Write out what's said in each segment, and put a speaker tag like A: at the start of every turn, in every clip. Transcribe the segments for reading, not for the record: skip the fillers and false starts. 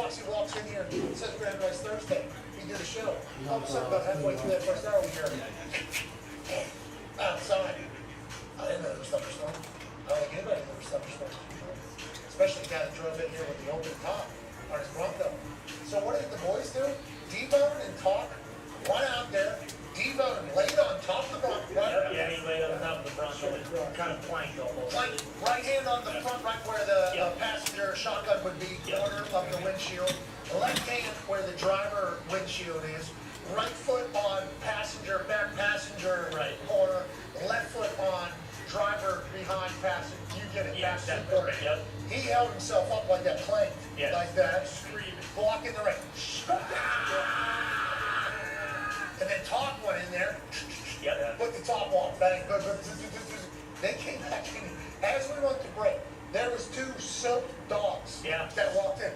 A: Foxy walks in here and says we're having a nice Thursday. We did a show. All of a sudden, about halfway through that first hour, we hear outside. I didn't know there was thunderstorm. I don't think anybody knew there was thunderstorm. Especially the guy that drove in here with the open top on his Bronco. So what did the boys do? Debone and Talk went out there. Debone laid on top of the Bronco.
B: Yeah, he laid on top of the Bronco and kind of planked almost.
A: Like right hand on the front, right where the passenger shotgun would be, corner of the windshield. Left hand where the driver windshield is. Right foot on passenger, back passenger corner. Left foot on driver behind passenger. You get it, passenger corner.
B: Yep.
A: He held himself up like that plank, like that,
B: screaming,
A: blocking the rain. And then Talk went in there, put the top on, bang, They came back in. As we went to break, there was 2 soaked dogs that walked in.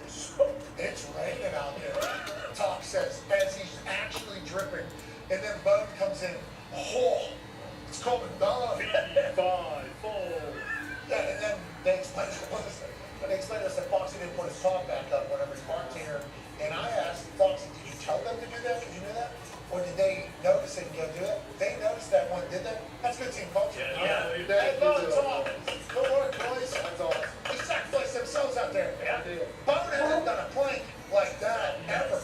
A: It's raining out there. Talk says, as he's actually dripping. And then Bone comes in. Oh, it's coming down.
B: 5, 4.
A: Yeah, and then they explained to us, that Foxy didn't put his top back up whenever he parked here. And I asked Foxy, did you tell them to do that? Because you knew that? Or did they notice it and go do it? They noticed that one, did they? That's good team culture. Hey, Bone, Talk. Good work, boys. That's awesome. They sacrificed themselves out there. Bone hasn't done a plank like that ever.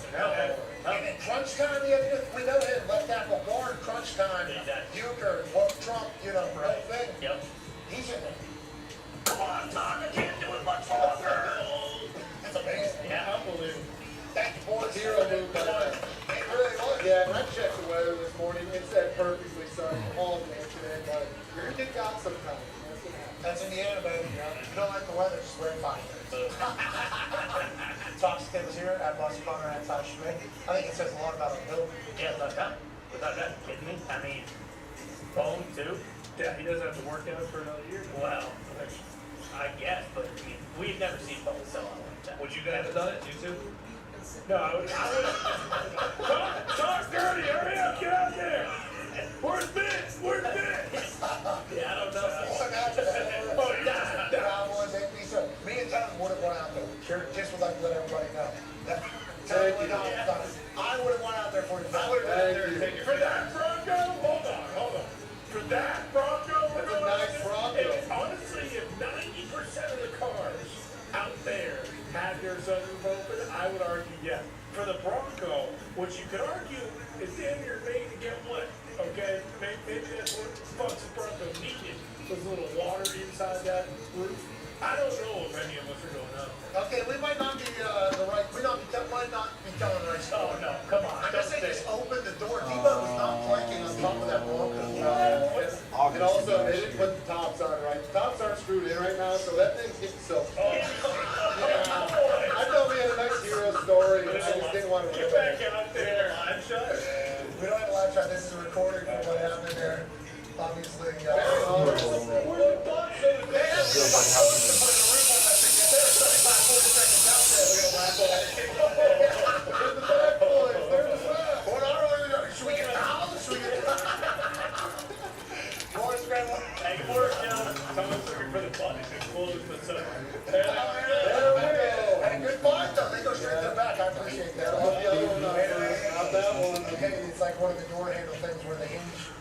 A: And in crunch time, we know him. Left tackle guard, crunch time. Euchre, Trump, whole thing. He's in there. Come on, Talk. I can't do it much longer. That's amazing.
B: Unbelievable.
A: Thank you, boys.
C: Hero move by the way.
A: It really was.
C: Yeah, when I checked the weather this morning, it said perfectly sunny all day today, but you're going to get out sometime.
A: That's Indiana, baby. You don't like the weather, just wear fine. Talk Stay was here at Boston Connor at Ty Schmidt. I think it says a lot about our build.
B: Yeah, without that, kidding me? I mean, Bone too?
D: Yeah, he doesn't have to work out for another year.
B: Well, I guess, but I mean, we've never seen Bone sell out like that.
D: Would you guys have done it, you two?
B: No, I would.
D: Talk dirty, hurry up, get out there! Where's Vince? Where's Vince?
B: Yeah, I don't know.
A: Oh, yeah. Cowboys, they beat us. Me and Tom would have went out there. Sure. Just would like to let everybody know. I would have went out there for you.
D: I would have been there to take it. For that Bronco? Hold on. For that Bronco?
C: That's a nice Bronco.
D: Honestly, if 90% of the cars out there had their sunroof open, I would argue yes. For the Bronco, which you could argue is damn near made to get wet. Okay? Maybe that's what Fox's Bronco needed, was a little water inside that roof. I don't know if any of us are going up.
A: Okay, we might not be might not be telling the right story.
B: Oh, no, come on.
A: I guess they just opened the door. Debo was not planking on top of that Bronco.
C: And also, they didn't put the tops on right. The tops aren't screwed in right now, so that thing's getting so. I thought we had a nice hero story, and I just didn't want to
D: Get back out there, live shot.
A: We don't have a live shot. This is a recording of what happened there. Obviously,
D: Where's the box?
A: they have to put a roof on that thing. They're 35, 40 seconds out there. We're going to laugh at it.
C: There's the bad boys. There's the bad.
A: What are we doing? Should we get towels? Should we get Morris Grandma?
D: Hey, good work, gentlemen. Someone's looking for the button to close the sun.
A: There we go. Hey, good find though. They go straight to the back. I appreciate that.
C: Not the other one, not that one.
A: Okay, it's like one of the door handle things where they hinge.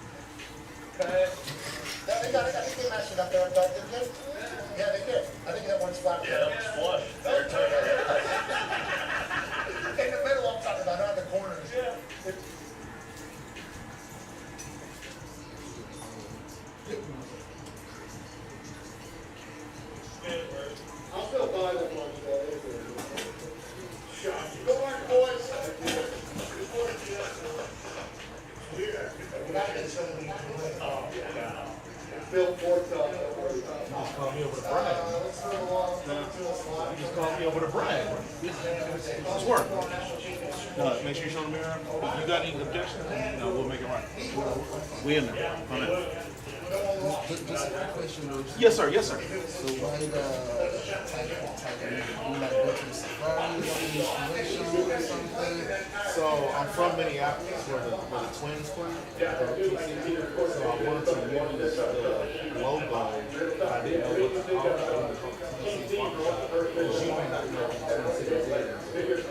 C: Okay.
A: Yeah, they got it. I think they matched it up there. Didn't they? Yeah, they did. I think that one's flat.
B: Yeah, that was flush.
A: In the middle, I'm talking about, not the corners.
D: Yeah.
C: I'll still buy that one today.
D: Shawn.
A: Good work, boys.
B: Oh, yeah.
C: Bill Ford's up.
E: Call me over to Brian.
A: Let's move along.
E: You just call me over to Brian. It's work. Make sure you show the mirror. If you got any objections, then we'll make it right. We in there. On it.
F: Just a quick question, Bruce.
E: Yes, sir. Yes, sir.
F: So why the type you like go to the safari, installation or something?
E: So I'm from Minneapolis, where the Twins play. So I wanted to use the logo. I didn't know what to call it. Because you may not know what Twin Cities is.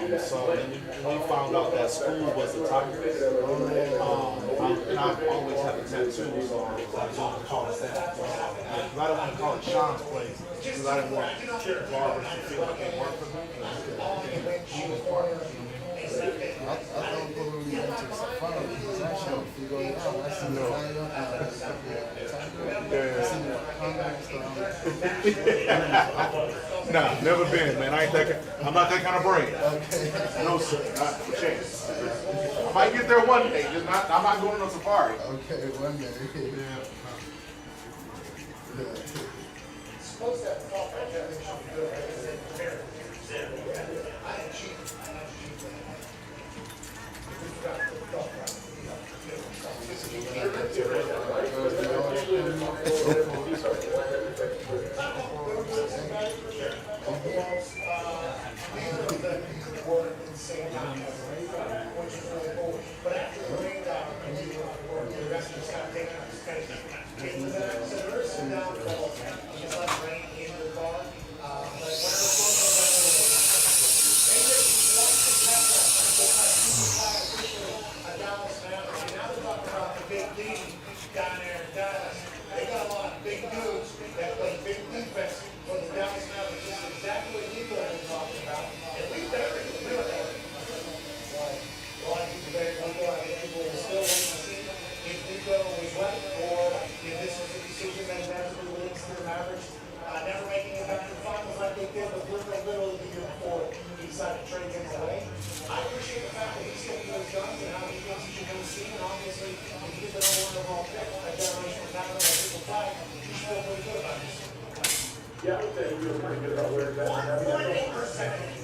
E: So when we found out that school was the Tigers, and I've always had a tattoo, so I didn't want to call it that. Because I didn't want to call it Shawn's place, because I didn't want barbers to feel like they work for me.
F: I don't believe into safari because actually, if you go down, I see the tiger, I see the condoms.
E: Nah, never been, man. I'm not that kind of brain.
F: Okay.
E: No, sir. Not a chance. I might get there one day. I'm not going on safari.
F: Okay, one day.
A: Suppose that thought that they should be good at I ain't cheap. But after the rain got the rest of us got taken out of space. So there is some downfall. Just let rain into the car. But whenever it now they're talking about the big league down there in Dallas. They got a lot of big dudes that play big defense for the Dallas Mavericks. This is exactly what you guys are talking about. And we buried it. We were there. Well, I think we buried it. I think people will still wait to see if Nico was right or if this was a decision that inevitably leads to the Mavericks never making it back to the finals like they did with little the year before he decided to trade him away. I appreciate the fact that he's taking those guns and how he thinks he should go see. And obviously, if you get the number one overall pick, a generational talent like Triple Flag, you should feel pretty good about this.
D: Yeah, I would say we feel pretty good about where it's at.
A: 1.8%.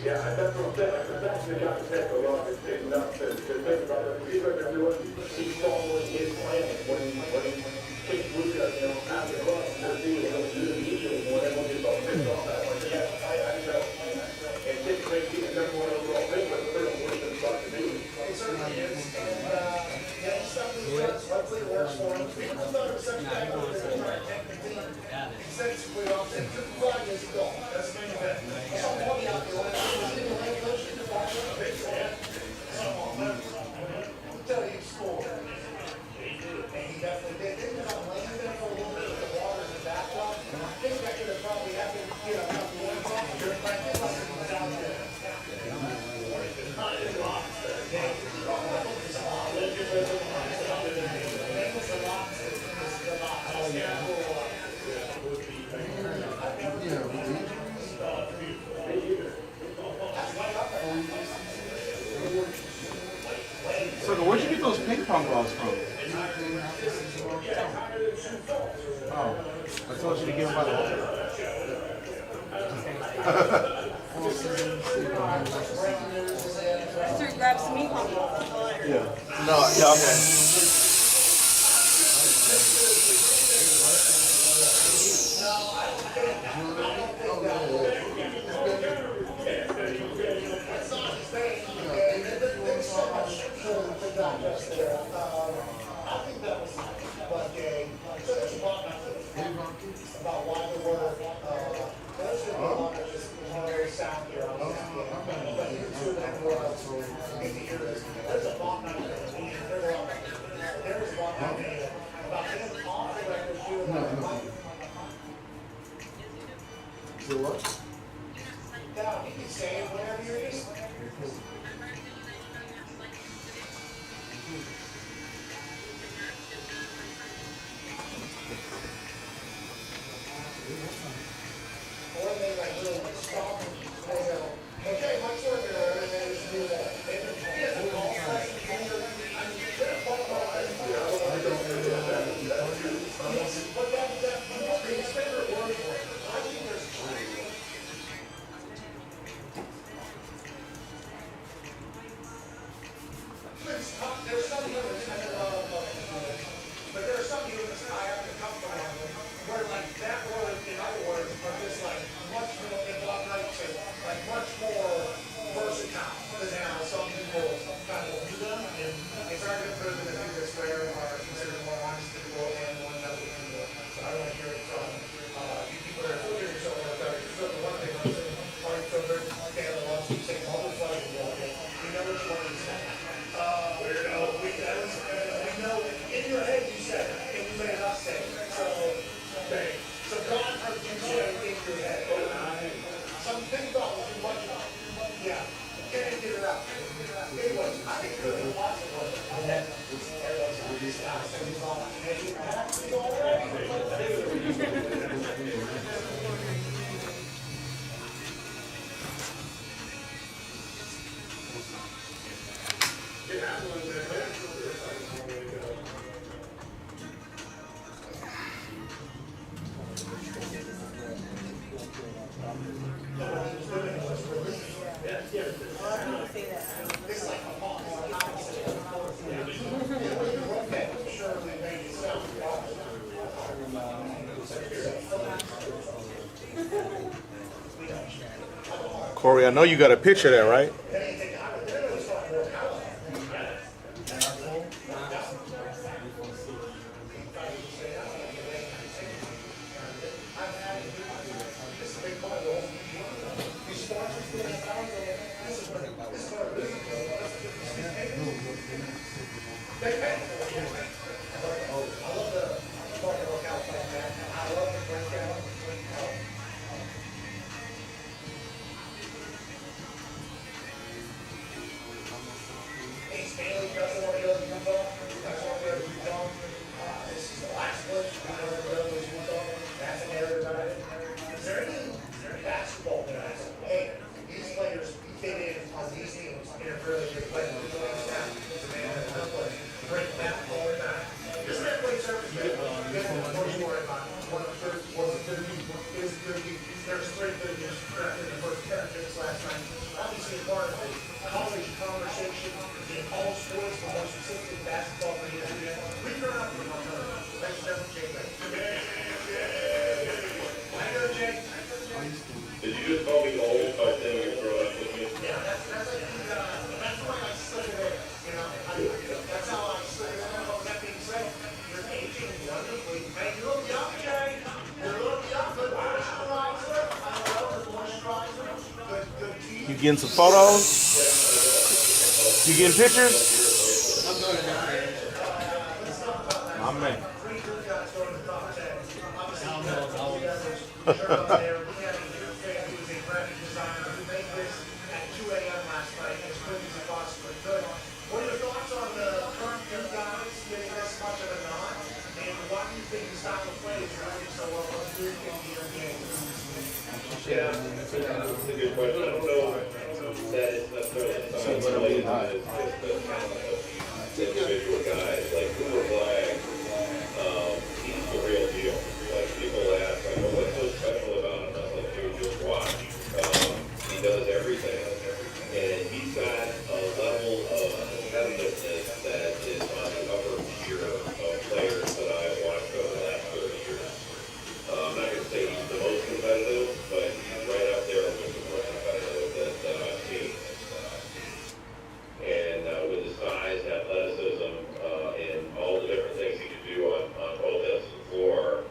D: Yeah, that's what I'm saying. That's actually got to take a lot of taking up to think about it. He's like they're doing, he's following his plan. When he takes Luka, out of the club, they're doing what they're doing usually when everyone gets all pissed off that way. Yeah, I know. And take the number one overall pick, but the third one is about to do.
A: It certainly is. And stuff that he does, hopefully it works for him. People thought it was such a bad idea to try to tank the team. He said it's clear off. And 55 years ago, that's the main event. I saw Money out there. When he was in the lane coach, he was watching the big fan. I'll tell you, he scored. And he definitely did. Didn't have land there for a little bit with the water in the backdrop. I think that could have probably happened, couple of ones off here, but I think like it was out there.
E: So where'd you get those ping pong balls from? Oh, I told you to give them by the way.
G: Sir, grab some meat on.
E: Yeah. No, yeah, okay.
A: I think that was like about why there were there's a lot of just very sound here on but you two that were in the ears. There's a bomb out there. There's a bomb out there about him off the record doing that.
F: So what?
A: Now, he can say it whenever you're in. Or they like really stop and they go, okay, much worker, and they just do that. They just do all that. But that's his favorite word for it. I think there's there's something thought was too much. Yeah, can't get it out. Anyway, I think you're going to watch it.
E: Corey, I know you got a picture there, right?
G: Did you just call me old by saying you're growing up with me?
A: Yeah, that's why I slid it in, you know, that's how I slid it in. That being said, you're aging wonderfully. Man, you look young, Jay. You look young, good moisturizer. I love the moisturizer. Good teeth.
E: You getting some photos? You getting pictures? My man.
A: What are your thoughts on the current new guys getting this much of a nod? And why do you think the style of play is working so well in your game?
G: Yeah, that's a good question. I don't know that it's necessarily the style of play, it's just the talent of the individual guys. Like Cooper Black, he's the real deal. Like people ask, like, well, what's so special about him? I was like, dude, just watch. He does everything. And he's got a level of competitiveness that is on the upper tier of players that I've watched over the last 30 years. I'm not going to say he's the most competitive, but he's right up there with the most competitive that I've seen. And with his size, athleticism, and all the different things he can do on both ends of the floor,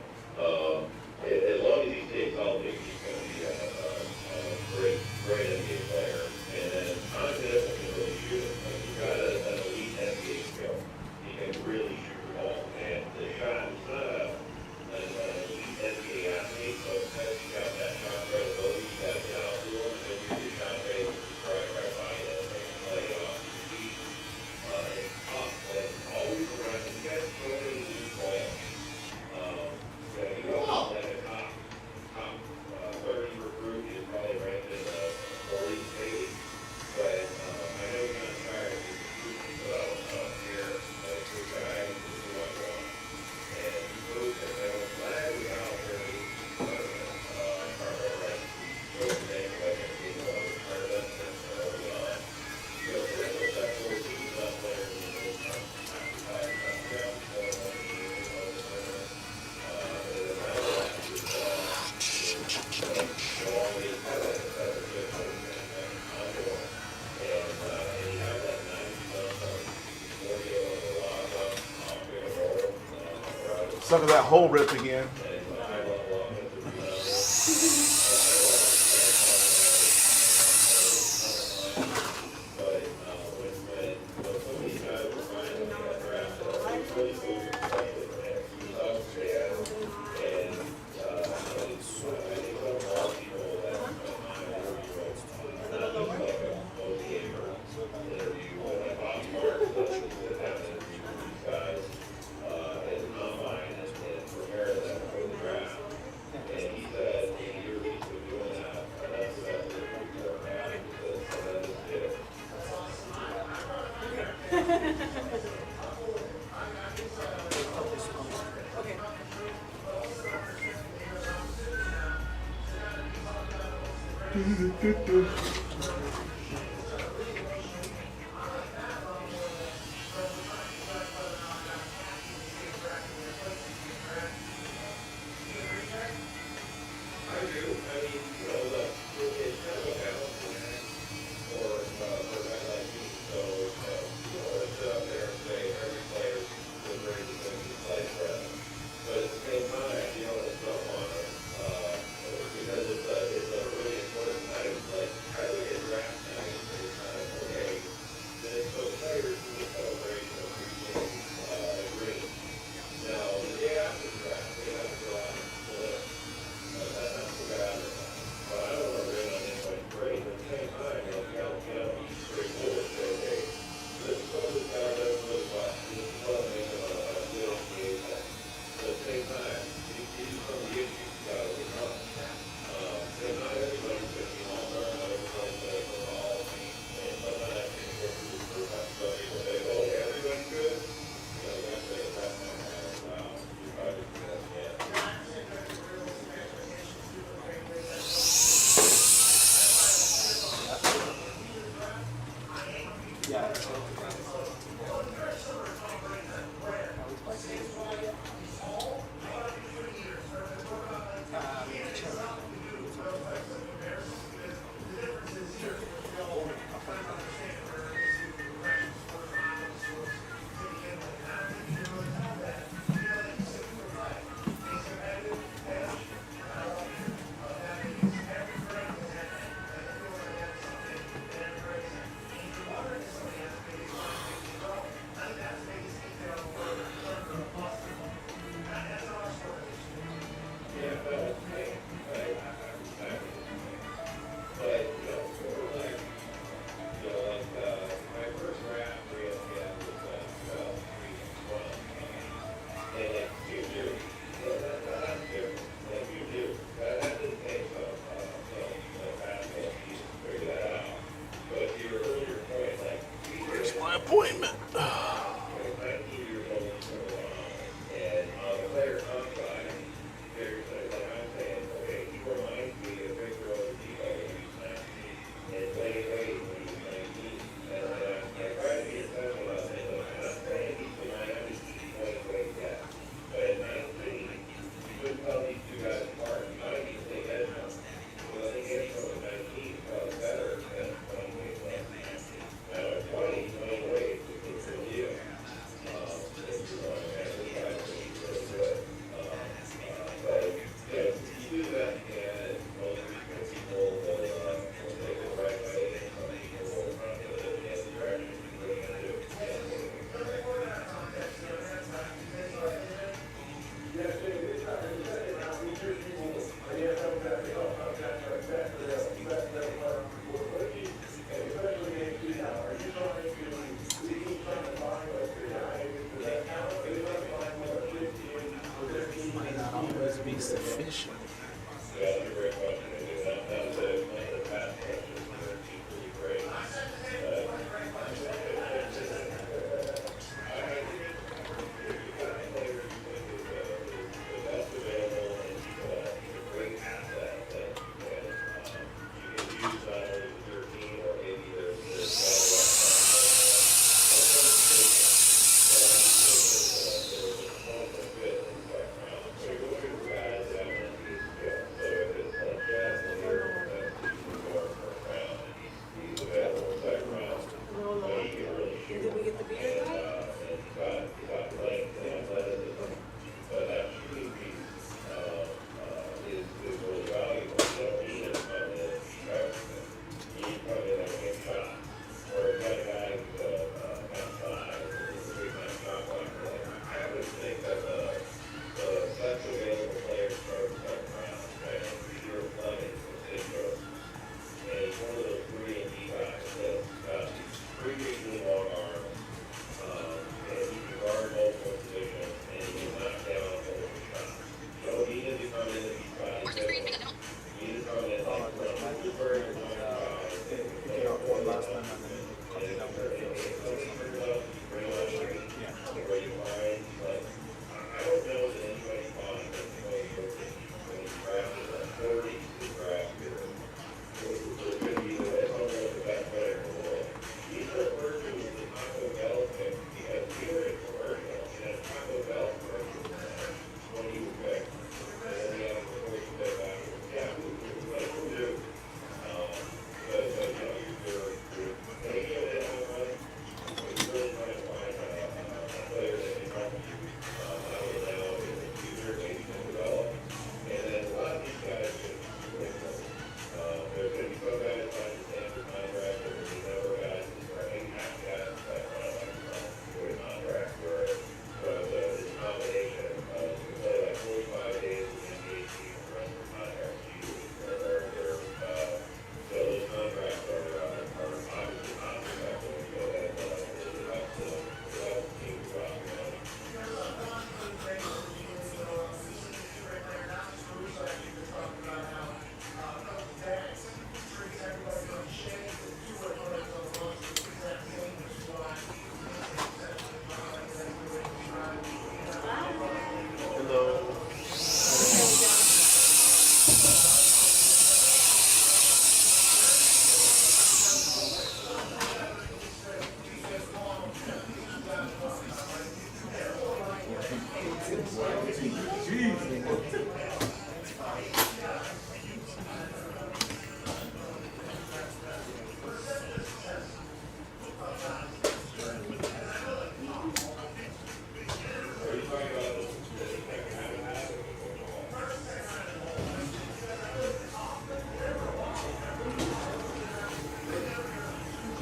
G: as long as he stays healthy, he's going to be a great NBA player. And then confident he can really shoot it. Like he's got an elite NBA skill. He can really shoot the ball. And the shot is not an elite NBA athlete, but because he's got that shot credibility, he's got to get out to him, and you do shot rate, right by him, and play off his feet. It's tough, but it's always around. You guys go to the league play. He was like a top 30 recruit. He was probably ranked in the 40s, maybe. But I know he's not tired. He's out here, a good guy, he's a good one. And he moves, and I was glad we got out there. I can't remember right. So his name, like, he's part of that since early on. You know, for the sexual, he's the best player in the world.
E: Suck of that hole rip again.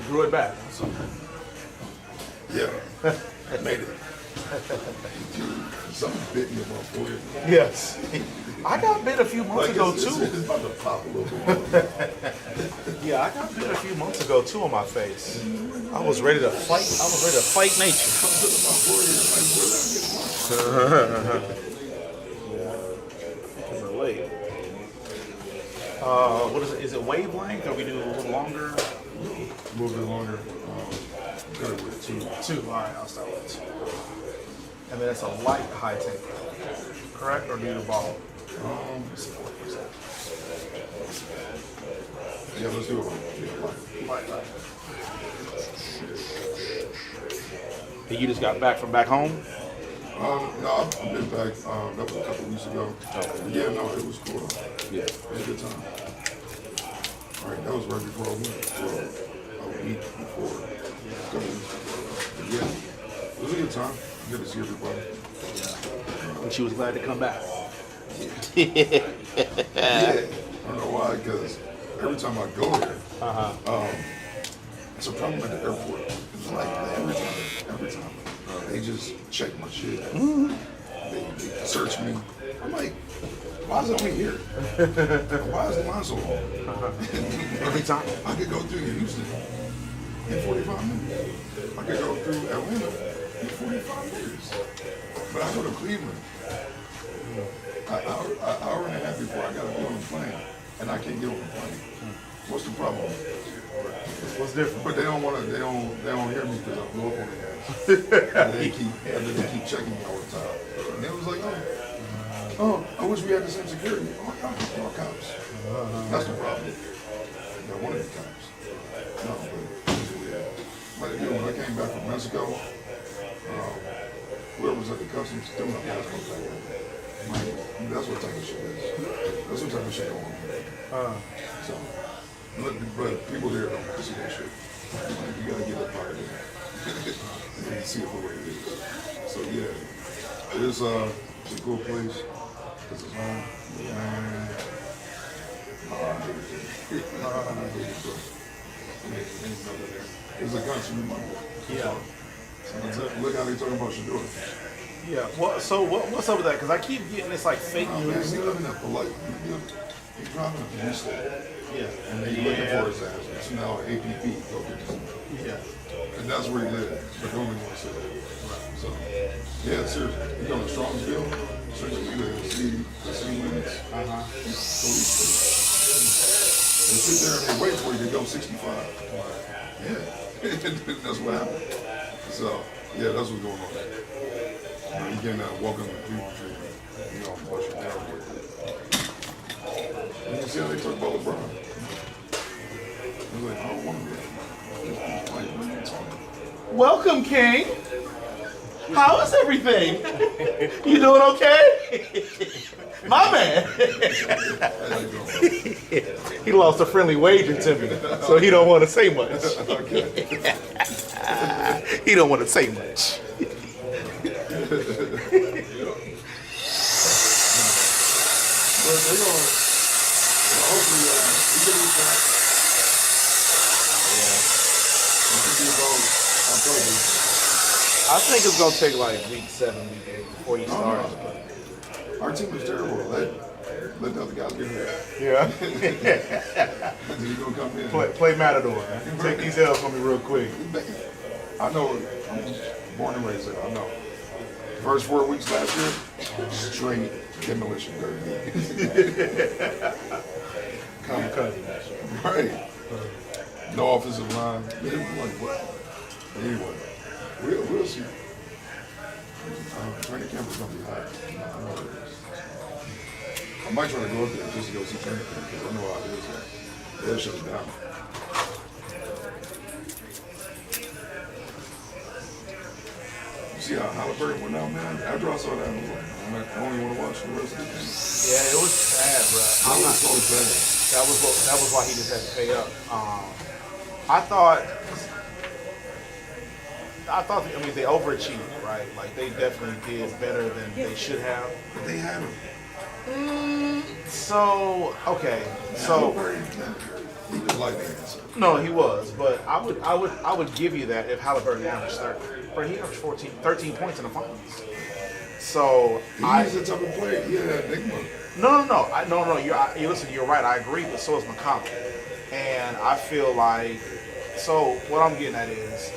E: Grew it back. So.
H: Yeah, I made it. Something bit me in my forehead.
E: Yes. I got bit a few months ago
H: it's
E: too.
H: about to pop a little bit.
E: Yeah, I got bit a few months ago too on my face. I was ready to fight. I was ready to fight nature. I can relate. What is it? Is it wavelength, or we do a little longer?
H: A little bit longer. Cut it with two.
E: Two. All right, I'll start with two. And then it's a light high temp, correct? Or do you ball?
H: Let's see, 40%. Yeah, let's do it. Yeah,
E: Light. And you just got back from back home?
H: No, I've been back. That was a couple weeks ago. Yeah, no, it was cool. Yeah, it was a good time. All right, that was right before I went. Well, a week before. But yeah, it was a good time. Good to see everybody.
E: And she was glad to come back.
H: Yeah, I don't know why, because every time I go there, it's a problem at the airport. It's like every time. They just check my shit. They search me. I'm like, why is it only here? Why is the line so long?
E: Every time.
H: I could go through Houston in 45 minutes. I could go through Atlanta in 45 minutes. But I go to Cleveland. An hour and a half before I gotta be on the plane, and I can't get on the plane. What's the problem?
E: What's different?
H: But they don't hear me because I'm local. And they keep checking me all the time. And they was like, oh, I wish we had the same security. Oh, y'all cops. That's the problem. Y'all one of the cops. No, but you know, when I came back from Mexico, whoever was at the customs threw my passport back in. That's what type of shit is. That's what type of shit going on. So, but people there don't see that shit. You gotta get up out of there and see it for what it is. So yeah, it's a cool place. This is home. Man. It's a country.
E: Yeah.
H: Look how they talking about Shador.
E: Yeah. Well, so what's up with that? Because I keep getting this like fake news.
H: He living that polite. He's driving a police state.
E: Yeah.
H: And they looking for his ass. It's now APP. Go get this.
E: Yeah.
H: And that's where he lives. But they only want to say that. So, yeah, seriously. You go to Strongsville, essentially the city limits. Police state. They sit there and they wait for you to go 65. Yeah. That's what happened. So, yeah, that's what's going on. You can walk on the people tree, brush your down with it. And you see how they talk about LeBron. He's like, I don't want to be. Like, what are you talking?
E: Welcome, King. How is everything? You doing okay? My man. He lost a friendly wager to me, so he don't want to say much. He don't want to say much.
H: But they're going to, hopefully, we get this back.
E: I think it's gonna take like week 7, week 8 before you start.
H: Our team is terrible. Let the other guys get here.
E: Yeah.
H: And then you're going to come in.
E: Play Matador. Take these L's from me real quick.
H: I know, I'm born and raised there. I know. First 4 weeks last year, straight demolition derby.
E: Come cousin.
H: Right. No offensive line. Like what? Anyway, we'll see. Training camp is gonna be hot. I know it is. I might try to go up there just to go see training camp because I know how it is. They'll shut it down. You see how Halliburton went out, man? After I saw that, I was like, I only want to watch the rest of the game.
E: Yeah, it was sad, bro.
H: I'm not so bad.
E: That was why he just had to pay up. I thought, I mean, they overachieved, right? Like, they definitely did better than they should have.
H: But they had him.
E: So, okay. So,
H: He was like the answer.
E: No, he was, but I would give you that if Halliburton averaged 30. But he averaged 13 points in the finals. So
H: He's the type of player. Yeah, that big one.
E: No. You listen. You're right. I agree, but so is McConnell. And I feel like, so what I'm getting at is,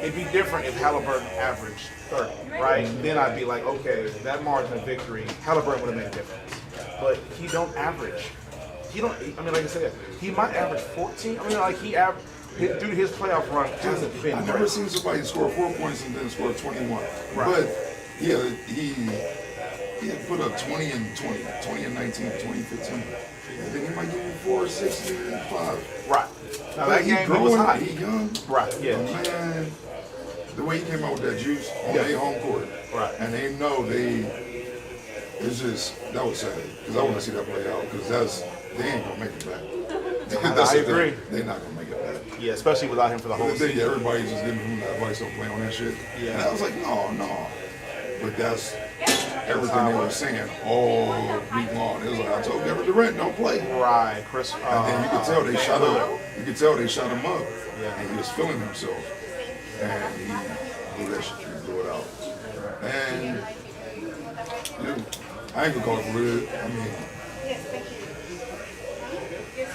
E: it'd be different if Halliburton averaged 30, right? Then I'd be like, okay, that margin of victory, Halliburton would have made a difference. But he don't average. I mean, like I said, he might average 14. I mean, like through his playoff run hasn't been
H: I've
E: great.
H: never seen somebody score 4 points and then score 21.
E: Right.
H: But yeah, he had put up 20 and 20, 20 and 19, 20 and 15. And then he might give you 4, 6, and 5.
E: Right. Now
H: But
E: that game he was hot.
H: He young.
E: Right, yeah.
H: Man, the way he came out with that juice on
E: Yeah.
H: their home court.
E: Right.
H: And they know it's just, that was sad. Because I want to see that play out. Because they ain't going to make it back.
E: I agree.
H: They're not going to make it back.
E: Yeah, especially without him for the whole
H: But then,
E: season.
H: everybody's just giving him that advice on playing on that shit.
E: Yeah.
H: And I was like, no. But that's everything they were saying all week long. It was like, I told Kevin Durant, don't play.
E: Right, Chris.
H: And then you could tell they shot him. You could tell they shot him up.
E: Yeah.
H: And he was feeling himself. And he blew that shit. He blew it out. And I ain't gonna call it red. I mean,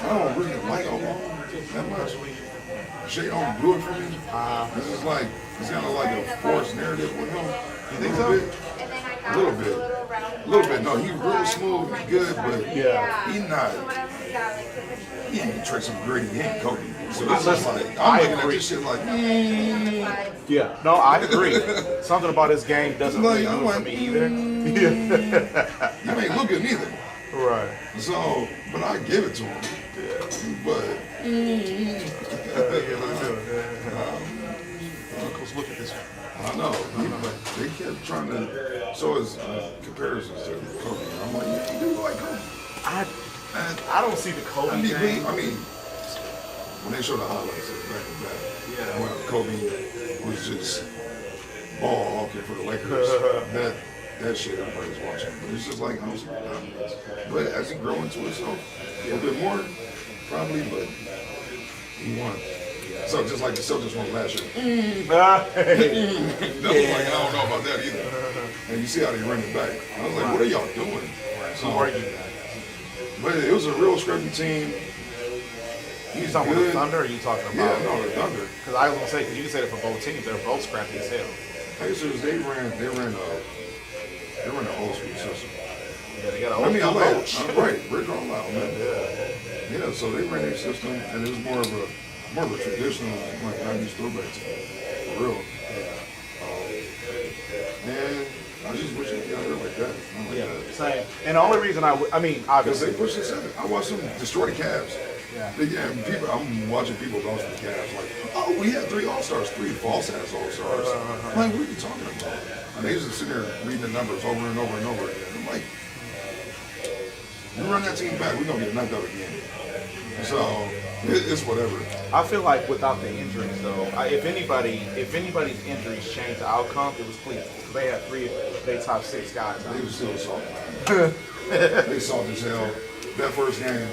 H: I don't really like Oklahoma that much. Shade don't do it for me. This is like, it's kind of like a forced narrative with him.
E: You think so?
H: A little bit. No, he real smooth, he good, but
E: Yeah.
H: he not. He ain't Tracy McGrady, he ain't Kobe. So it's just
E: Listen,
H: like,
E: I
H: I'm looking at
E: agree.
H: this shit like,
E: Yeah, no, I agree. Something about his game doesn't
H: Like,
E: really do
H: I'm
E: it for
H: like,
E: me either.
H: you ain't looking either.
E: Right.
H: So, but I give it to him. But,
E: Let's look at this.
H: I know, they kept trying to show us comparisons to Kobe. I'm like, yeah, you do like Kobe.
E: I don't see the Kobe
H: I mean,
E: thing.
H: when they show the highlights of back to back,
E: Yeah.
H: when Kobe was just ball hawking for the Lakers, that shit everybody was watching. But it's just like, but as he grow into himself a little bit more, probably, but he won. So just like the Celtics won last year. That was like, I don't know about that either. And you see how they run it back. I was like, what are y'all doing? So, but it was a real scrappy team.
E: You talking about the Thunder or you talking about?
H: Yeah, no, the Thunder.
E: Because I was going to say, because you can say that for both teams, they're both scrappy as hell.
H: Pacers, they ran an old school system.
E: Yeah, they got a
H: I mean,
E: whole coach.
H: right, Rick Carlisle, man. Yeah, so they ran their system, and it was more of a traditional, like 90s throwback team, for real. And I just wish they got it like that. Not like that.
E: Same. And the only reason I mean,
H: Because
E: obviously,
H: they pushed the seven. I watched them destroy the Cavs.
E: Yeah.
H: People. I'm watching people bounce the Cavs like, oh, we had 3 All-Stars, 3 false-ass All-Stars. I'm like, what are you talking about? And they just sitting there reading the numbers over and over and over again. I'm like, you run that team back, we're going to get knocked out again. So, it's whatever.
E: I feel like without the injuries, though, if anybody's injuries changed the outcome, it was Cleveland. Because they had 3 of their top 6 guys out.
H: They were still salty. They salty as hell. That first game,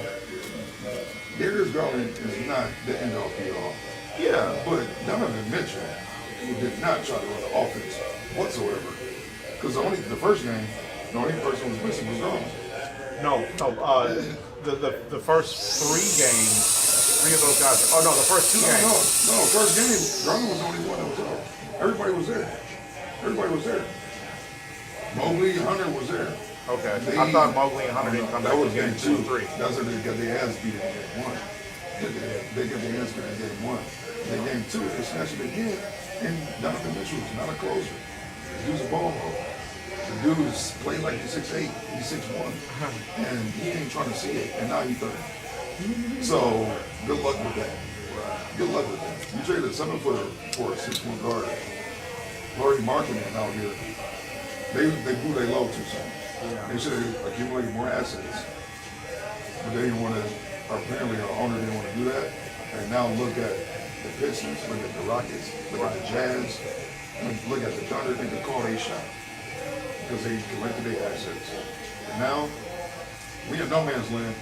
H: Darius Garland is not the end-all be-all. Yeah, but Donovan Mitchell, he did not try to run the offense whatsoever. Because the first game, the only person who was missing was Garland.
E: The first 3 games, 3 of those guys. Oh no, the first 2 games.
H: No, first game, Garland was the only one that was out. Everybody was there. Mobley, Hunter was there.
E: Okay, I thought Mobley and Hunter didn't come back.
H: That was
E: in
H: game 2 or 3. That's what they got their ass beat in game 1. They got their ass beat in game 1. Then game 2, they snatched it again, and Donovan Mitchell is not a closer. The dude's a ball hawk. The dude's played like he's 6'8", he's 6'1", and he ain't trying to see it, and now he's 30. So, good luck with that. Good luck with that. You traded a 7-footer for a 6'1" guard. Laurie Markkinen out here, they blew their load too soon. Yeah. They should have accumulated more assets. But they didn't want to, apparently our owner didn't want to do that. And now look at the Pistons, look at the Rockets, look at the Jazz, and look at the Thunder, they could call a shot. Because they collected their assets. And now, we in no man's land.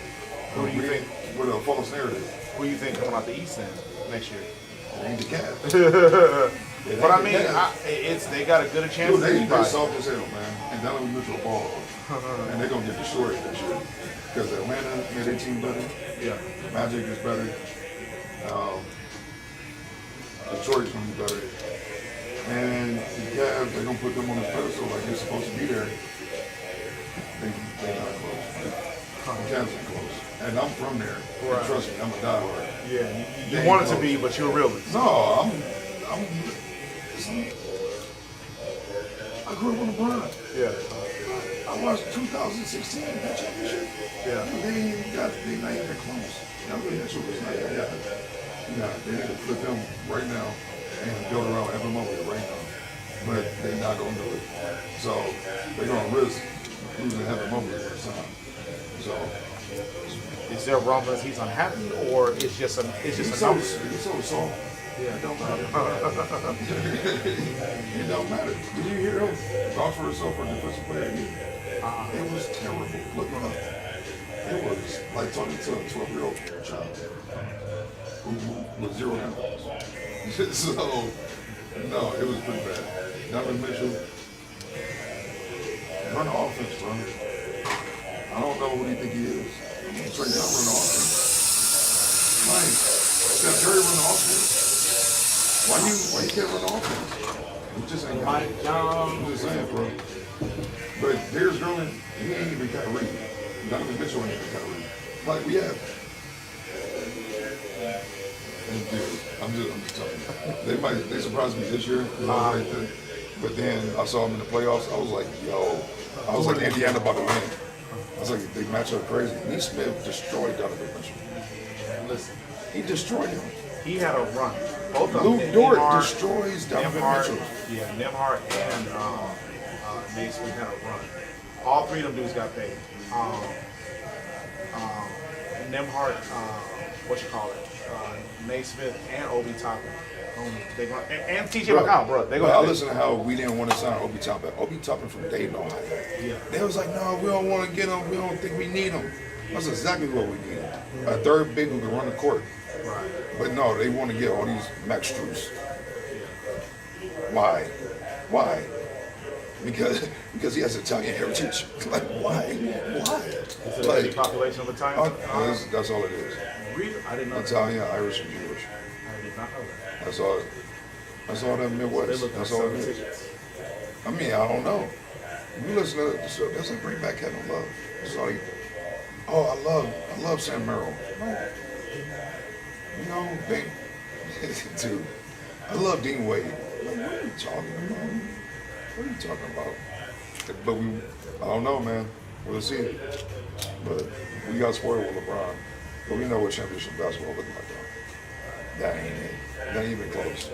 E: Who do you think?
H: With a false narrative.
E: Who you think coming out the East then next year?
H: It ain't the Cavs.
E: But I mean, they got a good chance.
H: Dude, they
E: anybody.
H: soft as hell, man. And Donovan Mitchell ball. And they're going to get destroyed this year. Because Atlanta made their team better.
E: Yeah.
H: Magic is better. Detroit's going to be better. And the Cavs, they're going to put them on the pedestal like they're supposed to be there. They're not close. The Cavs are close. And I'm from there.
E: Right.
H: And trust me, I'm a diehard.
E: Yeah, you wanted to be, but you're a realist.
H: No, I grew up on LeBron.
E: Yeah.
H: I watched 2016 that championship.
E: Yeah.
H: They not even close. Donovan Mitchell was not that guy. Yeah, they need to flip him right now and build around Evan Mobley right now. But they're not going to do it. So they're going to risk losing Evan Mobley this time. So
E: is there rumblings he's unhappy, or it's just a
H: he's so soft.
E: Yeah,
H: It don't matter. It don't matter. Did you hear him talk for himself for defensive player of the year? It was terrible. Look it up. It was like talking to a 12-year-old child who was 0 handles. So, no, it was pretty bad. Donovan Mitchell, run the offense, bro. I don't know what do you think he is. Straight down run the offense. Like, Steph Curry run the offense. Why you can't run the offense? You just ain't got it. I'm just saying, bro. But Darius Garland, he ain't even Kyrie. Donovan Mitchell ain't even Kyrie. Like, we have. And dude, I'm just telling you. They surprised me this year. But then I saw them in the playoffs. I was like, yo. I was like, Indiana about to win. I was like, they match up crazy. Lee Smith destroyed Donovan Mitchell.
E: Listen,
H: He destroyed him.
E: he had a run. Both of
H: Luke
E: them.
H: Dort
E: Nembhard-
H: destroys Donovan
E: Nembhard-
H: Mitchell.
E: Yeah, Nembhard and Naismith had a run. All three of them dudes got paid. Nembhard, Naismith and Obi Toppin. They gonna, and TJ McConnell, bro. They
H: Well,
E: gonna
H: I listen to how we didn't want to sign Obi Toppin. Obi Toppin from Dayton, Ohio.
E: Yeah.
H: They was like, no, we don't want to get him. We don't think we need him. That's exactly what we need. A third big who can run the court.
E: Right.
H: But no, they want to get all these Max Strus. Why? Why? Because he has Italian heritage. Like, why? Why?
E: Is it
H: Like,
E: the population of Italian?
H: that's all it is.
E: Really? I didn't know that.
H: Italian, Irish, and Jewish.
E: I did not know that.
H: That's all. That's all that
E: They
H: Midwest.
E: look like
H: That's all it
E: selling
H: is.
E: tickets.
H: I mean, I don't know. You listen to the show, that's like bring back Kevin Love. It's like, oh, I love Sam Merrill. You know, dude, I love Dean Wade. Like, what are you talking about? What are you talking about? But I don't know, man. We'll see. But we got spoiled with LeBron. But we know what championship basketball looking like, though. That ain't it. Not even close.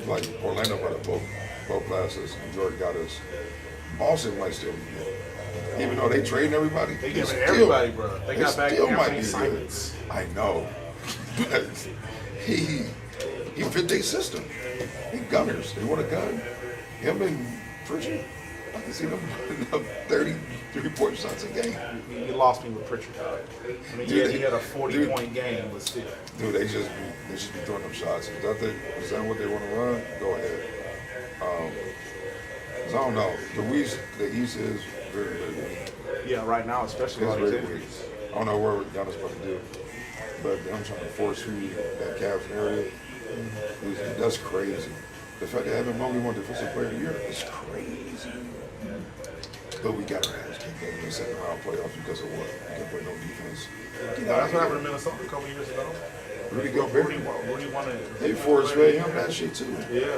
H: Like Orlando got both classes, and Jordan got us. Boston might still be good. Even though they trading everybody,
E: They giving everybody, bro. They got back
H: still might
E: Anthony
H: be
E: Simons.
H: good. I know. But he fit their system. He gunners. They want a gun. Him and Pritchard, I can see them putting up 33-point shots a game.
E: You lost me with Pritchard. I mean,
H: Dude,
E: he had a 40-point game, but still.
H: Dude, they just be throwing them shots. Is that what they want to run? Go ahead. 'Cause I don't know. The East is very, very weak.
E: Yeah, right now, especially
H: It's
E: all these
H: very weak.
E: injuries.
H: I don't know what Giannis about to do, but them trying to force feed that Cavs area, that's crazy. The fact that Evan Mobley won Defensive Player of the Year is crazy. But we got our ass kicked in the second round playoffs because of what? We can't play no defense. Get out
E: That's
H: of
E: what happened in
H: here.
E: Minnesota a couple years ago.
H: Rudy Gobert.
E: Rudy won it.
H: They forced fed him that shit too.
E: Yeah.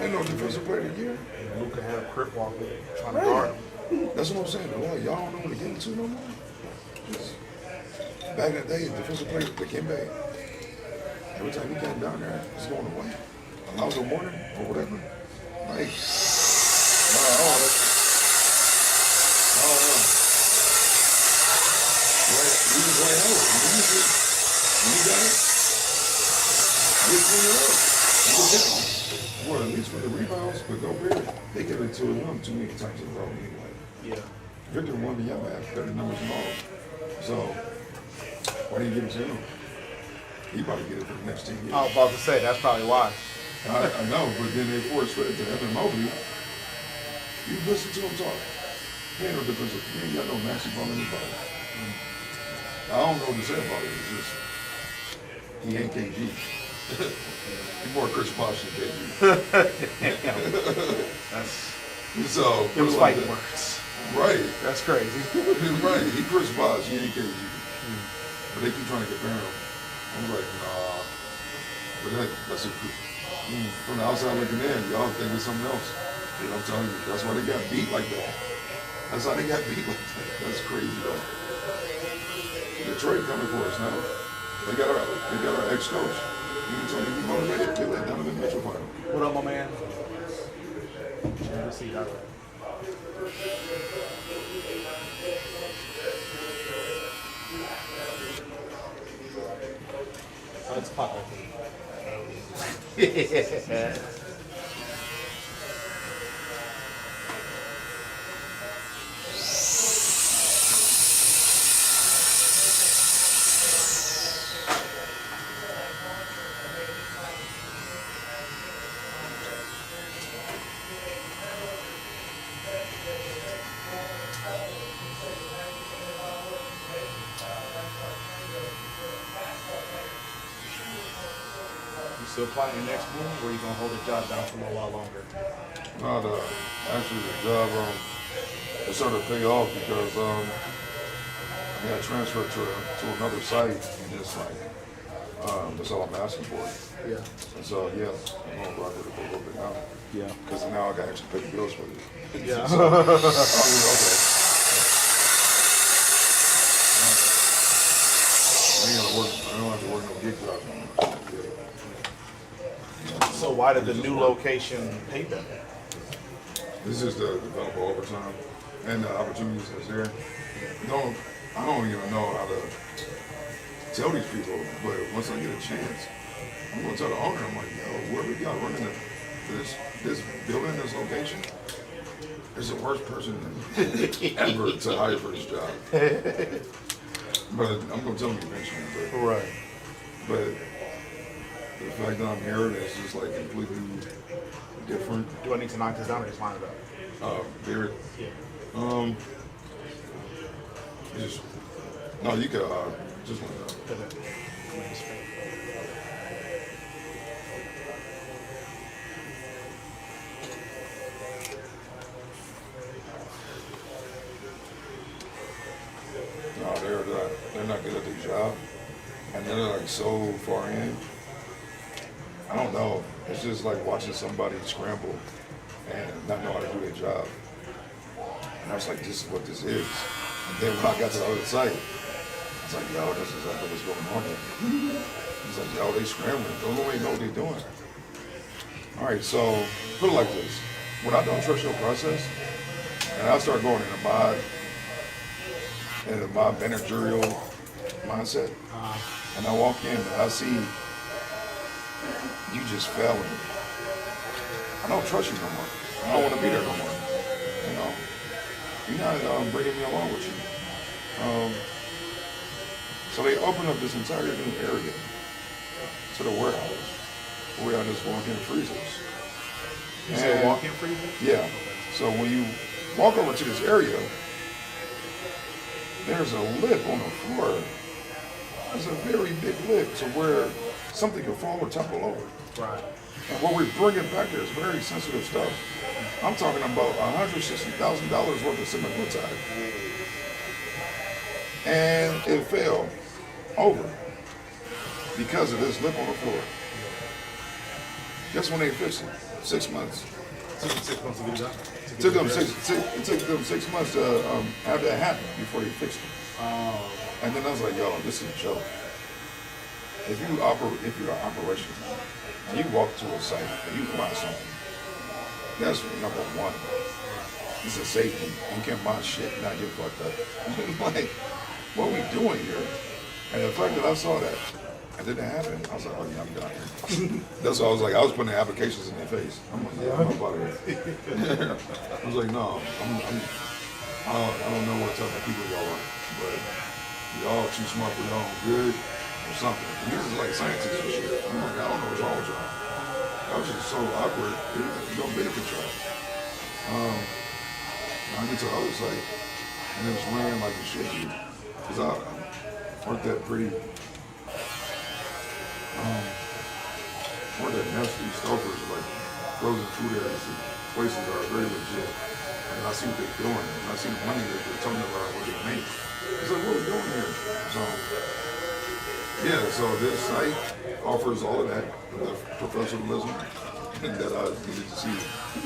H: Ain't no Defensive Player of the Year.
E: Luka had a crip walk trying to guard him.
H: That's what I'm saying. Well, y'all don't know what to get into no more. Just back in the day, Defensive Player, the Kimbe. Every time he came down there, it's going away. Alonzo Mourning or whatever. Like, I don't know. We was like, oh, when you got it, get cleaned up. Well, at least for the rebounds, but Gobert, they give it to him too many times in a row anyway.
E: Yeah.
H: Victor won the Yamaha, better numbers than all. So, Why didn't you give it to him? He about to get it for the next 10 years.
E: I was about to say, that's probably why.
H: I know, but then they force fed to Evan Mobley. You listen to him talk. He ain't no defensive. He ain't got no nasty ball in his body. I don't know what to say about it. It's just, he ain't KG. He's more Chris Bosh than KG. So,
E: It was
H: like
E: fighting
H: that.
E: words.
H: Right.
E: That's crazy.
H: Right. He Chris Bosh, he ain't KG. But they keep trying to compare him. I'm like, nah. But that's a from the outside looking in, y'all think it's something else. You know what I'm telling you? That's why they got beat like that. That's how they got beat like that. That's crazy though. Detroit coming for us now. They got our ex-coach. You told me we motivated. They let Donovan Mitchell fight him.
E: What up, my man? Let's see, all right. Oh, it's pop. Yeah. Still plotting your next move, or are you gonna hold the job down for a little while longer?
H: No, actually the job it started to pay off because I got transferred to another site, and it's like that's all I'm asking for.
E: Yeah.
H: And so yeah, I'm gonna rock with it for a little bit now.
E: Yeah.
H: Because now I got to actually pay the bills for it.
E: Yeah.
H: So, okay. I don't have to work no gig job no more.
E: So why did the new location pay better?
H: This is the developer overtime and the opportunities that's there. I don't even know how to tell these people, but once I get a chance, I'm gonna tell the owner, I'm like, yo, whoever y'all running this building, this location, is the worst person ever to hire for this job. But I'm gonna tell them eventually.
E: Right.
H: But the fact that I'm here is just like completely different.
E: Do I need to knock this down or just line it up?
H: Very.
E: Yeah.
H: Just no, you could just line it up. No, they're not good at their job, and they're like so far in. I don't know. It's just like watching somebody scramble and not know how to do their job. And I was like, this is what this is. And then when I got to the other site, it's like, yo, this is exactly what's going on here. It's like, yo, they scrambling. Don't nobody know what they're doing. All right, so put it like this. When I don't trust your process, and I start going into my managerial mindset, and I walk in and I see you just failing. I don't trust you no more. I don't want to be there no more. You know, you're not bringing me along with you. So they open up this entire new area to the warehouse where I just walk in freezers.
E: You say walk-in freezer?
H: Yeah. So when you walk over to this area, there's a lip on the floor. There's a very big lip to where something can fall or topple over.
E: Right.
H: And what we're bringing back there is very sensitive stuff. I'm talking about $160,000 worth of semaglutide. And it fell over because of this lip on the floor. Guess when they fixed it? 6 months.
E: It took them 6 months to get it done.
H: It took them 6 months to have that happen before they fixed it. And then I was like, yo, this is a joke. If you're an operation and you walk to a site and you buy something, that's number one. It's a safety. You can't buy shit and not get fucked up. Like, what are we doing here? And the fact that I saw that and didn't happen, I was like, oh yeah, I'm done here. That's why I was like, I was putting the applications in their face. I'm like, yeah, I'm about it. I was like, no, I don't know what type of people y'all are, but y'all too smart for your own good or something. And these is like scientists and shit. I'm like, I don't know what's wrong with y'all. That was just so awkward. It don't benefit y'all. I get to the other site and it was ran like it should be. Cause I worked at pretty, worked at Nestle, Stouffer's, like frozen food areas and places that are very legit. And I see what they're doing. And I see the money that they're talking about what they make. It's like, what are we doing here? So, yeah, so this site offers all of that, the professionalism that I needed to see.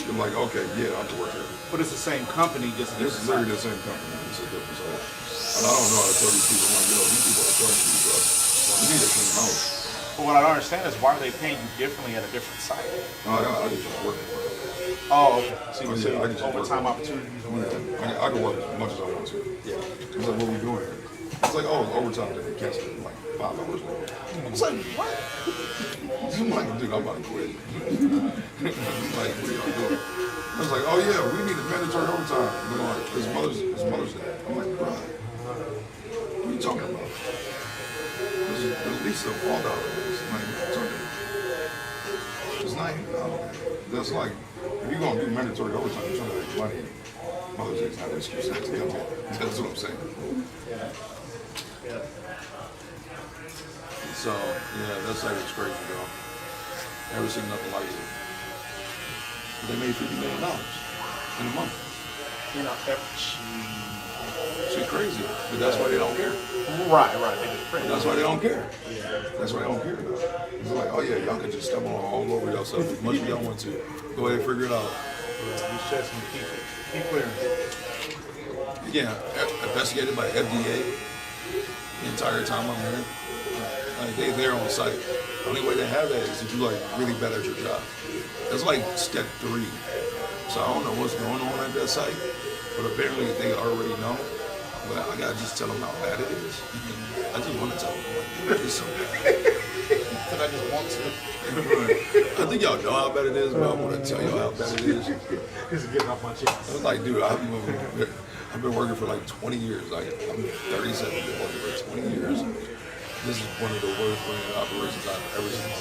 H: I'm like, okay, yeah, I can work here.
E: But it's the same company, just
H: This is literally the same company. It's a different site. And I don't know how to tell these people, I'm like, yo, these people are telling me stuff. You need to clean house.
E: But what I don't understand is why are they paying you differently at a different site?
H: No, I just work for it.
E: Oh, okay. So you
H: Oh,
E: see
H: yeah, I just
E: overtime
H: work.
E: opportunities or
H: Yeah,
E: whatever.
H: I can work as much as I want to.
E: Yeah.
H: It's like, what are we doing here? It's like, oh, it's overtime, then they cancel it like 5 hours later. It's like, what? I'm like, dude, I'm about to quit. Like, what are y'all doing? I was like, oh yeah, we need a mandatory overtime. And they're like, it's Mother's Day. I'm like, bro, what are you talking about? There's at least a $4. It's not even talking. It's not even, that's like, if you're gonna do mandatory overtime, you're trying to make money. Mother's Day's not an excuse not to come in. That's what I'm saying.
B: Yeah.
H: So, yeah, that site is crazy, though. Never seen nothing like it. They made $50 million in a month.
E: You know,
H: Shit crazy. But that's why they don't care.
E: right. They just print.
H: That's why they don't care. That's why they don't care. It's like, oh yeah, y'all can just step on all over yourself as much as y'all want to. Go ahead and figure it out.
E: These checks and keep clearing.
H: Yeah, investigated by FDA the entire time I'm here. Like, they're there on site. The only way they have that is if you're like really bad at your job. That's like step 3. So I don't know what's going on at that site, but apparently they already know. But I gotta just tell them how bad it is. I just want to tell them, like, it's so bad.
E: Because I just want to.
H: I think y'all know how bad it is, but I want to tell y'all how bad it is.
E: This is getting off my chest.
H: I was like, dude, I've been working for like 20 years. Like, I'm 37, been working for 20 years. This is one of the worst running operations I've ever seen.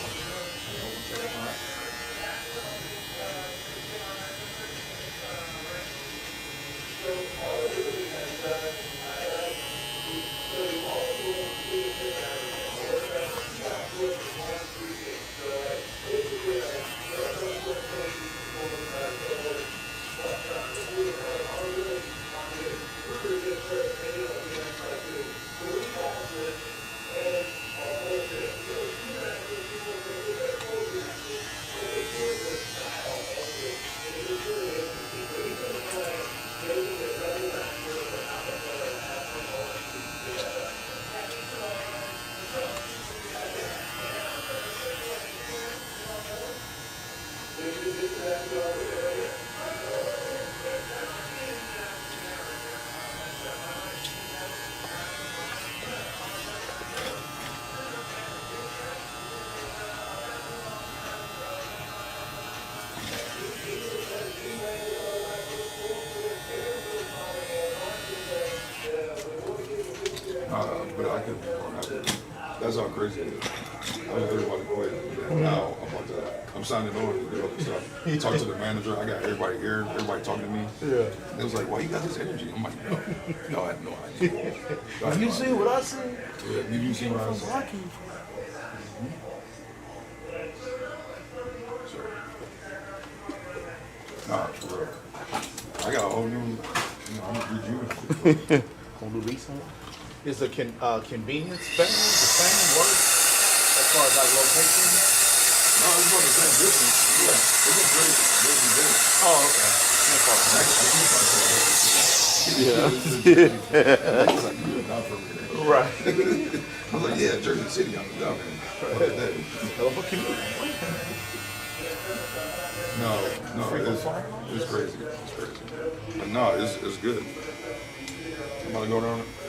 H: But I could be more happy. That's how crazy it is. I was really about to quit. Now I'm signing on to do other stuff. Talk to the manager. I got everybody here, everybody talking to me.
E: Yeah.
H: They was like, why you got this energy? I'm like, no, I have no idea.
E: Have you seen what I see?
H: Yeah, you seen what I said? Sure. Nah, for real. I got a whole new, I'm reviewing.
E: Whole new lease on it? Is the convenience thing the same work as far as like location?
H: No, it's about the same distance. Yeah, it's just crazy. Every day.
E: Oh, okay.
H: It's like, you're not from here.
E: Right.
H: I was like, yeah, Jersey City, I'm down there. Look at that.
E: Hell of a commute.
H: No, it's crazy. It's crazy. But no, it's good. I'm about to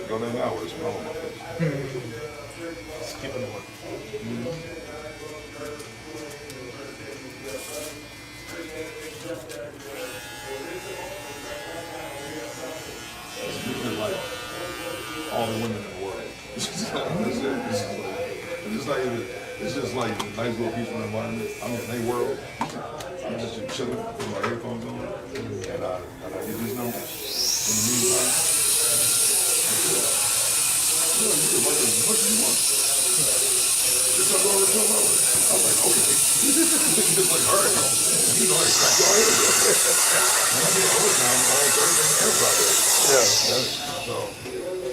H: go down now with a smile on my face.
E: Skipping work.
H: It's like all the women in the world. just like a nice little peaceful environment. I'm in their world. I'm just chilling with my headphones on, and I get these numbers. In the meantime, you can work as much as you want. Just like over 12 hours. I'm like, okay. Just like, all right, you know, like, crack your head. And I get overtime all Thursday and Friday.
E: Yeah.
H: So,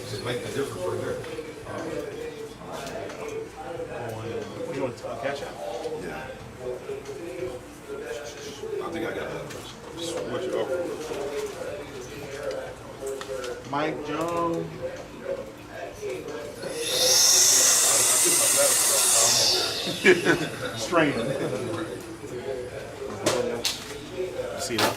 H: just make the difference right there.
E: You want to catch up?
H: Yeah. I think I got that. Switch it over.
E: Mike Jones. Straining. See that?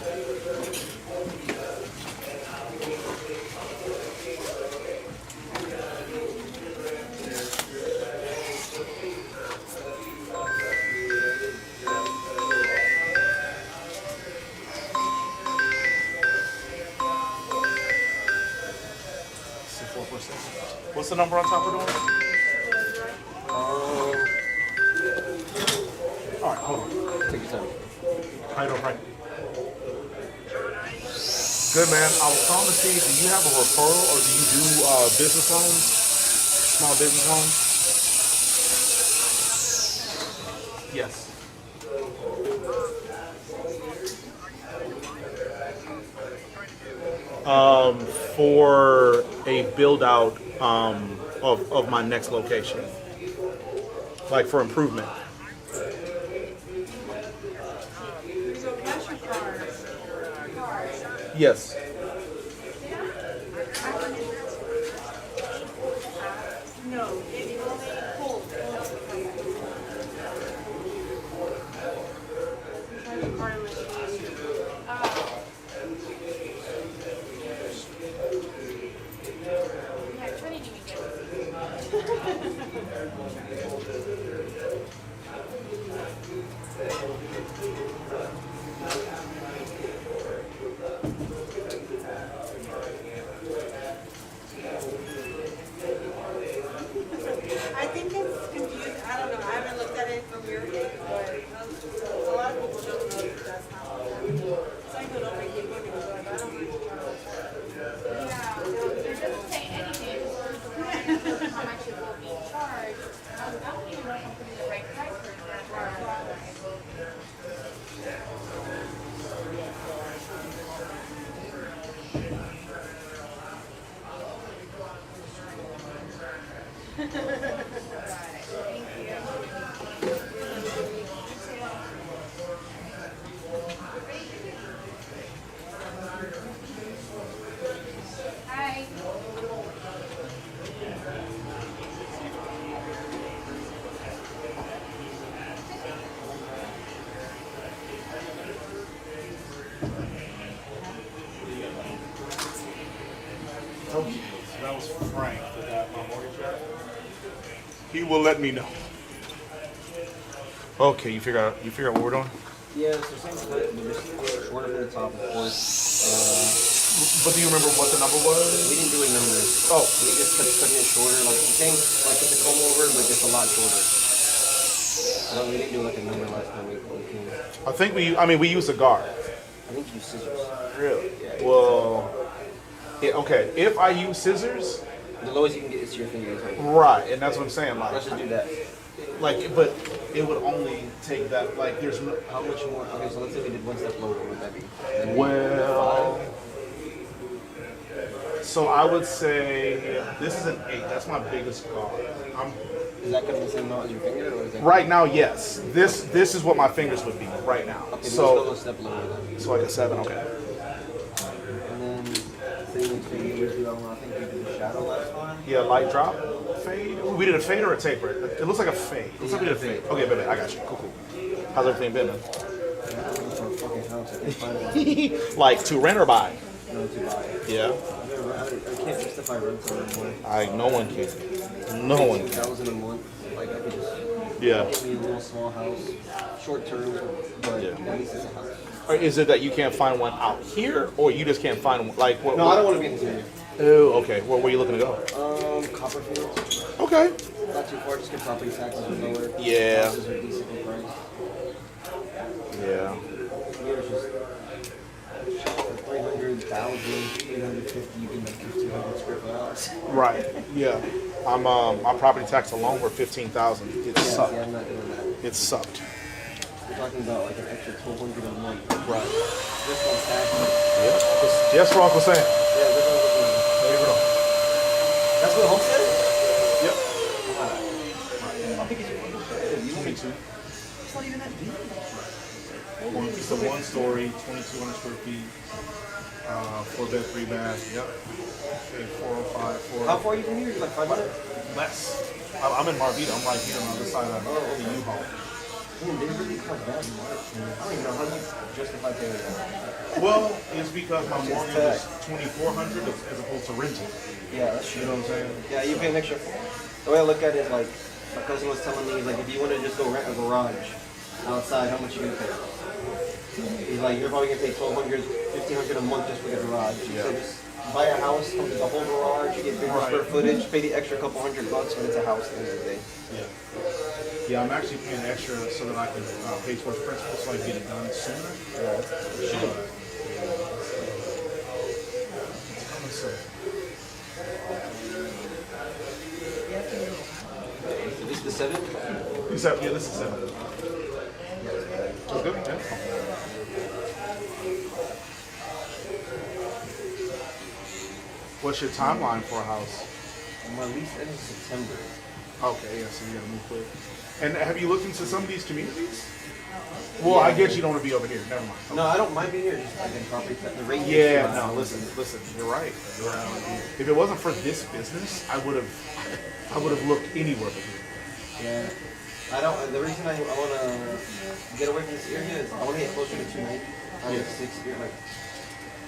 E: What's the number on top of the door? All right, hold on.
I: Take your time.
E: How you doing, Frank? Good, man. I was calling to see, do you have a referral or do you do business loans? Small business loans? Yes. For a build out of my next location, like for improvement. Yes.
J: No, it only holds. I think it's confused. I don't know. I haven't looked at it from your end, but a lot of people don't know that that's not what that means. Some people don't make it money, but I don't know.
K: Yeah, it doesn't say anything. How much it will be charged. I don't even know if I'm putting the right price for that. Hi.
E: Okay, so that was Frank that got my mortgage back. He will let me know. Okay, you figure out what we're doing?
I: Yeah, so same split, but just shorter from the top, of course.
E: But do you remember what the number was?
I: We didn't do a number.
E: Oh,
I: We just kept cutting it shorter, like the same, like with the comb over, but just a lot shorter. We didn't do like a number last time we came.
E: I think we use a guard.
I: I think you use scissors.
E: Really?
I: Yeah.
E: Well, yeah, okay. If I use scissors,
I: The lowest you can get is your fingers.
E: right, and that's what I'm saying.
I: Let's just do that.
E: But it would only take that. Like, there's no.
I: How much more? Okay, so let's say we did one step lower. What would that be?
E: Well, so I would say this is an 8. That's my biggest guard.
I: Is that going to be the same amount as your finger, or is that?
E: Right now, yes. This is what my fingers would be right now.
I: Okay, let's go a
E: So
I: step lower then.
E: so like a 7. Okay.
I: And then same thing you usually do. I think we did the shadow last time.
E: Yeah, light drop, fade. We did a fade or a taper. It looks like a fade. It looks like we did a fade. Okay, baby, I got you. Cool. How's everything been, man?
I: Yeah, I'm looking for a fucking house. I can't find one.
E: Like to rent or buy?
I: No, to buy.
E: Yeah.
I: I can't justify rental anymore.
E: No one can. No one can.
I: 1,000 a month. Like I could just
E: Yeah.
I: get me a little small house, short term, but
E: Yeah.
I: at least it's a house.
E: Or is it that you can't find one out here, or you just can't find one? Like what?
I: No, I don't want to be in this area.
E: Oh, okay. Where are you looking to go?
I: Copperfield.
E: Okay.
I: Not too far, just get property taxes are lower.
E: Yeah.
I: Houses are decently priced.
E: Yeah.
I: Here it's just for 300,000, 350, you can make 1,500 square foot house.
E: Right. Yeah. I'm my property tax alone were 15,000. It sucked.
I: Yeah, I'm not doing that.
E: It sucked.
I: We're talking about like an extra 1,200 a month.
E: Right.
I: Just on taxes.
E: Yeah. Yes, for Uncle Sam.
I: Yeah, this one's looking.
E: There you go.
I: That's what Homestead is?
E: Yep.
I: How big is your Homestead? You want me to?
E: 22.
I: It's not even that deep.
E: It's a 1-story, 2,200 square feet, 4-bed, 3-bath. Yep. Okay, 405.
I: How far are you from here? You're like 5 minutes?
E: Less. I'm in Marvita. I'm right here on the other side of the U-Haul.
I: Man, they really cut down the market. I don't even know how you justify paying that.
E: Well, it's because my mortgage is $2,400 as opposed to renting.
I: Yeah, that's
E: You
I: true.
E: know what I'm saying?
I: Yeah, you pay an extra. The way I look at it, like, my cousin was telling me, he's like, if you want to just go rent a garage outside, how much you gonna pay? He's like, you're probably gonna pay $1,200, $1,500 a month just for the garage.
E: Yeah.
I: So just buy a house, come to the whole garage, you get bigger
E: Right.
I: square footage, pay the extra couple $100 when it's a house at the end of the day.
E: Yeah. Yeah, I'm actually paying extra so that I can pay towards principal so I can get it done sooner.
I: So this is the 7?
E: Yeah, this is 7. That's good. Yeah. What's your timeline for a house?
I: My lease ends in September.
E: Okay, yeah, so you gotta move quick. And have you looked into some of these communities? Well, I guess you don't want to be over here. Never mind.
I: No, I don't mind being here. Just again, property tax. The rate.
E: Yeah, no, listen, you're right. If it wasn't for this business, I would have looked anywhere but here.
I: Yeah. I don't. The reason I want to get away from this area is I want to get closer to 290. I
E: Yeah.
I: like 6 here, like.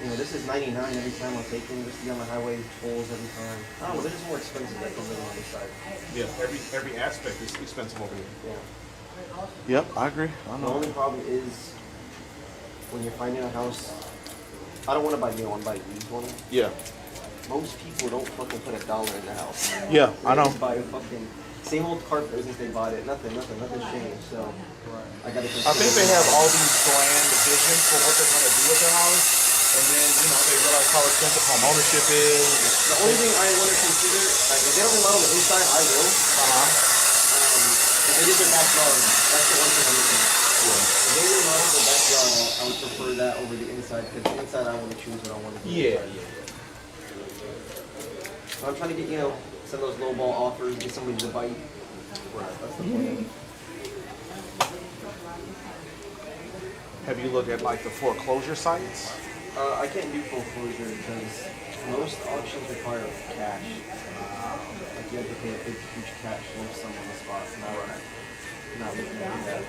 I: You know, this is 99 every time I'm taking. Just to be on the highway, tolls every time. I don't know. They're just more expensive than living on this side.
E: Yeah, every aspect is expensive over here.
I: Yeah.
E: Yep, I agree. I
I: The only problem is when you're finding a house. I don't want to buy new one, buy a used one.
E: Yeah.
I: Most people don't fucking put $1 in the house.
E: Yeah, I know.
I: They just buy a fucking same old carpet since they bought it. Nothing's changed. So I gotta.
E: I think they have all these grand visions for what they're going to do with their house, and then they realize how expensive home ownership is.
I: The only thing I want to consider, like, if they don't remodel the inside, I will. If they did their backyard, that's the one thing I'm looking at. If they remodel the backyard, I would prefer that over the inside, because the inside I want to choose what I want to do.
E: Yeah.
I: So I'm trying to get, some of those low ball offers, get somebody to bite.
E: Right.
I: That's the plan.
E: Have you looked at like the foreclosure sites?
I: I can't do foreclosure because most auctions require cash. Like you have to pay a big, huge cash lump sum on the spot. Not looking to do that.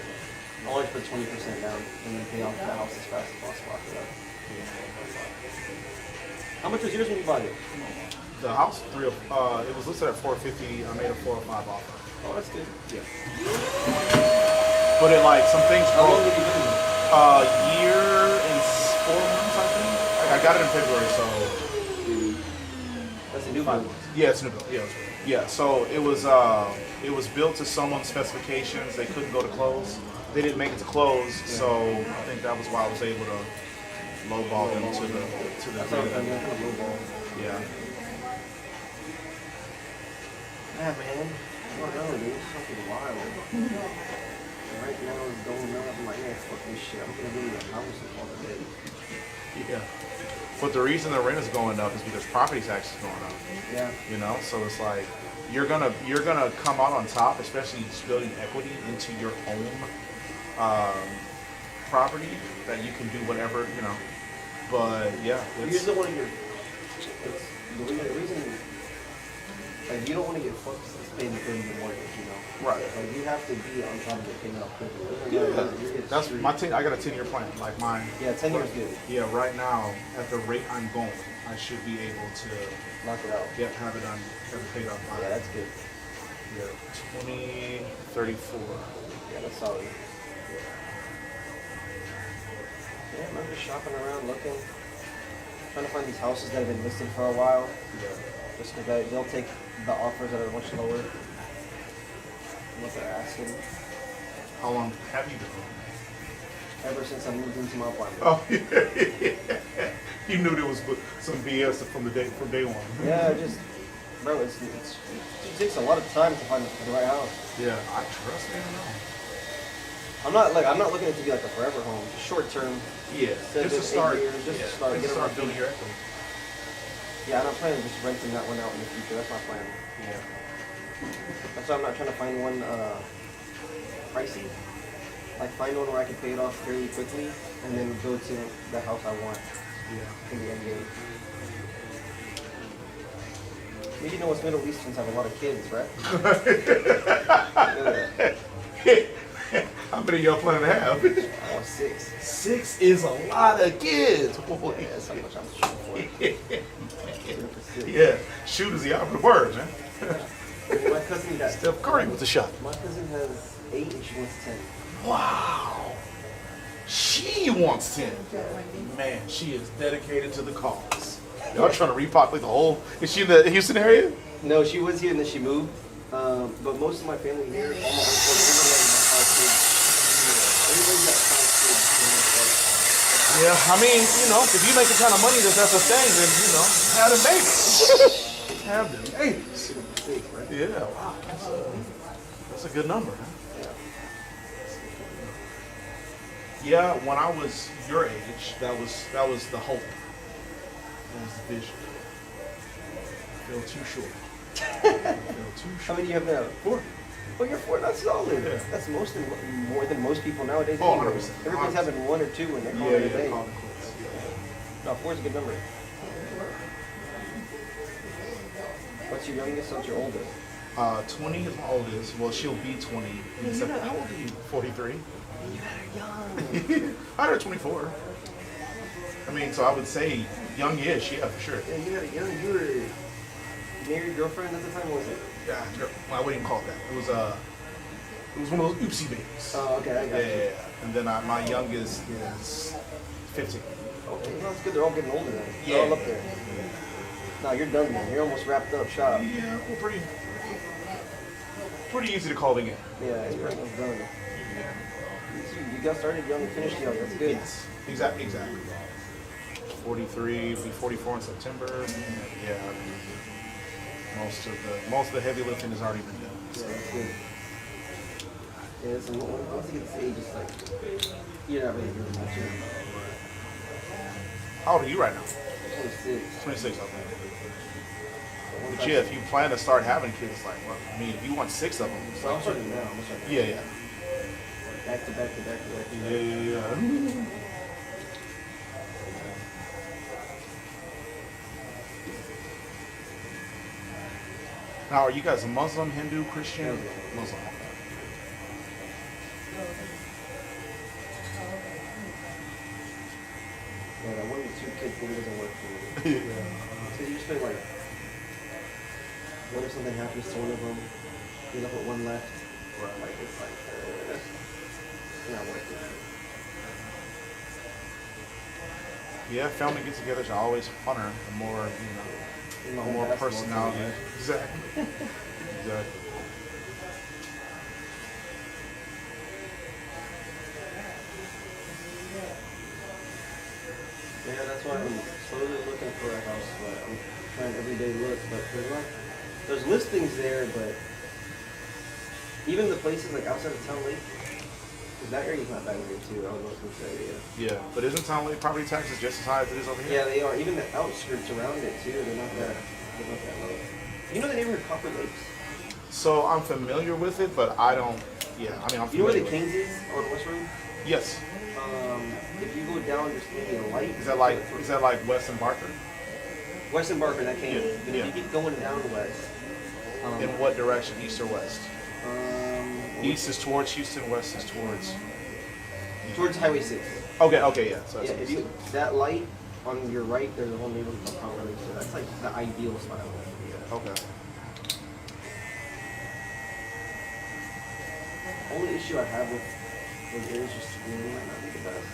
I: I always put 20% down and then pay off the house as fast as possible after that. How much was yours when you bought it?
E: The house, it was listed at $450. I made a 405 offer.
I: Oh, that's good.
E: Yeah. But it like some things.
I: How long did you do it?
E: Year and 4 months, I think. I got it in February, so.
I: That's a new build.
E: Yeah, it's a new build. Yeah. So it was built to someone's specifications. They couldn't go to close. They didn't make it to close, so I think that was why I was able to lowball them to the
I: lowball.
E: Yeah.
I: Yeah, man. I don't know, dude. It's fucking wild. Right now it's going up. I'm like, yeah, fuck this shit. I'm gonna do a house and all the day.
E: Yeah. But the reason the rent is going up is because property tax is going up.
I: Yeah.
E: So it's like you're gonna come out on top, especially just building equity into your home property that you can do whatever, But yeah,
I: You just don't want to get. The reason. Like, you don't want to get fucked paying the mortgage,
E: Right.
I: Like, you have to be on top of it paying off quickly.
E: That's my 10. I got a 10-year plan, like mine.
I: Yeah, 10 years good.
E: Yeah, right now at the rate I'm going, I should be able to
I: knock it out.
E: Yeah, have it done, have it paid off.
I: Yeah, that's good.
E: Yeah, 2034.
I: Yeah, that's solid. Yeah, I'm just shopping around, looking, trying to find these houses that have been listed for a while.
E: Yeah.
I: Just because they'll take the offers that are much lower. unless I ask him.
E: How long have you been home?
I: Ever since I moved into my apartment.
E: Oh, yeah. You knew there was some BS from day one.
I: Yeah, bro, it takes a lot of time to find the right house.
E: Yeah, I trust me.
I: I'm not looking at it to be like a forever home, just short term.
E: Yeah,
I: 7,
E: just to start.
I: 8 years, just to start,
E: Just
I: get
E: to
I: it
E: start building your equity.
I: Yeah, I'm not planning on just renting that one out in the future. That's my plan.
E: Yeah.
I: That's why I'm not trying to find one pricey. Like find one where I can pay it off fairly quickly and then go to the house I want.
E: Yeah.
I: In the end game. You know us Middle Easterns have a lot of kids, right?
E: How many y'all planning to have?
I: 6.
E: 6 is a lot of kids. Boy.
I: Yeah, that's how much I'm shooting for.
E: Yeah, shoot is the operative word, man.
I: My cousin got
E: Steph Curry with the shot.
I: My cousin has 8 and she wants 10.
E: Wow. She wants 10. Man, she is dedicated to the cause. Y'all trying to repopulate the whole. Is she in the Houston area?
I: No, she was here and then she moved. But most of my family here, all my uncles, everybody's got 5 kids.
E: Yeah, I mean, if you make the kind of money that's a thing, then, have them babies. Have them babies.
I: 6, right?
E: Yeah, wow. That's a good number, huh? Yeah, when I was your age, that was the hope. That was the vision. I feel too short.
I: How many do you have now?
E: 4.
I: Oh, you're 4. That's solid.
E: Yeah.
I: That's more than most people nowadays.
E: Oh,
I: anyway.
E: 100%.
I: Everybody's having 1 or 2 and they're calling it a day.
E: Yeah.
I: No, 4 is a good number. What's your youngest? What's your oldest?
E: 20 is my oldest. Well, she'll be 20. How old are you? 43.
I: You're young.
E: I heard 24. I mean, so I would say young-ish, yeah, for sure.
I: Yeah, you had a young. You were married girlfriend at the time, was it?
E: Yeah, I wouldn't even call it that. It was one of those oopsie babies.
I: Oh, okay, I got you.
E: Yeah, and then my youngest is 15.
I: Okay, well, that's good. They're all getting older then.
E: Yeah.
I: They're all up there. No, you're done then. You're almost wrapped up shop.
E: Yeah, well, pretty easy to call again.
I: Yeah, it's pretty much done. You got started young and finished young. That's good.
E: Yes, exactly. 43, be 44 in September. Yeah, most of the heavy lifting has already been done.
I: Yeah, that's good. Yeah, so once you get to age, it's like you're not really doing much.
E: How old are you right now?
I: 26.
E: 26, I think. But yeah, if you plan to start having kids, like, well, I mean, if you want 6 of them, it's
I: Well, I'm
E: like,
I: starting now. I'm starting.
E: yeah.
I: Back to back to back to back.
E: Yeah. Now, are you guys Muslim, Hindu, Christian? Muslim.
I: Yeah, that 1 to 2 kid thing doesn't work for me. So you just think like, what if something happens to one of them? You're left with 1 left.
E: Right.
I: Like it's like, it's not worth it.
E: Yeah, family get-togethers are always funner, the more, more personality. Exactly. Exactly.
I: Yeah, that's why I'm slowly looking for a house, but I'm trying everyday look, but there's listings there, but even the places like outside of Town Lake, because that area's not bad here too. I was looking for that area.
E: Yeah, but isn't Town Lake property taxes just as high as it is over here?
I: Yeah, they are. Even the outskirts around it too. They're not that low. You know the neighborhood Copper Lakes?
E: So I'm familiar with it, but I don't. Yeah, I mean, I'm
I: You know where
E: familiar
I: the
E: with it.
I: Kings is on West Road?
E: Yes.
I: If you go down, there's maybe a light.
E: Is that like Weston Barker?
I: Weston Barker, that came.
E: Yeah,
I: But
E: yeah.
I: if you keep going down west.
E: In what direction, east or west? East is
I: Towards
E: towards Houston, west is towards.
I: Highway 6.
E: Okay, yeah. So
I: Yeah,
E: that's
I: if you that light on your right, there's a whole neighborhood called Copper Lakes. So that's like the ideal spot.
E: okay.
I: Only issue I have with there is just schooling might not be the best.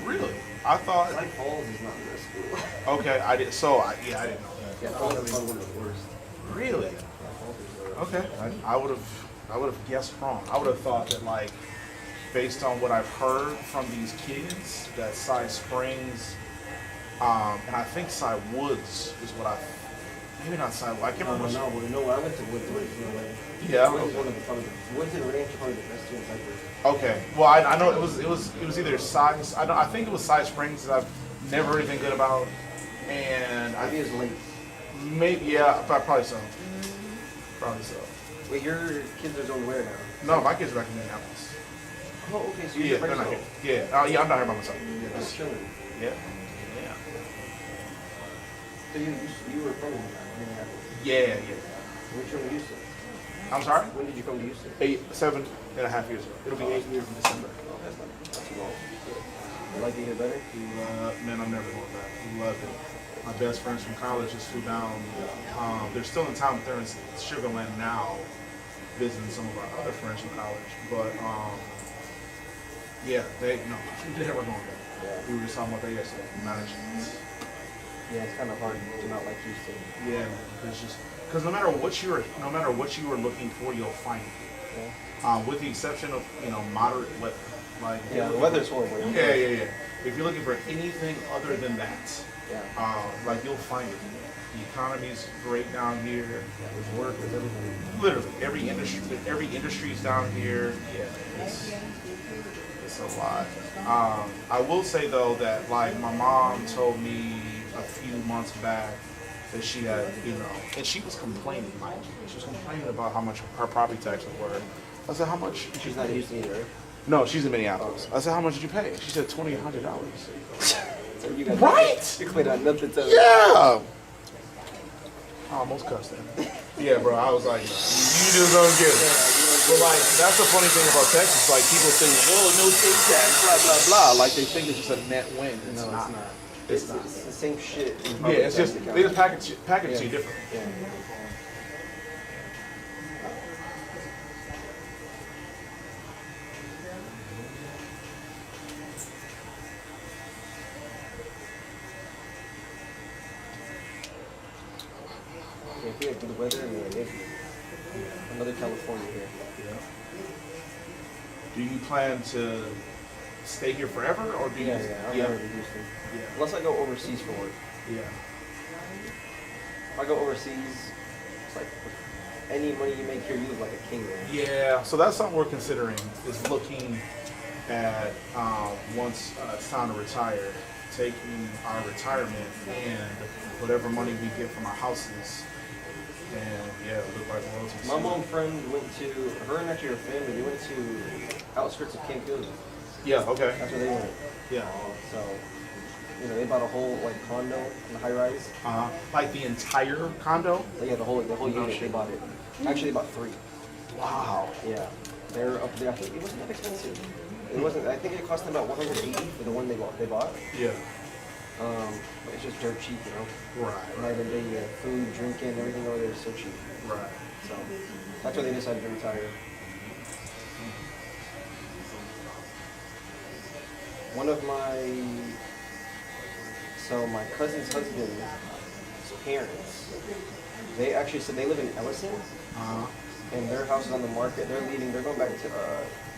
E: Really? I thought.
I: Like Falls is not the best school.
E: Okay, I did. So I didn't know.
I: Yeah, Falls is probably one of the worst.
E: Really?
I: Yeah, Falls is the worst.
E: Okay. I would have I would have guessed wrong. I would have thought that like, based on what I've heard from these kids, that Cy Springs, and I think Cy Woods is what maybe not Cy Woods. I can't remember.
I: No, well, no, I went to Woods.
E: Yeah.
I: Woods is one of the probably Woods and Ranch are probably the best two in Cypress.
E: Okay. Well, I know it was either Cy. I think it was Cy Springs that I've never heard anything good about, and
I: Maybe it's late.
E: maybe yeah, probably so. Probably so.
I: Wait, your kids are going where now?
E: No, my kids are back in Minneapolis.
I: Oh, okay, so you're
E: Yeah,
I: by
E: they're not here.
I: yourself.
E: Yeah. Yeah, I'm not here by myself. Yeah.
I: Just chilling.
E: Yeah. Yeah.
I: So you were from Minneapolis.
E: Yeah.
I: When did you come to Houston?
E: I'm sorry?
I: When did you come to Houston?
E: 7.5 years ago. It'll be 8 years in December.
I: Oh, that's not too long. You like it here better?
E: Man, I'm never going back. Love it. My best friends from college just flew down. They're still in town, but they're in Sugar Land now, visiting some of our other friends from college. But yeah, they're never going back.
I: Yeah.
E: We were just talking about that yesterday. Not a chance.
I: Yeah, it's kind of hard to not like Houston.
E: Yeah, it's just because no matter what you were looking for, you'll find it.
I: Yeah.
E: With the exception of moderate weather. Like
I: Yeah, the weather's horrible.
E: Yeah. If you're looking for anything other than that,
I: Yeah.
E: like you'll find it. The economy's great down here.
I: There's work, there's everything.
E: Literally every industry's down here. Yeah, it's a lot. I will say though that like my mom told me a few months back that she had, and she was complaining, mind you. She was complaining about how much her property taxes were. I said, how much?
I: She's not in Houston either, right?
E: No, she's in Minneapolis. I said, how much did you pay? She said $2,800.
I: So you got
E: Right?
I: You cleared out nothing to
E: Yeah. I almost cussed him. Yeah, bro. I was like, you just don't get it. But like, that's the funny thing about Texas. Like, people think, oh, no state tax, blah blah blah. Like they think it's just a net win. It's
I: No,
E: not.
I: it's not.
E: It's not.
I: It's the same shit.
E: Yeah, it's just they just package you different.
I: Yeah. Yeah, if you have good weather, and it's another California here.
E: Do you plan to stay here forever, or do you?
I: Yeah, I'm never in Houston.
E: Yeah.
I: Unless I go overseas for work.
E: Yeah.
I: If I go overseas, it's like any money you make here, you live like a king there.
E: Yeah. So that's something we're considering, is looking at once it's time to retire, taking our retirement and whatever money we get from our houses, and live like royalty.
I: My mom friend went to, her and actually her family, they went to outskirts of Cancun.
E: Yeah. Okay.
I: That's where they went.
E: Yeah.
I: So, they bought a whole condo in the high rise.
E: Like the entire condo.
I: Yeah, the whole unit, they bought it. Actually, they bought 3.
E: Wow.
I: Yeah. They're up there. I think it wasn't that expensive. It wasn't. I think it cost them about $180 for the one they bought.
E: Yeah.
I: But it's just dirt cheap,
E: Right.
I: Night and day, food, drinking, everything over there is so cheap.
E: Right.
I: So that's why they decided to retire. One of my cousin's husband's parents, they actually said they live in Ellison, and their house is on the market. They're leaving. They're going back to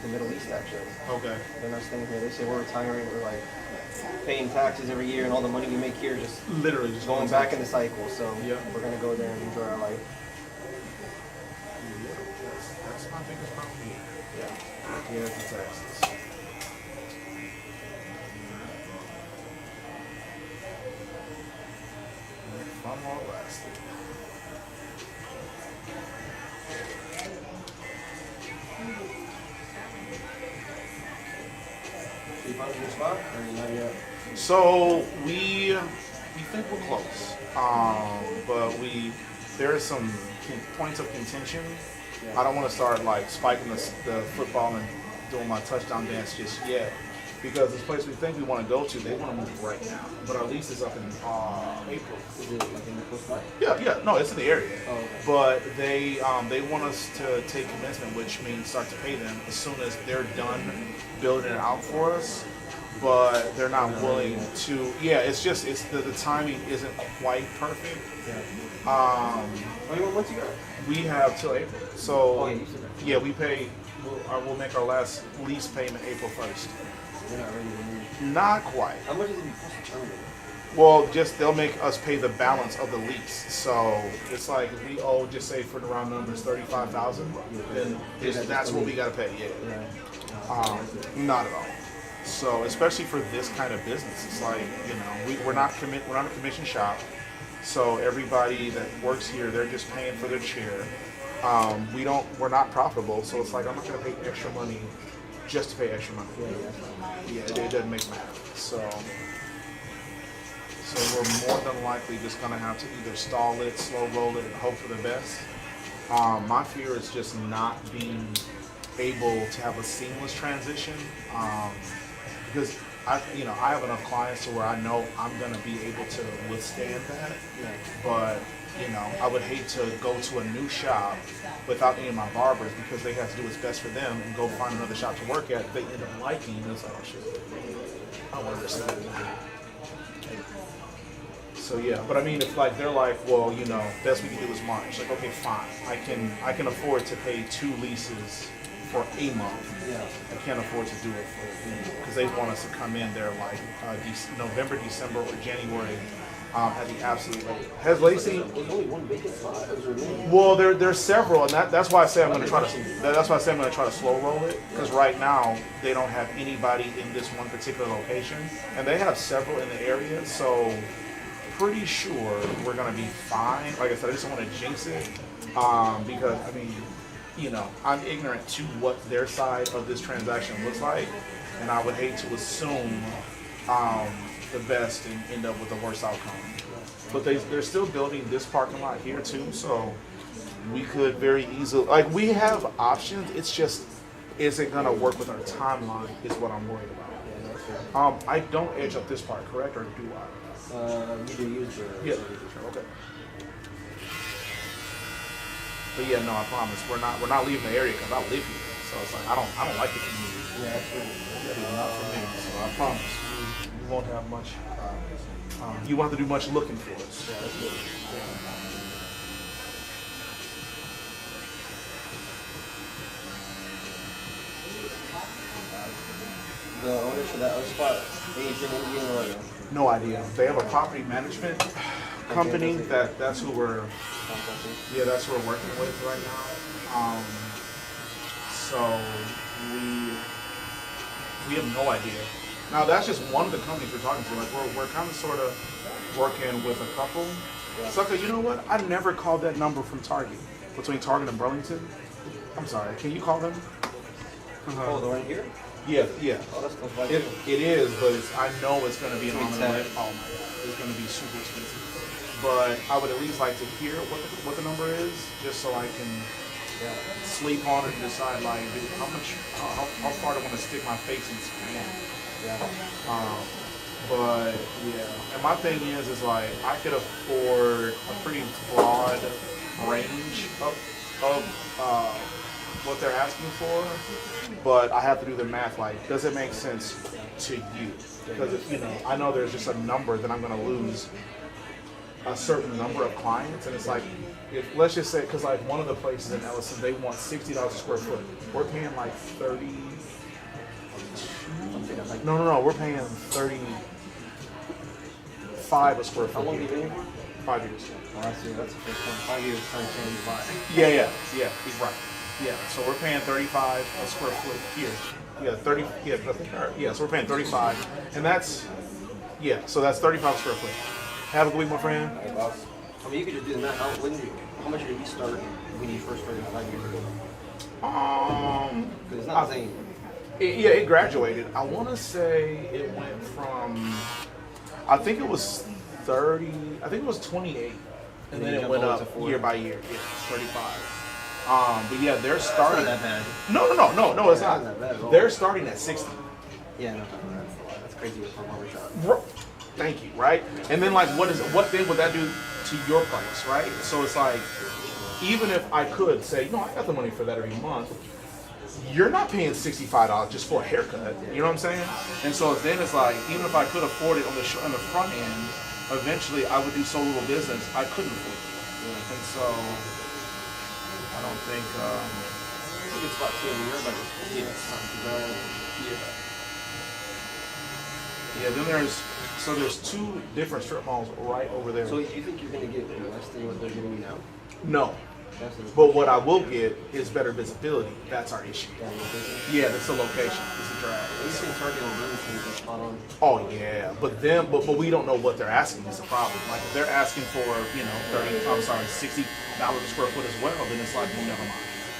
I: the Middle East actually.
E: Okay.
I: They're not staying here. They say we're retiring. We're like paying taxes every year, and all the money we make here just
E: literally just
I: going back in the cycle. So
E: yeah,
I: we're gonna go there and enjoy our life.
E: Yeah, that's my biggest problem here.
I: Yeah.
E: The taxes. Fun while it lasted.
I: You found a good spot, or not yet?
E: So we think we're close, but there are some points of contention. Yeah. I don't want to start like spiking the football and doing my touchdown dance just yet, because this place we think we want to go to, they want to move right now. But our lease is up in April.
I: Is it like in the close by?
E: Yeah, no, it's in the area.
I: Oh, okay.
E: But they want us to take commencement, which means start to pay them as soon as they're done building it out for us. But they're not willing to. Yeah, it's the timing isn't quite perfect.
I: Yeah. Once you got?
E: We have till April. So Yeah, we pay. We'll make our last lease payment April 1st.
I: They're not ready to move.
E: Not quite.
I: How much is it cost to terminate?
E: Well, just they'll make us pay the balance of the lease. So it's like if we owe, just say for the round numbers, 35,000, then that's what we gotta pay. Yeah. Not at all. So especially for this kind of business, it's like we're not a commission shop. So everybody that works here, they're just paying for their chair. We're not profitable, so it's like I'm not gonna pay extra money just to pay extra money. Yeah, it doesn't make math. So we're more than likely just gonna have to either stall it, slow roll it, and hope for the best. My fear is just not being able to have a seamless transition, because I have enough clients to where I know I'm gonna be able to withstand that. But I would hate to go to a new shop without any of my barbers because they have to do what's best for them and go find another shop to work at. They end up liking it. It's like, oh shit, I don't want to risk that. So yeah, but I mean, if like they're like, well, best we can do is March. Like, okay, fine. I can afford to pay 2 leases for a month.
I: Yeah.
E: I can't afford to do it for because they want us to come in there like November, December, or January at the absolute latest. Has Lacey?
I: There's only one vacant spot.
E: Well, there's several, and that's why I say I'm going to try to slow roll it, because right now they don't have anybody in this one particular location, and they have several in the area. So pretty sure we're going to be fine. Like I said, I just don't want to jinx it, because I mean, I'm ignorant to what their side of this transaction looks like, and I would hate to assume the best and end up with the worst outcome. But they're still building this parking lot here too, so we could very easily, like, we have options. It's just, is it gonna work with our timeline is what I'm worried about. I don't edge up this part, correct, or do I?
I: You do use your...
E: Yeah, okay. But yeah, no, I promise we're not leaving the area because I live here. So it's like I don't like the community.
I: Yeah, that's really
E: It's not for me. So I promise you won't have much. You won't have to do much looking for us.
I: Yeah, that's good. The owners for that other spot, Asian, Indian, or
E: No idea. They have a property management company that's who we're that's who we're working with right now. So we have no idea. Now that's just one of the companies we're talking to. Like we're kind of sort of working with a couple. Sucker, you know what? I never called that number from Target, between Target and Burlington. I'm sorry. Can you call them?
I: Oh, the one here?
E: Yeah.
I: Oh, that's close by.
E: It is, but I know it's going to be an
I: It's
E: arm and a leg. Oh my god, it's going to be super expensive. But I would at least like to hear what the number is, just so I can sleep on it and decide like how far do I want to stick my face in scan. But yeah, and my thing is like I could afford a pretty broad range of what they're asking for, but I have to do the math. Like, does it make sense to you? Because I know there's just a number that I'm going to lose a certain number of clients, and it's like, let's just say, because like one of the places in Ellison, they want $60 a square foot. We're paying like 32. No, we're paying 35 a square foot.
I: How long have you been here?
E: 5 years.
I: Oh, I see. That's the first one. 5 years trying to change buy.
E: Yeah, he's right. Yeah, so we're paying 35 a square foot here. Yeah, 30. Yeah, so we're paying 35, and that's so that's 35 square foot. Have a good week, my friend.
I: All right, boss. I mean, you could just do the math. How much did you start when you first started 5 years ago? Because it's not the same.
E: It graduated. I want to say it went from, I think it was 30. I think it was 28, and then it went up year by year. Yeah, 35. But yeah, they're starting.
I: That's not that bad.
E: No, it's not.
I: Not that bad at all.
E: They're starting at 60.
I: Yeah, no, that's crazy with a barber shop.
E: Thank you, right? And then like, what then would that do to your price, right? So it's like, even if I could say, I got the money for that every month, you're not paying $65 just for a haircut. You know what I'm saying? And so then it's like, even if I could afford it on the front end, eventually I would do so little business I couldn't afford it. And so I don't think
I: a good spot too. I mean, everybody gets time to learn.
E: Yeah, then there's 2 different strip malls right over there.
I: So do you think you're going to get less than what they're giving you now?
E: No. But what I will get is better visibility. That's our issue. Yeah, that's the location. It's a drag.
I: He's saying Target and Burlington is spot on.
E: Oh yeah, but we don't know what they're asking is the problem. Like if they're asking for, you know, $60 a square foot as well, then it's like, well, never mind.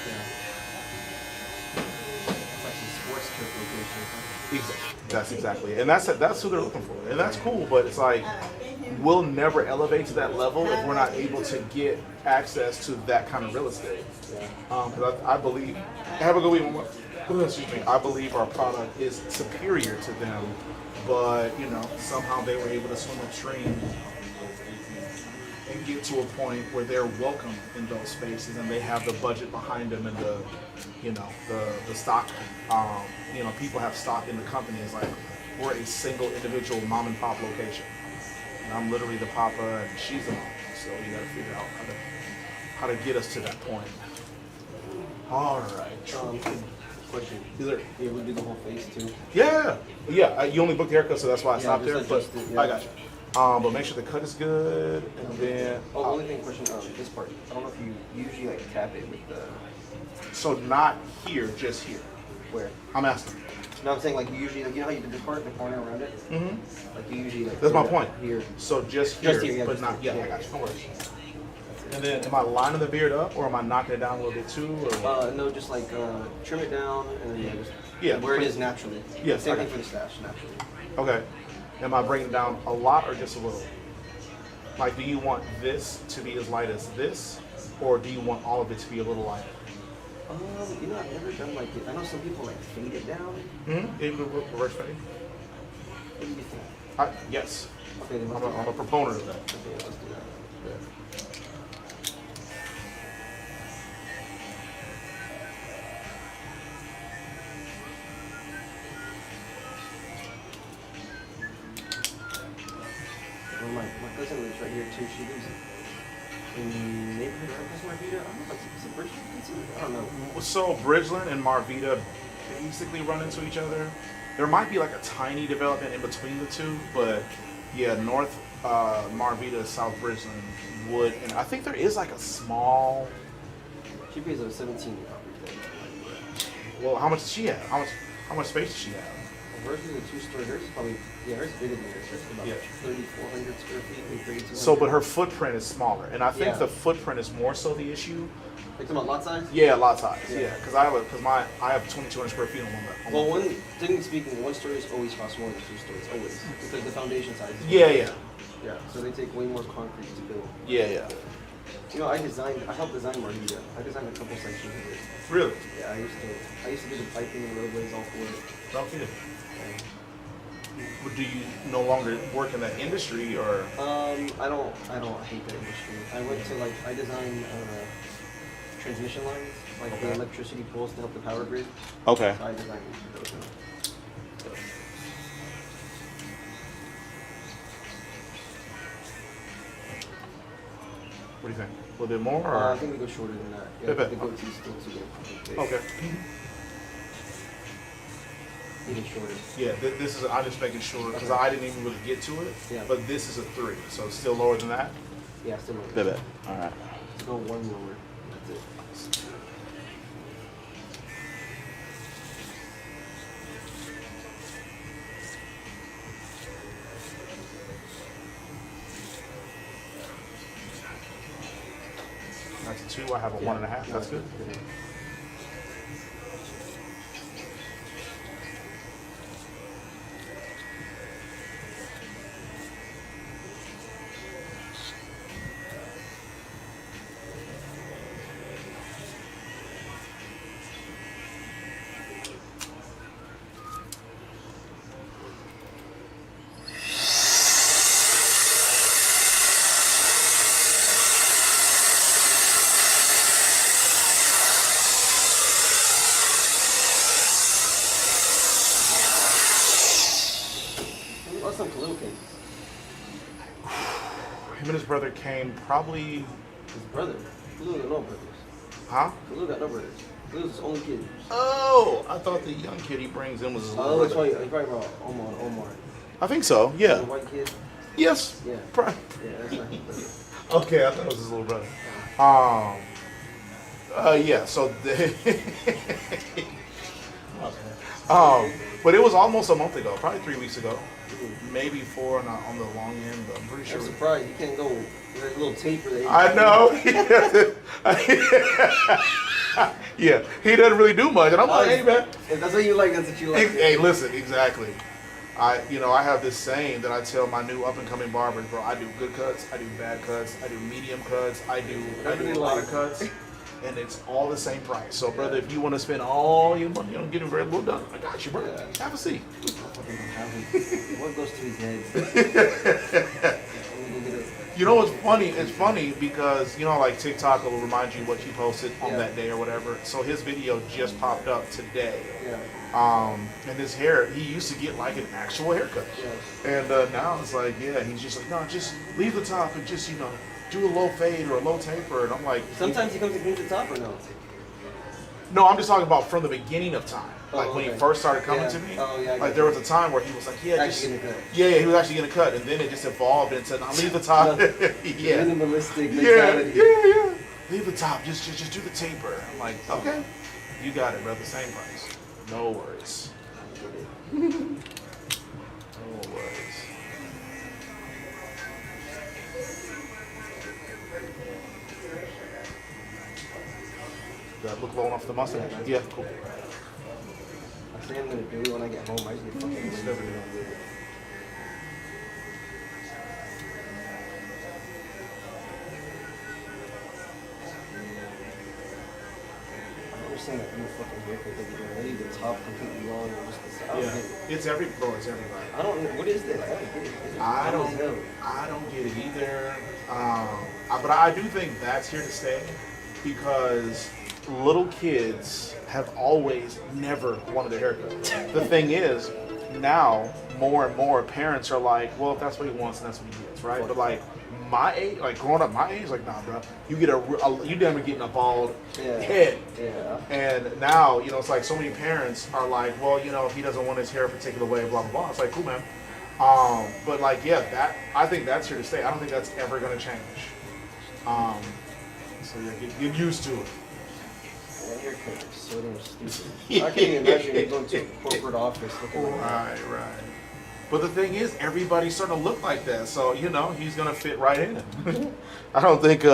I: Yeah. It's like some sports strip location.
E: Exactly. That's exactly it. And that's who they're looking for. And that's cool, but it's like we'll never elevate to that level if we're not able to get access to that kind of real estate. Because I believe, have a good week. Excuse me. I believe our product is superior to them, but you know somehow they were able to swim upstream and get to a point where they're welcome in those spaces and they have the budget behind them and the, you know, the stock. You know, people have stock in the company. It's like we're a single individual mom and pop location. And I'm literally the papa and she's the mom. So you gotta figure out how to get us to that point. All right.
I: Question.
E: Is there?
I: Yeah, we do the whole face too.
E: Yeah. You only booked the haircut, so that's why I stopped there. But
I: yeah.
E: I got you. But make sure the cut is good, and then.
I: Only thing question. This part. I don't know if you usually like tap it with the.
E: So not here, just here.
I: Where?
E: I'm asking.
I: No, I'm saying like you usually like you know how you did this part, the corner around it.
E: Mm-hmm.
I: Like you usually like.
E: That's my point.
I: Here.
E: So just here,
I: yeah,
E: but
I: just
E: not.
I: here.
E: Yeah, I got you. No worries. And then, am I lining the beard up, or am I knocking it down a little bit too? Or?
I: No, just like trim it down, and then just where it is naturally.
E: Yes.
I: Same thing for the stash, naturally.
E: Okay. Am I bringing it down a lot or just a little? Like, do you want this to be as light as this, or do you want all of it to be a little lighter?
I: You know, I've never done like it. I know some people like fade it down.
E: Mm-hmm. Reverse fade.
I: What do you think?
E: Yes.
I: Okay, then
E: I'm a proponent of that.
I: Okay, let's do that.
E: Yeah.
I: Well, my cousin lives right here too. She lives in the neighborhood right across Marvita. I don't know if it's a Bridgeland. I don't know.
E: So Bridgeland and Marvita basically run into each other. There might be like a tiny development in between the two, but yeah, North Marvita, South Bridgeland would, and I think there is like a small.
I: She pays a 17.
E: Well, how much does she have? How much space does she have?
I: Hers is a 2-story. Hers is probably, hers is bigger than yours. Hers is about 3,400 square feet, maybe 3,200.
E: So, but her footprint is smaller, and I think the footprint is more so the issue.
I: Like talking about lot size?
E: Yeah, lot size. Yeah, because I have 2,200 square feet on one.
I: Well, technically speaking, 1 story always costs more than 2 stories, always, because the foundation size. Is
E: Yeah.
I: So they take way more concrete to build.
E: Yeah.
I: You know, I helped design Marvita. I designed a couple sections of it.
E: Really?
I: Yeah, I used to do the piping and roadways all for it.
E: Okay. Do you no longer work in that industry, or?
I: I don't hate that industry. I designed transmission lines, like the electricity poles to help the power grid.
E: Okay.
I: So I designed those.
E: What do you think? A little bit more, or?
I: I think we go shorter than that. Yeah,
E: Okay.
I: the goatee's still too big.
E: Okay.
I: Even shorter.
E: Yeah, this is. I'm just making sure because I didn't even really get to it.
I: Yeah.
E: But this is a 3, so it's still lower than that.
I: Yeah, still lower.
E: Bit. All right.
I: Let's go one lower. That's it.
E: That's a 2. I have a 1.5. That's good.
I: Some Khalil cases.
E: Him and his brother came probably.
I: His brother. Khalil got no brothers.
E: Huh?
I: Khalil got no brothers. It was his only kid.
E: Oh, I thought the young kid he brings in was his little
I: Oh, that's
E: brother.
I: right. You're probably about Omar.
E: I think so. Yeah.
I: The white kid.
E: Yes.
I: Yeah. Yeah, that's not him.
E: Okay, I thought it was his little brother. Yeah. So, but it was almost a month ago, probably 3 weeks ago, maybe 4 on the long end. But I'm pretty sure.
I: I'm surprised you can't go with a little taper.
E: I know. Yeah, he doesn't really do much, and I'm like, hey man.
I: If that's what you like, that's what you like.
E: Hey, listen, exactly. I have this saying that I tell my new up and coming barbers, bro. I do good cuts, I do bad cuts, I do medium cuts, I do a lot of cuts, and it's all the same price. So, brother, if you want to spend all your money on getting very little done, I got you, bro. Have a seat.
I: What goes to his head?
E: You know what's funny? It's funny because, like TikTok will remind you what you posted on that day or whatever. So his video just popped up today.
I: Yeah.
E: And his hair, he used to get like an actual haircut. And now it's like, he's just like, no, just leave the top and just, do a low fade or a low taper. And I'm like...
I: Sometimes he comes to clean the top or no?
E: No, I'm just talking about from the beginning of time. Like when he first started coming to me, like there was a time where he was like, he was actually getting a cut, and then it just evolved into, "Now leave the top."
I: Minimalistic mentality.
E: Yeah. Leave the top. Just do the taper. I'm like, okay, you got it, brother. Same price. No worries. No worries. That look low enough for the mustache? Yeah, cool.
I: I say I'm gonna do it when I get home. I just get fucking lazy.
E: Never do it.
I: I understand that new fucking haircut that you're doing. I leave the top completely long or just the side. I don't get it.
E: It's everybody.
I: I don't know. What is this? I don't get it.
E: I don't get it either. But I do think that's here to stay because little kids have always never wanted a haircut. The thing is, now more and more parents are like, well, if that's what he wants, and that's what he gets, right? But like my age, like growing up my age, like nah, bro, you never getting a bald head.
I: Yeah.
E: And now, it's like so many parents are like, well, if he doesn't want his hair a particular way, blah blah blah. It's like, cool, man. But like, I think that's here to stay. I don't think that's ever gonna change. So yeah, get used to it.
I: That haircut is so damn stupid. I can't even imagine you going to a corporate office looking like that.
E: Right. But the thing is, everybody's starting to look like that, so he's gonna fit right in. I don't think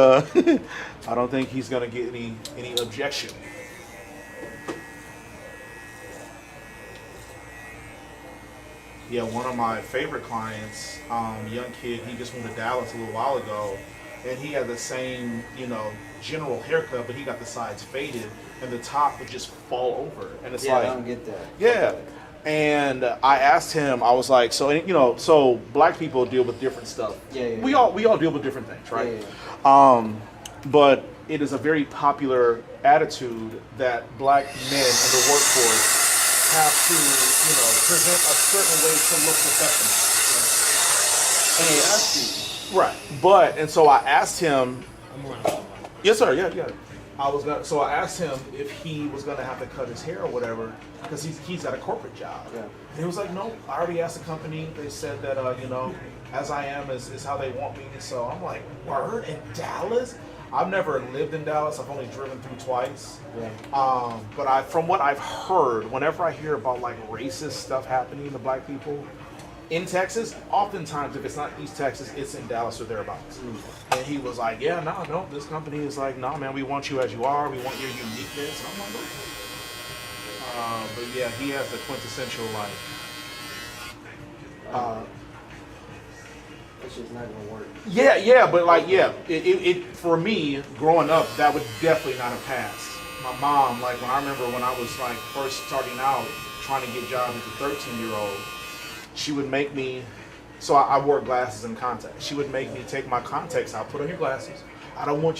E: he's gonna get any objection. Yeah, one of my favorite clients, young kid, he just moved to Dallas a little while ago, and he had the same, general haircut, but he got the sides faded, and the top would just fall over. And it's like,
I: I don't get that.
E: Yeah. And I asked him, I was like, so black people deal with different stuff.
I: Yeah.
E: We all deal with different things, right?
I: Yeah.
E: But it is a very popular attitude that black men in the workforce have to, present a certain way to look professional. Right. And so I asked him. Yes, sir. Yeah. So I asked him if he was gonna have to cut his hair or whatever because he's got a corporate job.
I: Yeah.
E: And he was like, no. I already asked the company. They said that as I am is how they want me. So I'm like, word, in Dallas? I've never lived in Dallas. I've only driven through twice.
I: Yeah.
E: But from what I've heard, whenever I hear about like racist stuff happening to black people in Texas, oftentimes if it's not East Texas, it's in Dallas or thereabouts. And he was like, yeah, no, this company is like, no, man, we want you as you are. We want your uniqueness. And I'm like, okay. But yeah, he has the quintessential like.
I: It's just not gonna work.
E: Yeah, but like, it for me growing up, that would definitely not have passed. My mom, like when I remember when I was like first starting out, trying to get jobs as a 13-year-old, she would make me. So I wore glasses and contacts. She would make me take my contacts out, put on your glasses. I don't want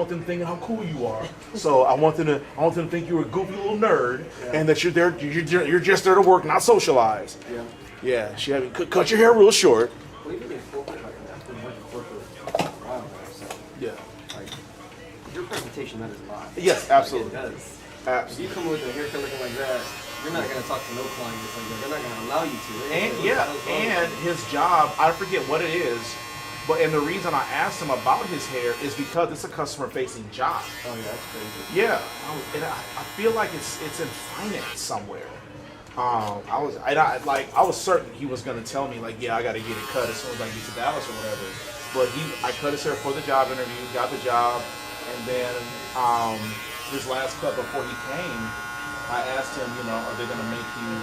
E: them thinking how cool you are. So I want them to think you're a goofy little nerd, and that you're just there to work, not socialize.
I: Yeah.
E: Yeah, she had me cut your hair real short.
I: Well, even in corporate, like I've been working corporate for a while now, so
E: Yeah.
I: like your presentation matters a lot.
E: Yes, absolutely.
I: Like, it does. If
E: Absolutely.
I: you come with a haircut looking like that, you're not gonna talk to no clients like that. They're not gonna allow you to.
E: And his job, I forget what it is, but and the reason I asked him about his hair is because it's a customer-facing job.
I: Oh yeah, that's crazy.
E: Yeah, I feel like it's in finance somewhere. I was certain he was gonna tell me like, yeah, I gotta get it cut as soon as I get to Dallas or whatever. But I cut his hair for the job interview, got the job, and then his last cut before he came, I asked him, are they gonna make you,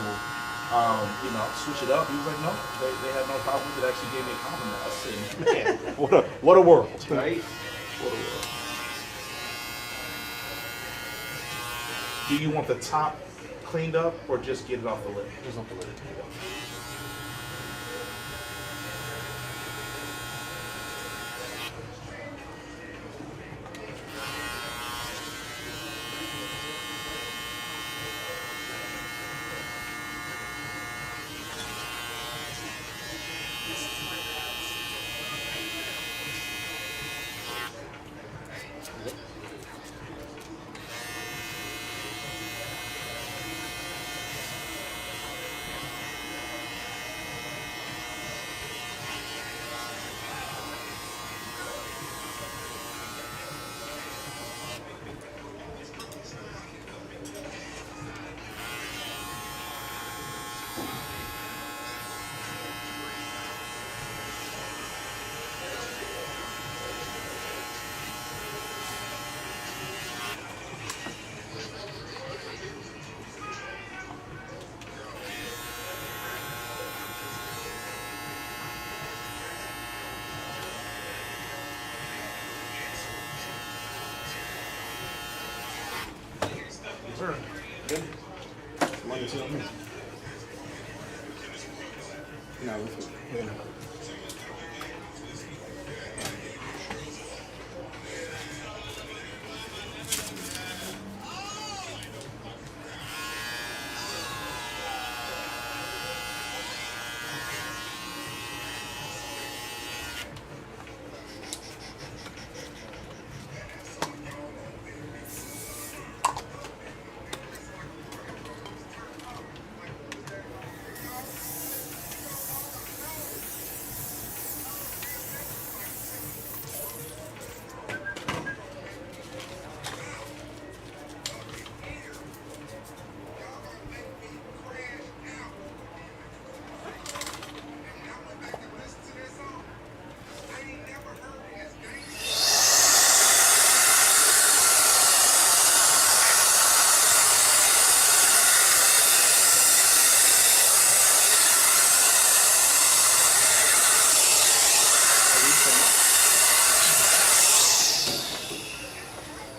E: switch it up? He was like, no, they had no problem with it. Actually gave me a compliment. I said, man, what a world,
I: Right?
E: What a world. Do you want the top cleaned up or just get it off the lid?
I: Just off the lid.
E: Sure.
I: Good. Money to me. No, with me.
E: Yeah.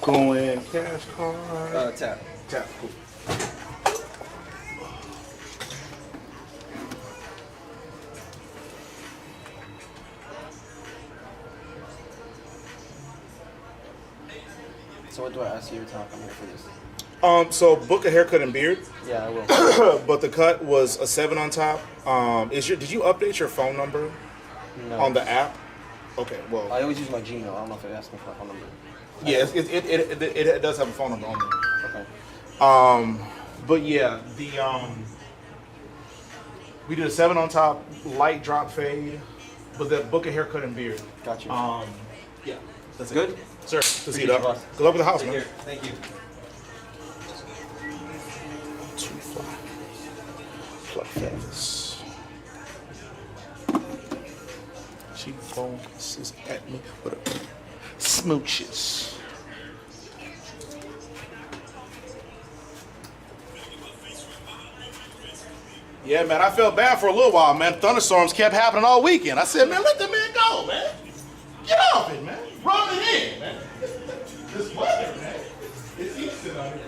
E: Going cash card.
I: Tap.
E: Tap. Cool.
I: So what do I ask you your top? I'm here for this.
E: So book a haircut and beard,
I: Yeah, I will.
E: but the cut was a 7 on top. Did you update your phone number
I: No.
E: on the app? Okay, well,
I: I always use my Gmail. I don't know if it asks me for a phone number.
E: yeah, it does have a phone number on there.
I: Okay.
E: But yeah, we did a 7 on top, light drop fade, but the book a haircut and beard.
I: Got you.
E: Yeah, that's
I: Good?
E: it. Sir, to see
I: Appreciate
E: it up.
I: you, boss.
E: Good luck with the house,
I: Take
E: man.
I: care. Thank you.
E: Too fly. Pluck feathers. She focuses at me with a smooches. Yeah, man, I felt bad for a little while, man. Thunderstorms kept happening all weekend. I said, man, let the man go, man. Get off it, man. Run it in, man. This weather, man. It's Easton out here.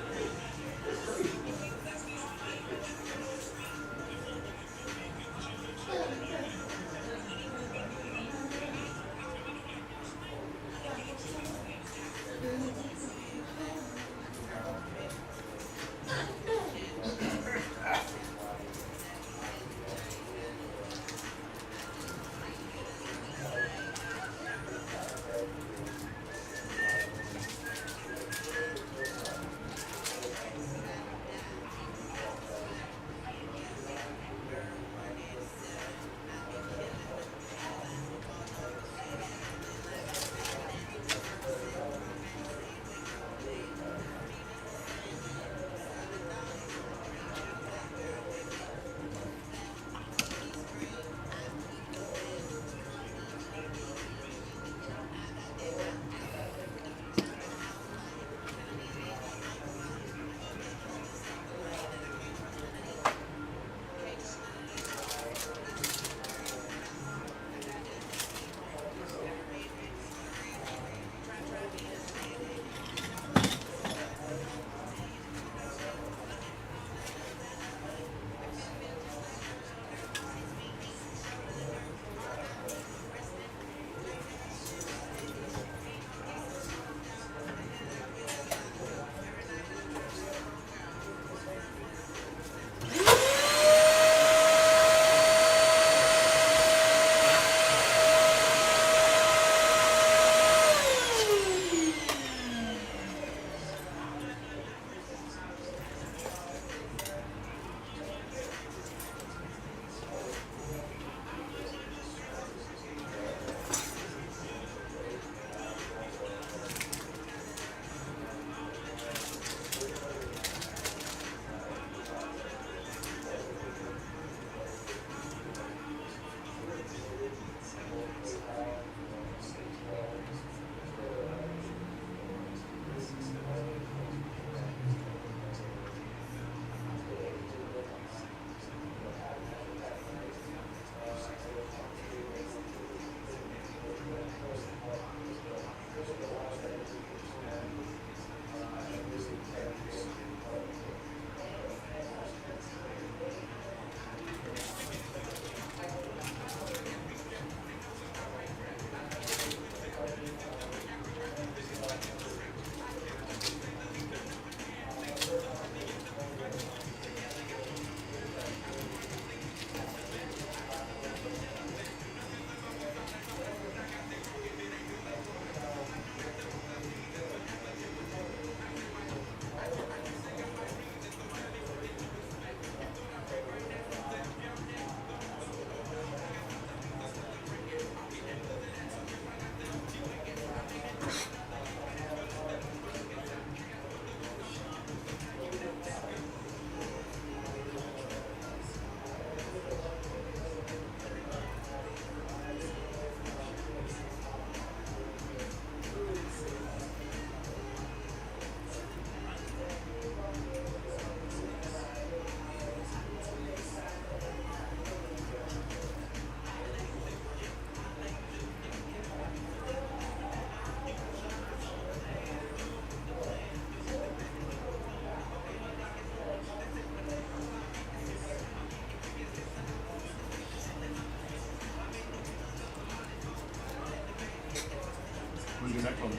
E: When's your next one?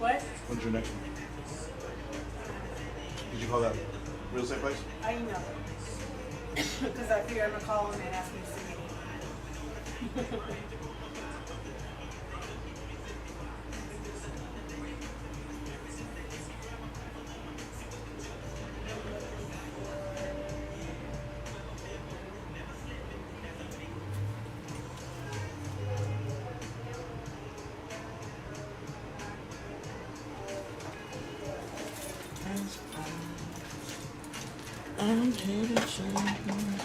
J: What?
E: When's your next one? Did you call that real estate place?
J: I emailed them. Because I figured I'm going to call them and ask them to send me.
F: I'm here to change.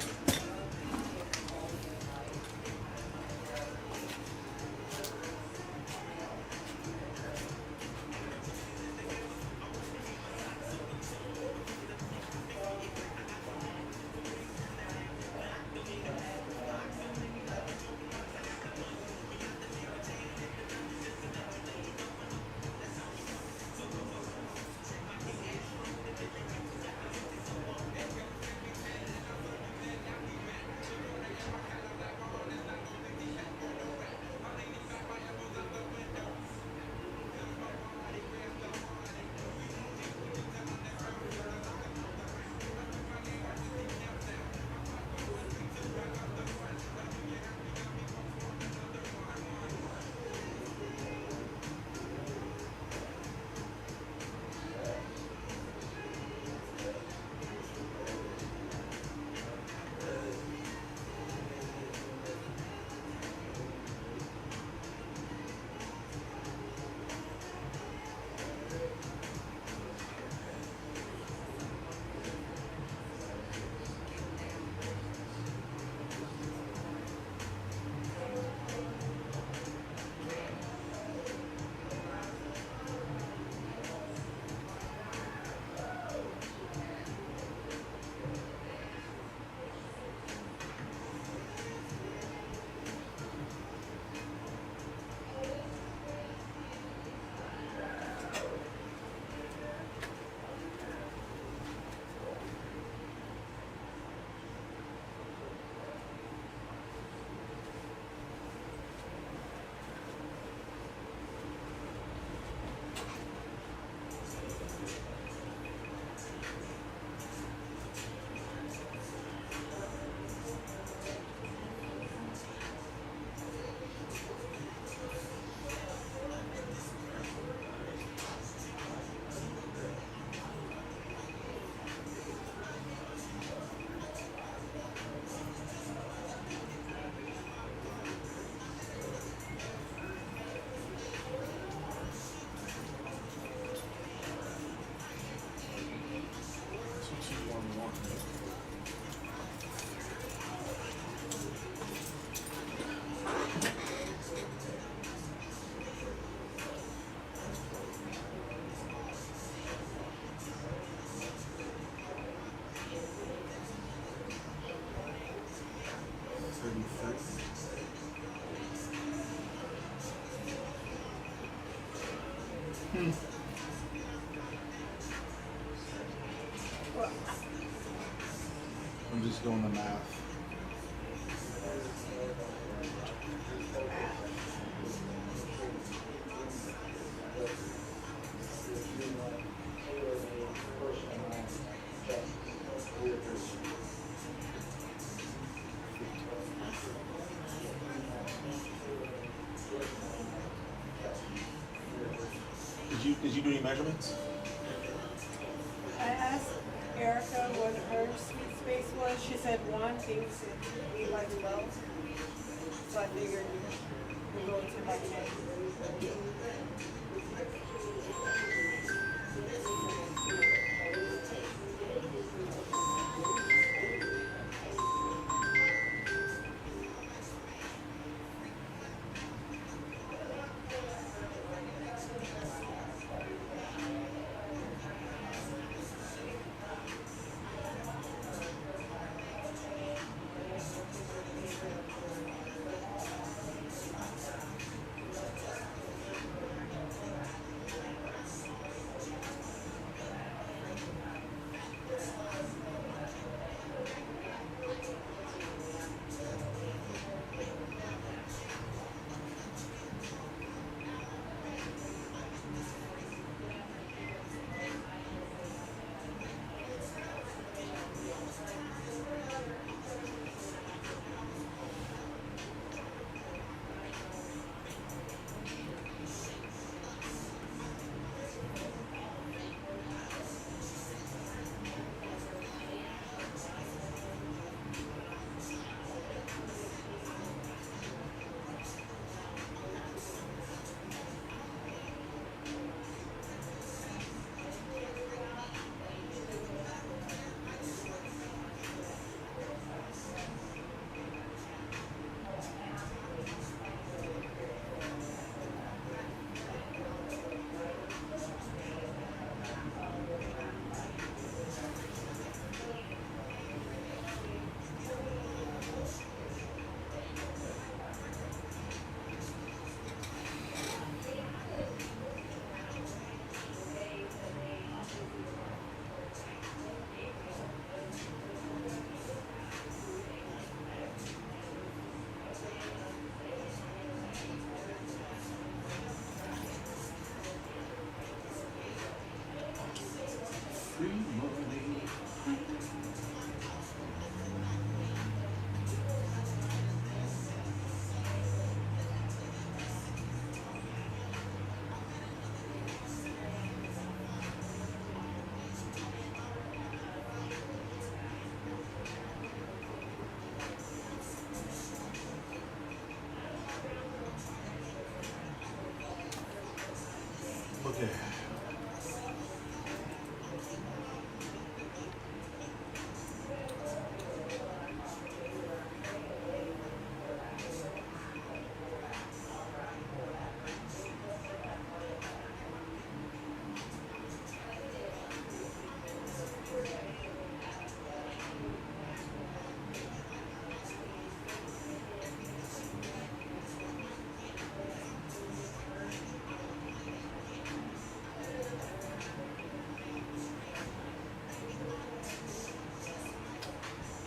E: I'm just doing the math. Did you do any measurements?
J: I asked Erica what her sweet space was. She said one thinks it's 8 by 12. So I figured we'd go 10 by 10.
E: Okay.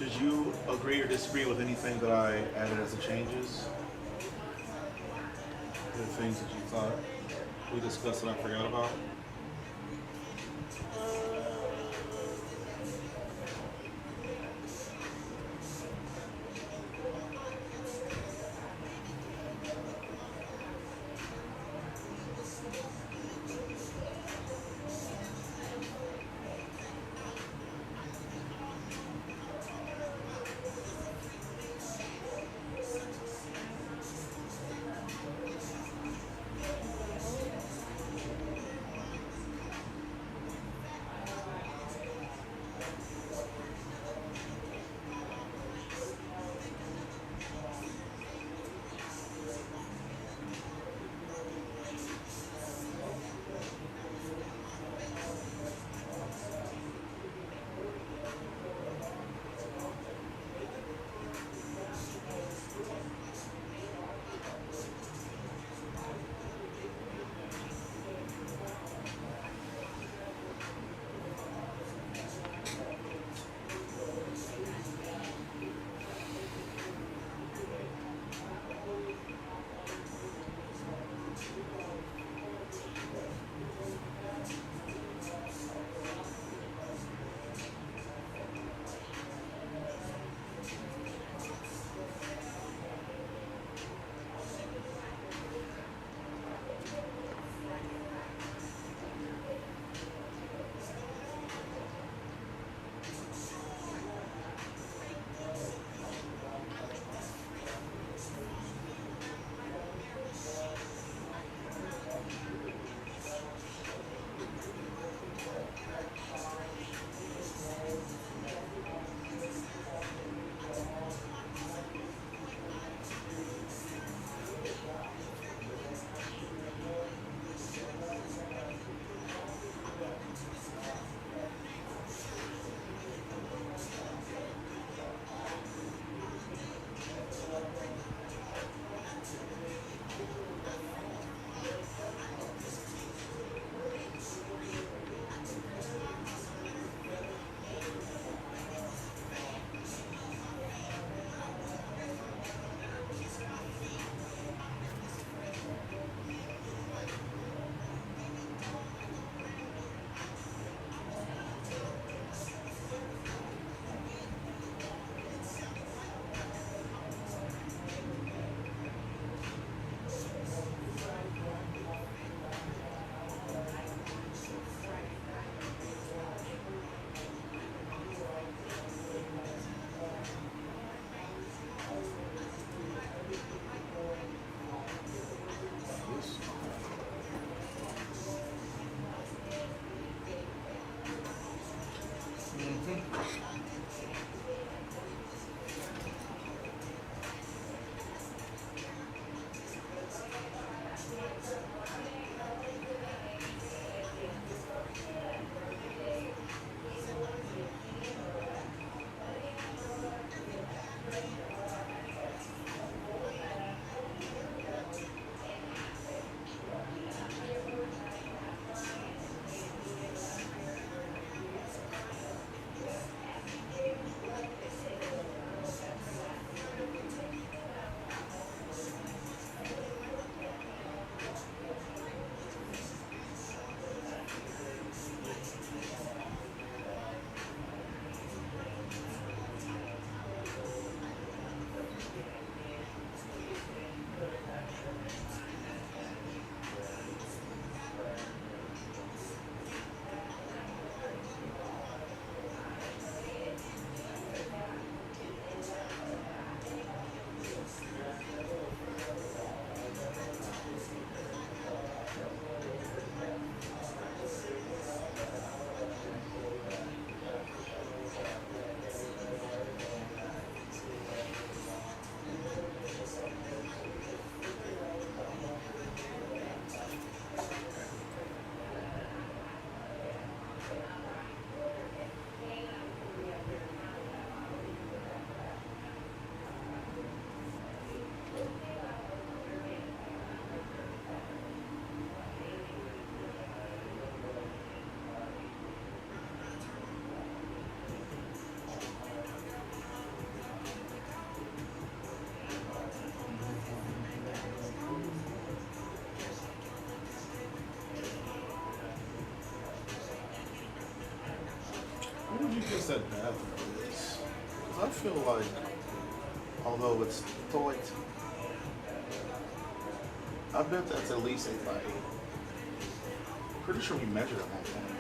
E: Did you agree or disagree with anything that I added as the changes? The things that you thought we discussed that I forgot about? said that is, I feel like, although it's toy, I bet that's at least 8 by 8. Pretty sure we measured at one point.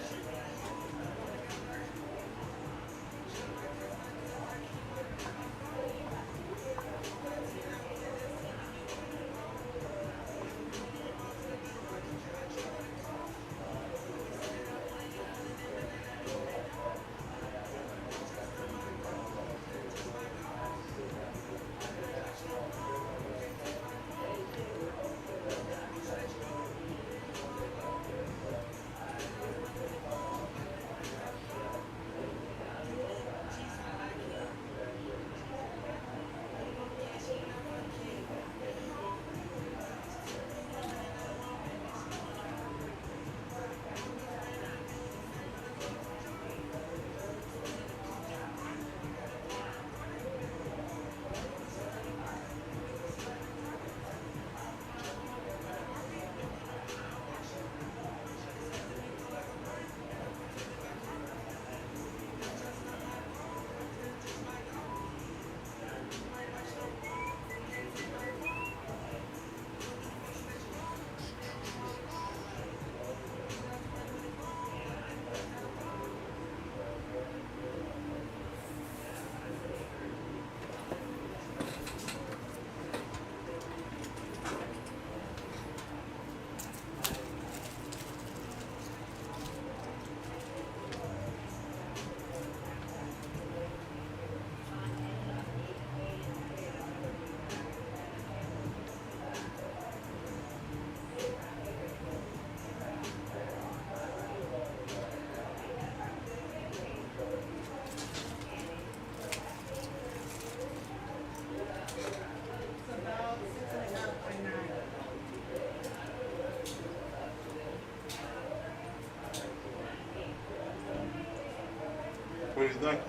E: What do you think?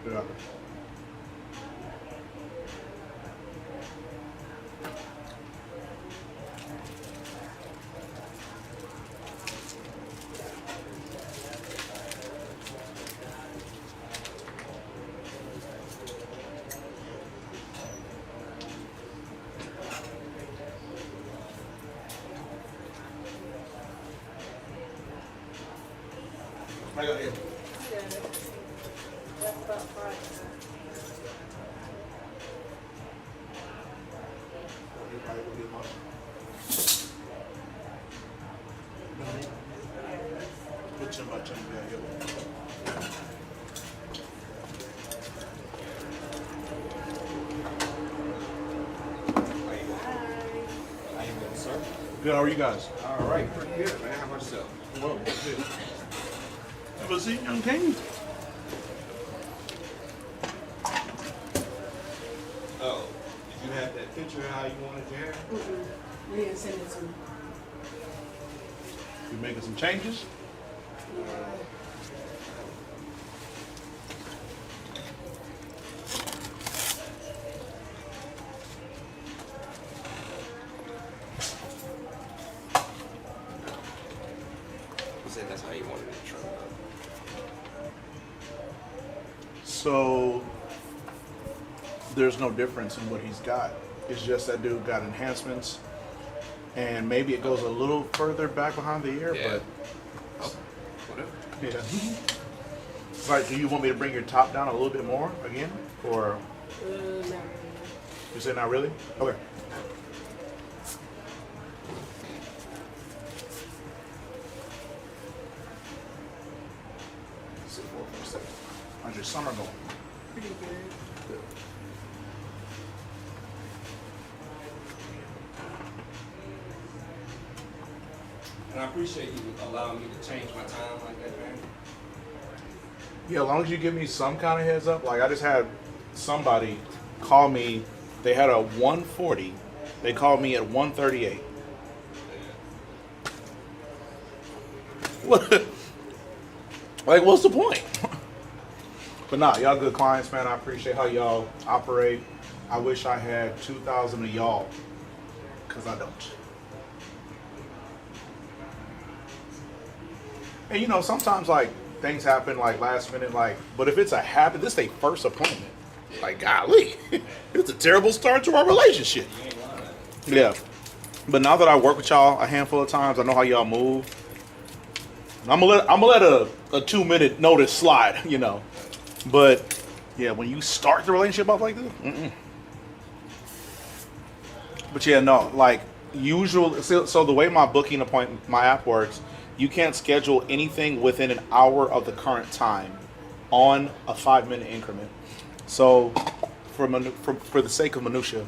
E: Yeah. I got here.
J: That's about right.
E: Chin by chin, yeah,
L: How you doing, sir?
E: Good, how are you guys?
L: All right, pretty good, man. How about yourself?
E: Well, good. Have a seat, young king.
L: Oh, did you have that picture of how you wanted your hair?
J: We didn't send it to me.
E: You making some changes?
L: You said that's how you wanted it trimmed up.
E: So there's no difference in what he's got. It's just that dude got enhancements, and maybe it goes a little further back behind the ear,
L: Yeah.
E: but
L: Oh, whatever.
E: yeah. Right, do you want me to bring your top down a little bit more again? Or
J: No.
E: you say not really? Okay. Sit forward for a second. How's your summer going?
J: Pretty good.
L: And I appreciate you allowing me to change my time like that, man.
E: Yeah, as long as you give me some kind of heads up. Like I just had somebody call me. They had a 140. They called me at 138. What? Like, what's the point? But nah, y'all good clients, man. I appreciate how y'all operate. I wish I had 2,000 of y'all, cause I don't. And you know, sometimes like things happen like last minute, like. But if it's a habit, this is their first appointment. Like, golly, it's a terrible start to our relationship. Yeah. But now that I work with y'all a handful of times, I know how y'all move. I'm gonna let a 2-minute notice slide, you know. But yeah, when you start the relationship off like this, But yeah, no, like usual. So the way my booking appointment, my app works, you can't schedule anything within an hour of the current time on a 5-minute increment. So for the sake of minutia,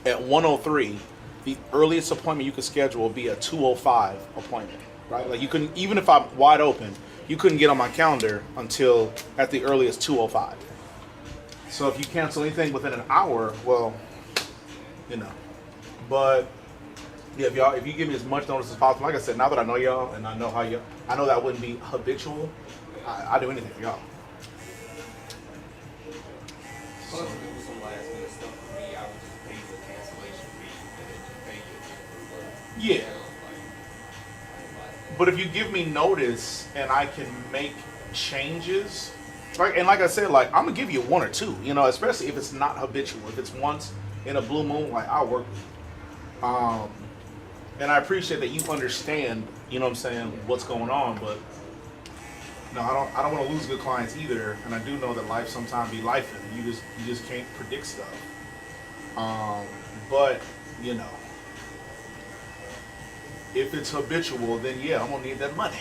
E: at 1:03, the earliest appointment you could schedule will be a 2:05 appointment, right? Like you couldn't, even if I'm wide open, you couldn't get on my calendar until at the earliest 2:05. So if you cancel anything within an hour, well, you know. But yeah, if you give me as much notice as possible, like I said, now that I know y'all and I know how you, I know that wouldn't be habitual. I do anything for y'all.
L: Plus, if it was some last minute stuff for me, I would just pay the cancellation fee and then just pay it.
E: Yeah. But if you give me notice and I can make changes, right? And like I said, like I'm gonna give you 1 or 2, you know, especially if it's not habitual. If it's once in a blue moon, like I'll work with you. And I appreciate that you understand, you know what I'm saying, what's going on, but no, I don't want to lose good clients either. And I do know that life sometimes be life, and you just can't predict stuff. But you know, if it's habitual, then yeah, I'm gonna need that money.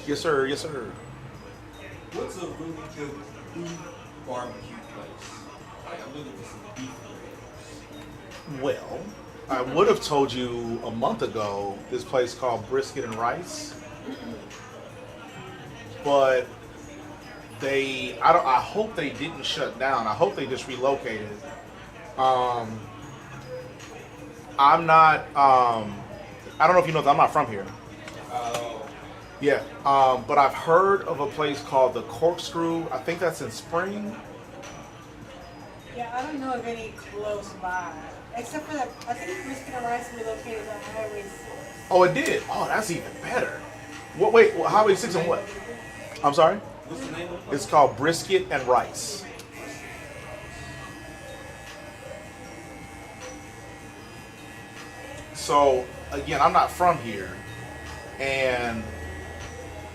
E: Yes, sir. Yes, sir.
L: What's a really good beef barbecue place? Like, I'm looking for some beef ribs.
E: Well, I would have told you a month ago this place called Brisket and Rice, but I hope they didn't shut down. I hope they just relocated. I'm not. I don't know if you know that I'm not from here. Yeah, but I've heard of a place called the Corkscrew. I think that's in Spring.
J: Yeah, I don't know of any close by. Except for that, I think Brisket and Rice relocated on Highway 6.
E: Oh, it did. Oh, that's even better. What? Wait, Highway 6 and what? I'm sorry.
L: What's the name of the place?
E: It's called Brisket and Rice. So again, I'm not from here, and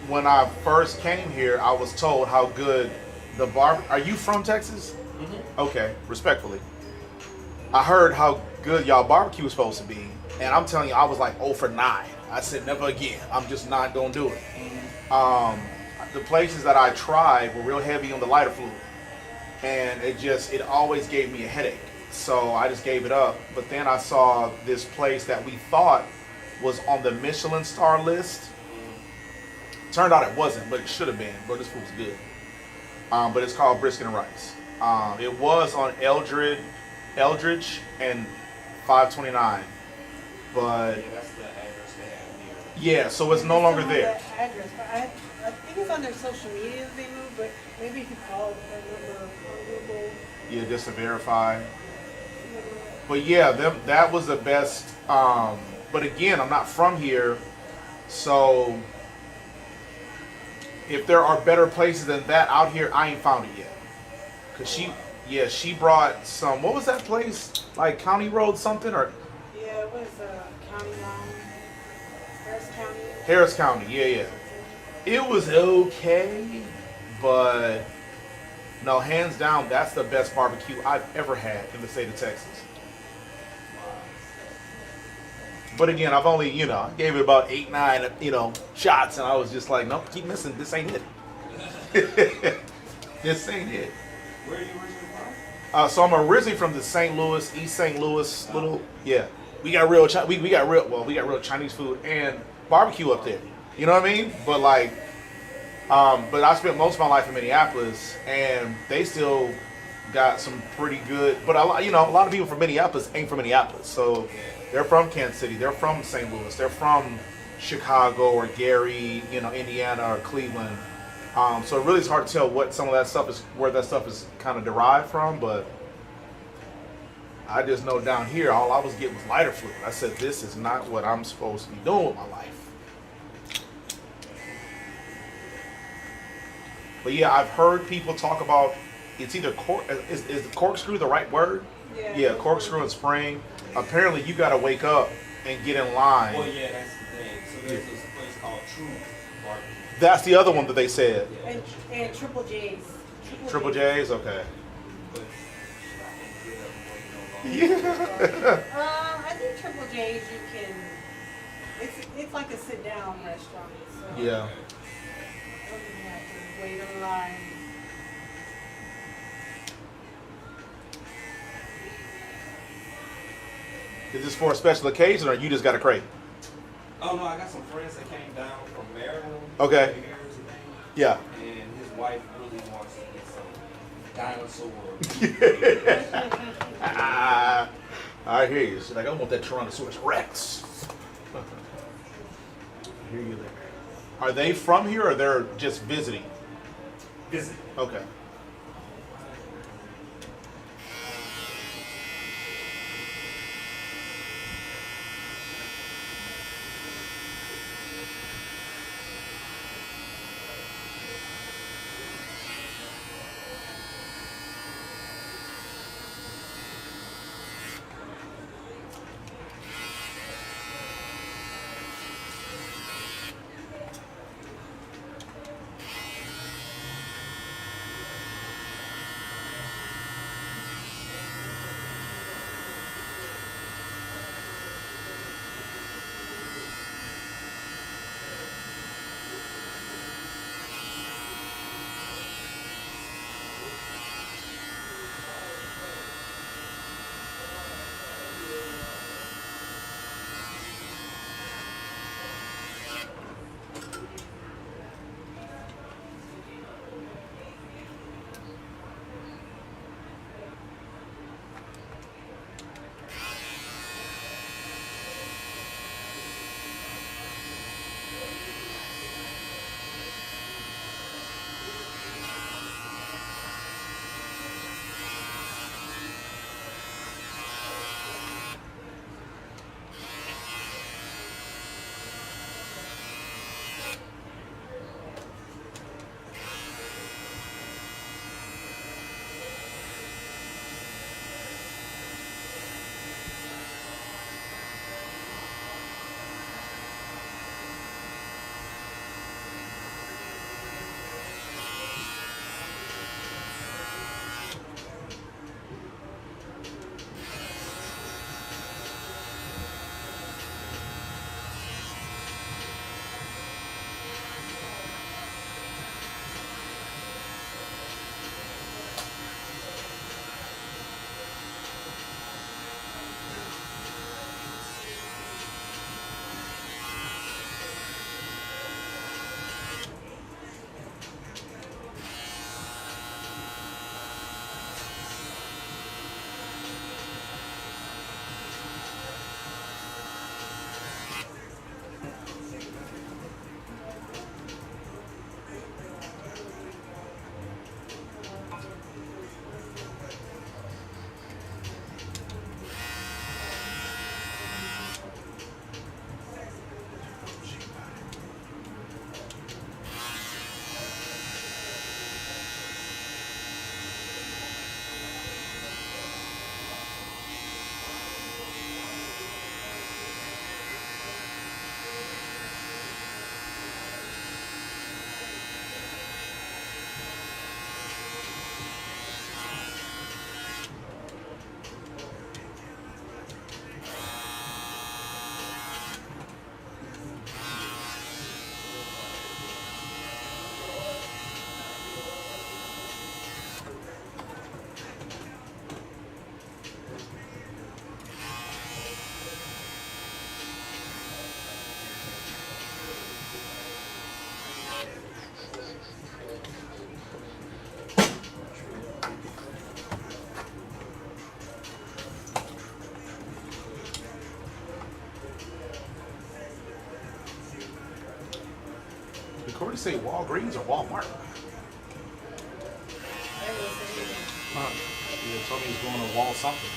E: when I first came here, I was told how good the bar. Are you from Texas?
L: Mm-hmm.
E: Okay, respectfully. I heard how good y'all barbecue was supposed to be, and I'm telling you, I was like 0 for 9. I said never again. I'm just not gonna do it. The places that I tried were real heavy on the lighter fluid, and it always gave me a headache. So I just gave it up. But then I saw this place that we thought was on the Michelin star list. Turned out it wasn't, but it should have been. But this food's good. But it's called Brisket and Rice. It was on Eldridge and 529. But
L: Yeah, that's the address they have here.
E: yeah, so it's no longer there.
J: That address, but I think it's on their social media they moved, but maybe if you call their number on Google.
E: Yeah, just to verify. But yeah, that was the best. But again, I'm not from here, so if there are better places than that out here, I ain't found it yet. Cause she brought some. What was that place? Like County Road something or
J: Yeah, it was County Line, Harris County.
E: Harris County? Yeah. It was okay, but no, hands down, that's the best barbecue I've ever had in the state of Texas. But again, I've only, I gave it about 8, 9, shots, and I was just like, nope, keep missing. This ain't it. This ain't it.
L: Where are you originally from?
E: So I'm originally from the St. Louis, East St. Louis, yeah. We got real Chinese food and barbecue up there. You know what I mean? But but I spent most of my life in Minneapolis, and they still got some pretty good. But a lot of people from Minneapolis ain't from Minneapolis, so they're from Kansas City, they're from St. Louis, they're from Chicago or Gary, Indiana or Cleveland. So it really is hard to tell where that stuff is kind of derived from. But I just know down here, all I was getting was lighter fluid. I said, this is not what I'm supposed to be doing with my life. But yeah, I've heard people talk about it's either is the corkscrew the right word? Yeah, corkscrew and Spring. Apparently, you got to wake up and get in line.
L: Well, yeah, that's the thing. So there's this place called True Barbecue.
E: That's the other one that they said.
J: And Triple J's.
E: Triple J's, okay.
L: But I can get up and wait no longer.
E: Yeah.
J: I think Triple J's you can. It's like a sit down restaurant. So
E: Yeah.
J: I don't even have to wait in line.
E: Is this for a special occasion, or you just got a crate?
L: Oh no, I got some friends that came down from Maryland.
E: Okay.
L: Here today,
E: Yeah.
L: and his wife really wants to get some dinosaurs.
E: I hear you. She's like, I want that Tyrannosaurus Rex. I hear you there. Are they from here, or they're just visiting?
L: Visit.
E: Okay. Corey say Walgreens or Walmart? Huh. Yeah, told me he's going to Wall something.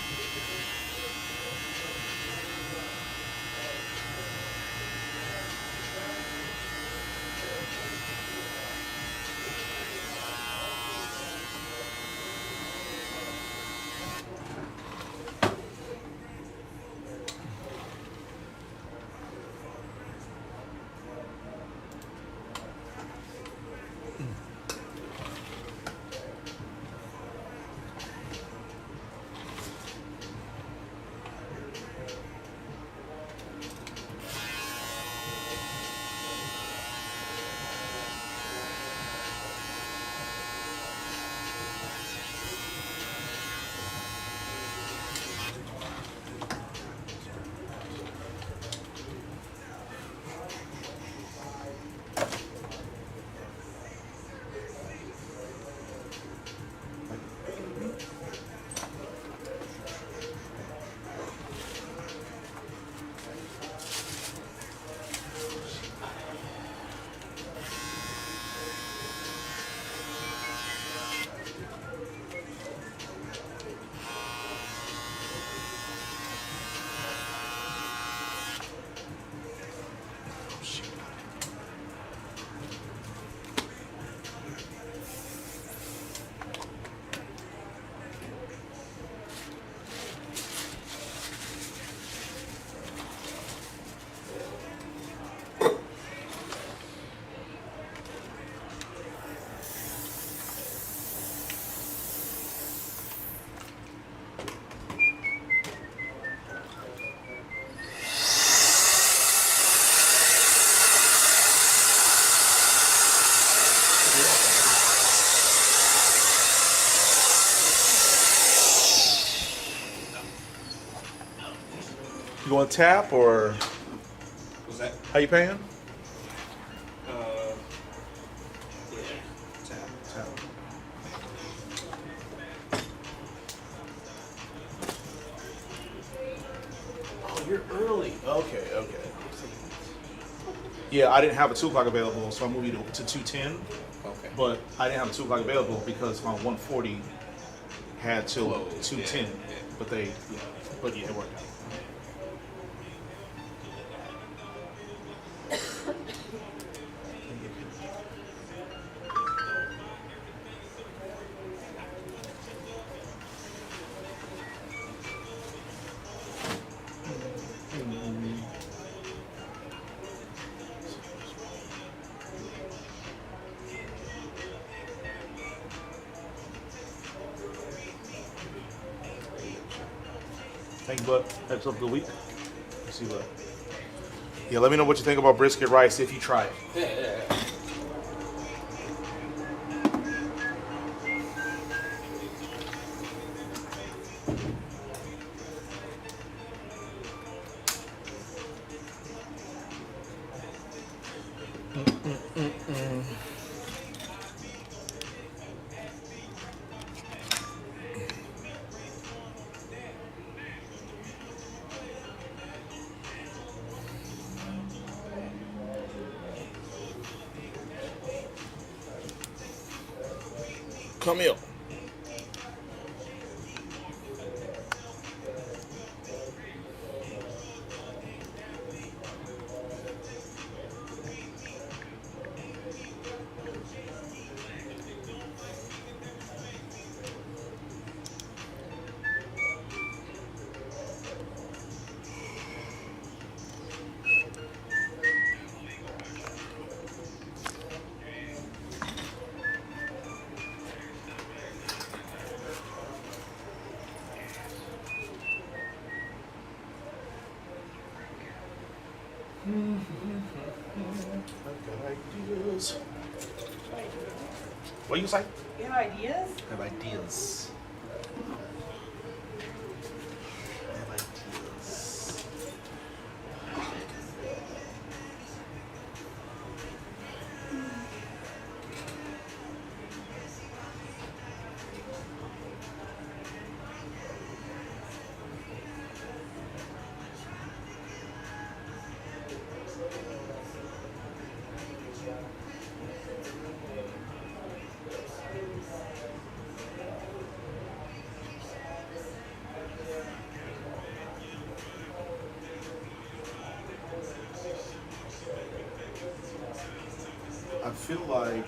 E: You want tap or
L: What's that?
E: how you paying?
L: Yeah. Tap.
E: Tap. Oh, you're early. Okay, okay. Yeah, I didn't have a 2 o'clock available, so I moved you to 2:10.
L: Okay.
E: But I didn't have a 2 o'clock available because my 140 had till
L: Closed,
E: 2:10.
L: yeah.
E: But they, yeah, but yeah, it worked out. Thank you, bud. That's up of the week. Let's see what. Yeah, let me know what you think about brisket rice if you try it.
L: Yeah.
E: Come here. I've got ideas. What you say?
J: You have ideas?
E: I have ideas. I have ideas. feel like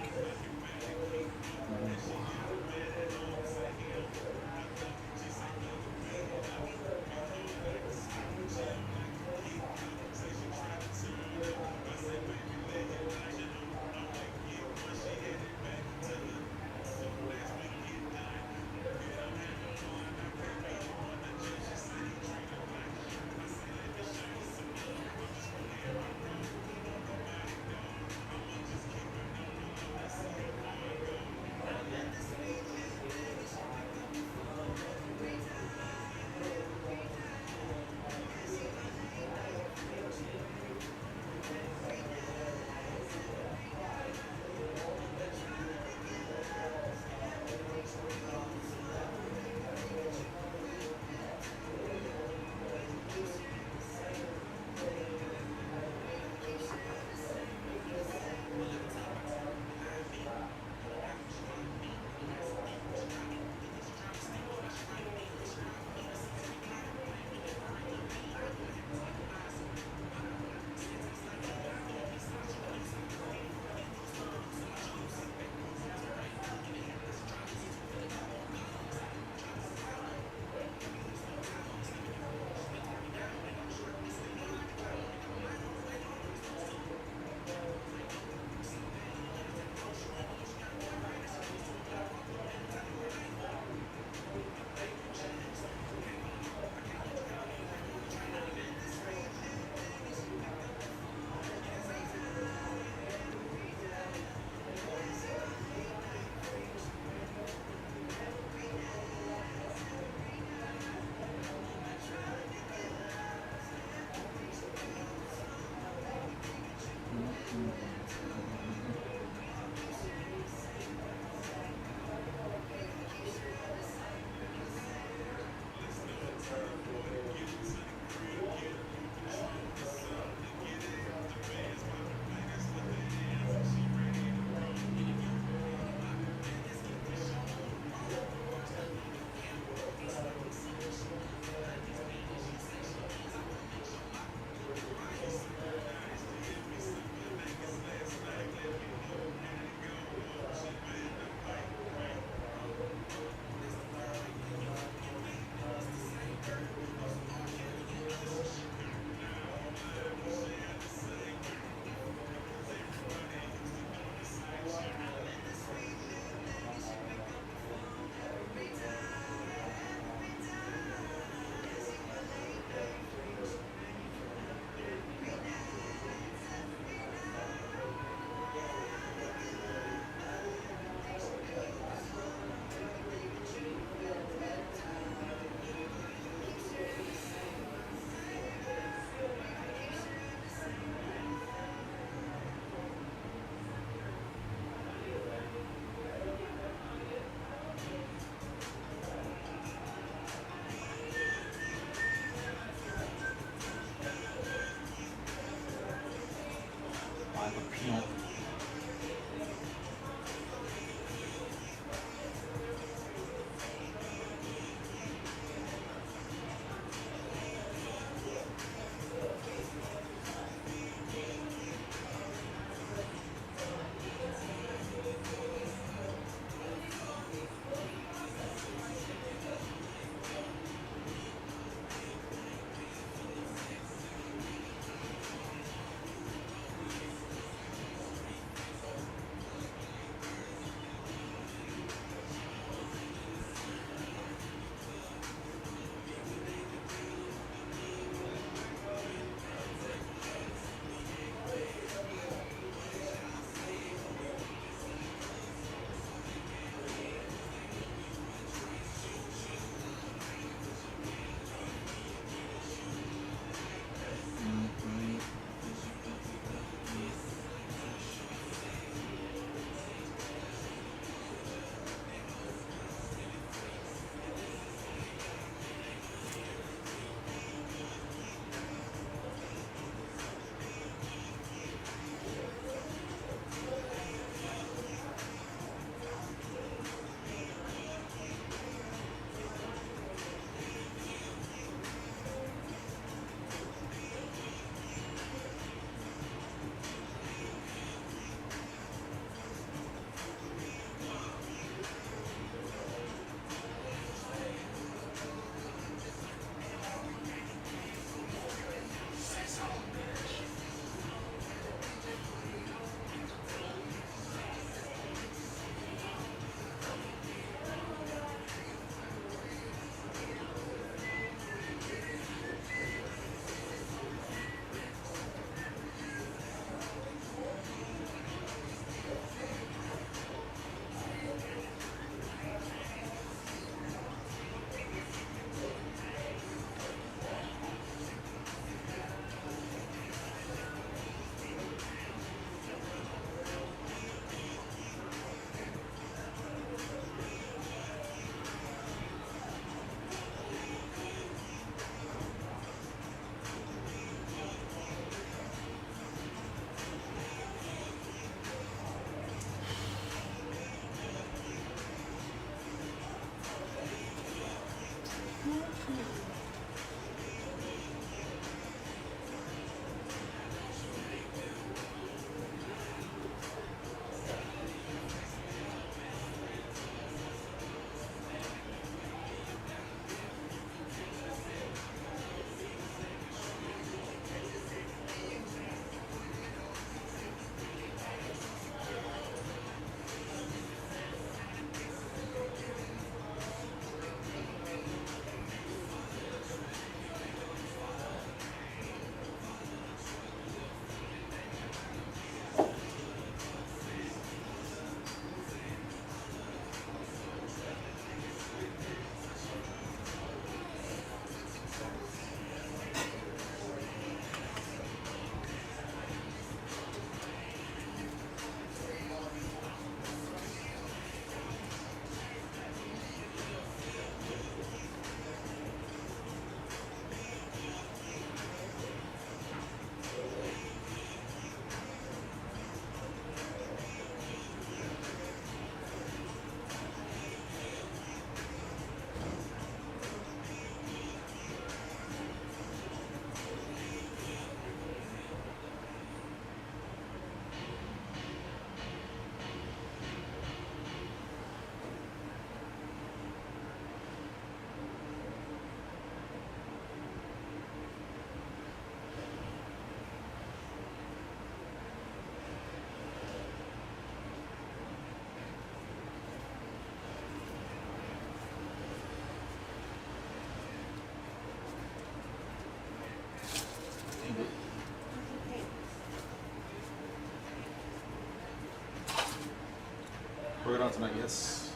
E: working out tonight? Yes.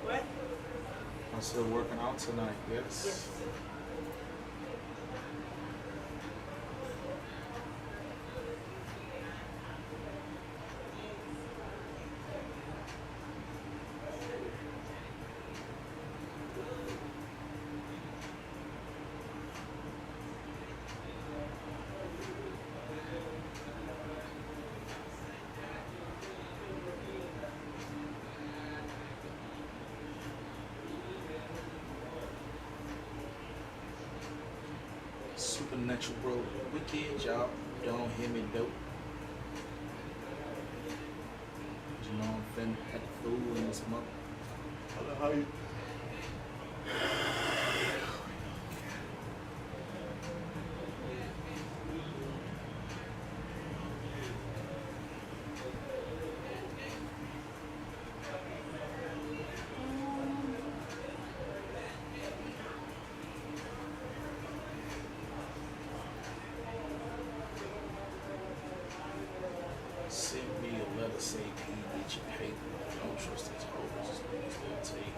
J: What?
E: I'm still working out tonight. Yes. Supernatural bro, wicked y'all. Don't hear me dope. You know I'm finna act a fool in this month.
C: How you?
E: Send me a letter, say P, get your paper. Don't trust these hoes, it's gonna take.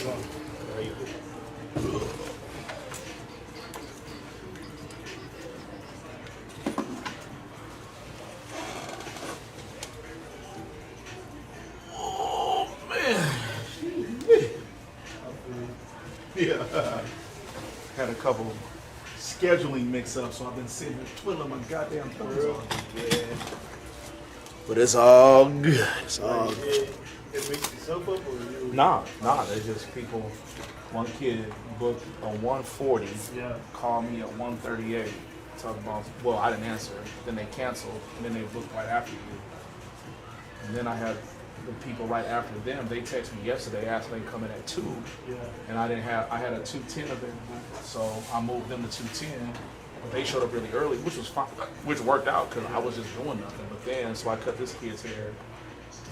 E: Oh man. Yeah. Had a couple scheduling mix-ups, so I've been sitting here twiddling my goddamn thumbs all day. Yeah. But it's all good. It's all good.
D: It makes yourself up or you?
E: Nah, they're just people. One kid booked a 140, called me at 138, talking about, well, I didn't answer. Then they canceled, and then they booked right after you. And then I had the people right after them, they texted me yesterday, asked me to come in at 2, and I had a 2:10 available, so I moved them to 2:10, but they showed up really early, which was fine, which worked out, because I was just doing nothing. But then, so I cut this kid's hair,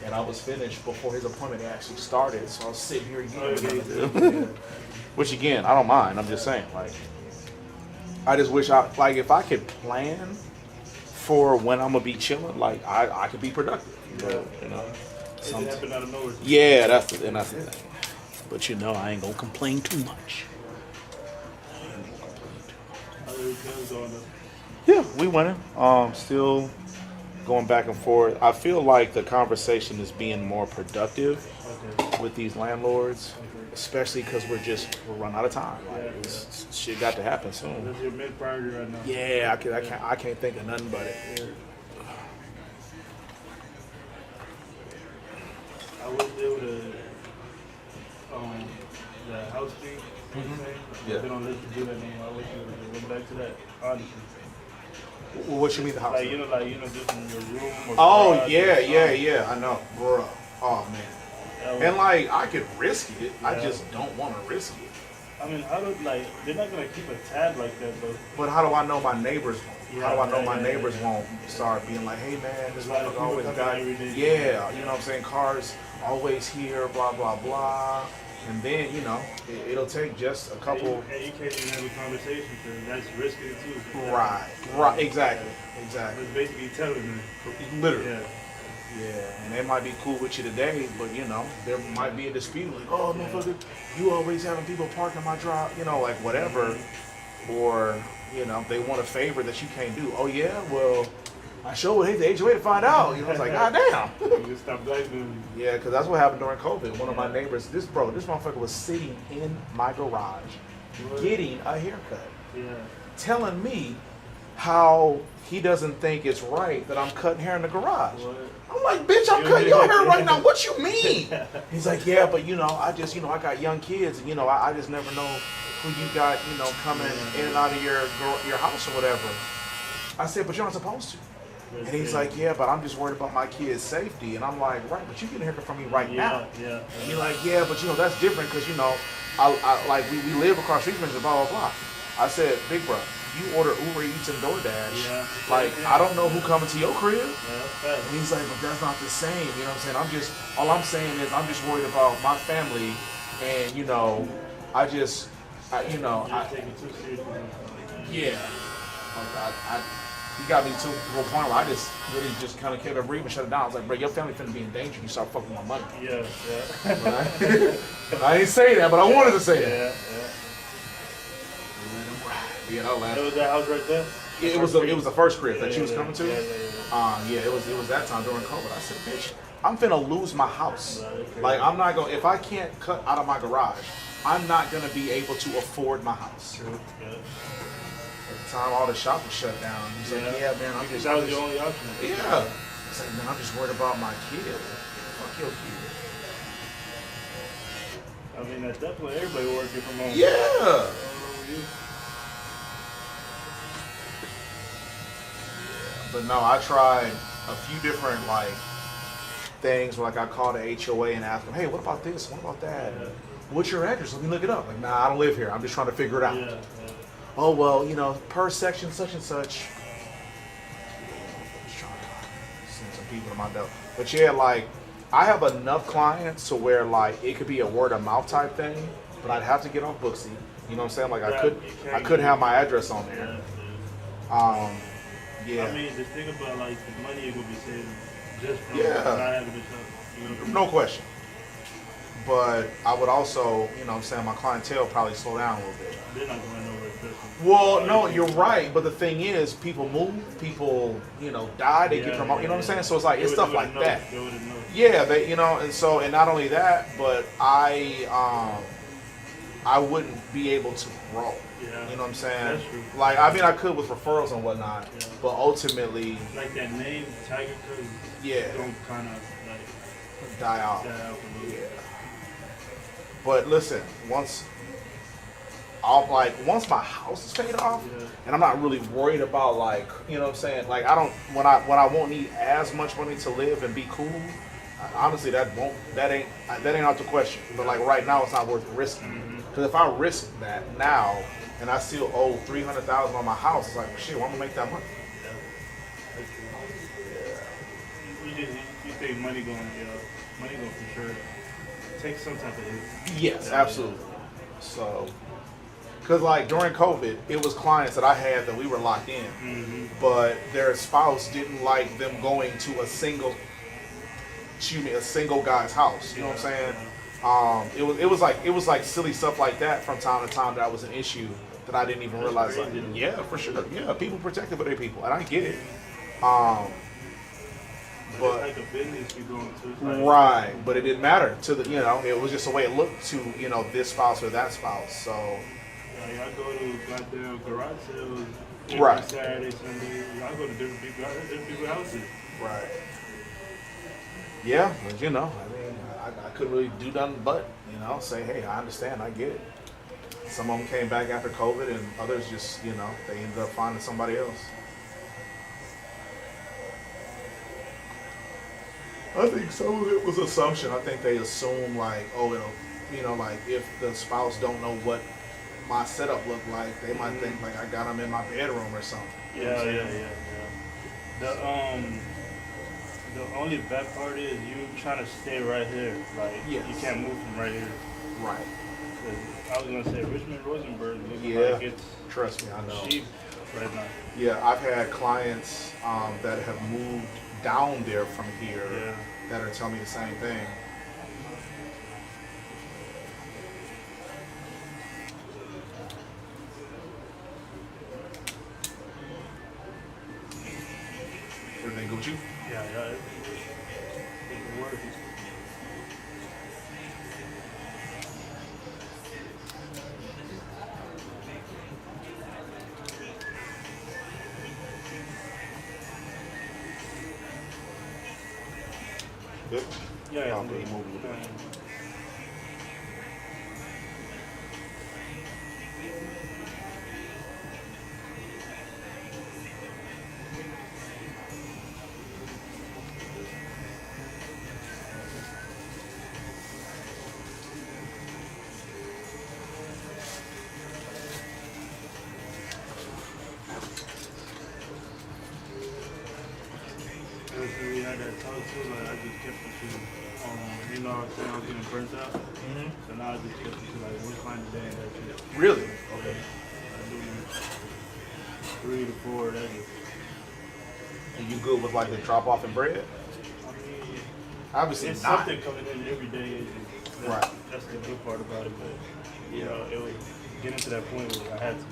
E: and I was finished before his appointment actually started, so I was sitting here again. Which again, I don't mind, I'm just saying, like, I just wish if I could plan for when I'm gonna be chilling, like, I could be productive, you know.
D: It happened out of nowhere.
E: Yeah, that's the thing. But you know, I ain't gonna complain too much. Yeah, we winning. Still going back and forth. I feel like the conversation is being more productive with these landlords, especially because we're running out of time. Like, shit got to happen soon.
D: That's your mid priority right now.
E: Yeah, I can't think of nothing but it.
D: I was able to the house thing.
E: Yeah.
D: They don't let you do that anymore. I wish you would went back to that, honestly.
E: Well, what you mean the house?
D: Like, just in your room. Or
E: oh
D: garage
E: yeah, I know, bro. Oh man. And like, I could risk it. I just don't want to risk it.
D: I mean, they're not gonna keep a tab like that, though.
E: But how do I know my neighbors won't? How do I know my neighbors won't start being like, hey man, this motherfucker always got, yeah, you know what I'm saying? Cars always here, blah, blah, blah. And then, you know, it'll take just a couple.
D: And you can't even have a conversation because that's risky too.
E: Right, exactly.
D: It's basically telling them.
E: Literally. Yeah, and they might be cool with you today, but you know, there might be a dispute like, oh, motherfucker, you always having people park in my drive, you know, like whatever. Or, you know, they want a favor that you can't do. Oh yeah, well, I sure would hate the HOA to find out. You know, it's like, god damn.
D: You stop blaming.
E: Yeah, because that's what happened during COVID. One of my neighbors, this motherfucker was sitting in my garage, getting a haircut, telling me how he doesn't think it's right that I'm cutting hair in the garage. I'm like, bitch, I'm cutting your hair right now. What you mean? He's like, yeah, but you know, I got young kids, and you know, I just never know who you got, you know, coming in and out of your house or whatever. I said, but you're not supposed to. And he's like, yeah, but I'm just worried about my kids' safety. And I'm like, right, but you get a haircut from me right now.
D: Yeah.
E: And you're like, yeah, but you know, that's different because, you know, I like we live across the street from each other, blah, blah, blah. I said, big bro, you order Uber Eats and DoorDash. Like, I don't know who coming to your crib. And he's like, but that's not the same. You know what I'm saying? All I'm saying is I'm just worried about my family. And, you know, he got me to a point where I just really just kind of kept it brief and shut it down. I was like, bro, your family finna be in danger. You start fucking with my money. I didn't say that, but I wanted to say that. Yeah, that last.
D: It was that house right there.
E: Yeah, it was the first crib that she was coming to. It was that time during COVID. I said, bitch, I'm finna lose my house. Like, I'm not gonna, if I can't cut out of my garage, I'm not gonna be able to afford my house. At the time, all the shop was shut down. He's like, yeah, man,
D: that was the only option.
E: Yeah. He's like, man, I'm just worried about my kid. Fuck your kid.
D: I mean, at that point, everybody working from home.
E: Yeah. But no, I tried a few different, like, things where, like, I called the HOA and asked them, hey, what about this? What about that? What's your address? Let me look it up. Like, nah, I don't live here. I'm just trying to figure it out. Oh, well, you know, per section such and such. Just trying to send some people to my door. But yeah, like, I have enough clients to where, like, it could be a word of mouth type thing, but I'd have to get on Booksy. You know what I'm saying? Like, I could have my address on there. Yeah.
D: I mean, the thing about, like, the money you're going to be saving just from not having this, you know.
E: No question. but I would also, you know what I'm saying, my clientele probably slow down a little bit.
M: They're not going nowhere different.
E: Well, no, you're right, but the thing is, people move, people, you know, die, they get promoted, you know what I'm saying? So it's like, it's stuff like that. Yeah, they, you know, and so, and not only that, but I wouldn't be able to grow.
M: Yeah.
E: You know what I'm saying?
M: That's true.
E: Like, I mean, I could with referrals and whatnot, but ultimately,
M: like that name, Tiger Cuz,
E: yeah,
M: don't kind of like
E: die out.
M: Die out a little.
E: Yeah. But listen, once my house is paid off, and I'm not really worried about, like, you know what I'm saying, like, I don't, when I won't need as much money to live and be cool, honestly, that ain't out the question. But like right now, it's not worth risking, because if I risk that now and I still owe $300,000 on my house, it's like, shit, well, I'm gonna make that money.
M: You think money going for sure take some type of hit.
E: Yes, absolutely. So, because like during COVID, it was clients that I had that we were locked in, but their spouse didn't like them going to a single guy's house. You know what I'm saying? It was like silly stuff like that from time to time that was an issue that I didn't even realize. Like, yeah, for sure. Yeah, people protected for their people, and I get it. But
M: like a business you're going to,
E: right, but it didn't matter to the, you know, it was just the way it looked to, you know, this spouse or that spouse. So
M: like I go to goddamn garage sales
E: right,
M: Saturday, Sunday. I go to different people's houses.
E: Right. Yeah, but you know, I mean, I couldn't really do nothing but, you know, say, hey, I understand, I get it. Some of them came back after COVID, and others just, you know, they ended up finding somebody else. I think some of it was assumption. I think they assume like, oh, it'll, you know, like if the spouse don't know what my setup looked like, they might think like I got them in my bedroom or something.
M: Yeah. The only bad part is you trying to stay right here. Like you can't move from right here.
E: Right.
M: I was gonna say Richmond Rosenberg.
E: Yeah.
M: Like it's
E: trust me, I know.
M: Cheap right now.
E: Yeah, I've had clients that have moved down there from here that are telling me the same thing. Everything good with you?
M: Yeah. It's working.
E: Good?
M: Yeah.
E: I'll move a little bit.
M: We had that talk too, like I just kept it to, you know, I was saying I was getting burnt out. So now I just kept it to like, we'll find a day that shit.
E: Really? Okay.
M: I do 3 to 4 days.
E: And you good with like the drop off in bread?
M: I mean,
E: obviously
M: it's
E: not.
M: something coming in every day.
E: Right.
M: That's the good part about it, but you know, it was getting to that point where I had to.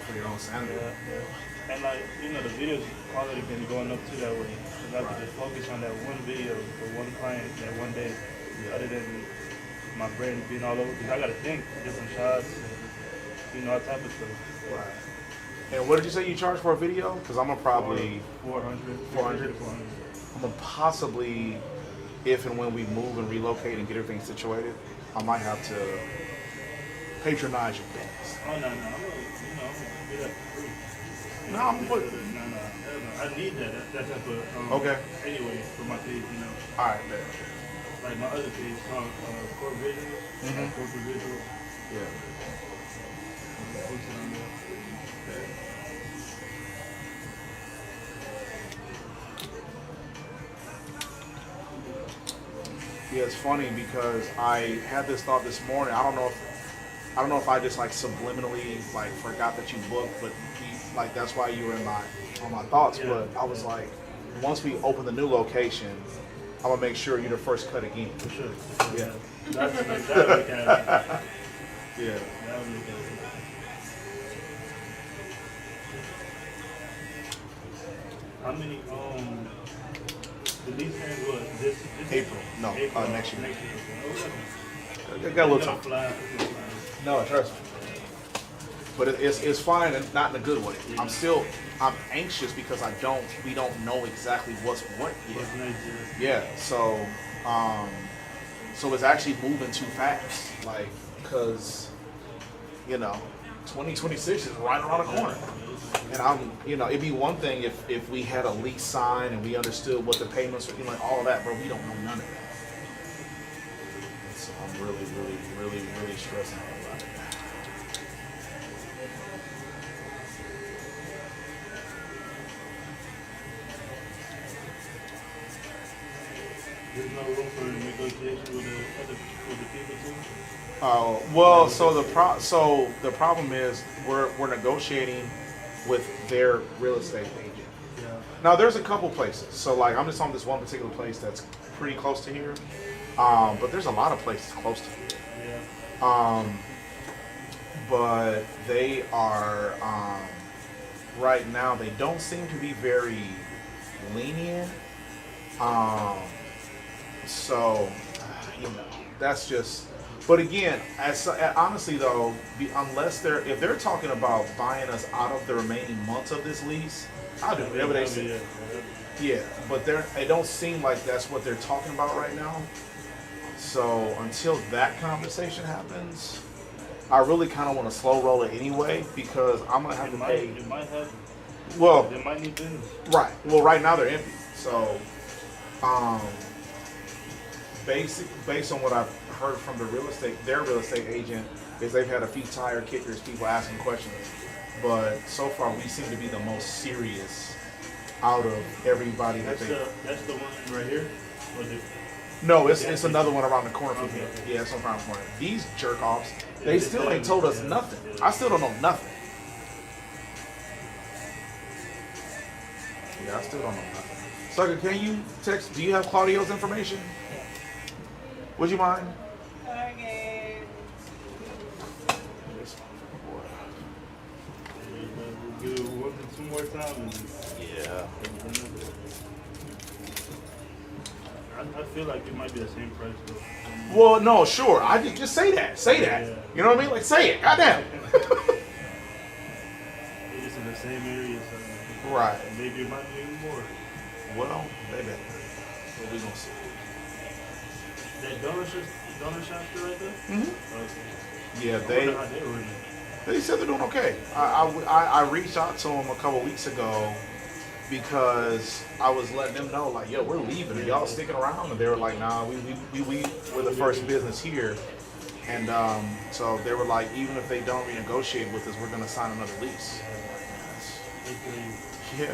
E: For your own sanity.
M: Yeah. And like, you know, the videos quality been going up too that way. Cause I could just focus on that one video, the one client, that one day, other than my brain being all over. Cause I gotta think different shots, and, you know, all type of stuff.
E: Right. And what did you say you charge for a video? Because I'm gonna probably
M: 400.
E: I'm gonna possibly, if and when we move and relocate and get everything situated, I might have to patronize your business.
M: Oh no, I'm gonna, you know, I'm gonna do that for free.
E: No, I'm good.
M: No, I need that. That's type of
E: okay.
M: Anyway, for my page, you know.
E: All right, man.
M: Like my other page called Core Visual. Corporate Visual.
E: Yeah. Yeah, it's funny because I had this thought this morning. I don't know if I just like subliminally like forgot that you booked, but like that's why you were in on my thoughts. But I was like, once we open the new location, I'm gonna make sure you're the first cut again.
M: For sure.
E: Yeah.
M: That would make that.
E: Yeah.
M: That would make that. How many, the lease ends what? This
E: April. No,
M: April.
E: next year.
M: Next year.
E: I got a little
M: It's
E: time.
M: gonna fly.
E: No, trust me. But it's fine and not in a good way. I'm anxious because we don't know exactly what's what yet.
M: What's next
E: Yeah,
M: year?
E: so it's actually moving too fast. Like, cause, 2026 is right around the corner. And it'd be one thing if we had a lease signed and we understood what the payments were, like all of that, bro, we don't know none of that. And so I'm really, really, really, really stressing out about it.
M: There's no room for negotiation with the people too?
E: Well, so the problem is we're negotiating with their real estate agent.
M: Yeah.
E: Now there's a couple places. So like I'm just on this one particular place that's pretty close to here. But there's a lot of places close to here.
M: Yeah.
E: But they are right now they don't seem to be very lenient. So that's just. But again, honestly though, if they're talking about buying us out of the remaining months of this lease, I'll do whatever they say. Yeah, but it don't seem like that's what they're talking about right now. So until that conversation happens, I really kind of want to slow roll it anyway because I'm gonna have to pay.
M: It might have.
E: Well,
M: they might need business.
E: Right. Well, right now they're empty. So, based on what I've heard from their real estate agent, is they've had a few tire kickers, people asking questions, but so far we seem to be the most serious out of everybody
M: That's the one right here.
E: No, it's another one around the corner from here. Yeah, it's around the corner. These jerk offs, they still ain't told us nothing. I still don't know nothing. Yeah, I still don't know nothing. Sucker, can you text? Do you have Claudio's information? Would you mind?
J: Okay.
M: We'll do one or two more times.
E: Yeah.
M: I feel like it might be the same price.
E: Well, no, sure. I just say that. Say that.
M: Yeah.
E: You know what I mean? Like, say it. Goddamn.
M: It's in the same area. So
E: Right.
M: Maybe it might be even more.
E: Well, maybe. What we gonna see?
M: That donor shop still right there?
E: Mm-hmm.
M: Okay.
E: Yeah,
M: I wonder how they were in.
E: They said they're doing okay. I reached out to them a couple weeks ago because I was letting them know, like, yo, we're leaving. Are y'all sticking around? And they were like, nah, we're the first business here. And so they were like, even if they don't renegotiate with us, we're going to sign another lease. Yeah.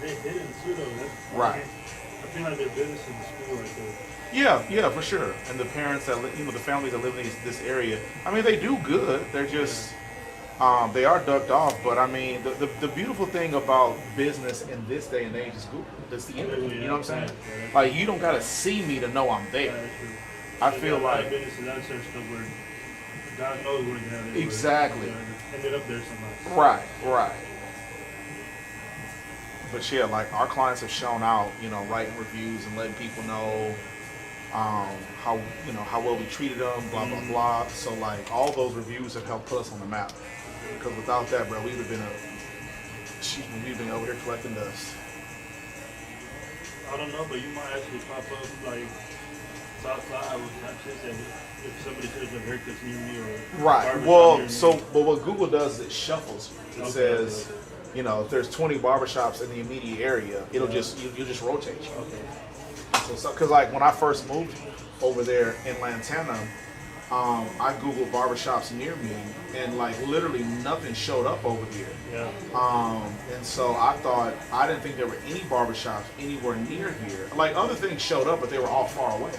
M: They didn't too, though.
E: Right.
M: I feel like their business in the school right there.
E: Yeah, for sure. And the parents that, the families that live in this area, I mean, they do good. They're just, they are ducked off. But I mean, the beautiful thing about business in this day and age is Google. It's the internet. You know what I'm saying? Like, you don't got to see me to know I'm there. I feel like.
M: Businesses out there stuff where God knows where they're at.
E: Exactly.
M: Ended up there somehow.
E: Right. But yeah, like our clients have shown out, writing reviews and letting people know how well we treated them, blah blah blah. So like all those reviews have helped put us on the map. Because without that, bro, we'd have been we've been over here collecting dust.
M: I don't know, but you might actually pop up like Southside with Snapchat if somebody says a haircut's near me or
E: right. Well, but what Google does is it shuffles. It says. If there's 20 barbershops in the immediate area, it'll you'll just rotate you.
M: Okay.
E: So, because like when I first moved over there in Lantana, I Googled barbershops near me, and like literally nothing showed up over here.
M: Yeah.
E: And so I didn't think there were any barbershops anywhere near here. Like other things showed up, but they were all far away.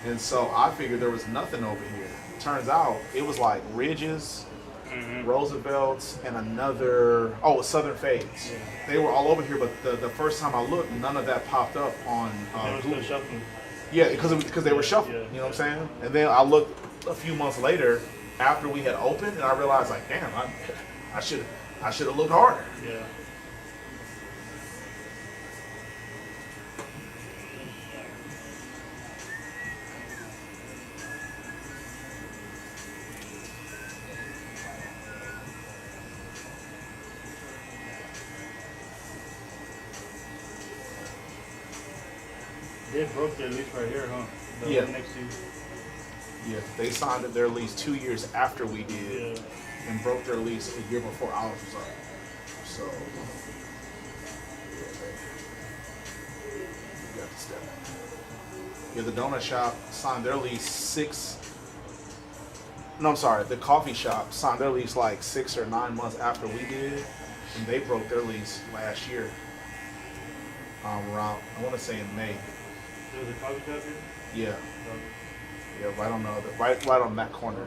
E: And so I figured there was nothing over here. Turns out it was like Ridges, Roosevelt's, and another. Oh, Southern Fades.
M: Yeah.
E: They were all over here, but the first time I looked, none of that popped up on
M: They were
E: Google.
M: still shuffling.
E: Yeah, because they were shuffled.
M: Yeah.
E: You know what I'm saying? And then I looked a few months later after we had opened, and I realized like, damn, I should have looked harder.
M: Yeah. They broke their lease right here, huh? The
E: Yeah.
M: one next to you.
E: Yeah, they signed their lease 2 years after we did,
M: Yeah.
E: and broke their lease a year before ours was up. So, you got to step. Yeah, the donut shop signed their lease the coffee shop signed their lease like 6 or 9 months after we did, and they broke their lease last year. Around, I want to say in May.
M: There was a coffee shop here?
E: Yeah,
M: Oh.
E: yeah, right on the other, right on that corner.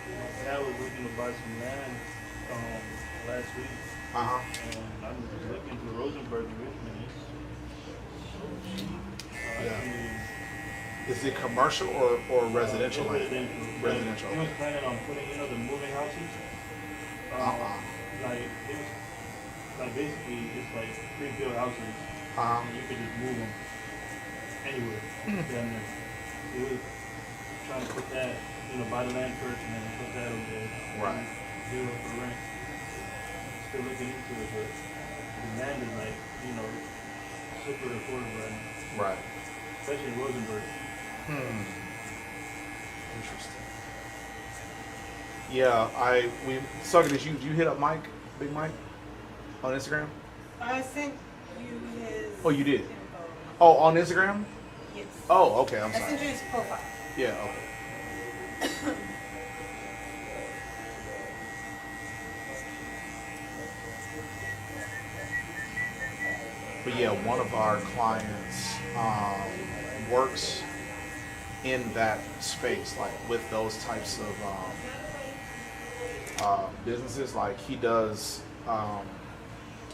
M: My dad was looking to buy some land last week, and I'm just looking for Rosenberg in Richmond. It's so cheap.
E: Yeah. Is it commercial or residential?
M: Residential.
E: Residential.
M: He was planning on putting, the moving houses. Like, it was, like, basically, it's like pre-built houses. And you could just move them anywhere down there. He was trying to put that, buy the land first and then put that over there.
E: Right.
M: Do it for rent. Still looking into it, but the land is like, super affordable right now.
E: Right.
M: Especially in Rosenberg.
E: Interesting. Yeah, Sucker, did you hit up Mike, Big Mike, on Instagram?
J: I sent you his.
E: Oh, you did?
J: info.
E: Oh, on Instagram?
J: Yes.
E: Oh, okay, I'm
J: I
E: sorry.
J: sent you his profile.
E: Yeah, okay. But yeah, one of our clients works in that space, like with those types of businesses. Like he does, I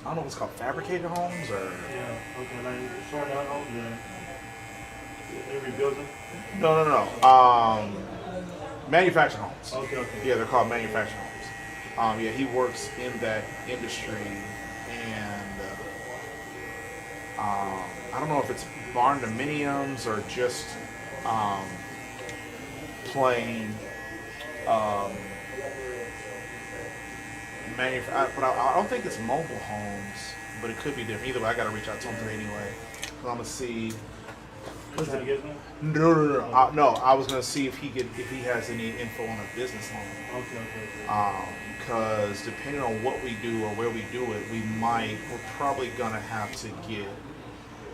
E: don't know if it's called fabricated homes or.
M: Yeah, okay, like short out homes and they rebuild them?
E: No. Manufactured homes.
M: Okay.
E: Yeah, they're called manufactured homes. Yeah, he works in that industry, and I don't know if it's barn dominiums or just plain but I don't think it's mobile homes, but it could be different. Either way, I got to reach out to him today anyway. 'Cause I'm gonna see.
M: Trying to get them?
E: No. No, I was gonna see if he has any info on a business loan.
M: Okay.
E: Because depending on what we do or where we do it, we're probably gonna have to get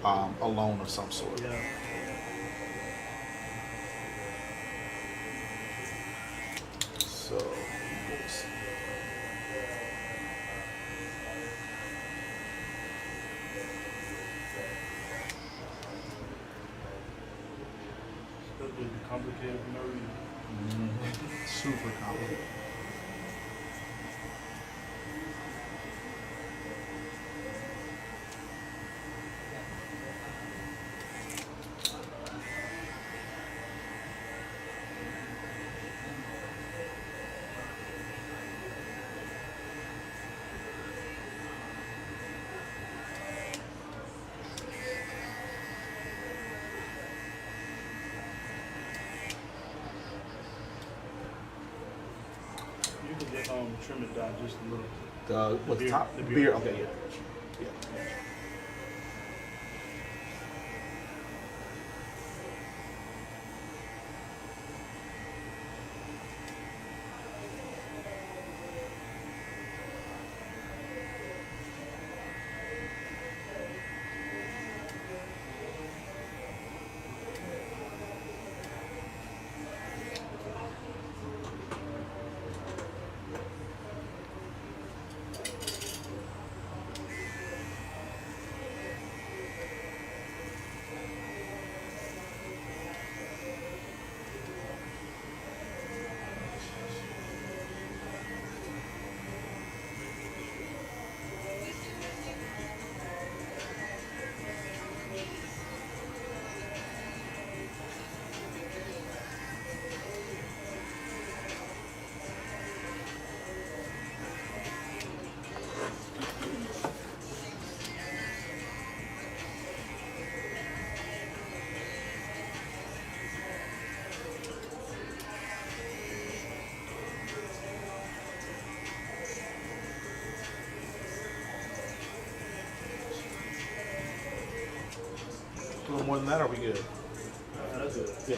E: a loan of some sort.
M: Yeah.
E: So, let's see.
M: Stuff is complicated for no reason.
E: Super complicated.
M: You could just trim it down just a little.
E: What's the
M: beer-
E: top?
M: the
E: Beer.
M: beer.
E: Okay, yeah. A little more than that, are we good?
M: That's good.
E: Yeah.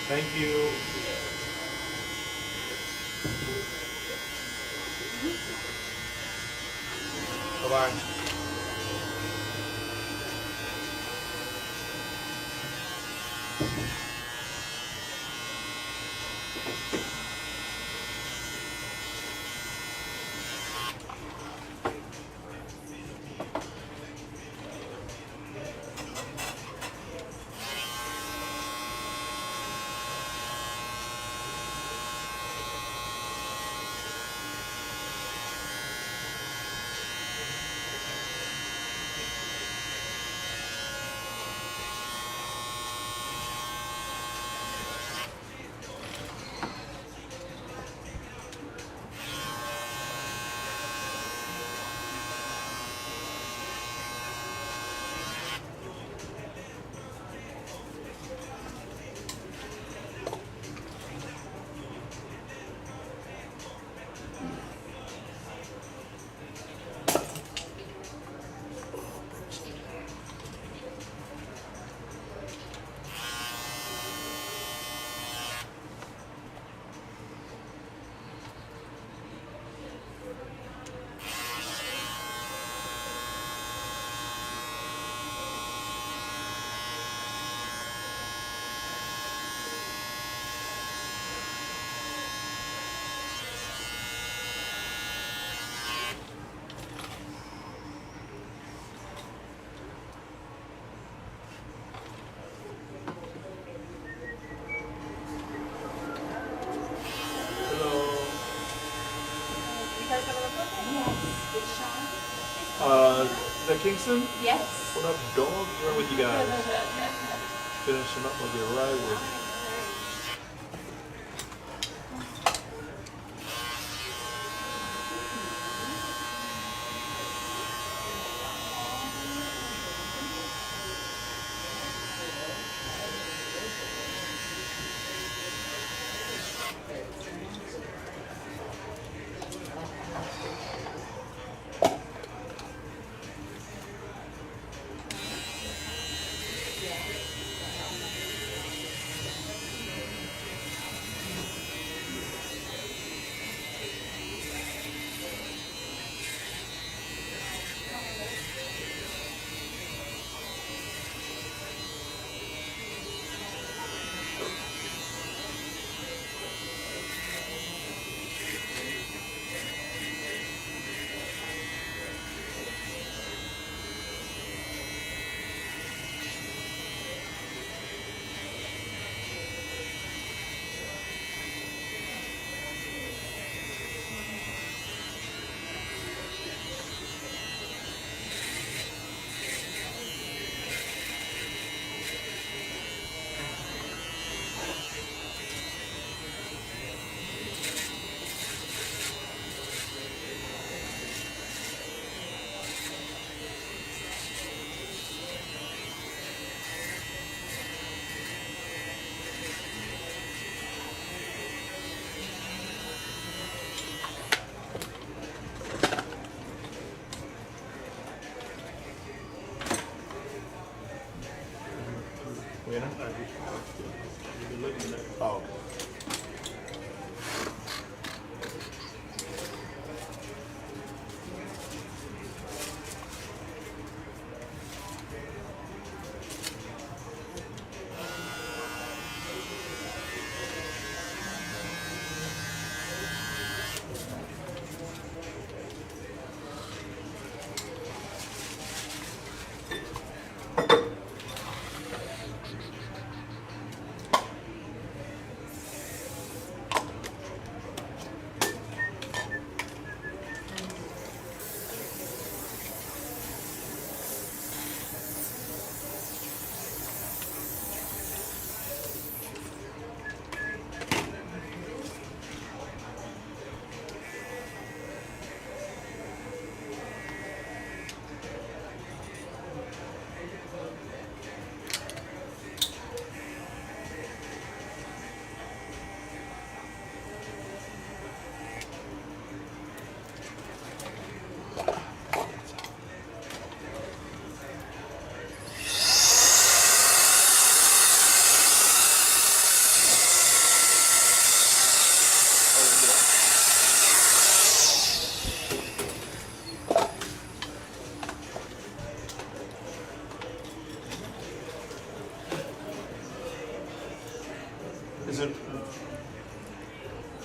E: Thank you. Bye-bye. The Kingston?
K: Yes.
E: What up, dog? Where with you guys? Finishing up with your right with you.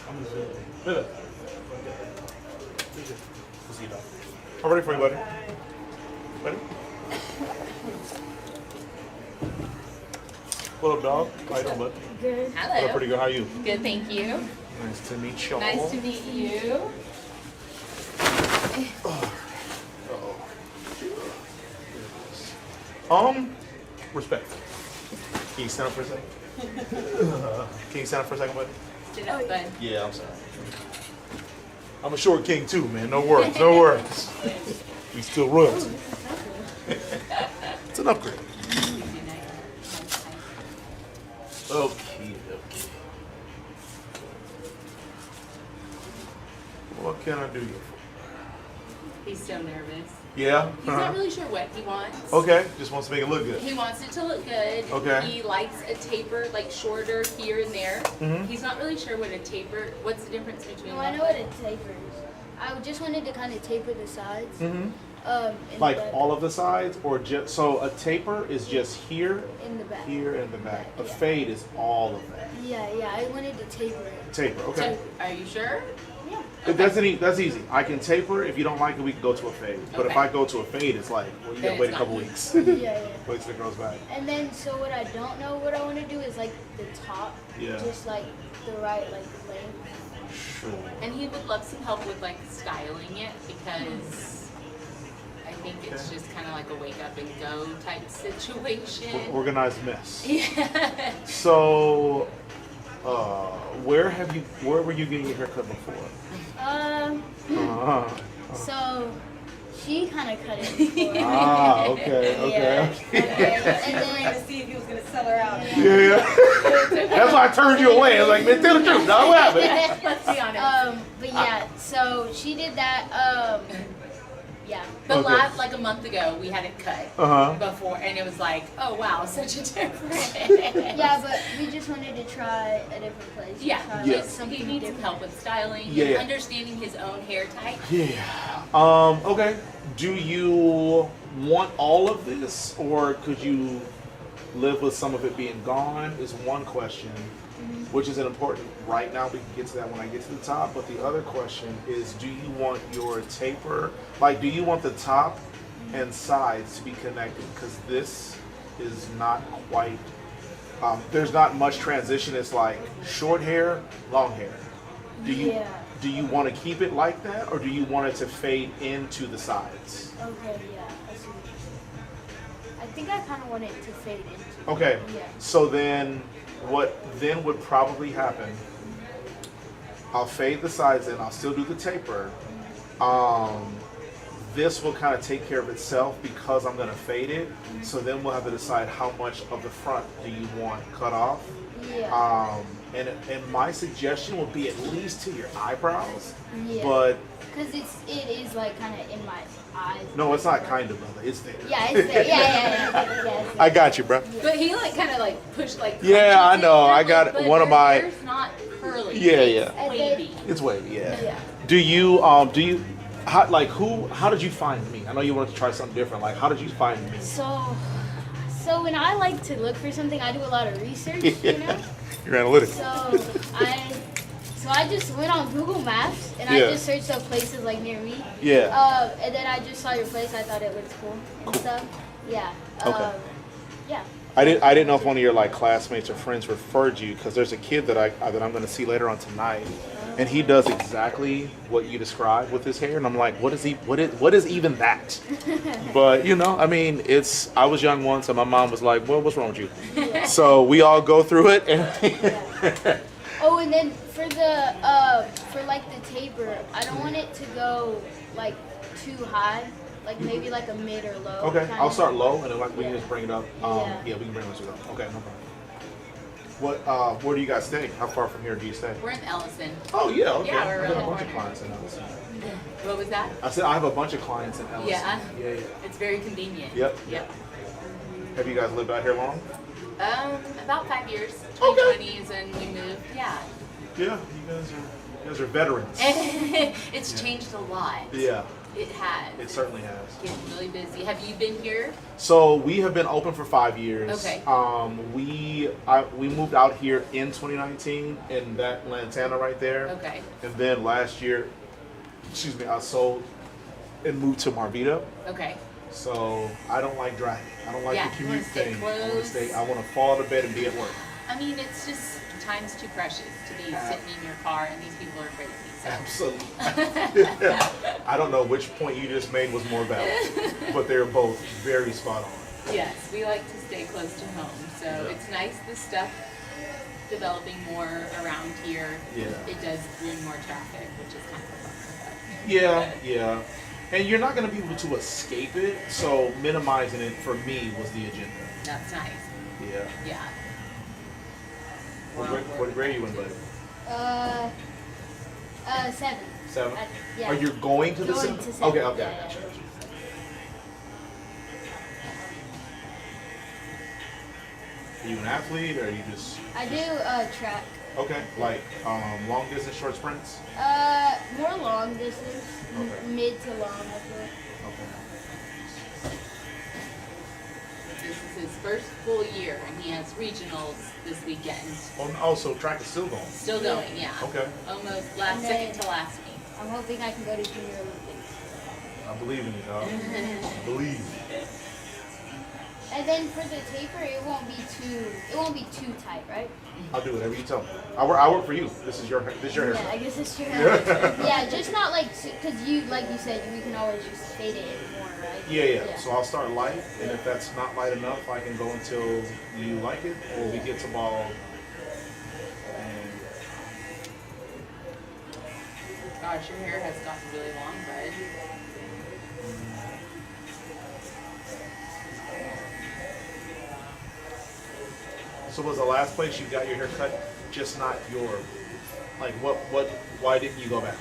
E: I'm gonna zoom. We'll see you, dog. I'm ready for you, buddy. Ready? What up, dog? How you doing, bud?
N: Good.
E: What up,
N: Hello.
E: pretty good. How you?
N: Good, thank you.
E: Nice to meet you.
N: Nice to meet you.
E: Respect. Can you stand up for a second? Can you stand up for a second, buddy?
N: Sit up, bud.
E: Yeah, I'm sorry. I'm a short king too, man. No worries, no worries. We still royalty. It's an upgrade. Okay. What can I do you for?
N: He's so nervous.
E: Yeah?
N: He's not really sure what he wants.
E: Okay, just wants to make it look good.
N: He wants it to look good.
E: Okay.
N: He likes a taper, like shorter here and there.
E: Mhm.
N: He's not really sure what a taper, what's the difference between
O: Well, I know what a taper is. I just wanted to kind of taper the sides.
E: Mm-hmm.
O: In
E: Like
O: the back.
E: all of the sides, or just so a taper is just here,
O: In the back.
E: here, and the back. A
O: Yeah.
E: fade is all of that.
O: Yeah, I wanted to taper it.
E: Taper, okay.
N: So, are you sure?
O: Yeah.
E: That's easy. I can taper. If you don't like it, we can go to a fade. But if
N: Okay.
E: I go to a fade, it's like, well, you gotta
N: Then
E: wait a
N: it's
E: couple
N: not.
E: weeks.
O: Yeah.
E: Wait till it grows back.
O: And then, so what I don't know what I want to do is like the top.
E: Yeah.
O: Just like the right length.
E: Sure.
N: And he would love some help with like styling it because I think it's just kind of like a wake up and go type situation.
E: Organized mess.
N: Yeah.
E: So, where were you getting your haircut before?
O: So she kind of cut it before.
E: Ah, okay.
O: Yeah. Okay.
J: And then to see if he was gonna sell her out.
E: Yeah. That's why I turned you away. I was like, man, tell the truth, dog. What happened?
N: Let's be honest.
O: But yeah, so she did that. Yeah.
N: But
E: Okay.
N: like a month ago, we had it cut before, and it was like, oh wow, such a difference.
O: Yeah, but we just wanted to try a different place.
N: Yeah,
O: Try
E: Yeah.
N: just he needs some help with styling
E: Yeah.
N: and understanding his own hair type.
E: Yeah. Okay. Do you want all of this, or could you live with some of it being gone? Is one question, which is an important. Right now, we can get to that when I get to the top. But the other question is, do you want your taper? Like, do you want the top and sides to be connected? Because this is not quite. There's not much transition. It's like short hair, long hair. Do you want to keep it like that, or do you want it to fade into the sides?
O: Okay, yeah. I see what you're saying. I think I kind of want it to fade into.
E: Okay.
O: Yeah.
E: So then, what then would probably happen? I'll fade the sides in. I'll still do the taper. This will kind of take care of itself because I'm going to fade it. So then we'll have to decide how much of the front do you want cut off.
O: Yeah.
E: And my suggestion would be at least to your eyebrows.
O: Yeah.
E: But
O: Because it is like kind of in my eyes.
E: no, it's not kind of, brother. It's there.
O: Yeah, it's there. Yeah, it's there.
E: I got you, bro.
N: But he like kind of like pushed like.
E: Yeah, I
N: crunches it,
E: know. I
N: like,
E: got
N: but
E: one of
N: their
E: my-
N: hair's not curly.
E: Yeah,
N: it's
E: yeah.
N: wavy.
E: It's wavy, yeah.
O: Yeah.
E: Do you how did you find me? I know you wanted to try something different. Like, how did you find me?
O: So when I like to look for something, I do a lot of research, you know?
E: Your analytics.
O: So I just went on Google Maps and
E: Yeah.
O: I just searched up places like near me.
E: Yeah.
O: And then I just saw your place. I thought it looked cool and stuff. Yeah.
E: Okay.
O: Yeah.
E: I didn't know if one of your like classmates or friends referred you, because there's a kid that I'm going to see later on tonight, and he does exactly what you described with his hair, and I'm like, what is even that? But you know, I mean, I was young once, and my mom was like, well, what's wrong with you?
O: Yeah.
E: So we all go through it, and
O: Oh, and then for like the taper, I don't want it to go like too high, like maybe like a mid or low.
E: okay,
O: kinda.
E: I'll start low, and then like we can
O: Yeah.
E: just bring it up.
O: Yeah.
E: Yeah, we can bring this up. Okay, no problem. Where do you guys stay? How far from here do you stay?
N: We're in Ellison.
E: Oh yeah, okay.
N: Yeah, we're
E: I
N: around
E: got
N: the
E: a bunch of
N: corner.
E: clients in Ellison.
N: What was that?
E: I said I have a bunch of clients in Ellison.
N: Yeah.
E: Yeah, yeah.
N: It's very convenient.
E: Yep.
N: Yep.
E: Have you guys lived out here long?
N: About 5 years. 2020s and we moved. Yeah.
E: Yeah, you guys are veterans.
N: It's changed a lot.
E: Yeah.
N: It has.
E: It certainly has.
N: Getting really busy. Have you been here?
E: So we have been open for 5 years.
N: Okay.
E: We moved out here in 2019 in that Lantana right there.
N: Okay.
E: And then last year, I sold and moved to Marvita.
N: Okay.
E: So I don't like driving. I don't like the commute thing. I want to fall to bed and be at work.
N: I mean, it's just time's too precious to be sitting in your car, and these people are crazy. So.
E: Absolutely. I don't know which point you just made was more valid, but they're both very spot on.
N: Yes, we like to stay close to home, so it's nice the stuff developing more around here.
E: Yeah.
N: It does bring more traffic, which is kind of fun.
E: Yeah. And you're not going to be able to escape it, so minimizing it for me was the agenda.
N: That's nice.
E: Yeah.
N: Yeah.
E: What grade are you in, buddy?
O: 7.
E: 7?
O: Yeah.
E: Are you going to the
O: Going
E: 7?
O: to 7.
E: Okay.
O: Yeah.
E: Are you an athlete, or are you just...
O: I do track.
E: Okay, like long distance, short sprints?
O: More long distance,
E: Okay.
O: mid to long, I feel.
E: Okay.
N: This is his first full year, and he has regionals this weekend.
E: Oh, so track is still going?
N: Still going, yeah.
E: Okay.
N: Almost
O: And then-
N: second to last meet.
O: I'm hoping I can go to Junior Olympics.
E: I believe in you, dog. I believe.
O: And then for the taper, it won't be too tight, right?
E: I'll do whatever you tell me. I work for you. This is your haircut.
O: Yeah, I guess it's your hair. Yeah, just not like, because you, like you said, we can always just fade it more, right?
E: Yeah. So I'll start light, and if that's not light enough, I can go until you like it, or we get to ball. And
N: Gosh, your hair has gotten really long, bud.
E: so was the last place you got your hair cut just not your, like why didn't you go back?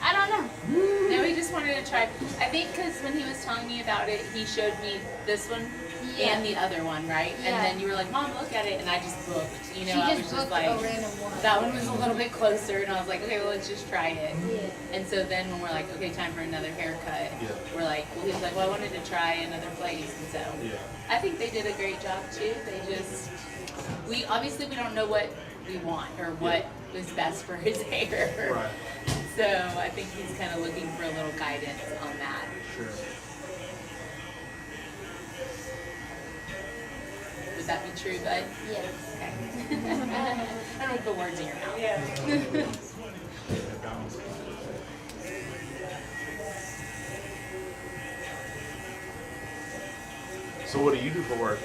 O: I don't know.
N: No, he just wanted to try. I think because when he was telling me about it, he showed me this one
O: Yeah.
N: and the other one, right?
O: Yeah.
N: And then you were like, "Mom, look at it," and I just booked. You know,
O: She
N: I
O: just
N: was just
O: booked
N: like,
O: a random one.
N: that one was a little bit closer, and I was like, "Okay, well, let's just try it."
O: Yeah.
N: And so then when we're like, "Okay, time for another haircut," we're like, "Well," he was like, "Well, I wanted to try another place," and so I think they did a great job too. They just, we don't know what we want or what is best for his hair.
E: Right.
N: So I think he's kind of looking for a little guidance on that.
E: Sure.
N: Would that be true, bud?
O: Yes.
N: Okay. I don't put words in your mouth.
E: So what do you do for work?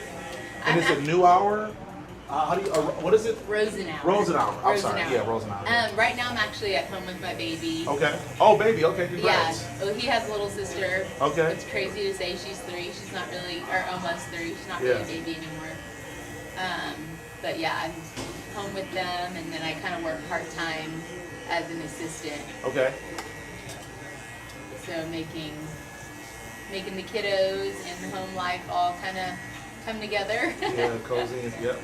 E: And is it New Hour? How do you? What is it?
N: Rosenauer.
E: Rosenauer. I'm sorry.
N: Rosenauer.
E: Yeah, Rosenauer.
N: Right now I'm actually at home with my baby.
E: Okay. Oh, baby. Okay,
N: Yeah.
E: congrats.
N: Oh, he has a little sister.
E: Okay.
N: It's crazy to say she's 3. She's not really, or almost 3. She's not really a baby anymore. But yeah, I'm home with them, and then I kind of work part time as an assistant.
E: Okay.
N: So making the kiddos and the home life all kind of come together.
E: Yeah, cozy. And, yep.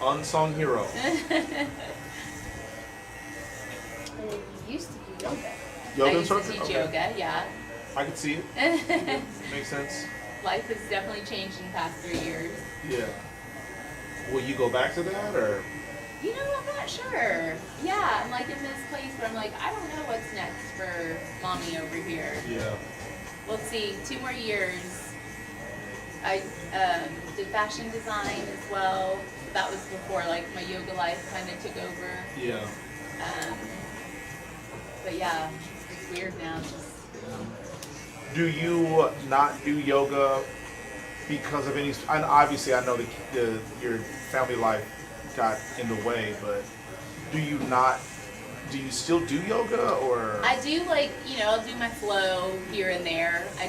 E: Unsung hero.
O: You used to do yoga.
E: Yoga
N: I used to
E: instructor?
N: teach
E: Okay.
N: yoga, yeah.
E: I can see it. Makes sense.
N: Life has definitely changed in the past 3 years.
E: Yeah. Will you go back to that, or?
N: You know, I'm not sure. Yeah, I'm like in this place where I'm like, I don't know what's next for mommy over here.
E: Yeah.
N: We'll see. 2 more years. I did fashion design as well. That was before like my yoga life kind of took over.
E: Yeah.
N: But yeah, it's weird now. It's just,
E: Do you not do yoga because of any? And obviously, I know your family life got in the way, but do you not? Do you still do yoga, or?
N: I do I'll do my flow here and there. I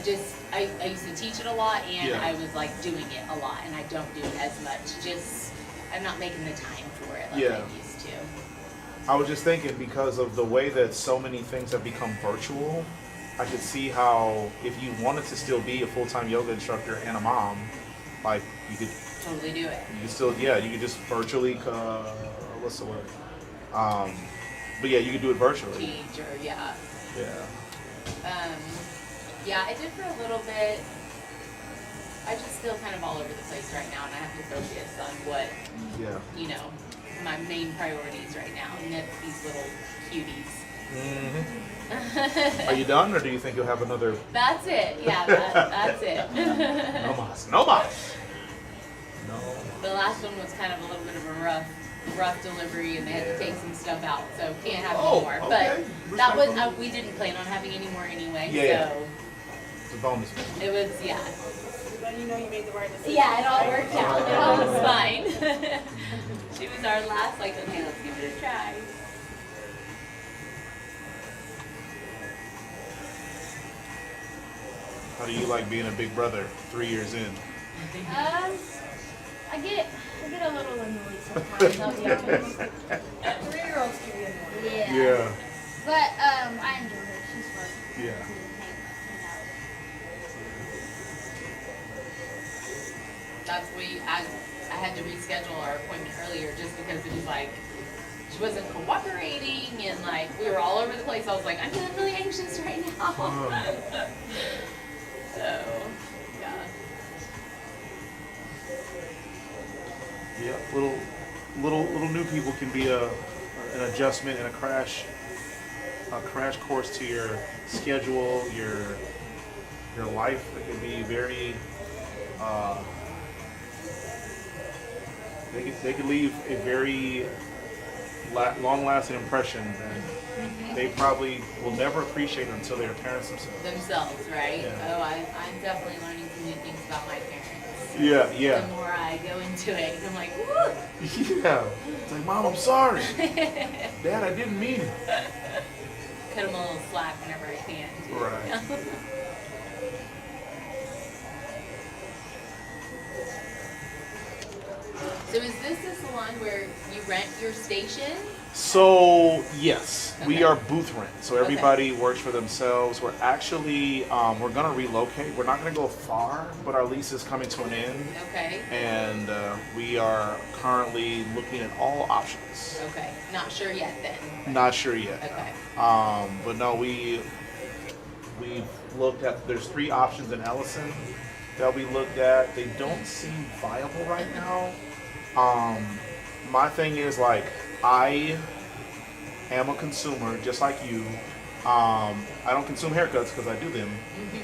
N: used to teach it a lot, and I was like doing it a lot, and I don't do it as much. Just I'm not making the time for it like I used to.
E: I was just thinking, because of the way that so many things have become virtual, I could see how if you wanted to still be a full-time yoga instructor and a mom, like you could
N: totally do it.
E: You could still, you could just virtually, what's the word? But yeah, you could do it virtually.
N: Teach or Yeah. Yeah, I did for a little bit. I just feel kind of all over the place right now, and I have to focus on what, you know, my main priorities right now, and that's these little cuties.
E: Are you done, or do you think you'll have another?
N: That's it. Yeah, that's it.
E: No mas. No mas. No.
N: The last one was kind of a little bit of a rough delivery, and they had to take some stuff out, so can't have any more.
E: Okay.
N: But that was we didn't plan on having any more anyway. So
E: it's a bonus.
N: it was
J: But you know you made the right decision.
N: Yeah, it all worked out. It all was fine. She was our last. Like, okay, let's give it a try.
E: How do you like being a big brother 3 years in?
O: I get a little annoyed sometimes, I'll be honest.
J: 3-year-olds can be annoying.
O: Yeah. But I enjoy her. She's fun.
E: Yeah.
N: I had to reschedule our appointment earlier just because it was like she wasn't cooperating and like we were all over the place. I was like, I'm feeling really anxious right now. So yeah.
E: Yeah, little new people can be an adjustment and a crash course to your schedule, your life. It can be very they could leave a very long-lasting impression and they probably will never appreciate it until they're parents
N: themselves, right?
E: Yeah.
N: Oh, I'm definitely learning some new things about my parents.
E: Yeah.
N: The more I go into it, I'm like, woo!
E: Yeah. It's like, Mom, I'm sorry. Dad, I didn't mean it.
N: Cut them a little slack whenever I can. Too.
E: Right.
N: So is this the salon where you rent your station?
E: So yes, we
N: Okay.
E: are booth rent. So everybody works for themselves. We're actually we're gonna relocate. We're not gonna go far, but our lease is coming to an end.
N: Okay.
E: And we are currently looking at all options.
N: Okay. Not sure yet then.
E: Not sure yet.
N: Okay.
E: But no, we've looked at. There's 3 options in Ellison that we looked at. They don't seem viable right now. My thing is like I am a consumer just like you. I don't consume haircuts because I do them,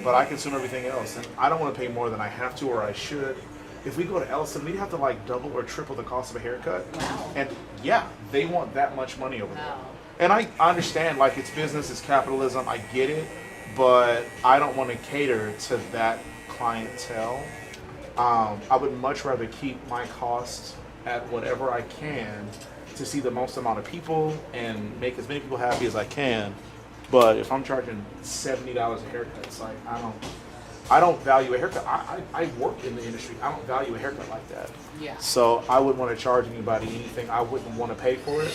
E: but I consume everything else, and I don't want to pay more than I have to or I should. If we go to Ellison, we'd have to like double or triple the cost of a haircut.
N: Wow.
E: And yeah, they want that much money over there.
N: Wow.
E: And I understand, like, it's business, it's capitalism, I get it, but I don't want to cater to that clientele. I would much rather keep my costs at whatever I can to see the most amount of people and make as many people happy as I can. But if I'm charging $70 a haircut, it's like, I don't value a haircut. I work in the industry. I don't value a haircut like that.
N: Yeah.
E: So I wouldn't want to charge anybody anything I wouldn't want to pay for it.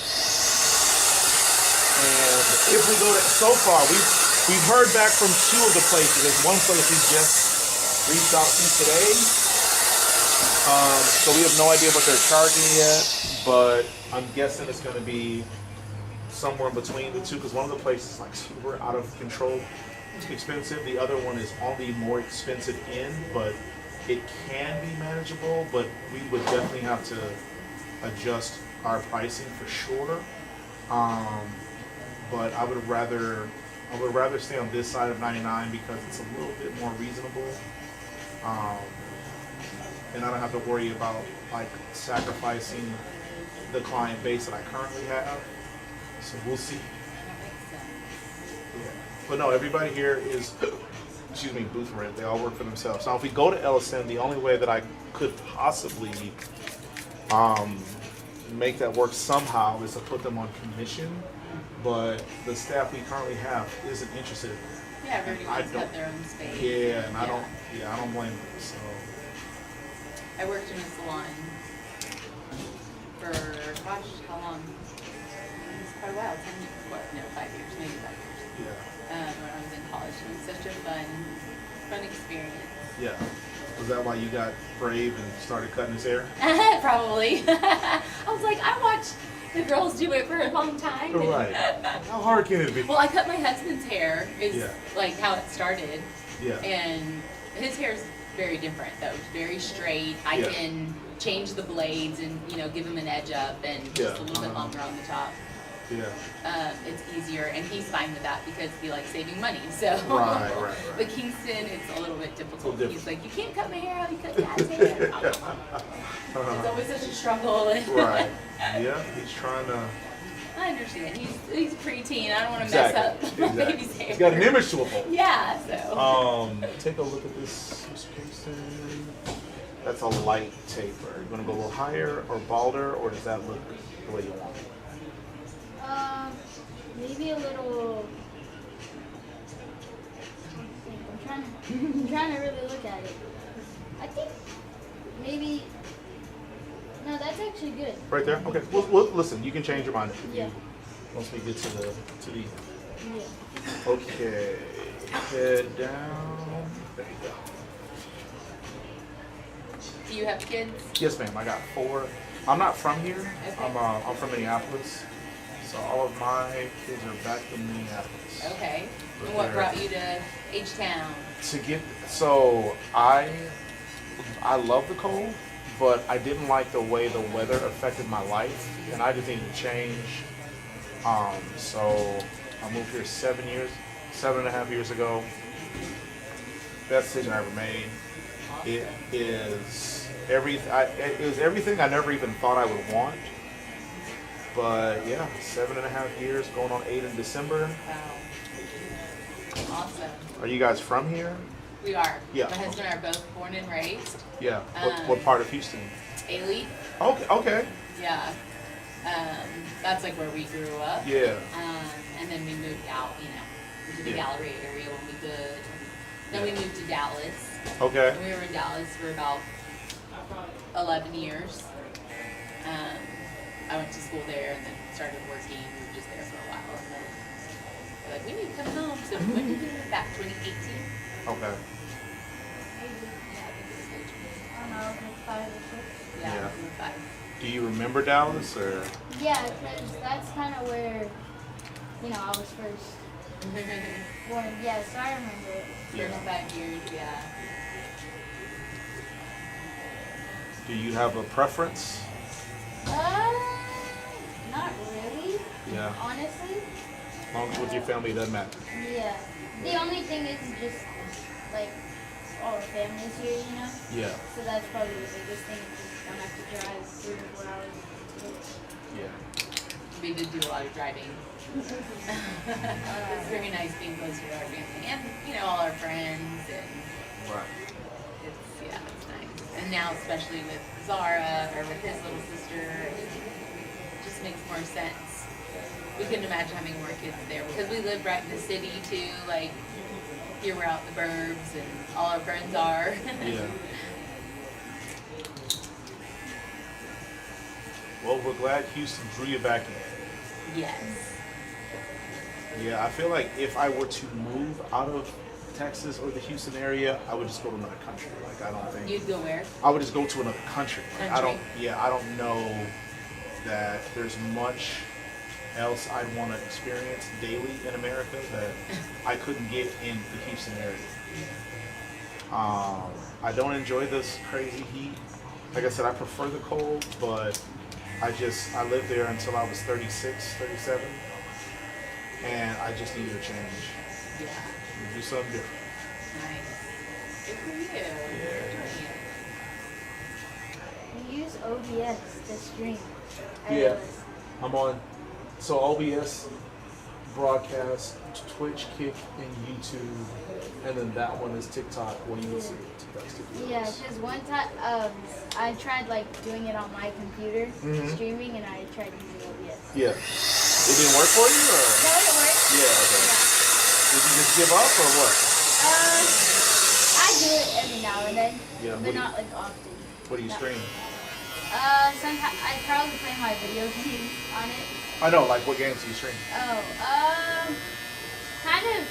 E: And if we go to, so far, we've heard back from 2 of the places. There's one place we just reached out to today. So we have no idea what they're charging yet, but I'm guessing it's going to be somewhere in between the 2 because one of the places is like super out of control expensive. The other one is on the more expensive end, but it can be manageable, but we would definitely have to adjust our pricing for sure. But I would rather stay on this side of 99 because it's a little bit more reasonable. And I don't have to worry about like sacrificing the client base that I currently have. So we'll see. Yeah. But no, everybody here is, excuse me, booth rent. They all work for themselves. Now, if we go to Ellison, the only way that I could possibly make that work somehow is to put them on commission. But the staff we currently have isn't interested.
N: Yeah, everybody wants to have their own space.
E: Yeah, and I don't blame them. So
N: I worked in a salon for, gosh, how long? It was quite a while, 10 years, what, no, 5 years, maybe 5 years.
E: Yeah.
N: When I was in college. It was such a fun experience.
E: Yeah. Was that why you got brave and started cutting his hair?
N: Probably. I was like, I watch the girls do it for a long time.
E: Right. How hard can it be?
N: Well, I cut my husband's hair. Is
E: Yeah.
N: like how it started.
E: Yeah.
N: And his hair is very different though. It's very straight. I
E: Yeah.
N: can change the blades and give him an edge up and just a little bit longer on the top.
E: Yeah.
N: It's easier, and he's fine with that because he likes saving money. So,
E: Right.
N: But Kingston, it's a little bit difficult.
E: Different.
N: He's like, you can't cut my hair how you cut Dad's hair. It's always such a struggle.
E: Right. Yeah. He's trying to.
N: I understand. He's preteen. I don't want to
E: Exactly.
N: mess up my baby's hair.
E: He's got an image to uphold.
N: Yeah. So.
E: Take a look at this, Mr. Kingston. That's a light taper. You want to go a little higher or balder, or does that look the way you want it?
O: Maybe a little. I'm trying to really look at it. I think maybe. No, that's actually good.
E: Right there. Okay. Well, listen. You can change your mind
O: Yeah.
E: once we get to the.
O: Yeah.
E: Okay. Head down. There you go.
N: Do you have kids?
E: Yes, ma'am. I got 4. I'm not from here.
N: Okay.
E: I'm from Minneapolis. So all of my kids are back in Minneapolis.
N: Okay.
E: But
N: And what
E: they're-
N: brought you to H-Town?
E: So I love the cold, but I didn't like the way the weather affected my life, and I just needed to change. So I moved here 7.5 years ago. Best decision I ever made. It was everything I never even thought I would want. But yeah, 7.5 years, going on 8 in December.
N: Wow. Awesome.
E: Are you guys from here?
N: We are.
E: Yeah.
N: My husband and I are both born and raised.
E: Yeah. What part of Houston?
N: Ailey.
E: Okay.
N: Yeah. That's like where we grew up.
E: Yeah.
N: And then we moved out, into the
E: Yeah.
N: Gallery area when we could. Then we moved to Dallas.
E: Okay.
N: And we were in Dallas for about 11 years. I went to school there and then started working. We were just there for a while. And then we're like, we need to come home. So when did we move back? 2018?
E: Okay.
O: I don't know, like 5 or 6.
N: Yeah,
E: Yeah.
N: we were 5.
E: Do you remember Dallas or?
O: Yeah, because that's kind of where, I was first born. Yeah, so I remember it.
N: First 5 years, yeah.
E: Do you have a preference?
O: Not really.
E: Yeah.
O: Honestly.
E: As long as with your family, it doesn't matter.
O: Yeah. The only thing is just like all the families here,
E: Yeah.
O: So that's probably the biggest thing. Just don't have to drive 3 or 4 hours.
E: Yeah.
N: We did do a lot of driving. It's very nice being close to our family and, all our friends and
E: Right.
N: it's nice. And now especially with Zara or with his little sister, it just makes more sense. We couldn't imagine having more kids there because we live right in the city too, like here we're out in the burbs and all our friends are.
E: Yeah. Well, we're glad Houston drew you back in.
N: Yes.
E: Yeah, I feel like if I were to move out of Texas or the Houston area, I would just go to another country. Like I don't think
N: You'd go where?
E: I would just go to another country. Like, I don't
N: Country.
E: know that there's much else I'd want to experience daily in America that I couldn't get in the Houston area. I don't enjoy this crazy heat. Like I said, I prefer the cold, but I lived there until I was 36, 37, and I just needed a change.
N: Yeah.
E: Do something different.
N: Nice. Good for you.
E: Yeah.
O: We use OBS to stream.
E: Yeah. I'm on. So OBS broadcast, Twitch, Kick, and YouTube, and then that one is TikTok. Well, you would see it. TikTok's TikTok.
O: Yeah, because one time I tried doing it on my computer, streaming, and I tried using OBS.
E: Yeah. It didn't work for you, or?
O: No, it worked.
E: Yeah. Okay. Did you just give up, or what?
O: I do it every now and then,
E: Yeah.
O: but not often.
E: What do you stream?
O: Sometimes I probably play my video game on it.
E: I know. Like, what games do you stream?
O: Kind of.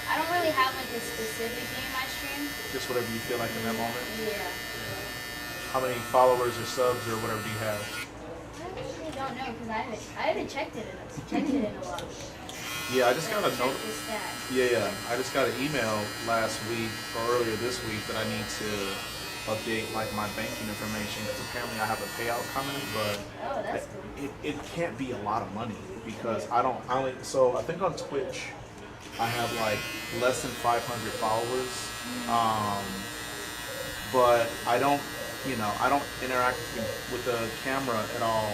O: I don't really have a specific game I stream.
E: Just whatever you feel like in that moment.
O: Yeah.
E: How many followers or subs or whatever do you have?
O: I actually don't know because I haven't checked it in a while.
E: Yeah, I just got a note.
O: The stats.
E: Yeah. I just got an email last week or earlier this week that I need to update like my banking information because apparently I have a payout coming, but
O: Oh, that's cool.
E: it can't be a lot of money because so I think on Twitch I have like less than 500 followers, but I don't interact with the camera at all,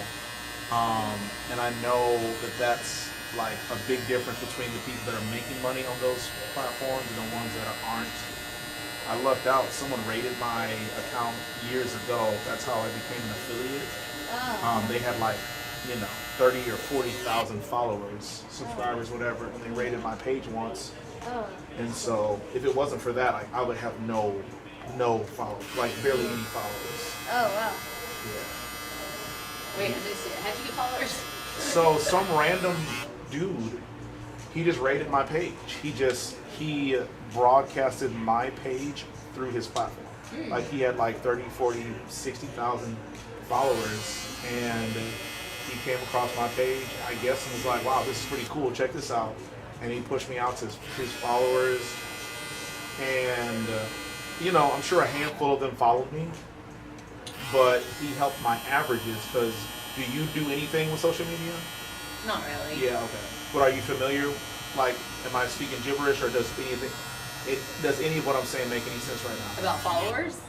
E: and I know that that's like a big difference between the people that are making money on those platforms and the ones that aren't. I lucked out. Someone raided my account years ago. That's how I became an affiliate. They had like, 30 or 40,000 followers, subscribers, whatever, and they raided my page once. And so if it wasn't for that, like, I would have no followers, like barely any followers.
O: Oh, wow.
N: Wait, how'd you get followers?
E: So some random dude, he just raided my page. He broadcasted my page through his platform. Like he had like 30, 40, 60,000 followers, and he came across my page, I guess, and was like, wow, this is pretty cool, check this out. And he pushed me out to his followers, and I'm sure a handful of them followed me, but he helped my averages. Because do you do anything with social media?
N: Not really.
E: Yeah, okay. But are you familiar? Like, am I speaking gibberish, or does any of what I'm saying make any sense right now?
N: About followers?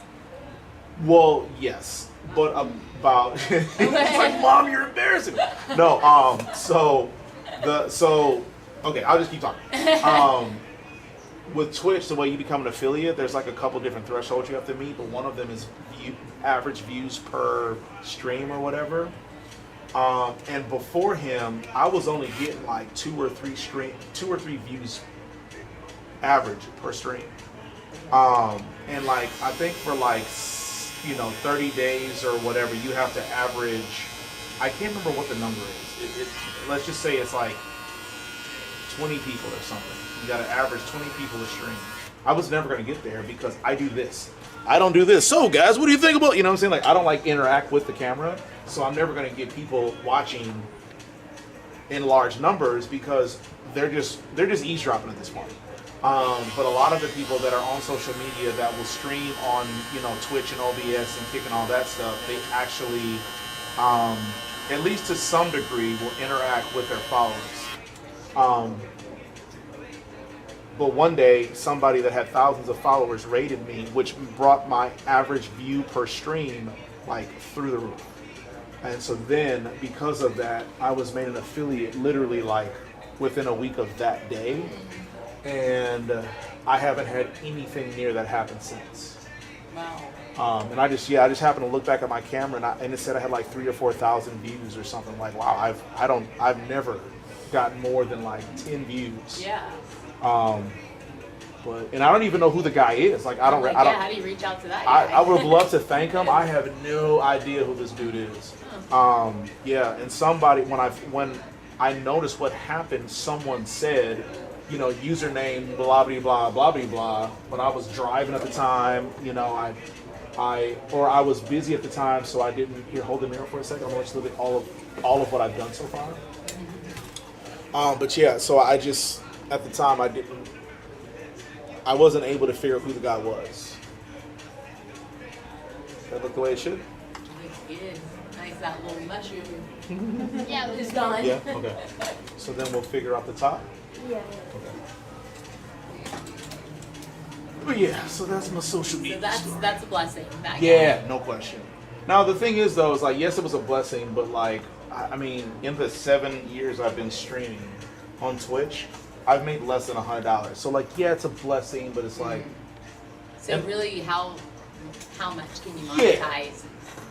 E: Well, yes, but about it's like, Mom, you're embarrassing me. No, okay, I'll just keep talking. With Twitch, the way you become an affiliate, there's like a couple different thresholds you have to meet, but one of them is average views per stream or whatever. And before him, I was only getting like 2 or 3 views average per stream. And like, I think for like, 30 days or whatever, you have to average, I can't remember what the number is. Let's just say it's like 20 people or something. You got to average 20 people a stream. I was never going to get there because I do this. I don't do this. So guys, what do you think about, what I'm saying? Like, I don't like interact with the camera, so I'm never going to get people watching in large numbers because they're just eavesdropping at this point. But a lot of the people that are on social media that will stream on, Twitch and OBS and Kick and all that stuff, they actually, at least to some degree, will interact with their followers. But one day, somebody that had thousands of followers raided me, which brought my average view per stream like through the roof. And so then, because of that, I was made an affiliate literally like within a week of that day. And I haven't had anything near that happen since.
N: Wow.
E: And I just happened to look back at my camera and it said I had like 3,000 or 4,000 views or something. Like, wow, I've never gotten more than like 10 views.
N: Yeah.
E: And I don't even know who the guy is. Like, I don't.
N: How do you reach out to that guy?
E: I would love to thank him. I have no idea who this dude is. Yeah, and somebody when I noticed what happened, someone said, username blah blah blah blah blah blah. When I was driving at the time, I was busy at the time, so I didn't. Here, hold the mirror for a second. I'm going to look at all of what I've done so far. But yeah, so I just at the time I wasn't able to figure out who the guy was. That look the way it should?
N: Looks good. Nice, that little mushroom.
O: Yeah,
N: It's gone.
E: Yeah, okay. So then we'll figure out the top?
O: Yeah.
E: Okay. But yeah, so that's my social media story.
N: That's a blessing. That
E: Yeah,
N: guy.
E: no question. Now the thing is though, is like, yes, it was a blessing, but like, I mean, in the 7 years I've been streaming on Twitch, I've made less than $100. So like, yeah, it's a blessing, but it's like.
N: So really, how much can you monetize?
E: Yeah.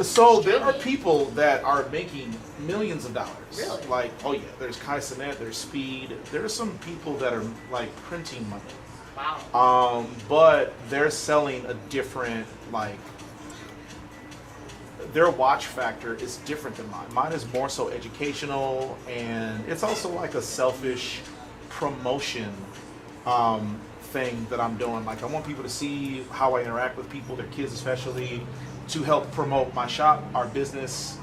E: So there are people that are making millions of dollars.
N: Really?
E: Like, oh yeah, there's Kai Cenat, there's Speed. There's some people that are like printing money.
N: Wow.
E: But they're selling a different, like, their watch factor is different than mine. Mine is more so educational, and it's also like a selfish promotion thing that I'm doing. Like, I want people to see how I interact with people, their kids especially, to help promote my shop, our business,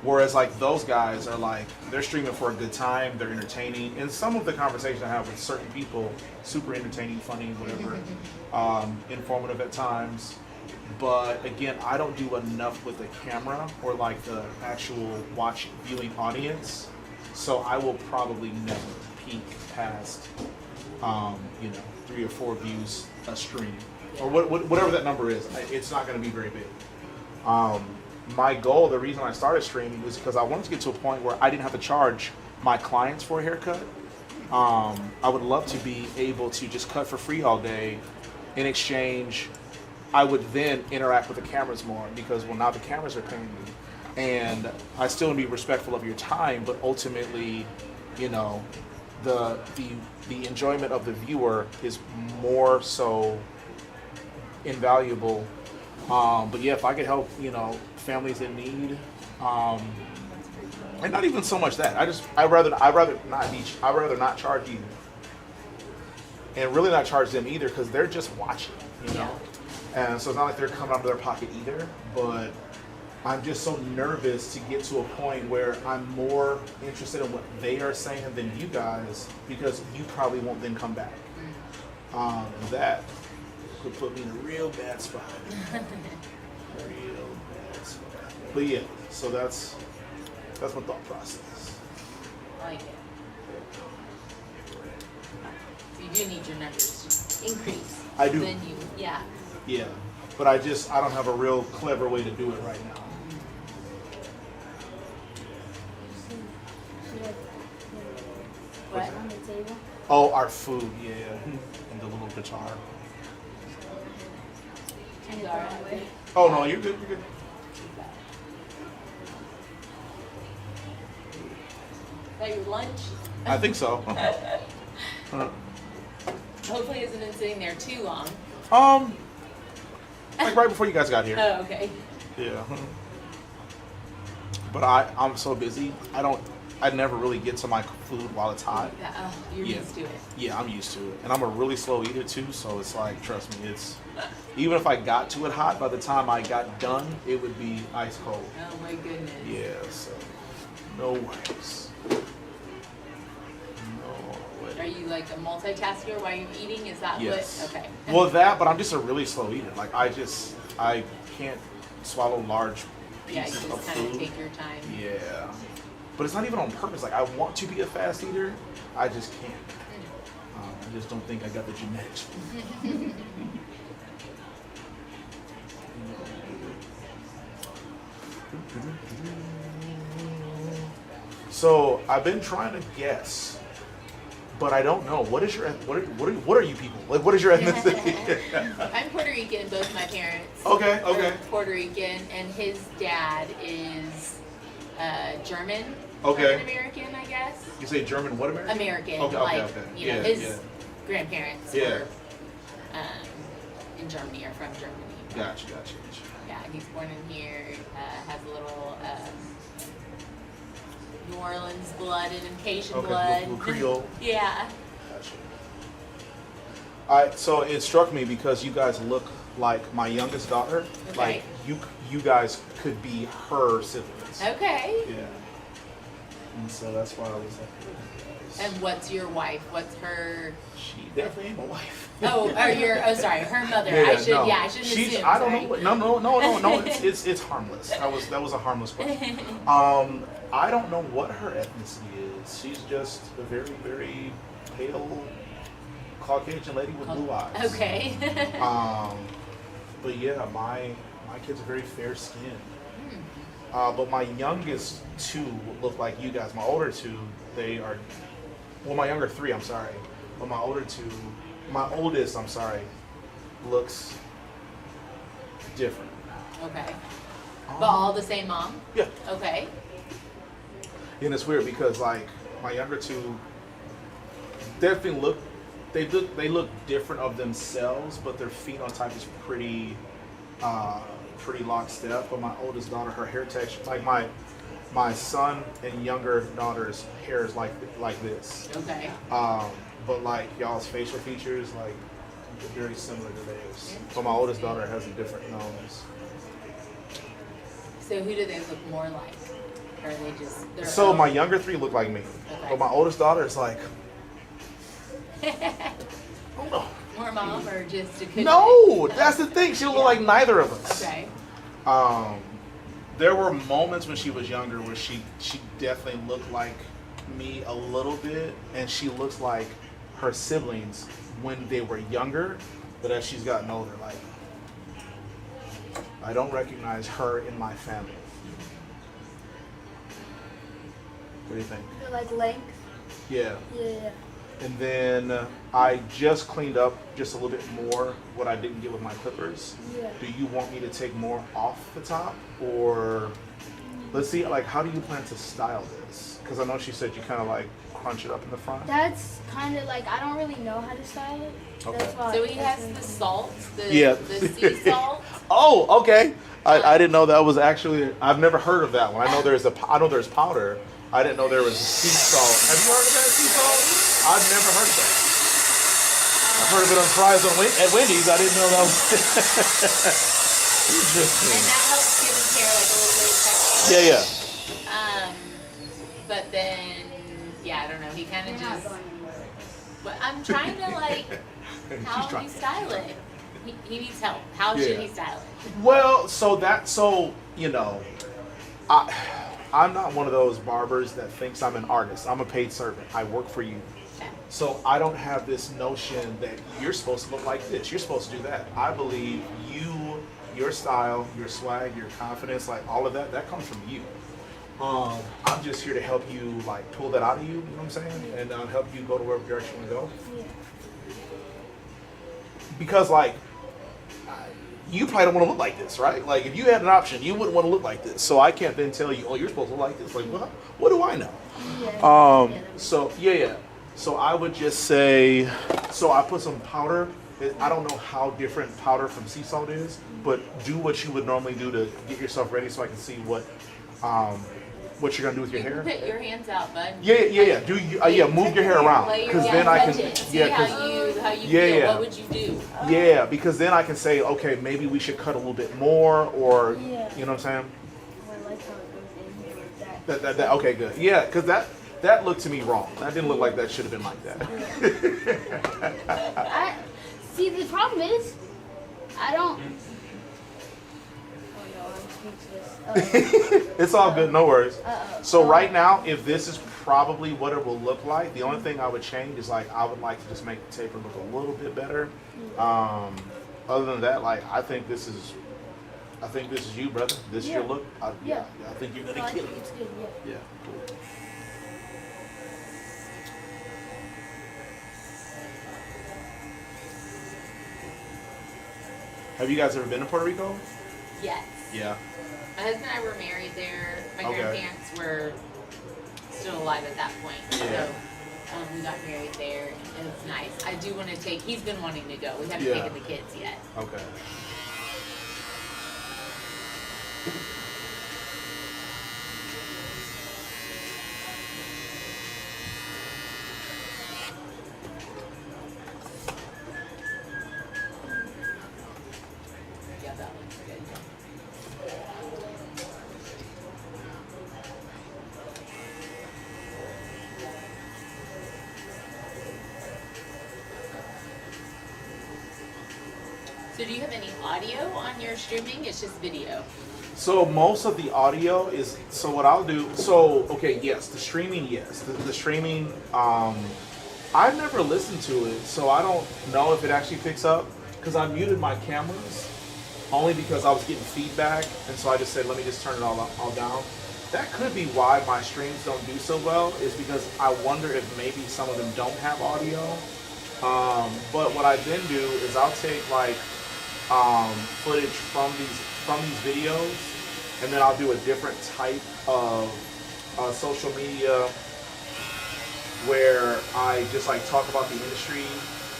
E: Whereas like those guys are like, they're streaming for a good time, they're entertaining, and some of the conversation I have with certain people, super entertaining, funny, whatever, informative at times. But again, I don't do enough with the camera or like the actual viewing audience, so I will probably never peak past, 3 or 4 views a stream, or whatever that number is. It's not going to be very big. My goal, the reason I started streaming was because I wanted to get to a point where I didn't have to charge my clients for a haircut. I would love to be able to just cut for free all day. In exchange, I would then interact with the cameras more because, well, now the cameras are paying me. And I still want to be respectful of your time, but ultimately, the enjoyment of the viewer is more so invaluable. But yeah, if I could help, families in need, and not even so much that. I'd rather not charge you, and really not charge them either, because they're just watching, and so it's not like they're coming out of their pocket either. But I'm just so nervous to get to a point where I'm more interested in what they are saying than you guys, because you probably won't then come back. That could put me in a real bad spot. Real bad spot. But yeah, so that's my thought process.
N: I like it. You do need your numbers to increase.
E: I do.
N: Then yeah.
E: Yeah, but I don't have a real clever way to do it right now.
O: What on the table?
E: Oh, our food, yeah, and the little guitar. Oh no, you're good. You're good.
N: Is that your lunch?
E: I think so.
N: Hopefully, it isn't sitting there too long.
E: Like right before you guys got here.
N: Oh, okay.
E: Yeah. But I'm so busy. I never really get to my food while it's hot.
N: You're used to it.
E: Yeah, I'm used to it. And I'm a really slow eater too, so it's like, trust me, even if I got to it hot, by the time I got done, it would be ice cold.
N: Oh my goodness.
E: Yeah, so no worries.
N: Are you like a multitasker while you're eating? Is that
E: yes.
N: what? Okay.
E: Well, but I'm just a really slow eater. Like I can't swallow large pieces
N: you
E: of
N: just kind
E: food.
N: of take your time.
E: Yeah. But it's not even on purpose. Like, I want to be a fast eater, I just can't. I just don't think I got the genetics for it. So I've been trying to guess, but I don't know. What are you people? Like, what is your ethnicity?
N: I'm Puerto Rican. Both my parents.
E: Okay.
N: Are Puerto Rican, and his dad is German.
E: Okay.
N: German American, I guess.
E: You say German what American?
N: American.
E: Okay.
N: His grandparents
E: were
N: in Germany or from Germany.
E: Gotcha.
N: Yeah, he's born in here. Has a little New Orleans blood and Cajun blood.
E: Little Creole.
N: Yeah.
E: Gotcha. So it struck me because you guys look like my youngest daughter.
N: Okay.
E: Like you guys could be her siblings.
N: Okay.
E: Yeah. And so that's why I was like.
N: And what's your wife? What's her?
E: She definitely ain't my wife.
N: Sorry, her mother.
E: Yeah,
N: I shouldn't assume.
E: I don't know. No. It's harmless. That was a harmless question. I don't know what her ethnicity is. She's just a very, very pale Caucasian lady with blue eyes.
N: Okay.
E: But yeah, my kids are very fair skinned. But my youngest two look like you guys. My older two, they are. Well, my younger three, I'm sorry. But my oldest, I'm sorry, looks different.
N: Okay. But all the same mom?
E: Yeah.
N: Okay.
E: And it's weird because like my younger two definitely look different of themselves, but their phenotype is pretty lockstep. But my oldest daughter, her hair texture, like my son and younger daughter's hair is like this.
N: Okay.
E: But like y'all's facial features, like very similar to theirs. But my oldest daughter has a different nose.
N: So who do they look more like? Or are they just?
E: So my younger 3 look like me, but my oldest daughter is like,
N: More mom or just a good
E: no, that's the thing. She don't look like neither of us.
N: Okay.
E: There were moments when she was younger where she definitely looked like me a little bit, and she looks like her siblings when they were younger, but as she's gotten older, like, I don't recognize her in my family. What do you think?
O: Like length.
E: Yeah.
O: Yeah.
E: And then I just cleaned up just a little bit more what I didn't get with my clippers.
O: Yeah.
E: Do you want me to take more off the top, or let's see, like, how do you plan to style this? Because I know she said you kind of like crunch it up in the front.
O: That's kind of like, I don't really know how to style it.
E: Okay.
O: That's why
N: So he has the salt, the
E: the
N: sea salt.
E: Oh, okay. I didn't know that was actually. I've never heard of that one. I know there's powder. I didn't know there was sea salt. Have you heard of that sea salt? I've never heard of that. I've heard of it on fries at Wendy's. I didn't know that was interesting.
N: And that helps give his hair like a little bit of texture.
E: Yeah.
N: But then, yeah, I don't know. He kind of just. But I'm trying to like. How do you style it? He needs help. How should he style it?
E: Well, so you know, I'm not one of those barbers that thinks I'm an artist. I'm a paid servant. I work for you. So I don't have this notion that you're supposed to look like this. You're supposed to do that. I believe your style, your swag, your confidence, like all of that comes from you. I'm just here to help you, like, pull that out of you, you know what I'm saying? And help you go to wherever direction you want to go. Because, like, you probably don't want to look like this, right? Like, if you had an option, you wouldn't want to look like this. So I can't then tell you, oh, you're supposed to look like this. Like, what do I know? So I would just say, so I put some powder. I don't know how different powder from sea salt is, but do what you would normally do to get yourself ready so I can see what you're gonna do with your hair.
N: Put your hands out, bud.
E: Yeah. Do you? Move your hair around, because then I can.
N: See how you feel. What would you do?
E: Yeah, because then I can say, okay, maybe we should cut a little bit more, or you know what I'm saying.
O: I like how it goes in here with that.
E: Okay, good. Yeah, because that looked to me wrong. That didn't look like that should have been like that.
O: See, the problem is, I don't.
E: It's all good, no worries. So right now, if this is probably what it will look like, the only thing I would change is, like, I would like to just make the taper look a little bit better. Other than that, like, I think this is you, brother. This is your look. I think you're gonna kill it.
O: It's good,
E: Yeah, cool. Have you guys ever been to Puerto Rico?
N: Yes.
E: Yeah.
N: My husband and I were married there. My grandparents were still alive at that point.
E: Yeah.
N: So we got married there, and it's nice. I do want to take. He's been wanting to go. We haven't taken the kids yet.
E: Okay.
N: Yeah, that looks good. So do you have any audio on your streaming? It's just video.
E: So most of the audio is, so what I'll do, okay, yes, the streaming, yes. The streaming, I've never listened to it, so I don't know if it actually picks up, because I muted my cameras, only because I was getting feedback, and so I just said, let me just turn it all down. That could be why my streams don't do so well, is because I wonder if maybe some of them don't have audio. But what I then do is I'll take, like, footage from these videos, and then I'll do a different type of social media where I just, like, talk about the industry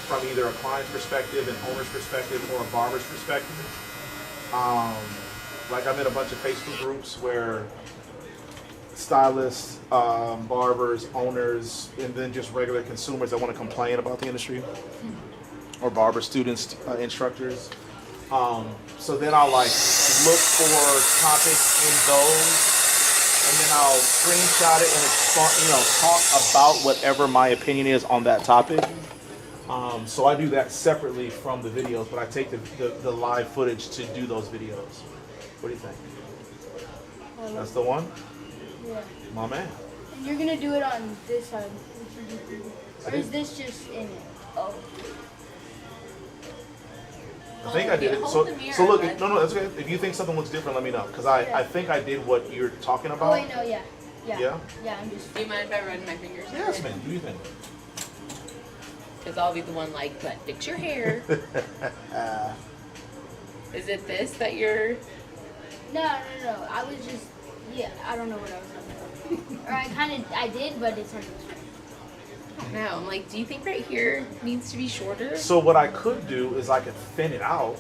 E: from either a client's perspective, an owner's perspective, or a barber's perspective. Like, I'm in a bunch of Facebook groups where stylists, barbers, owners, and then just regular consumers that want to complain about the industry, or barber students, instructors. So then I'll, like, look for topics in those and then I'll screenshot it and talk about whatever my opinion is on that topic. So I do that separately from the videos, but I take the live footage to do those videos. What do you think? That's the one?
O: Yeah.
E: My man.
O: And you're gonna do it on this side. Or is this just in it? Oh.
E: I think I did it. So look, no, that's okay. If you think something looks different, let me know. Because I think I did what you're talking about.
O: Oh wait, no, yeah.
E: Yeah?
O: Yeah, I'm just.
N: Do you mind if I run my fingers?
E: Yes, man. Do you think?
N: Because I'll be the one like, but fix your hair. Is it this that you're?
O: No. I was just, I don't know what I was talking about. Or I did, but it's hard to explain.
N: I don't know. I'm like, do you think right here needs to be shorter?
E: So what I could do is I could thin it out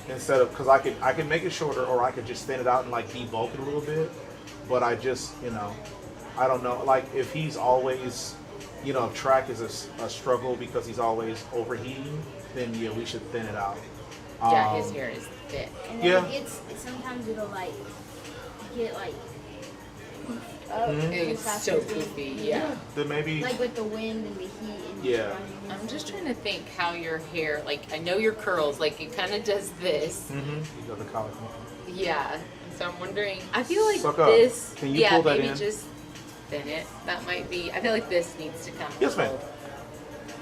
E: instead of, because I could make it shorter, or I could just thin it out and like debulk it a little bit. But I just, I don't know. Like if he's always, if track is a struggle because he's always overheating, then yeah, we should thin it out.
N: Yeah, his hair is thick.
O: And then sometimes it'll like get like up.
N: It's so poofy, yeah.
E: Then maybe
O: like with the wind and the heat. And
E: yeah.
N: I'm just trying to think how your hair, like I know your curls, like it kind of does this.
E: Mm-hmm. You got the collar.
N: Yeah. So I'm wondering. I feel like
E: Suck
N: this.
E: Up. Can you pull that
N: maybe
E: in?
N: just thin it. That might be. I feel like this needs to come.
E: Yes, ma'am.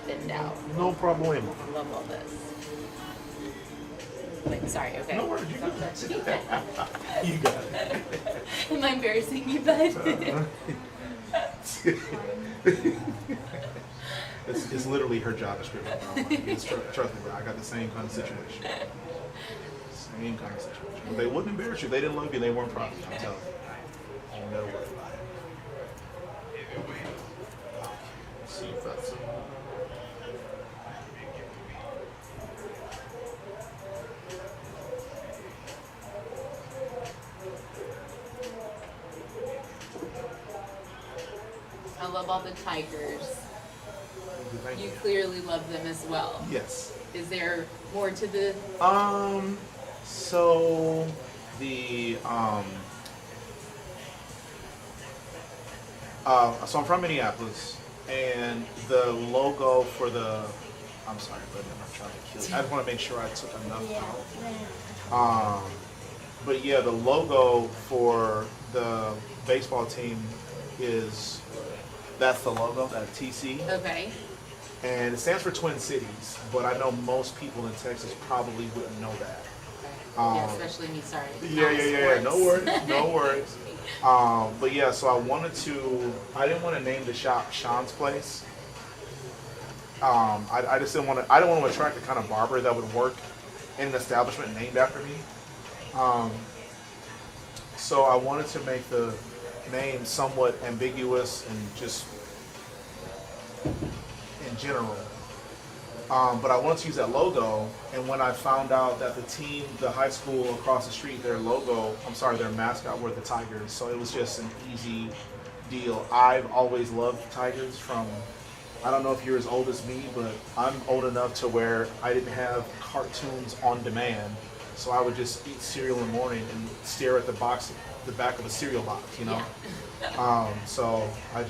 N: Thinned out.
E: No problem.
N: I love all this. Wait, sorry. Okay.
E: No worries. You got it. You got it.
N: Am I embarrassing you, bud?
E: It's literally her job description. Trust me, bro. I got the same kind of situation. Same kind of situation. But they wouldn't embarrass you. They didn't love you. They weren't proud of you. I'm telling you. No way. Let's see if that's.
N: I love all the tigers.
E: Thank
N: You clearly love them as well.
E: Yes.
N: Is there more to the?
E: So the so I'm from Minneapolis, and the logo for the. I'm sorry, buddy. I'm not trying to kill you. I just want to make sure I took enough out. But yeah, the logo for the baseball team that's the logo, that TC.
N: Okay.
E: And it stands for Twin Cities, but I know most people in Texas probably wouldn't know that.
N: Yeah, especially me, sorry.
E: Yeah. No worries. But yeah, so I didn't want to name the shop Shawn's Place. I just didn't want to attract the kind of barber that would work in an establishment named after me. So I wanted to make the name somewhat ambiguous and just in general. But I wanted to use that logo, and when I found out that the high school across the street, their mascot were the Tigers, so it was just an easy deal. I've always loved Tigers I don't know if you're as old as me, but I'm old enough to where I didn't have cartoons on demand, so I would just eat cereal in the morning and stare at the back of a cereal box, So I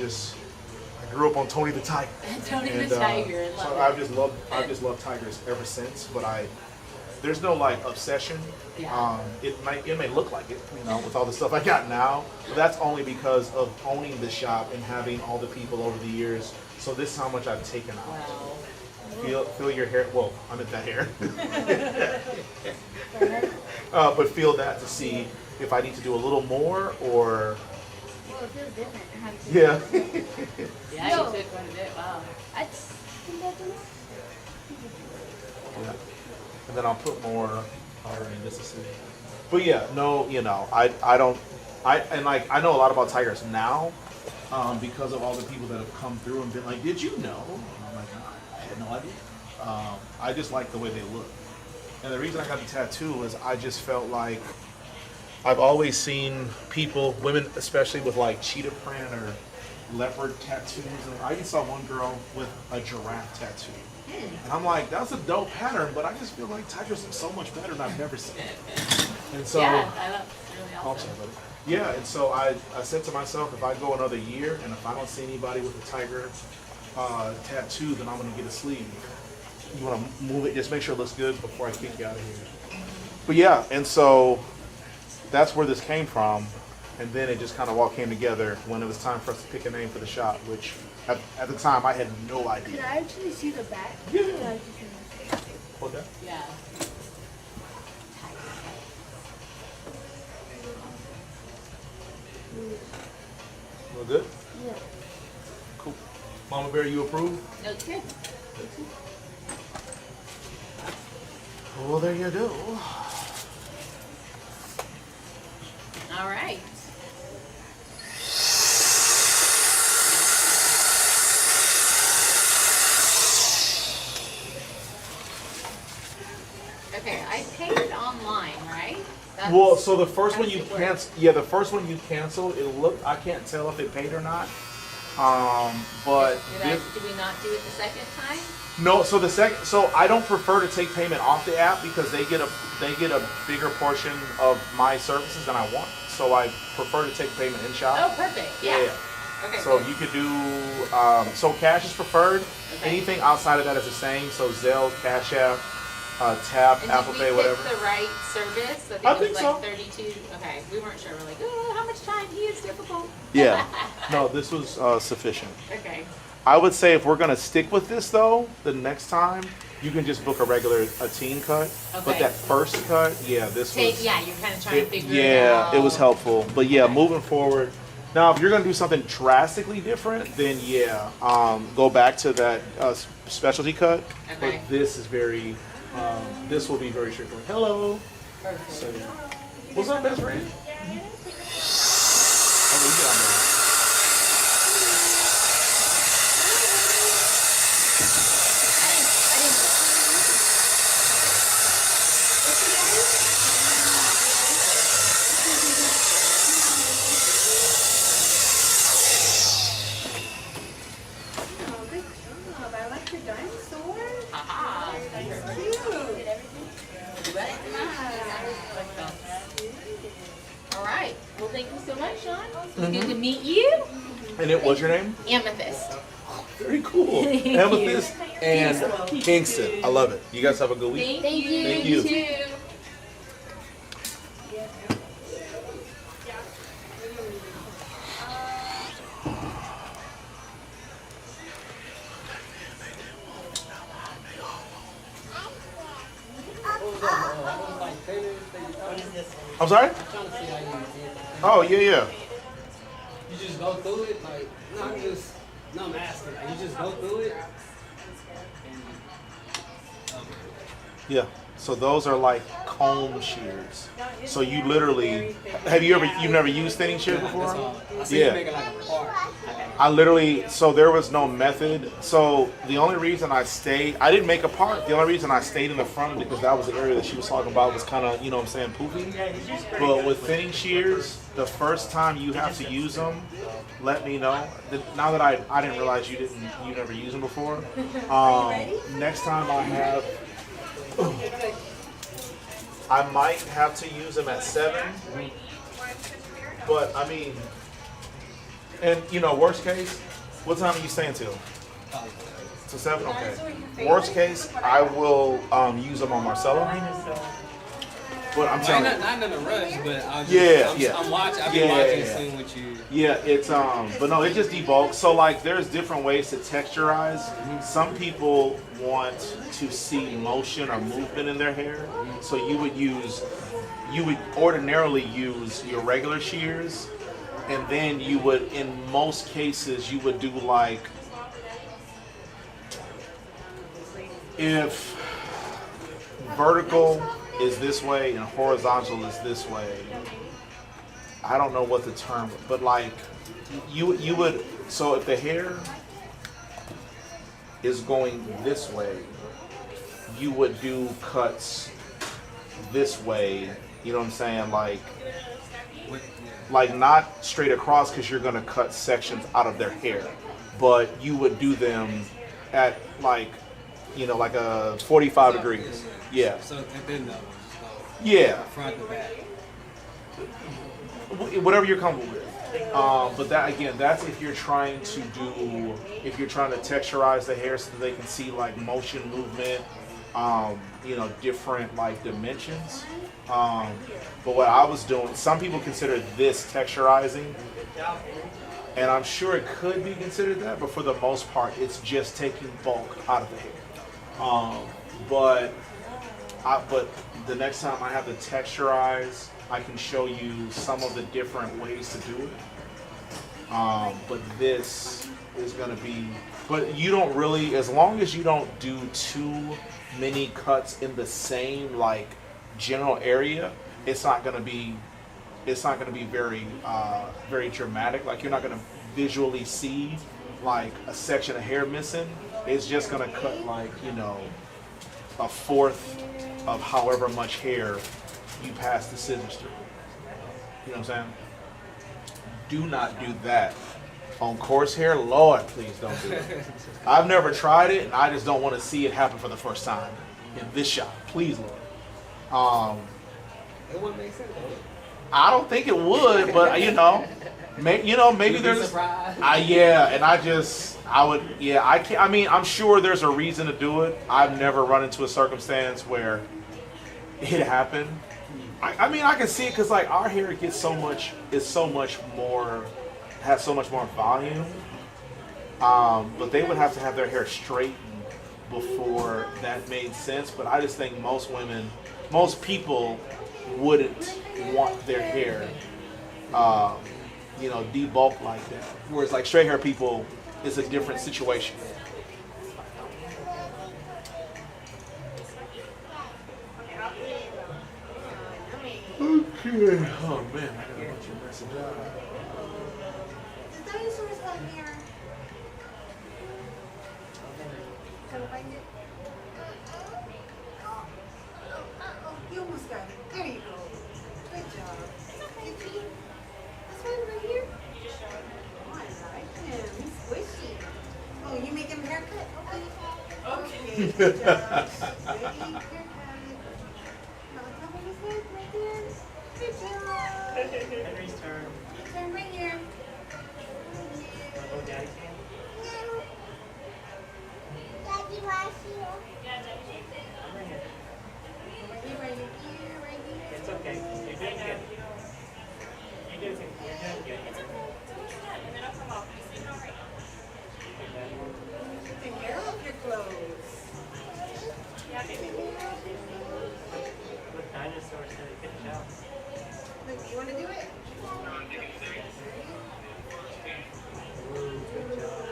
E: grew up on Tony the Tiger.
N: Tony the Tiger.
E: So I've just loved tigers ever since. But there's no like obsession.
N: Yeah.
E: It may look like it, with all the stuff I got now. But that's only because of owning the shop and having all the people over the years. So this is how much I've taken out.
N: Wow.
E: Feel your hair. Well, I'm at that hair. But feel that to see if I need to do a little more or.
O: Well, it feels different.
E: Yeah.
N: Yeah, you took quite a bit. Wow.
O: I think that's enough.
E: Yeah. And then I'll put more powder in this to see. But yeah, no, I know a lot about tigers now because of all the people that have come through and been like, did you know? And I'm like, I had no idea. I just like the way they look. And the reason I got the tattoo is I just felt like I've always seen women especially with like cheetah print or leopard tattoos. And I even saw one girl with a giraffe tattoo. And I'm like, that's a dope pattern, but I just feel like tigers look so much better and I've never seen it. And so,
N: yeah, I love it. It's really awesome.
E: Buddy. Yeah, and so I said to myself, if I go another year and if I don't see anybody with a tiger tattoo, then I'm gonna get a sleeve. You wanna move it, just make sure it looks good before I kick you out of here. But yeah, and so that's where this came from. And then it just kind of all came together when it was time for us to pick a name for the shop, which at the time I had no idea.
O: Can I actually see the back?
E: Yeah.
O: Can I just see the back?
E: Hold that.
N: Yeah.
E: Real good?
O: Yeah.
E: Cool. Mama Bear, you approve?
N: Looks good.
E: Well, there you go.
N: All right. Okay, I paid it online, right? That's,
E: Well, so the first one
N: how
E: you
N: does it work?
E: cancel, the first one you canceled, it looked, I can't tell if it paid or not. But
N: Did we not do it the second time?
E: no, so so I don't prefer to take payment off the app because they get a bigger portion of my services than I want. So I prefer to take payment in shop.
N: Oh, perfect. Yeah. Okay.
E: So
N: good.
E: you could do, so cash is preferred.
N: Okay.
E: Anything outside of that is the same. So Zelle, Cash App, Tap,
N: And
E: Apple
N: did
E: Pay,
N: we
E: whatever.
N: pick the right service?
E: I
N: it
E: think
N: was
E: so.
N: like 32. Okay, we weren't sure. We're like, oh, how much time? He is difficult.
E: Yeah. No, this was sufficient.
N: Okay.
E: I would say if we're gonna stick with this though, the next time you can just book a teen cut. But
N: Okay.
E: that first cut, yeah, this was.
N: Yeah, you're kind of trying to figure it
E: Yeah,
N: out.
E: it was helpful. But yeah, moving forward. Now, if you're gonna do something drastically different, then yeah, go back to that specialty cut.
N: Okay.
E: But this is very, this will be very straightforward. Hello.
N: Perfect.
E: So, yeah. What's up, best friend? Okay, you get on there.
J: Oh, good job. I like your dinosaur.
N: Aha.
J: That's cute.
N: All right. Well, thank you so much, Shawn. It's good to meet you.
E: And it was your name?
N: Amethyst.
E: Very cool.
N: Thank you.
E: Amethyst and Kingston. I love it. You guys have a good week.
N: Thank you.
E: Thank you.
N: too.
E: I'm sorry? Oh, yeah, yeah.
P: You just go through it, like, no, I'm asking, like, you just go through it.
E: Yeah. So those are like comb shears. So you literally, you've never used thinning shears before?
P: I see you make it like a part.
E: I literally, so there was no method. So the only reason I didn't make a part. The only reason I stayed in the front because that was the area that she was talking about was kind of, you know what I'm saying, poofy. But with thinning shears, the first time you have to use them, let me know. Now that I didn't realize you never used them before. Next time I might have to use them at 7. But I mean, and worst case, what time are you staying till? To 7? Okay. Worst case, I will use them on Marcelo. But I'm telling you.
P: Not in a rush, but I'm watching. I've been watching, seeing what you.
E: Yeah, it's but no, it just debulks. So like, there's different ways to texturize. Some people want to see motion or movement in their hair, so you would ordinarily use your regular shears, and then you would, in most cases, you would do like, if vertical is this way and horizontal is this way. I don't know what the term, but like you would. So if the hair is going this way, you would do cuts this way. You know what I'm saying? Like not straight across because you're gonna cut sections out of their hair, but you would do them at like a 45 degrees. Yeah.
P: So and then
E: Yeah.
P: front to back.
E: Whatever you're comfortable with. But that again, that's if you're trying to texturize the hair so that they can see like motion, movement, different like dimensions. But what I was doing, some people consider this texturizing, and I'm sure it could be considered that, but for the most part, it's just taking bulk out of the hair. But the next time I have to texturize, I can show you some of the different ways to do it. But this is going to be, but you don't really, as long as you don't do too many cuts in the same like general area, it's not going to be very very dramatic. Like you're not going to visually see like a section of hair missing. It's just going to cut like, a fourth of however much hair you pass the scissors through. You know what I'm saying? Do not do that on coarse hair. Lord, please don't do it. I've never tried it, and I just don't want to see it happen for the first time in this shop. Please, Lord.
P: It wouldn't make sense.
E: I don't think it would, but maybe there's. I can't. I mean, I'm sure there's a reason to do it. I've never run into a circumstance where it happened. I mean, I can see it because like our hair has so much more volume. But they would have to have their hair straightened before that made sense. But I just think most people wouldn't want their hair, debulked like that. Whereas like straight hair people, it's a different situation. Okay. Oh man, I got a bunch of messages.
J: The dinosaurs come here. Can I find it? You almost got it. There you go. Good job. This one right here? Oh, I like him. He's squishy. Oh, you make him a haircut? Okay. Good job. Ready? Haircut. Top of his head right there. Good job.
B: Henry's turn.
J: Your turn right here.
B: Oh, Daddy's hand.
J: Daddy, wash you. Right here.
B: It's okay. You're doing good. You're doing good. You're doing good. It's okay. And then I'll come off. You see it already.
J: Take care of your clothes.
B: Yeah, baby. With dinosaurs, so they can shout.
J: Look, you want to do it?
B: Good job.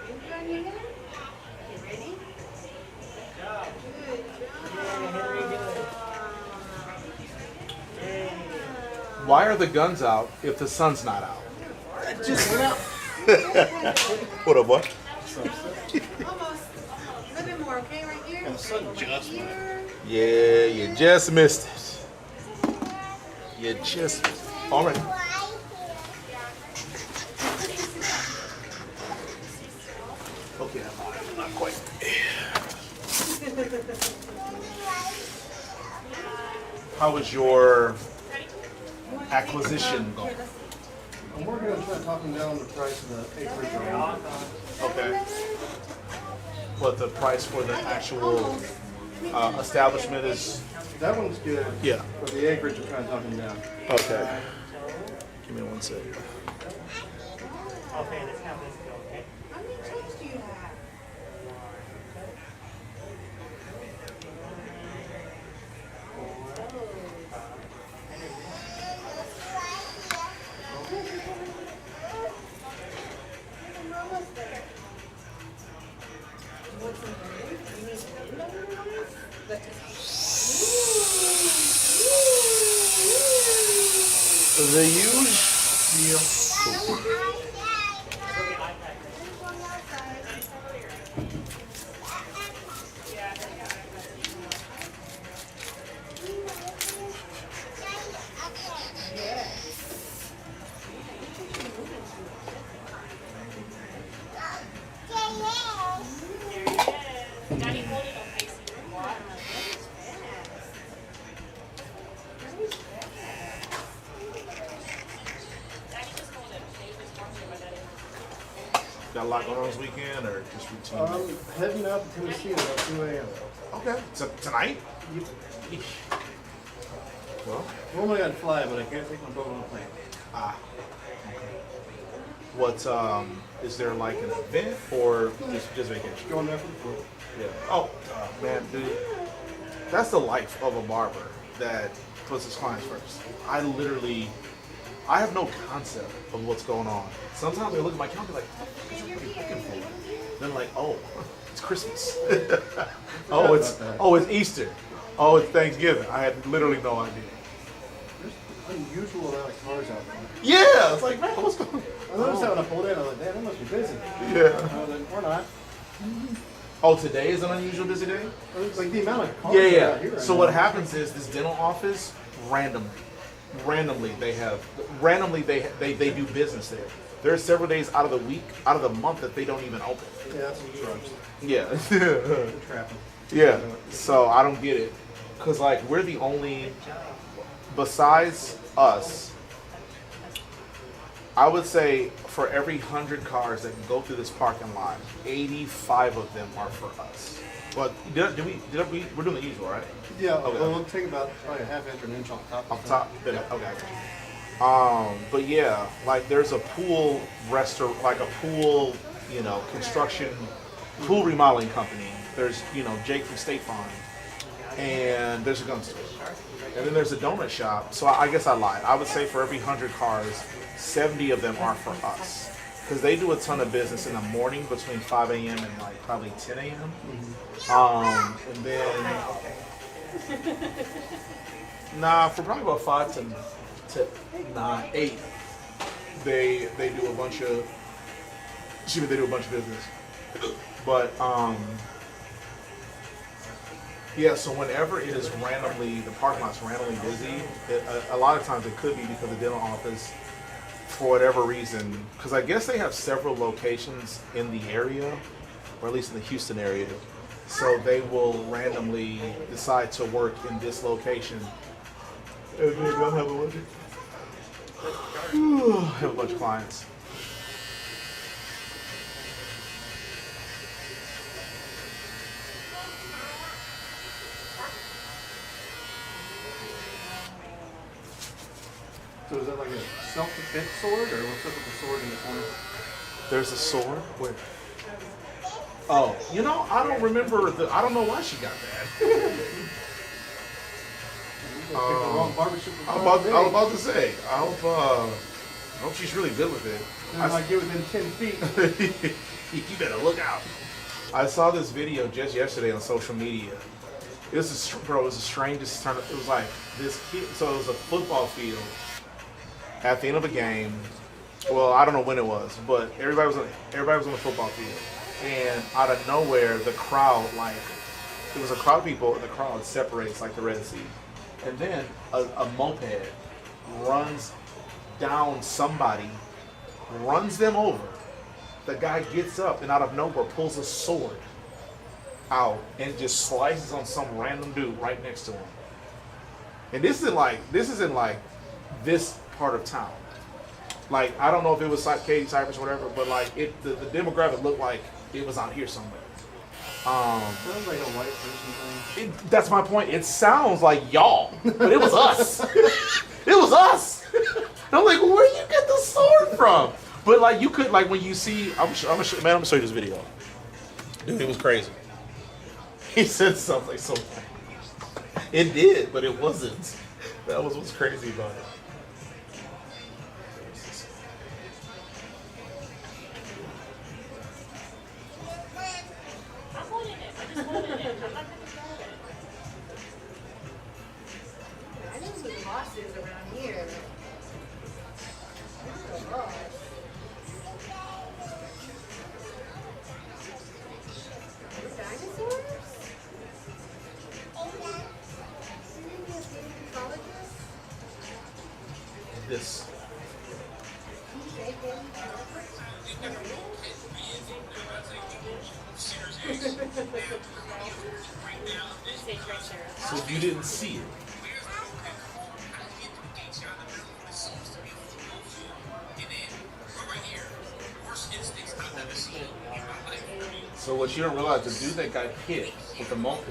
J: You on your hair? Okay, ready?
B: Good job.
J: Good job.
B: Yeah, Henry, good. Yay.
E: Why are the guns out if the sun's not out?
J: Just went out.
E: What up, boy?
J: Almost. A little bit more, okay? Right here.
E: Right here. Yeah, you just missed it. You just missed it. All right. Okay, I'm not quite. How was your acquisition going?
I: I'm working on trying to talk them down the price of the acreage around.
E: Okay. What the price for the actual establishment is?
I: That one's good.
E: Yeah.
I: But the acreage are kind of talking down.
E: Okay. Give me 1 second.
B: Okay, let's have this go, okay?
J: How many toes do you have?
E: The usual. Got a lot going on this weekend, or just routine?
I: Heading out to Tennessee at about 2 a.m.
E: Okay. Tonight? Well,
I: normally I'd fly, but I can't take my boat on a plane.
E: Ah. What, is there like an event or just vacation?
I: Going there for the food.
E: Yeah. Oh, man, dude. That's the life of a barber that puts his clients first. I have no concept of what's going on. Sometimes I look at my calendar like, what is everybody looking for? Then like, oh, it's Christmas. It's Easter. Oh, it's Thanksgiving. I had literally no idea.
I: There's an unusual amount of cars out there.
E: Yeah, it's like, man, what's going on?
I: I noticed that when I pulled in, I was like, damn, they must be busy.
E: Yeah.
I: I was like, we're not.
E: Oh, today is an unusual busy day?
I: It's like the amount of cars
E: Yeah.
I: out here.
E: So what happens is this dental office, randomly they do business there. There are several days out of the week, out of the month that they don't even open.
I: Yeah, that's some trucks.
E: Yeah.
I: Trapping.
E: Yeah. So I don't get it. Because, like, we're the only, besides us, I would say for every 100 cars that can go through this parking lot, 85 of them are for us. Well, we're doing the usual, right?
I: Yeah,
E: Okay.
I: well, it'll take about probably a half inch or an inch on top.
E: Up top? Yeah. Okay. But yeah, like there's a pool construction, pool remodeling company. There's, Jake from State Farm. And there's a gun store. And then there's a donut shop. So I guess I lied. I would say for every 100 cars, 70 of them are for us. Because they do a ton of business in the morning between 5 a.m. and like probably 10 a.m. And then, for probably about 5 to 9, 8, they do a bunch of business. But yeah, so whenever it is the parking lot's randomly busy, a lot of times it could be because the dental office, for whatever reason, because I guess they have several locations in the area, or at least in the Houston area, so they will randomly decide to work in this location. And then they'll have a bunch of clients.
I: So is that like a self-defense sword, or what's up with the sword in the corner?
E: There's a sword? Where? Oh, I don't remember I don't know why she got that. I was about to say, I hope she's really good with it.
I: I might get within 10 feet.
E: You better look out. I saw this video just yesterday on social media. It was the strangest turn. It was like this kid. So it was a football field at the end of a game. Well, I don't know when it was, but everybody was on the football field, and out of nowhere, the crowd, it was a crowd of people, and the crowd separates like the Red Sea, and then a moped runs down somebody, runs them over. The guy gets up and out of nowhere pulls a sword out and just slices on some random dude right next to him. And this isn't like this part of town. Like, I don't know if it was Katy, Cypress, or whatever, but like the demographic looked like it was out here somewhere.
I: Sounds like a white person thing.
E: That's my point. It sounds like y'all, but it was us. It was us. I'm like, where you get the sword from? But like, you could, like, when you see, I'm gonna show you this video. Dude, it was crazy. He said something so funny. It did, but it wasn't. That was what's crazy about it.
J: I know some bosses around here. Dinosaurs?
E: This. So you didn't see it. So what you don't realize, the dude that got hit with the moped,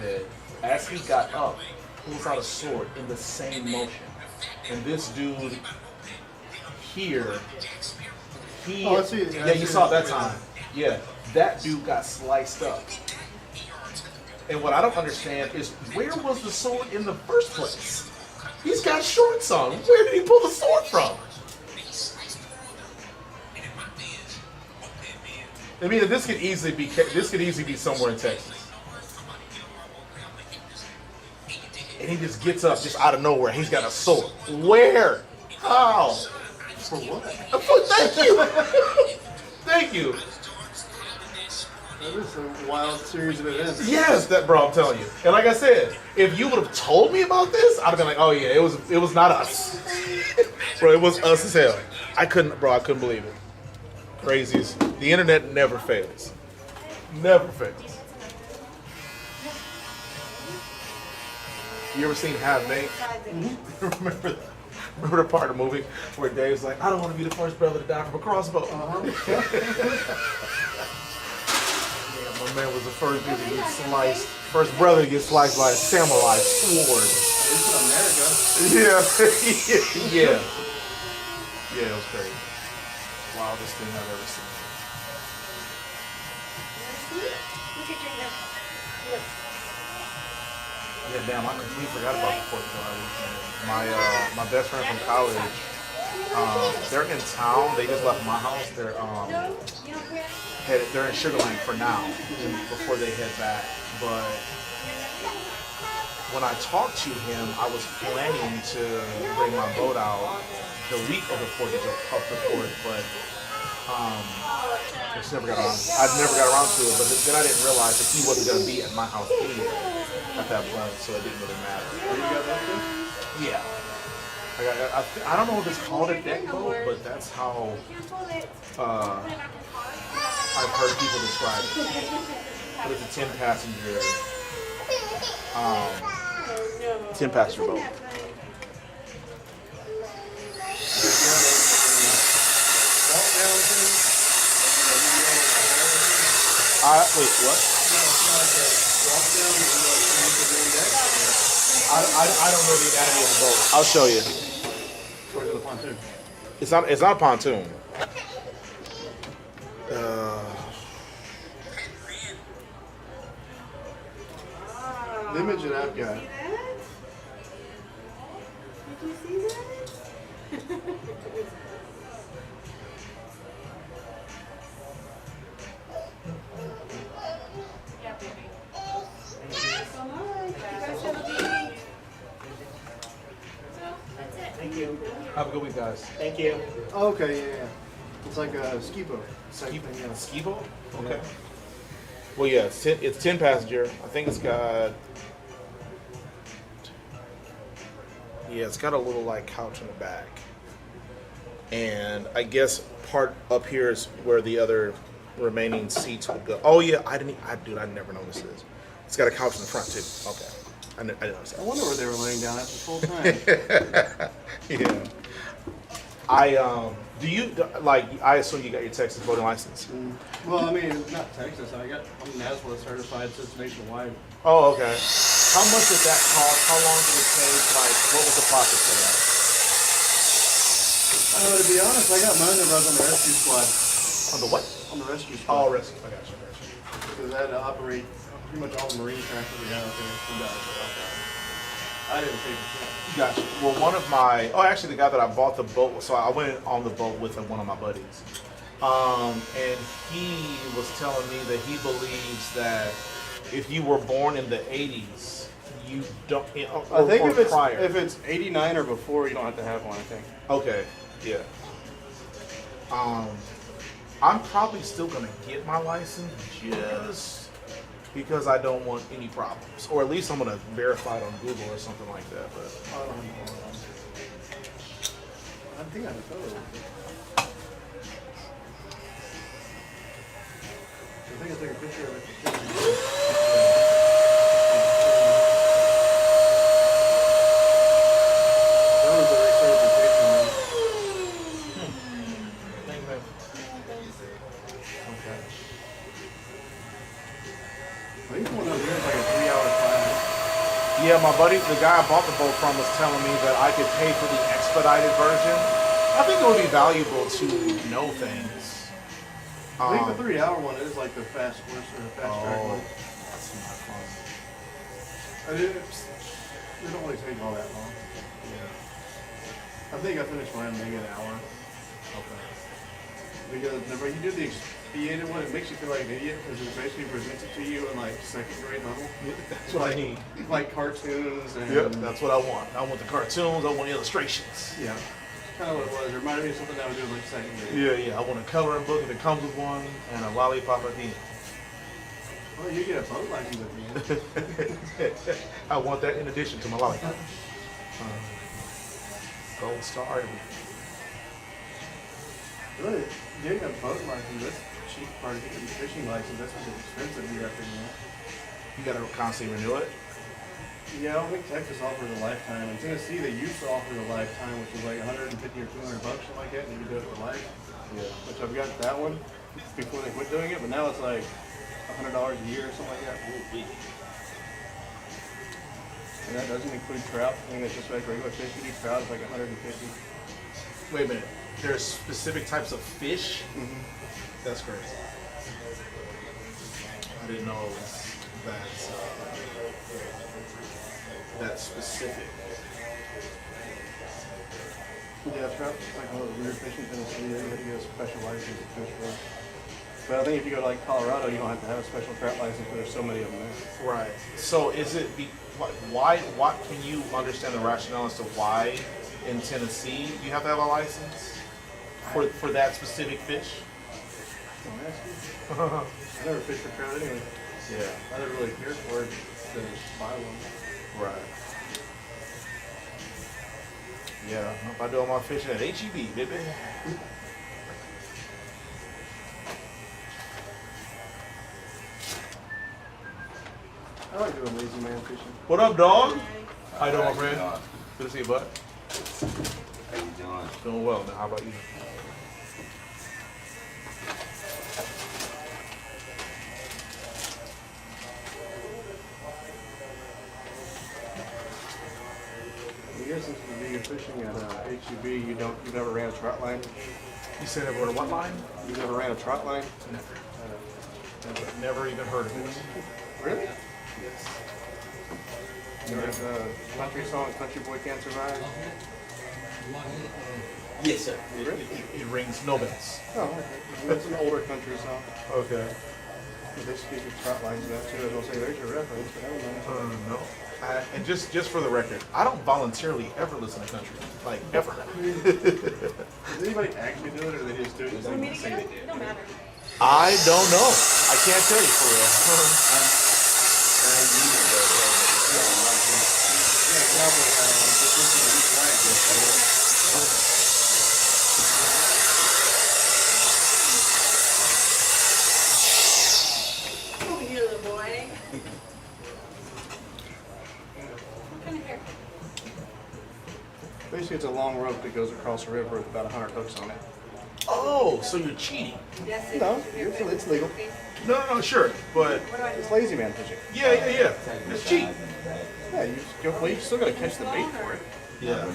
E: as he got up, pulls out a sword in the same motion. And this dude here,
I: Oh, I see.
E: yeah, you saw it that time. Yeah, that dude got sliced up. And what I don't understand is, where was the sword in the first place? He's got shorts on. Where did he pull the sword from? I mean, this could easily be somewhere in Texas. And he just gets up, just out of nowhere. He's got a sword. Where? How?
I: For what?
E: Thank you. Thank you.
I: That is a wild series of events.
E: Yes, that bro, I'm telling you. And like I said, if you would have told me about this, I'd have been like, oh yeah, it was not us. Bro, it was us as hell. I couldn't believe it. Craziest. The internet never fails. Never fails. You ever seen Have Mate? Remember the part of the movie where Dave's like, I don't want to be the first brother to die from a crossbow. My man was the first dude to get sliced. First brother to get sliced by a samurai sword.
I: At least in America.
E: Yeah. Yeah. Yeah, it was crazy. Wildest thing I've ever seen.
J: Look at your nose. Look.
E: Yeah, damn, I completely forgot about the 4th of July weekend. My best friend from college, they're in town. They just left my house. They're in Sugar Land for now, before they head back. But when I talked to him, I was planning to bring my boat out the week of the 4th, but I never got around to it. But then I didn't realize that he wasn't going to be at my house anyway at that point, so it didn't really matter. Yeah. I don't know if it's called a deck boat, but that's how I've heard people describe it. But it's a 10-passenger boat. Wait, what? I don't know the anatomy of the boat. I'll show you. It's not a pontoon.
I: The image that I've got.
J: Did you see that?
K: Yeah, baby.
J: So much. You guys have a good week.
K: So, that's it.
M: Thank you.
E: Have a good week, guys.
M: Thank you.
I: Oh, okay, yeah. It's like a ski boat.
E: Ski boat? Okay. Well, yeah, it's 10 passenger. I think it's got. Yeah, it's got a little like couch in the back, and I guess part up here is where the other remaining seats would go. Oh yeah, I never noticed this. It's got a couch in the front too. Okay, I didn't notice that.
I: I wonder where they were laying down at the full time.
E: Yeah. I assume you got your Texas voting license.
I: Well, I mean, not Texas. I'm NASWA certified, so it's nationwide.
E: Oh, okay. How much did that cost? How long did it take? Like, what was the process for that?
I: To be honest, I got mine that runs on the rescue squad.
E: On the what?
I: On the rescue squad.
E: Oh, rescue. I got you.
I: Because I had to operate pretty much all the marine traffic we had out there. I didn't take a chance.
E: Gotcha. Well, actually the guy that I bought the boat, so I went on the boat with one of my buddies. And he was telling me that he believes that if you were born in the 80s, you don't,
I: I think if it's 89 or before, you don't have to have one, I think.
E: Okay, yeah. I'm probably still gonna get my license just because I don't want any problems, or at least I'm gonna verify it on Google or something like that. But
I: I think I have a photo. I think I took a picture of it. That was a recertification, man.
E: Thank you, man. Okay. Yeah, my buddy, the guy I bought the boat from, was telling me that I could pay for the expedited version. I think it would be valuable to know things.
I: I think the 3-hour one is like the fast track one.
E: That's not fun.
I: It don't really take all that long. Yeah. I think I finished mine maybe an hour.
E: Okay.
I: Because whenever you do the expedited one, it makes you feel like an idiot because it basically presents it to you in like second grade level.
E: That's what I need.
I: Like cartoons and.
E: Yep, that's what I want. I want the cartoons. I want the illustrations.
I: Yeah. Kind of what it was. It reminded me of something I would do in like second grade.
E: Yeah. I want a coloring book if it comes with one, and a lollipop at the end.
I: Well, you get a boat license at the end.
E: I want that in addition to my lollipop. Gold star.
I: Really, getting a boat license, that's the cheap part of getting a fishing license. That's what's expensive you have to do.
E: You gotta constantly renew it?
I: Yeah, I don't think Texas offers a lifetime. In Tennessee, they used to offer a lifetime, which was like $150 or $200, something like that, and you could do it for life. Yeah. Which I've got that one before they quit doing it, but now it's like $100 a year or something like that. And that doesn't include trout. I think it's just like regular fish. You do trout, it's like $150.
E: Wait a minute. There's specific types of fish?
I: Mm-hmm.
E: That's crazy. I didn't know that's specific.
I: Yeah, trout is like one of the weird fish in Tennessee. You have to get a special license to fish for. But I think if you go to like Colorado, you don't have to have a special trout license because there's so many of them there.
E: Right. So is it why can you understand the rationale as to why in Tennessee you have to have a license for that specific fish?
I: Don't ask me. I never fished for trout anyway.
E: Yeah.
I: I never really cared for it to buy one.
E: Right. Yeah. If I do all my fishing at HEB, baby.
I: I like doing lazy man fishing.
E: What up, dog? How you doing, my friend? Good to see you, bud.
L: How you doing?
E: Doing well, man. How about you?
I: I guess since you're fishing at HEB, you never ran a trout line?
E: You said never ran a what line?
I: You never ran a trout line?
E: Never. Never even heard of it.
I: Really? Yes. There's a country song, Country Boy Can't Survive.
E: Yes, sir.
I: Really?
E: It rings no bells.
I: Oh, okay. That's an older country song.
E: Okay.
I: But they speak of trout lines and that too. I was going to say, there's your reference, but I don't know.
E: No. And just for the record, I don't voluntarily ever listen to country. Like, ever.
I: Does anybody actually do it, or they just do it?
J: Want me to get it? It don't matter.
E: I don't know. I can't tell you for real.
J: Over here, little boy. What kind of hair?
I: Basically, it's a long rope that goes across a river with about 100 hooks on it.
E: Oh, so you're cheating.
I: No, it's legal.
E: No, sure. But
I: It's lazy man fishing.
E: yeah. It's cheap.
I: Yeah, you still got to catch the bait for it.
E: Yeah.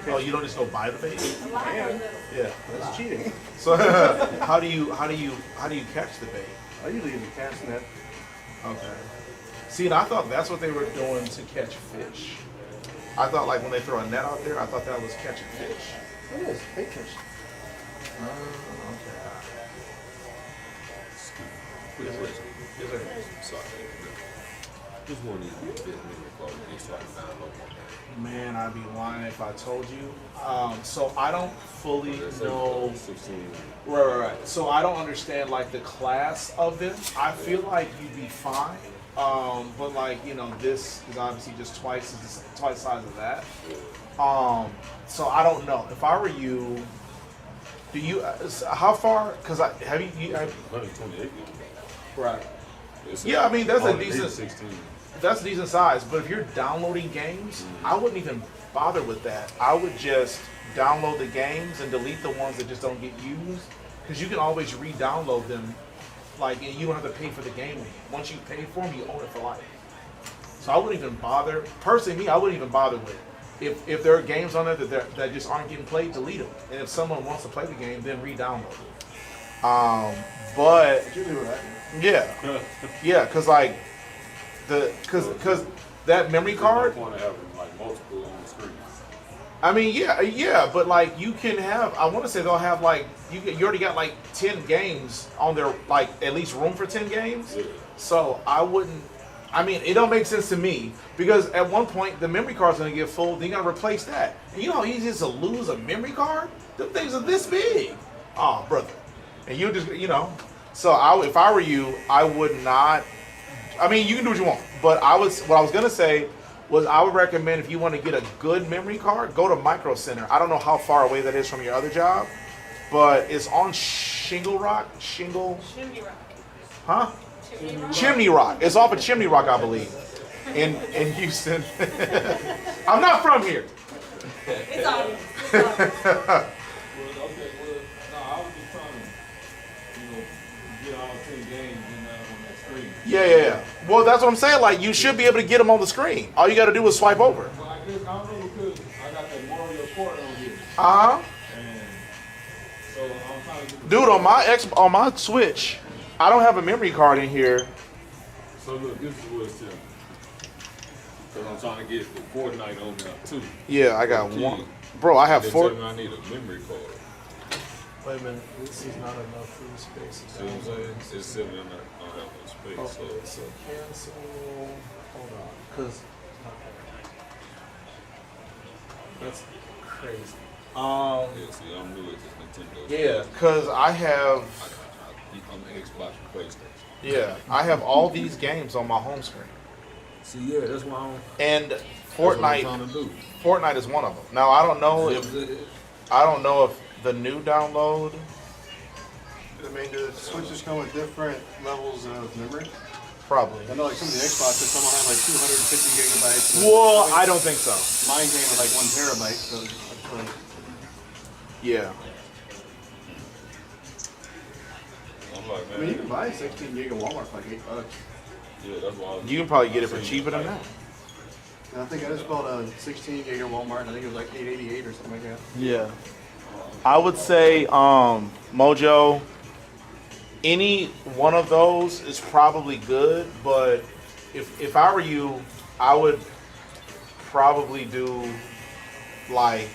E: Oh, you don't just go buy the bait?
I: Man,
E: Yeah.
I: that's cheating.
E: So how do you catch the bait?
I: I usually use a cast net.
E: Okay. See, and I thought that's what they were doing to catch fish. I thought like when they throw a net out there, I thought that was catching fish.
I: It is bait fish.
E: Oh, okay.
H: Yes, sir.
L: Sorry. Just one of these bit so I can download one.
E: Man, I'd be lying if I told you. So I don't fully know. Right. So I don't understand like the class of them. I feel like you'd be fine. But like, this is obviously just twice the size of that. So I don't know. If I were you, do you, how far, because have you
L: 128.
E: right. Yeah, I mean, that's a decent,
L: 16.
E: that's a decent size, but if you're downloading games, I wouldn't even bother with that. I would just download the games and delete the ones that just don't get used, because you can always re-download them, like, and you don't have to pay for the game. Once you pay for them, you own it for life. So I wouldn't even bother. Personally, me, I wouldn't even bother with it. If there are games on there that just aren't getting played, delete them. And if someone wants to play the game, then re-download it. But yeah, because like because that memory card.
H: Want to have like multiple on the screen.
E: I mean, yeah, but like you can have. I want to say they'll have like you already got like 10 games on there, like at least room for 10 games.
H: Yeah.
E: So I wouldn't. I mean, it don't make sense to me because at one point the memory card's gonna get full. Then you gotta replace that. And you know how easy it is to lose a memory card? Them things are this big. Oh, brother. And you just So if I were you, I would not. I mean, you can do what you want, but what I was gonna say was I would recommend if you want to get a good memory card, go to Micro Center. I don't know how far away that is from your other job, but it's on Chimney Rock. Huh? Chimney Rock. It's off of Chimney Rock, I believe, in Houston. I'm not from here.
J: It's on.
E: Yeah. Well, that's what I'm saying. Like, you should be able to get them on the screen. All you got to do is swipe over.
H: Well, I guess I don't know because I got that Mario Kart on here. And so I'm trying to get
E: Dude, on my Switch, I don't have a memory card in here.
H: So look, this is what it's telling me. Because I'm trying to get the Fortnite on there too.
E: Yeah, I got one. Bro, I have 4.
H: I need a memory card.
E: Wait a minute, this is not enough free space.
H: See what I'm saying? It's sitting in there. I don't have no space.
E: Okay, so cancel. Hold on, because that's crazy.
H: Yeah, see, I'm new at this Nintendo.
E: Yeah, because I have.
H: I'm Xbox and PlayStation.
E: Yeah, I have all these games on my home screen.
H: See, yeah, that's why I'm.
E: And
H: What I'm trying to do.
E: Fortnite is one of them. Now I don't know if the new download.
I: I mean, do the Switches come with different levels of memory?
E: Probably.
I: I know like some of the Xboxes, some will have like 250 gigabytes.
E: Well, I don't think so.
I: Mine came with like 1 terabyte, so that's like,
E: yeah.
H: I'm like, man.
I: I mean, you can buy 16 gig at Walmart for like $8.
H: Yeah, that's why.
E: You can probably get it for cheaper than that.
I: And I think I just bought a 16 gig at Walmart. I think it was like $8.88 or something like that.
E: Yeah. I would say Mojo, any one of those is probably good, but if I were you, I would probably do like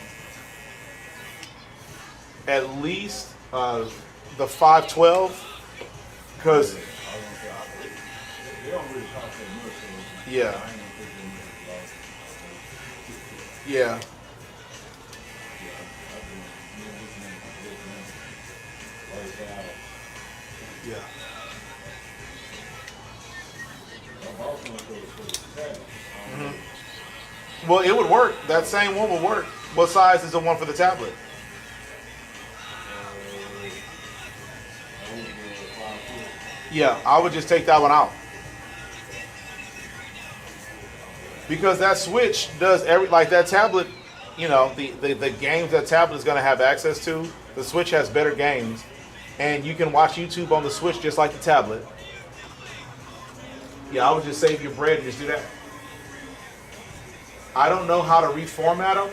E: at least the 512 because yeah. Yeah. Well, it would work. That same one would work. What size is the one for the tablet? Yeah, I would just take that one out. Because that Switch does like that tablet, you know, the games that tablet is going to have access to, the Switch has better games. And you can watch YouTube on the Switch just like the tablet. Yeah, I would just save your bread and just do that. I don't know how to reformat them.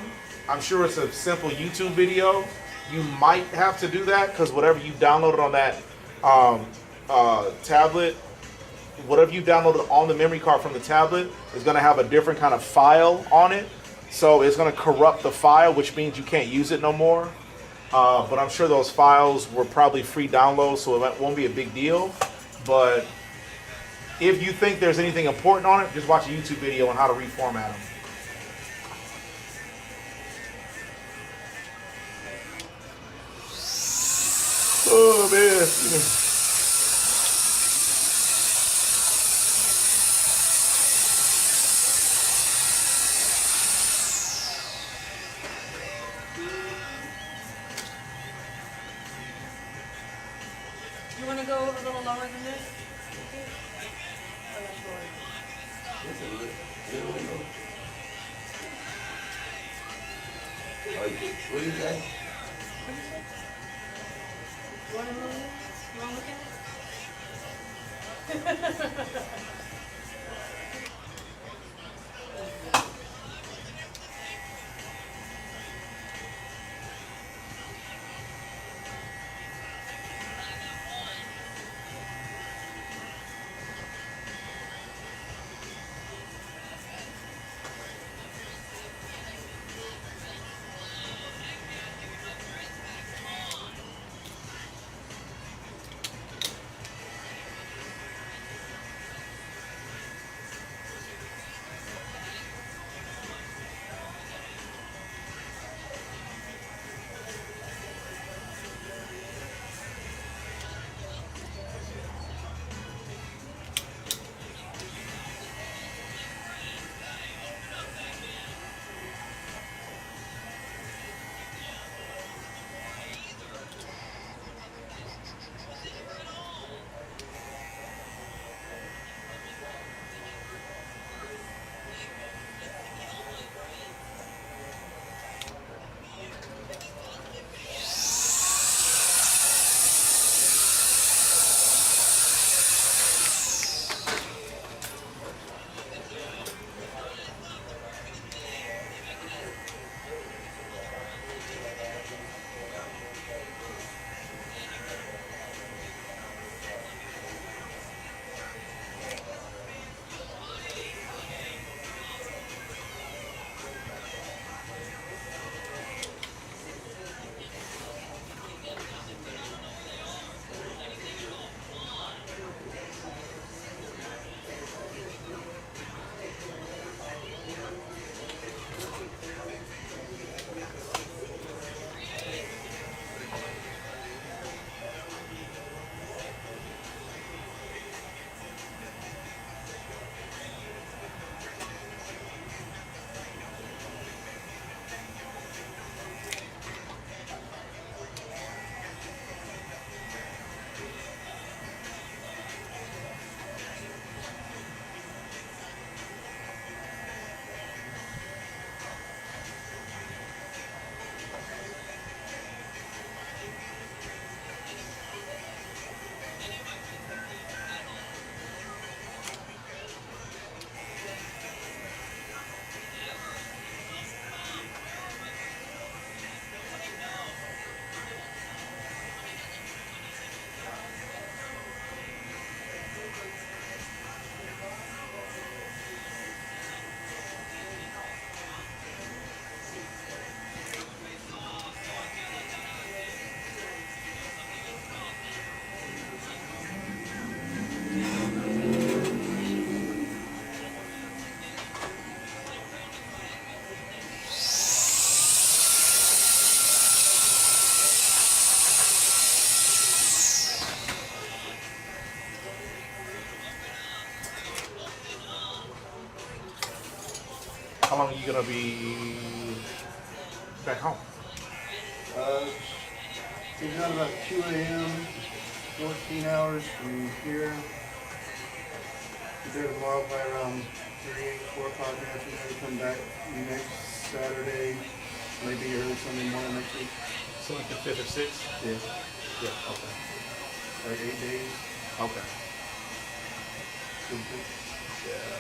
E: I'm sure it's a simple YouTube video. You might have to do that because whatever you downloaded on that tablet, whatever you downloaded on the memory card from the tablet is going to have a different kind of file on it. So it's going to corrupt the file, which means you can't use it no more. But I'm sure those files were probably free downloads, so it won't be a big deal. But if you think there's anything important on it, just watch a YouTube video on how to reformat them. Oh, man.
J: You want to go a little lower than this?
A: What do you say?
J: You want to move? You want to look at it?
E: long are you gonna be back home?
I: Leaving out about 2 a.m. 14 hours from here. Be there tomorrow by around 3, 4 o'clock in the afternoon. Come back next Saturday, maybe early Sunday morning next week.
E: So like the 5th or 6th?
I: Yeah.
E: Yeah, okay.
I: Like 8 days.
E: Okay.
I: Yeah.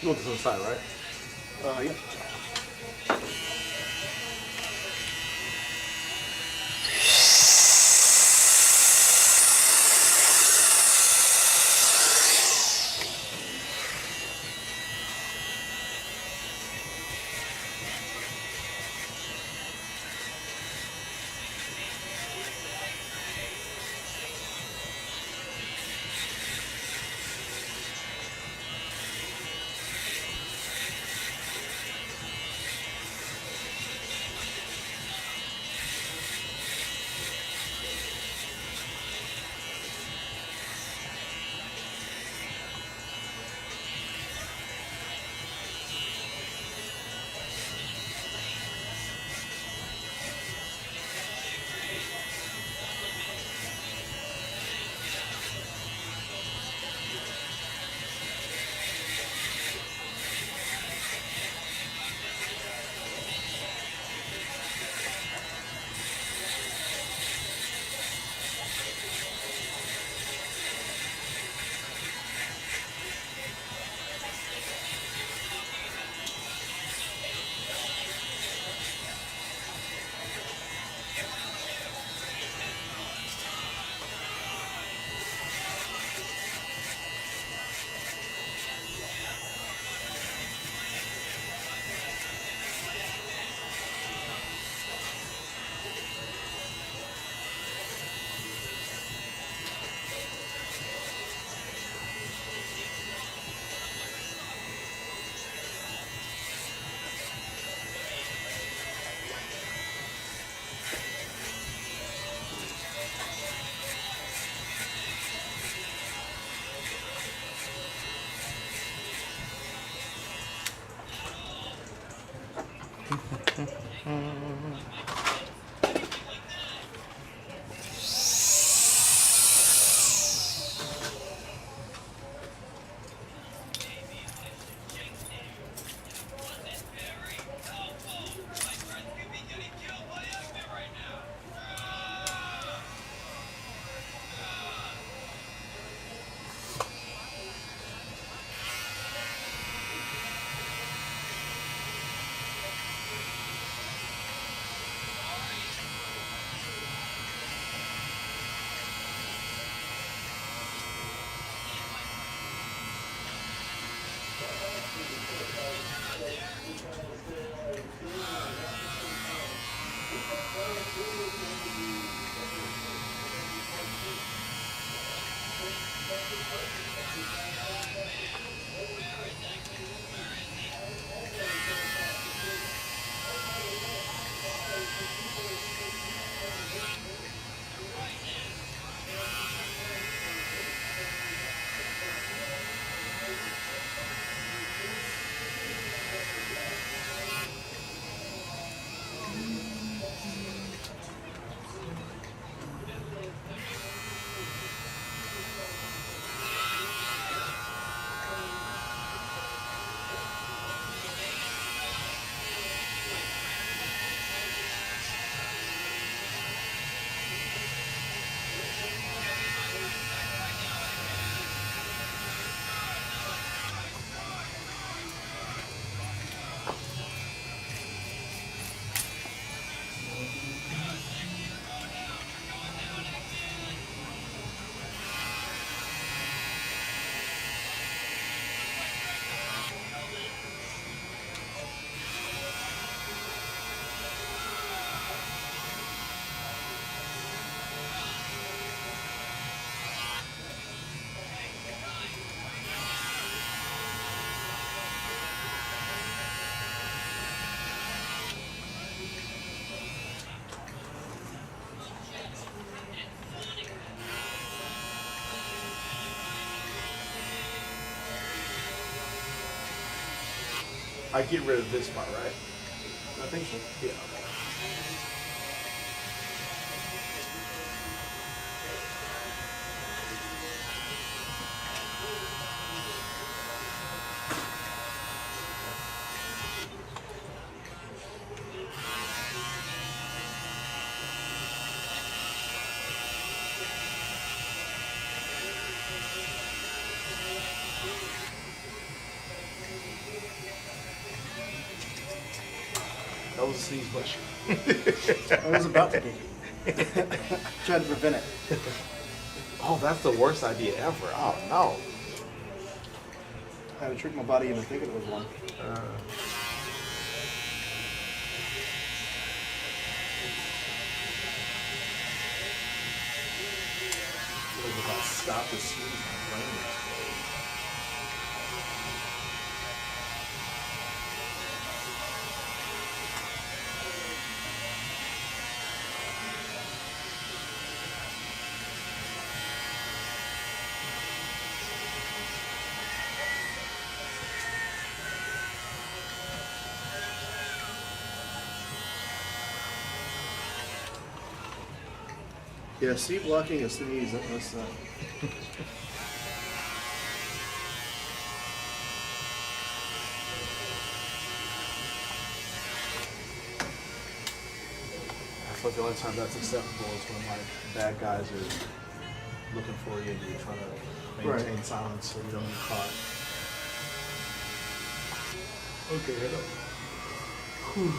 E: You want this on the side, right?
I: Yeah.
E: I get rid of this part, right?
I: I think so.
E: Yeah. That was a sneeze bush.
I: I was about to be. Trying to prevent it.
E: Oh, that's the worst idea ever. Oh no.
I: I had to trick my body into thinking it was one.
E: If I stop the sneeze, my brain explodes.
I: Yeah, see, blocking a sneeze. That's
E: I feel like the only time that's acceptable is when like bad guys are looking for you and you're trying to maintain silence so you don't get caught. Okay, head up. Whew.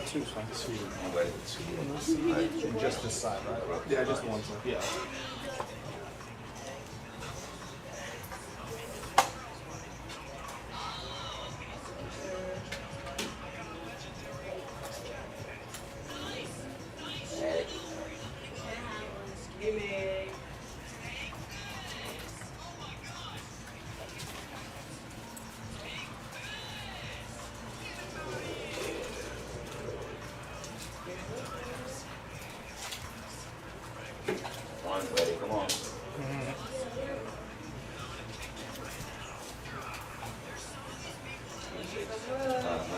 E: Two's fine. Two on this side. And just this side, right? Yeah, just one side. Yeah.
G: Come on.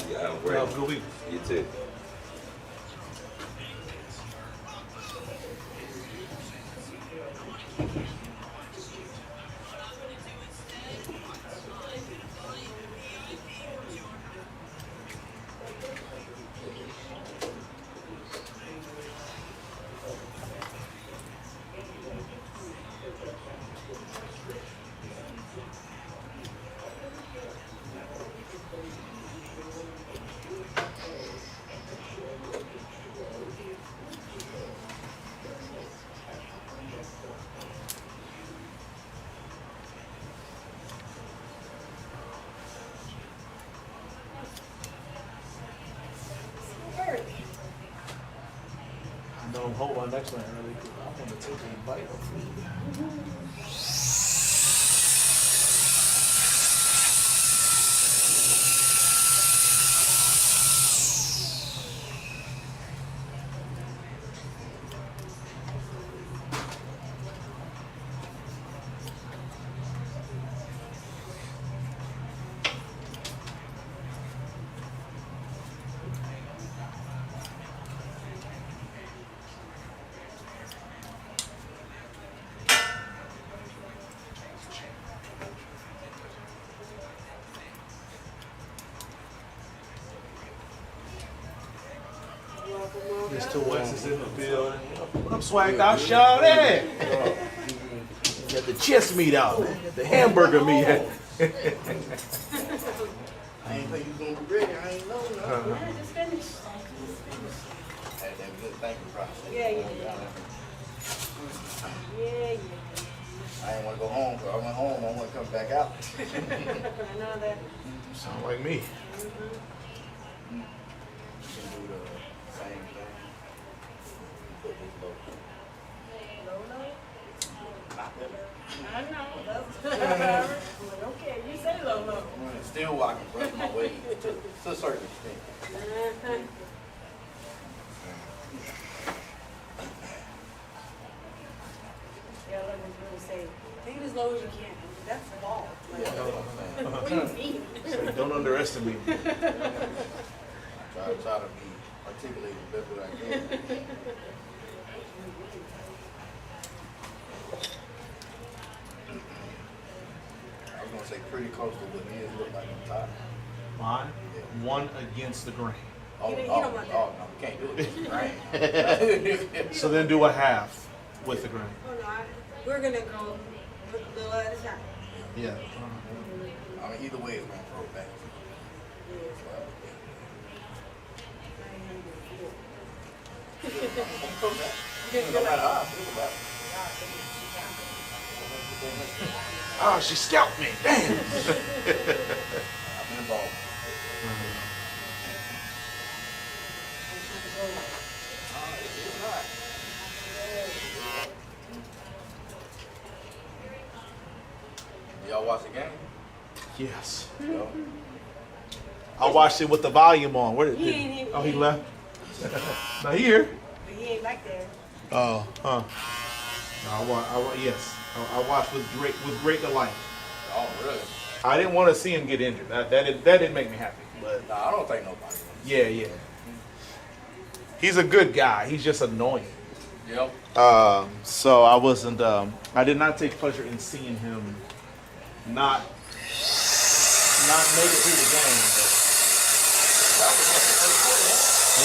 G: Yeah, I'm great.
E: Good week.
G: You too.
E: I'm holding my next one early because I want to take a bite of food. Mr. West is in the building. I'm swagged out, Shawn. Got the chest meat out, got the hamburger meat.
F: I ain't think you was gonna be ready. I ain't know.
J: Yeah, just finish.
F: Had that good thinking process.
J: Yeah, yeah. Yeah, yeah.
F: I didn't want to go home, but I went home. I want to come back out.
J: I know that.
E: Sound like me.
F: You can do the same thing. Put this low.
J: I know. That's okay. You say low, low.
F: Still walking, brush my way to a certain extent.
J: Yeah, let me really say, take it as low as you can. That's the ball. Like,
F: Yeah, that's what I'm
J: what do you mean?
E: So don't underestimate me.
F: try to be articulated the best way I can. I was gonna say pretty close to what his look like on top.
E: Mine, one against the grain.
F: Oh,
J: You
F: oh,
J: don't want that.
F: oh, no, we can't do it. Right?
E: So then do a half with the grain.
J: Oh, no, we're going to go a little at a time.
E: Yeah.
F: I mean, either way, it's gonna throw it back. No matter how I feel about it.
E: Oh, she scalped me. Damn.
F: I've been involved. It's not. Y'all watch the game?
E: Yes. I watched it with the volume on. Where did
J: He ain't here.
E: Oh, he left? Not here.
J: He ain't back there.
E: Oh, huh. No, yes. I watched with great delight.
L: Oh, really?
E: I didn't want to see him get injured. That didn't make me happy. But
L: Nah, I don't think nobody.
E: yeah. He's a good guy. He's just annoying.
L: Yep.
E: So I wasn't. I did not take pleasure in seeing him not make it through the game. But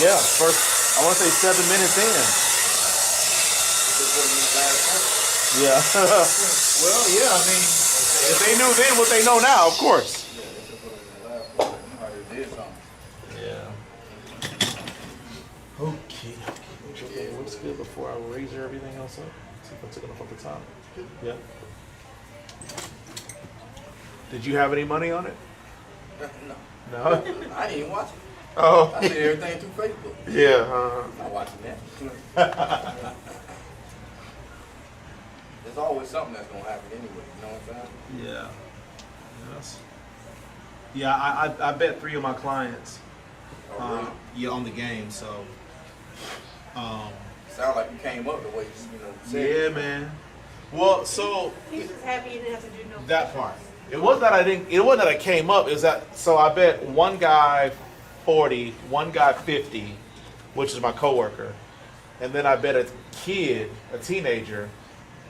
E: yeah, first I want to say 7 minutes in. Yeah. Well, yeah. I mean, if they knew then what they know now, of course. Yeah. Okay. Okay, looks good before I razor everything else up. See if I took enough off the top. Yeah. Did you have any money on it?
L: No.
E: No?
L: I didn't even watch it.
E: Oh.
L: I did everything through Facebook.
E: Yeah.
L: I'm not watching that. There's always something that's gonna happen anyway. You know what I'm saying?
E: Yeah. Yes. Yeah, I bet 3 of my clients.
L: Oh, really?
E: Yeah, on the game. So.
L: Sound like you came up the way you said.
E: Yeah, man. Well, so
J: He's just happy he didn't have to do no.
E: that part. It wasn't that I didn't. It wasn't that I came up. It was that. So I bet one guy 40, one guy 50, which is my coworker, and then I bet a kid, a teenager.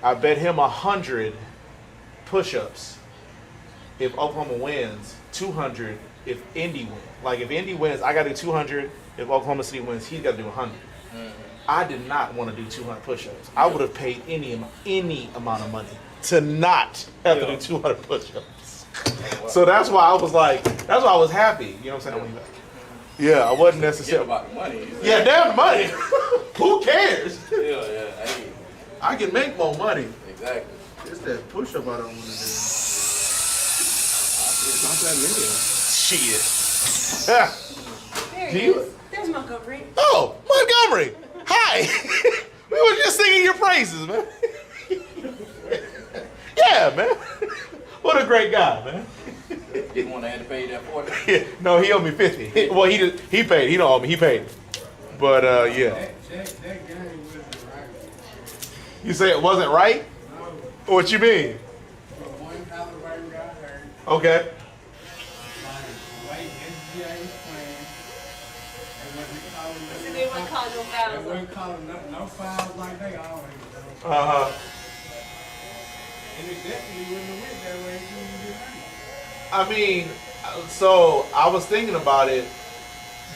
E: I bet him 100 push-ups if Oklahoma wins, 200 if Indy wins. Like if Indy wins, I got to do 200. If Oklahoma City wins, he's got to do 100. I did not want to do 200 push-ups. I would have paid any amount of money to not have to do 200 push-ups. So that's why I was like, that's why I was happy. You know what I'm saying? Yeah, I wasn't necessarily
L: about the money.
E: Yeah, damn the money. Who cares?
L: Yeah. Hey.
E: I can make more money.
L: Exactly.
E: It's that push-up I don't want to do.
L: It's not that many.
E: Shit.
J: There
E: Do
J: he
E: you-
J: is. There's Montgomery.
E: Oh, Montgomery. Hi. We were just singing your praises, man. Yeah, man. What a great guy, man.
L: You want to have to pay that 40?
E: Yeah, no, he owed me 50. Well, he paid. He don't owe me. He paid. But yeah.
F: That game wasn't right.
E: You say it wasn't right?
F: No.
E: What you mean?
F: But one Halliburton got hurt.
E: Okay.
F: Like, white SGA was playing. They wasn't calling
J: So they wouldn't call no fouls.
F: They wasn't calling no fouls like they always do.
E: Uh-huh.
F: And it definitely wouldn't have went that way if you didn't get hurt.
E: I mean, so I was thinking about it.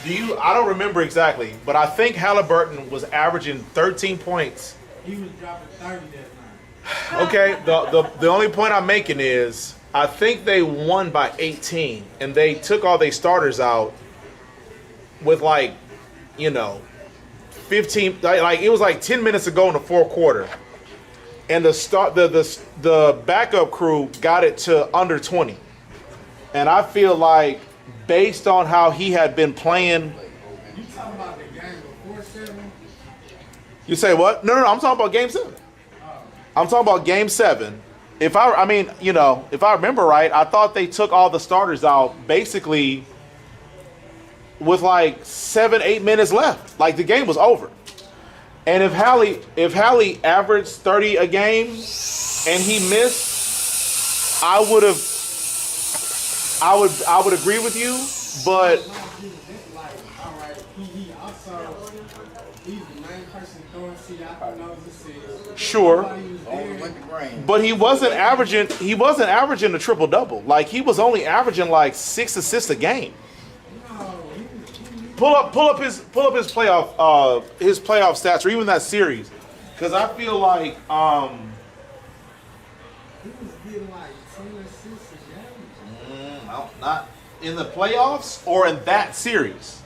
E: I don't remember exactly, but I think Halliburton was averaging 13 points.
F: He was dropping 30 that night.
E: Okay, the only point I'm making is I think they won by 18, and they took all their starters out with 15, like it was like 10 minutes ago in the fourth quarter. And the backup crew got it to under 20. And I feel like based on how he had been playing.
F: You talking about the game before 7?
E: You say what? No, I'm talking about game 7. I'm talking about game 7. If I remember right, I thought they took all the starters out basically with like 7-8 minutes left. Like the game was over. And if Hallie averaged 30 a game and he missed, I would agree with you, but sure. But he wasn't averaging a triple double. Like he was only averaging like 6 assists a game. Pull up his playoff stats or even that series, because I feel like
F: he was getting like 10 assists a game.
E: Not in the playoffs or in that series.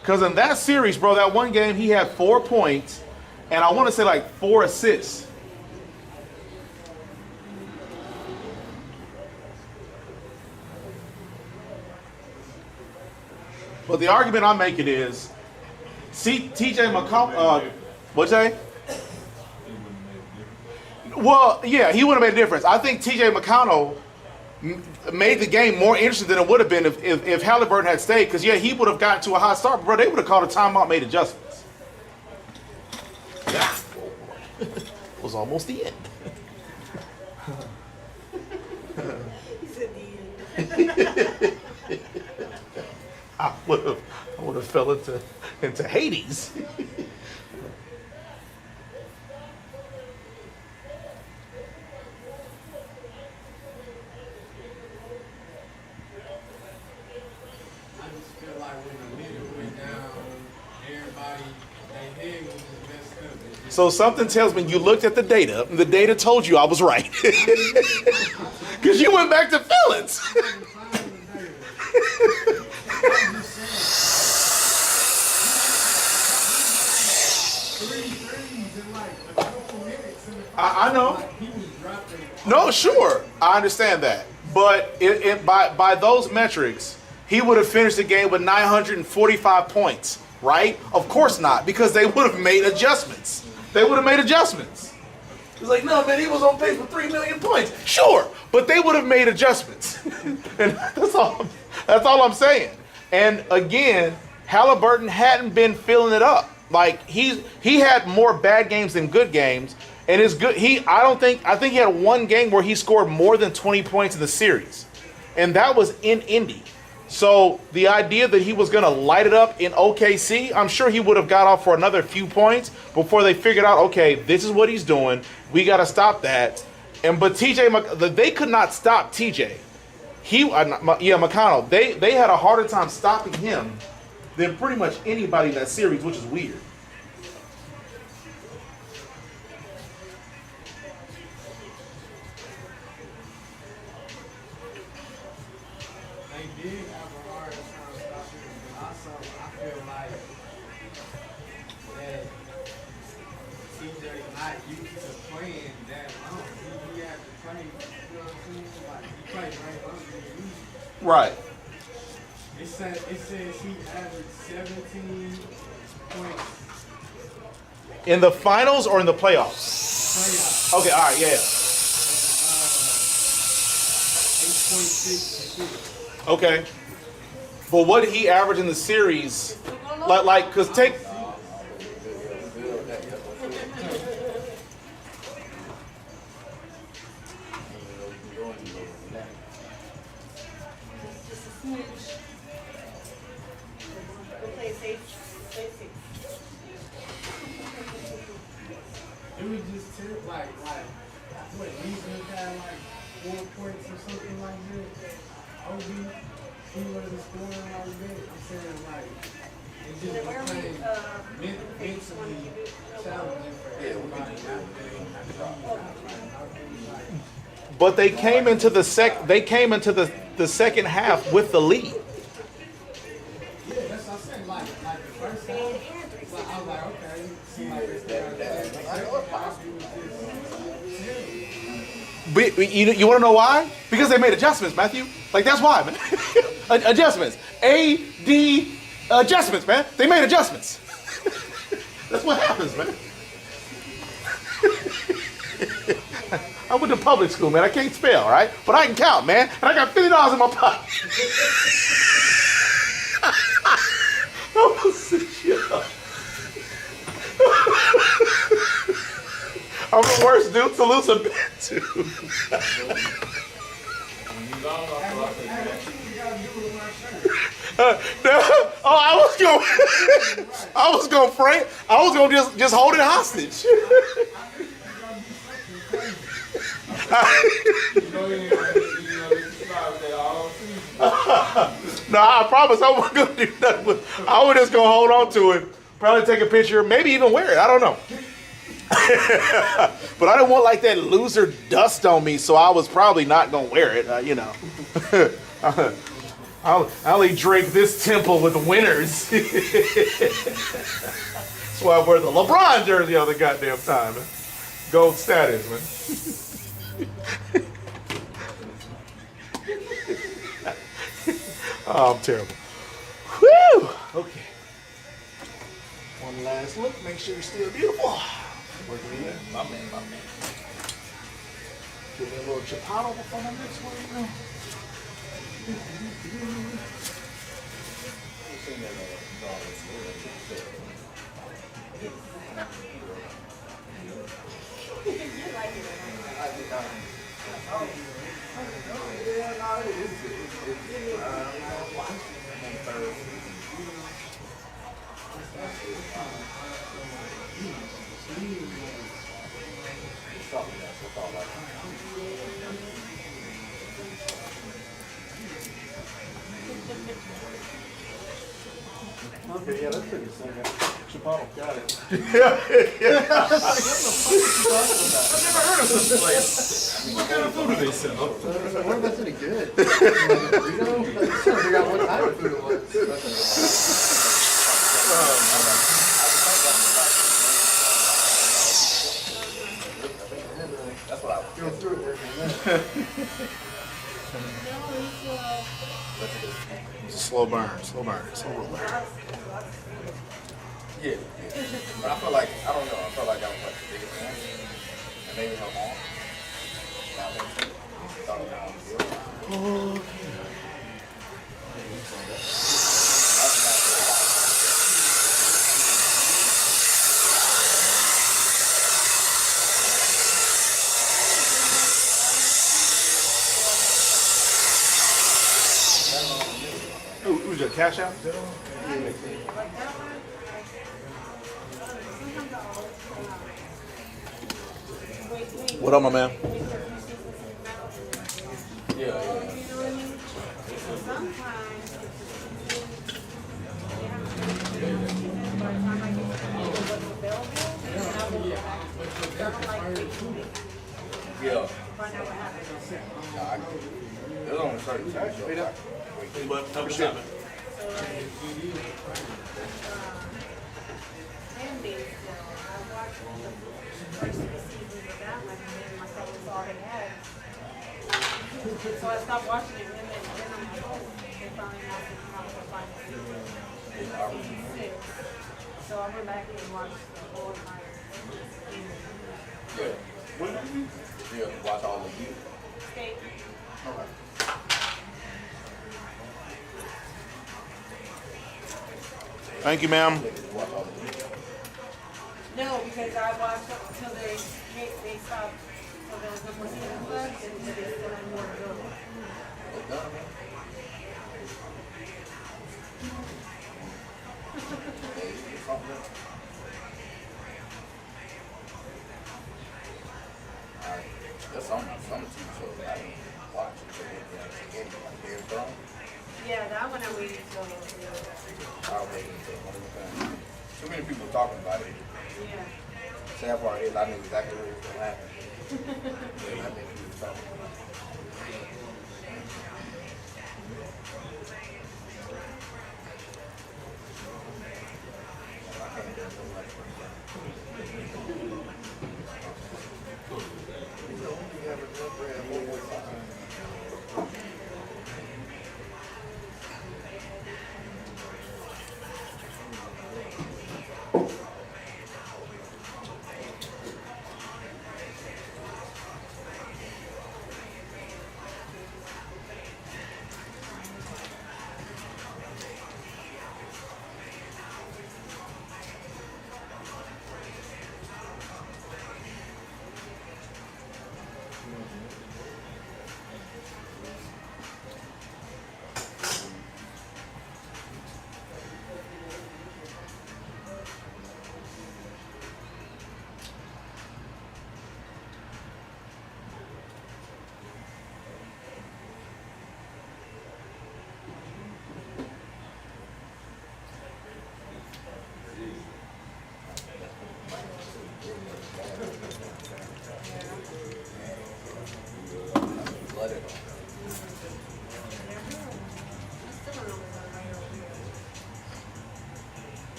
E: Because in that series, bro, that one game he had 4 points and I want to say like 4 assists. But the argument I'm making is, see, TJ McConnell, what'd you say? Well, yeah, he would have made a difference. I think TJ McConnell, made the game more interesting than it would have been if Halliburton had stayed. Because, yeah, he would have gotten to a hot start, but bro, they would have called a timeout, made adjustments. That was almost the end.
J: He said the end.
E: I would have fell into Hades.
P: I just feel like when the middle went down, everybody, their head was just messed up.
E: So something tells me you looked at the data, and the data told you I was right. Because you went back to feelings. I know. No, sure. I understand that. But by those metrics, he would have finished the game with 945 points, right? Of course not, because they would have made adjustments. They would have made adjustments. It's like, no, man, he was on pace for 3 million points. Sure, but they would have made adjustments. And that's all I'm saying. And again, Halliburton hadn't been filling it up. Like he had more bad games than good games. And it's good. I think he had one game where he scored more than 20 points in the series. And that was in Indy. So the idea that he was going to light it up in OKC, I'm sure he would have got off for another few points before they figured out, okay, this is what he's doing. We got to stop that. But TJ, they could not stop TJ. McConnell. They had a harder time stopping him than pretty much anybody in that series, which is weird.
P: They did have a hard time stopping him, but also I feel like that TJ not used to playing that long. He had to play, you know what I'm saying? Like he played right longer than usual.
E: Right.
P: It says he averaged 17 points.
E: In the finals or in the playoffs?
P: Playoffs.
E: Okay, all right, yeah.
P: 8.6.
E: Okay. But what did he average in the series? Cause take.
P: It was just terrible. Like what? Leeson had like 4 points or something like that. OB, he wasn't scoring like that. I'm saying like it just became mentally challenging for everybody out there.
E: But they came into the second half with the lead.
P: Yeah, that's what I'm saying. Like the first half, I was like, okay, see like it's
E: But you want to know why? Because they made adjustments, Matthew. Like, that's why, man. Adjustments. A-D adjustments, man. They made adjustments. That's what happens, man. I went to public school, man. I can't spell, right? But I can count, man. And I got $50 in my pocket. I'm gonna sit you up. I'm the worst dude to lose a bet to. I was gonna just hold it hostage. No, I promise I wasn't gonna do nothing with it. I was just gonna hold on to it, probably take a picture, maybe even wear it. I don't know. But I didn't want like that loser dust on me, so I was probably not gonna wear it. I only drink this temple with winners. That's why I wear the LeBron jersey all the goddamn time, man. Gold status, man. Oh, I'm terrible. Whew! Okay. One last look. Make sure you're still beautiful. Working in there. My man. Give me a little Chipotle before my next one, you know.
I: Okay, yeah, that took a second. Chipotle, got it.
H: I've never heard of this place. What kind of food do they sell?
F: What about any good? Burrito? I'm trying to figure out what type of food it was.
L: That's what I was
F: Go through it there.
E: It's a slow burn, slow burn, slow burn.
L: Yeah, yeah. But I feel like, I don't know, I felt like I was like the biggest one. And maybe her mom. Now maybe thought it was on the
E: Who's your cash out? What up, my man?
L: Yeah. There's only certain times.
H: But number 7.
J: So I stopped watching it, and then I'm like, oh, they finally announced it out for final season. 6. So I went back and watched the whole entire season.
L: Yeah. Yeah, watch all of you.
J: Skate.
L: Okay.
E: Thank you, ma'am.
J: No, because I watched up until they stopped. So there was no more season left, and they still had more to go.
L: There's some TV shows that I didn't watch like Bear Throne.
J: Yeah, that one I waited till.
L: I'll wait until one of the times. Too many people talking about it.
J: Yeah.
L: Sad part is I knew exactly what was going to happen. I think he was talking about it.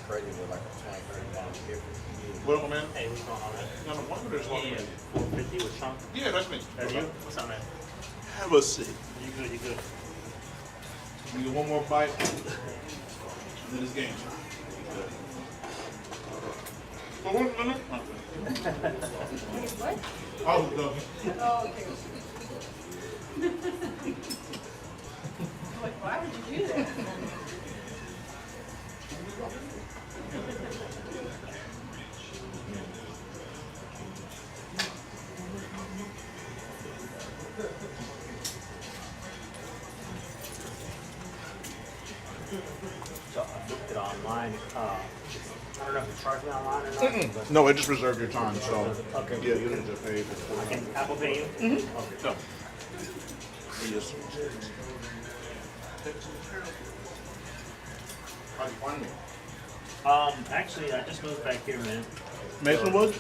L: Crazy with like a 20, 30 pound difference.
H: Well, man.
B: Hey, what's going on, man?
H: No, no wonder there's a lot of
B: Yeah,
H: money.
B: 450 with Shawn.
H: Yeah, that's me.
B: That's you? What's up, man?
H: Have a seat.
B: You good, you good.
H: We get one more bite, then it's game time. For 1 minute.
J: What?
H: I was done.
J: Oh, okay. Like, why would you do that?
Q: So I booked it online. I don't know if it's charged me online or not. But
E: No, it just reserved your time, so
Q: okay.
E: yeah, you didn't just pay for
Q: I
E: it.
Q: can Apple Pay you? Okay.
E: No. You just. How'd you find me?
Q: Actually, I just moved back here, man.
E: Masonwood?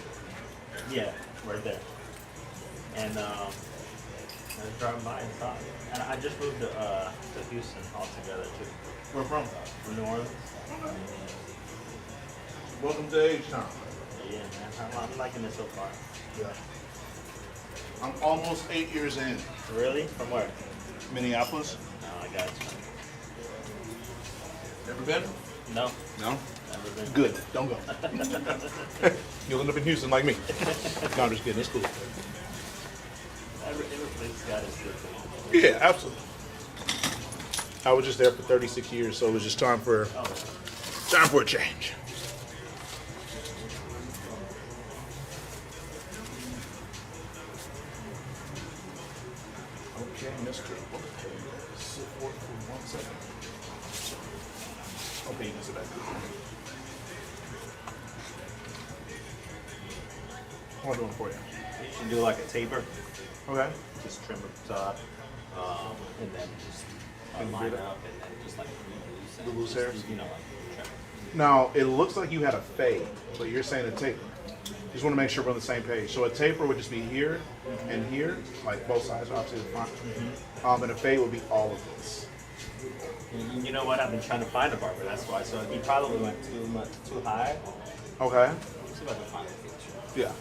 Q: Yeah, right there. And I was driving by and saw it. And I just moved to Houston altogether too.
E: Where from?
Q: From New Orleans.
E: Welcome to H-Town.
Q: Yeah, man. I'm liking it so far.
E: Yeah. I'm almost 8 years in.
Q: Really? From where?
E: Minneapolis.
Q: Oh, I got you.
E: Never been?
Q: No.
E: No?
Q: Never been.
E: Good. Don't go. You'll end up in Houston like me. No, I'm just kidding. It's cool.
Q: Every place got its different.
E: Yeah, absolutely. I was just there for 36 years, so it was just time for a change. Okay, Mr. Sit for 1 second. Okay, you can sit back. What am I doing for you?
Q: You should do like a taper.
E: Okay.
Q: Just trim the top, and then just line up, and then just like
E: The loose hairs?
Q: You know, like trim.
E: Now, it looks like you had a fade, but you're saying a taper. Just want to make sure we're on the same page. So a taper would just be here and here, like both sides, obviously the front. And a fade would be all of this.
Q: You know what? I've been trying to find a barber. That's why. So he probably went too high.
E: Okay.
Q: See if I can find a picture.
E: Yeah.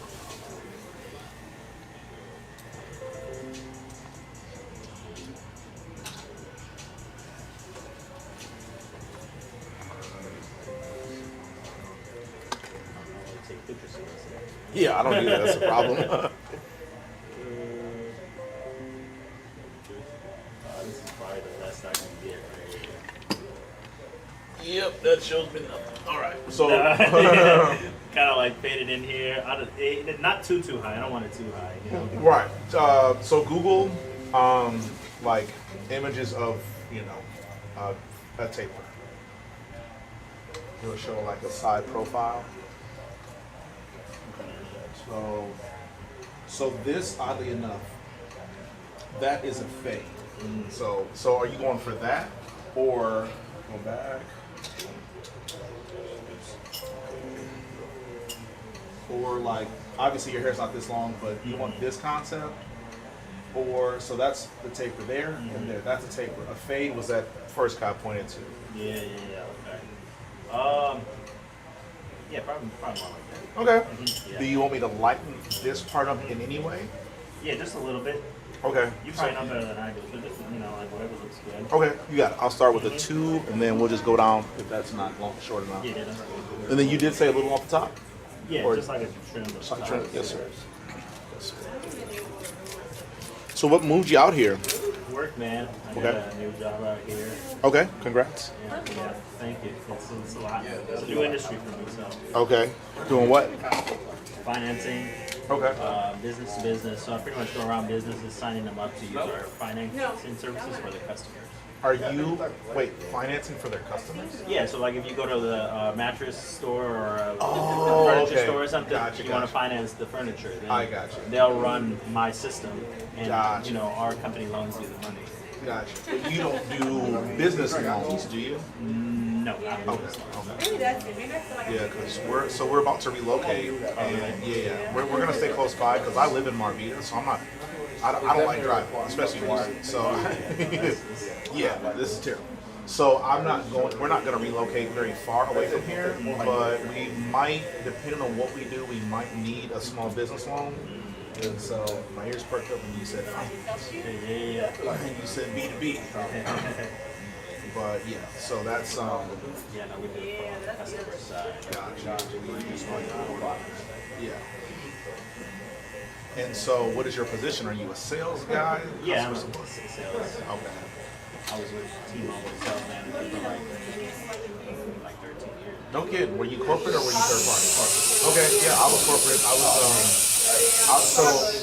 Q: Take pictures of this.
E: Yeah, I don't do that. That's a problem.
Q: This is probably the best I can get right here.
E: Yep, that shows me nothing. All right. So
Q: kind of like faded in here. Not too high. I don't want it too high. You know.
E: Right. So Google like images of a taper. It'll show like a side profile. So this, oddly enough, that is a fade. So are you going for that, or go back, or like obviously your hair's not this long, but you want this concept, or so that's the taper there and there. That's a taper. A fade was that first guy pointed to.
Q: Yeah. Okay. Yeah, probably more like that.
E: Okay.
Q: Yeah.
E: Do you want me to lighten this part up in any way?
Q: Yeah, just a little bit.
E: Okay.
Q: You probably know better than I do, but just like whatever looks good.
E: Okay, you got it. I'll start with a 2, and then we'll just go down if that's not long, short enough.
Q: Yeah, that's good.
E: And then you did say a little off the top?
Q: Yeah,
E: Or
Q: just like a trim.
E: just like trim? Yes, sir. Yes, sir. So what moved you out here?
Q: Work, man. I got
E: Okay.
Q: a new job out here.
E: Okay, congrats.
Q: Yeah, thank you. It's a lot. It's a new industry for me, so.
E: Okay, doing what?
Q: Financing.
E: Okay.
Q: Business to business. So I pretty much go around businesses, signing them up to use our financing services for their customers.
E: Are you, financing for their customers?
Q: Yeah, so like if you go to the mattress store or a
E: Oh,
Q: furniture
E: okay.
Q: store or something,
E: Gotcha,
Q: you want
E: gotcha.
Q: to finance the furniture, then
E: I got you.
Q: they'll run my system, and
E: Gotcha.
Q: our company loans you the money.
E: Gotcha. But you don't do business loans, do you?
Q: No, not
E: Okay.
Q: business loans.
J: Maybe that's it. Maybe that's like
E: Yeah, because we're about to relocate, and yeah, we're gonna stay close by because I live in Marvita, so I don't like driving, especially in Houston. So yeah, this is terrible. So we're not gonna relocate very far away from here, but we might, depending on what we do, we might need a small business loan. And so my ears perked up when you said finance.
Q: Yeah.
E: And you said B2B. But yeah, so that's
Q: Yeah, no, we do it from the customer side.
E: Gotcha. Yeah. And so, what is your position? Are you a sales guy?
Q: Yeah, I'm
E: Customer
Q: a
E: support?
Q: sales.
E: Okay.
Q: I was with T-Mobile sales manager for like 13 years.
E: No kidding. Were you corporate or were you third party? Okay, yeah, I was corporate.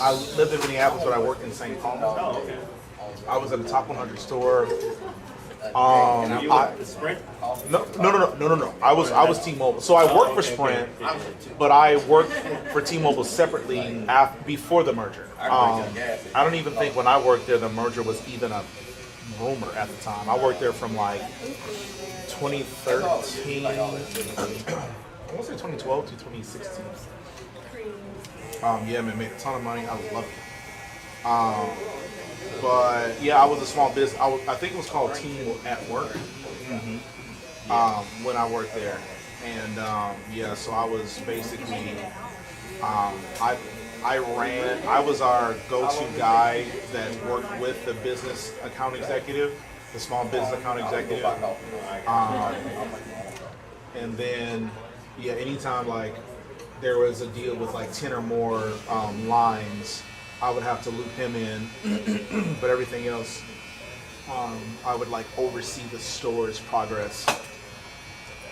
E: I lived in Minneapolis, but I worked in St. Paul.
Q: Oh, okay.
E: I was at a top 100 store.
Q: You worked at Sprint?
E: No. I was T-Mobile. So I worked for Sprint, but I worked for T-Mobile separately before the merger. I don't even think when I worked there the merger was even a rumor at the time. I worked there from like 2013. I want to say 2012 to 2016. Yeah, man, made a ton of money. I love it. But yeah, I was a small business. I think it was called Team at Work. When I worked there, and yeah, so I was basically I was our go-to guy that worked with the business account executive, the small business account executive, and then yeah, anytime like there was a deal with like 10 or more lines, I would have to loop him in, but everything else, I would like oversee the store's progress.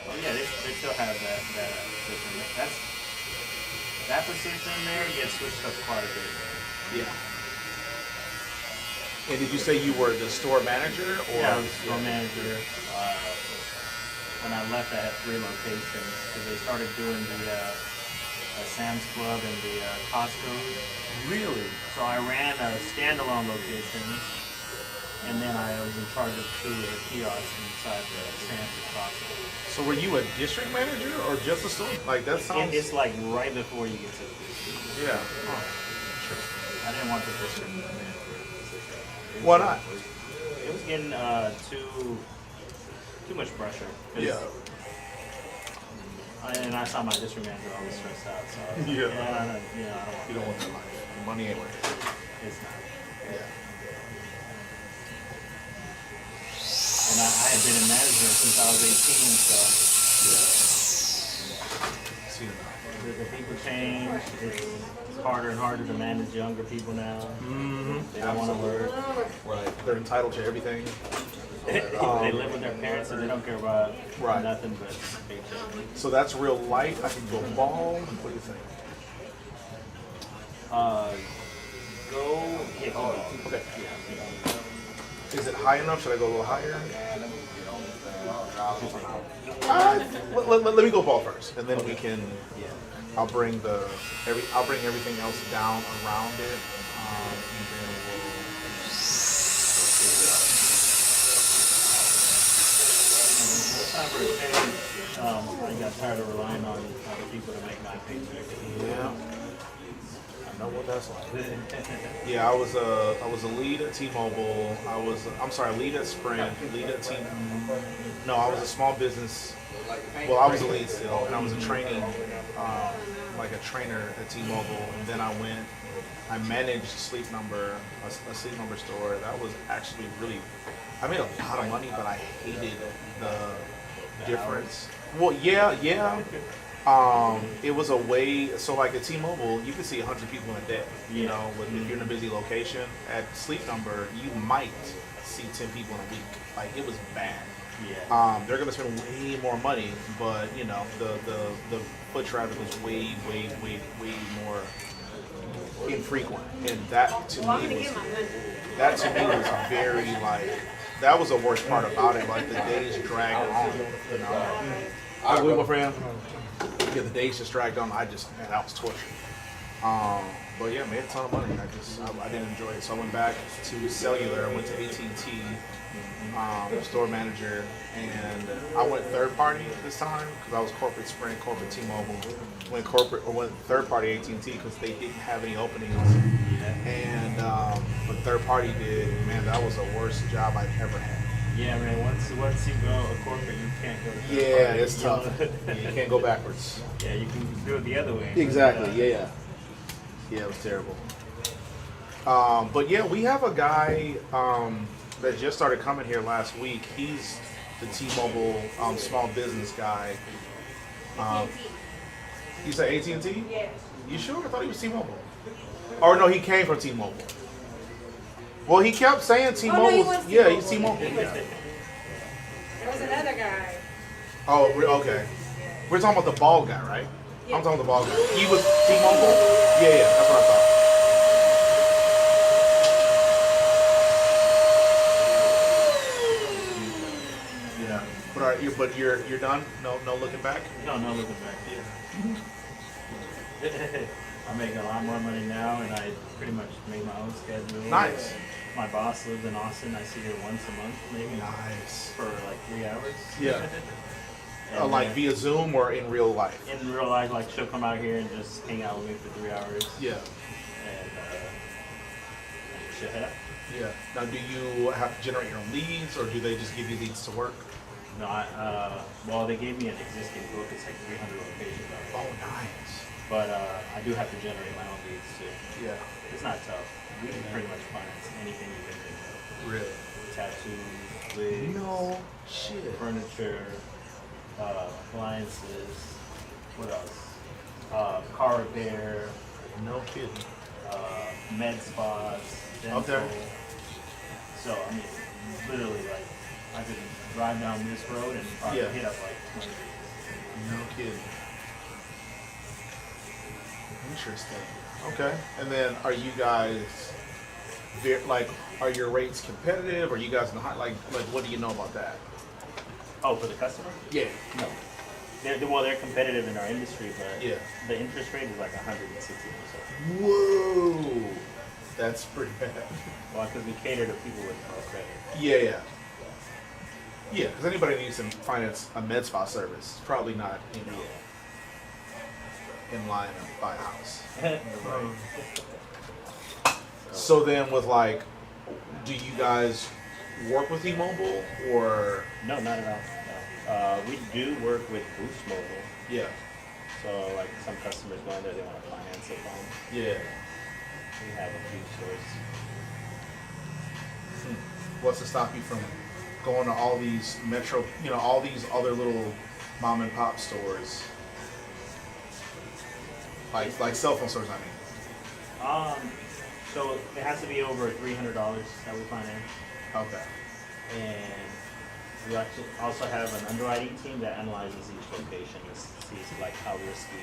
Q: Oh yeah, they still have that position. That position there gets switched up quite a bit.
E: Yeah. And did you say you were the store manager? Or?
Q: Yeah, I was store manager. When I left, I had 3 locations because they started doing the Sam's Club and the Costco.
E: Really?
Q: So I ran a standalone location, and then I was in charge of 2 of the kiosks inside the Sam's and Costco.
E: So were you a district manager or just a store? Like that sounds.
Q: It's like right before you get to the district.
E: Yeah.
Q: I didn't want the district manager position.
E: Why not?
Q: It was getting too much pressure.
E: Yeah.
Q: And I saw my district manager always stressed out. So I was like,
E: Yeah.
Q: I don't.
E: You don't want that life. The money ain't worth it.
Q: It's not.
E: Yeah.
Q: And I had been a manager since I was 18, so
E: See
Q: the people change. It's harder and harder to manage younger people now. They don't want to work.
E: Right. They're entitled to everything.
Q: They live with their parents and they don't care about nothing but paycheck.
E: So that's real light. I can go ball. What do you think?
Q: Go kick ball.
E: Okay. Is it high enough? Should I go a little higher? Let me go ball first, and then we can. Yeah. I'll bring everything else down around it, and then we'll.
Q: I got tired of relying on other people to make my paycheck.
E: Yeah. I know what that's like. Yeah, I was a lead at T-Mobile. Lead at Sprint, lead at No, I was a small business. Well, I was a lead still, and I was a training, like a trainer at T-Mobile. And then I managed Sleep Number, a Sleep Number store. That was actually really, I made a lot of money, but I hated the difference. Well, yeah. It was a way, so like at T-Mobile, you could see 100 people in a day. You know, if you're in a busy location. At Sleep Number, you might see 10 people in a week. Like, it was bad.
Q: Yeah.
E: They're gonna spend way more money, but you know, the foot traffic was way more infrequent, and that to me was very like. That was the worst part about it. Like the days dragged on. You know. I was with my friend. Yeah, the days just dragged on. Man, that was torture. But yeah, made a ton of money. I didn't enjoy it. So I went back to cellular. I went to AT&T, store manager, and I went third party this time because I was corporate Sprint, corporate T-Mobile. Went third party AT&T because they didn't have any openings, and but third party did. Man, that was the worst job I've ever had.
Q: Yeah, man. Once you go a corporate, you can't go to third
E: Yeah,
Q: party.
E: it's tough. You can't go backwards.
Q: Yeah, you can do it the other way.
E: Exactly. Yeah, it was terrible. But yeah, we have a guy that just started coming here last week. He's the T-Mobile small business guy. You say AT&T?
J: Yeah.
E: You sure? I thought he was T-Mobile. Or no, he came from T-Mobile. Well, he kept saying T-Mobile.
J: Oh, no, he was
E: Yeah,
J: T-Mobile.
E: he's T-Mobile.
J: He was
E: Yeah.
J: There was another guy.
E: Oh, okay. We're talking about the bald guy, right? I'm talking about the bald guy. He was T-Mobile? Yeah, that's what I thought.
Q: Yeah.
E: But you're done? No looking back?
Q: No looking back. Yeah. I make a lot more money now, and I pretty much make my own schedule.
E: Nice.
Q: My boss lives in Austin. I see her once a month, maybe.
E: Nice.
Q: For like 3 hours.
E: Yeah.
Q: And
E: Like via Zoom or in real life?
Q: in real life, like she'll come out here and just hang out with me for 3 hours.
E: Yeah.
Q: And she'll head out.
E: Yeah. Now, do you have to generate your own leads, or do they just give you leads to work?
Q: No, well, they gave me an existing book. It's like 300 locations.
E: Oh, nice.
Q: But I do have to generate my own leads too.
E: Yeah.
Q: It's not tough. We can pretty much finance anything you can think of.
E: Really?
Q: Tattoos, wigs,
E: No shit.
Q: furniture, appliances. What else? Car repair.
E: No kidding.
Q: Med spas, dental.
E: Okay.
Q: So I mean, literally, like I could drive down this road and probably
E: Yeah.
Q: hit up like 20.
E: No kidding. Interesting. Okay. And then, are you guys are your rates competitive? Are you guys in the high? Like, what do you know about that?
Q: Oh, for the customer?
E: Yeah.
Q: No. They're competitive in our industry, but
E: Yeah.
Q: the interest rate is like 160%.
E: Whoa. That's pretty bad.
Q: Well, because we cater to people with no credit.
E: Yeah. Yeah, because anybody needs to finance a med spa service. It's probably not, in line to buy a house. So then with do you guys work with T-Mobile or?
Q: No, not at all. No. We do work with Boost Mobile.
E: Yeah.
Q: So like some customers go in there, they want to finance a phone.
E: Yeah.
Q: We have a few stores.
E: What's to stop you from going to all these metro, all these other little mom and pop stores? Like cell phone stores, I mean.
Q: So it has to be over $300 that we finance.
E: Okay.
Q: And we actually also have an underwriting team that analyzes each location and sees like how risky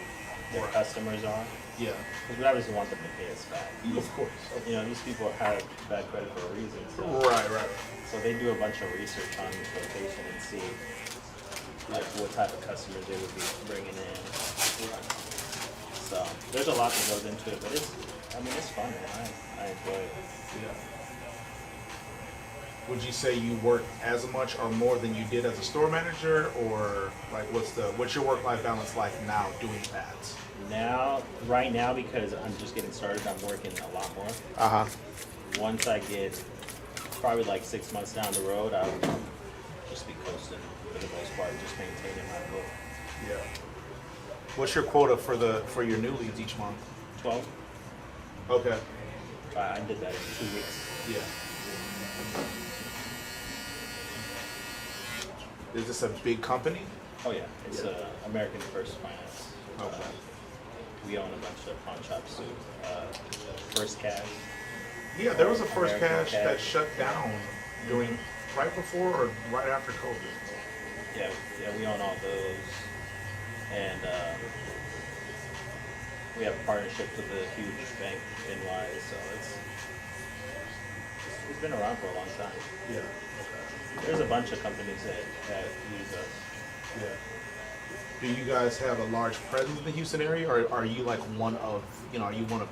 Q: their customers are.
E: Yeah.
Q: Because we obviously want them to pay us back.
E: Of course.
Q: These people have bad credit for a reason. So.
E: Right.
Q: So they do a bunch of research on each location and see like what type of customers they would be bringing in. So there's a lot that goes into it, but it's fun, man. I enjoy it.
E: Yeah. Would you say you work as much or more than you did as a store manager, or what's your work-life balance like now doing that?
Q: Right now, because I'm just getting started, I'm working a lot more.
E: Uh-huh.
Q: Once I get probably like 6 months down the road, I'll just be coasting for the most part, just maintaining my book.
E: Yeah. What's your quota for your new leads each month?
Q: 12.
E: Okay.
Q: I did that in 2 weeks.
E: Yeah. Is this a big company?
Q: Oh yeah, it's American First Finance.
E: Okay.
Q: We own a bunch of pawn shops too. First Cash.
E: Yeah, there was a First
Q: American
E: Cash that shut down during right before or right after COVID.
Q: Yeah, we own all those, and we have partnerships with a huge bank in Wise, so it's been around for a long time.
E: Yeah.
Q: There's a bunch of companies that use us.
E: Yeah. Do you guys have a large presence in the Houston area, or are you like one of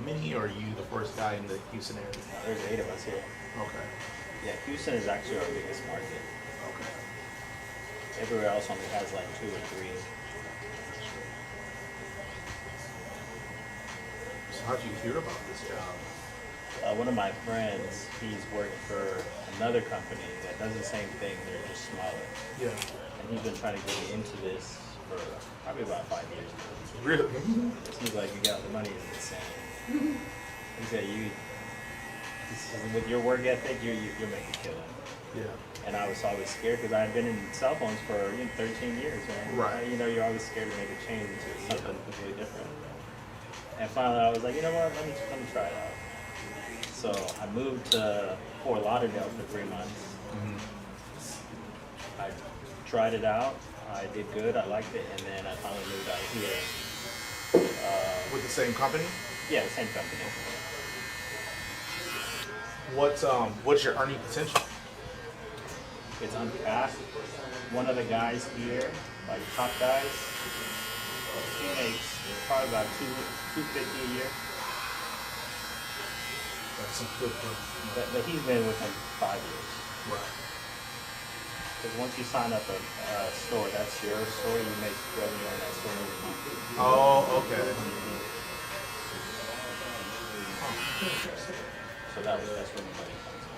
E: many, or are you the first guy in the Houston area?
Q: There's 8 of us here.
E: Okay.
Q: Yeah, Houston is actually our biggest market.
E: Okay.
Q: Everywhere else only has like 2 or 3.
E: So how'd you hear about this job?
Q: One of my friends, he's worked for another company that does the same thing, they're just smaller.
E: Yeah.
Q: And he's been trying to get me into this for probably about 5 years now.
E: Really?
Q: He's like, you got the money, it's insane. He said, with your work ethic, you'll make a killing.
E: Yeah.
Q: And I was always scared because I had been in cell phones for 13 years, man.
E: Right.
Q: You're always scared to make a change into something completely different. And finally, I was like, you know what? Let me try it out. So I moved to Fort Lauderdale for 3 months. I tried it out. I did good. I liked it, and then I finally moved out here.
E: With the same company?
Q: Yeah, the same company.
E: What's your earning potential?
Q: It's uncapped. One of the guys here, like top guys, he makes probably about $250 a year.
E: That's a good one.
Q: But he's been with him 5 years.
E: Right.
Q: Because once you sign up a store, that's your store. You make revenue on that store every month.
E: Oh, okay.
Q: So that's where the money comes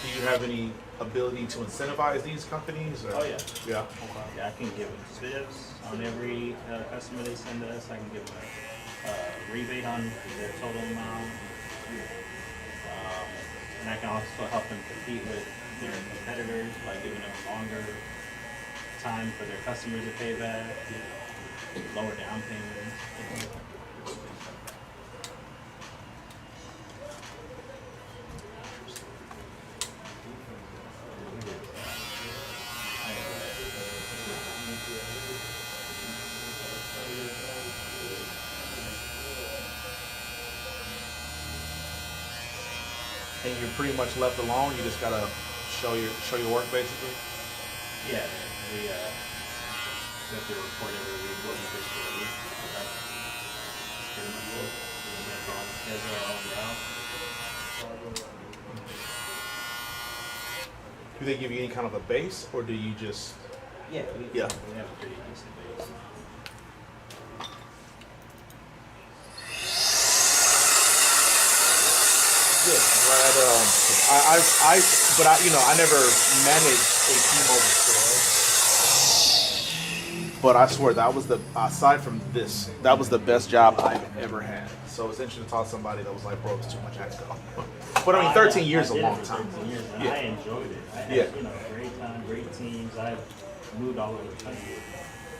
E: Do you have any ability to incentivize these companies? Or?
Q: Oh yeah.
E: Yeah. Okay.
Q: Yeah, I can give incentives on every customer they send us. I can give them a rebate on their total amount. And I can also help them compete with their competitors by giving them longer time for their customers to pay back, lower down payments.
E: And you're pretty much left alone. You just gotta show your work basically.
Q: Yeah, we have to report every week what we did for the week. That's pretty much it. We have our own schedule, our own route.
E: Do they give you any kind of a base, or do you just?
Q: Yeah, we have a pretty decent base.
E: Yeah, right. I never managed a T-Mobile store, but I swear that was aside from this, that was the best job I've ever had. So it's interesting to talk to somebody that was like, bro, it's too much, I have to go. But I mean, 13 years is a long time.
Q: 13 years, and
E: Yeah.
Q: I enjoyed it. I had, great time, great teams. I've moved all over the country.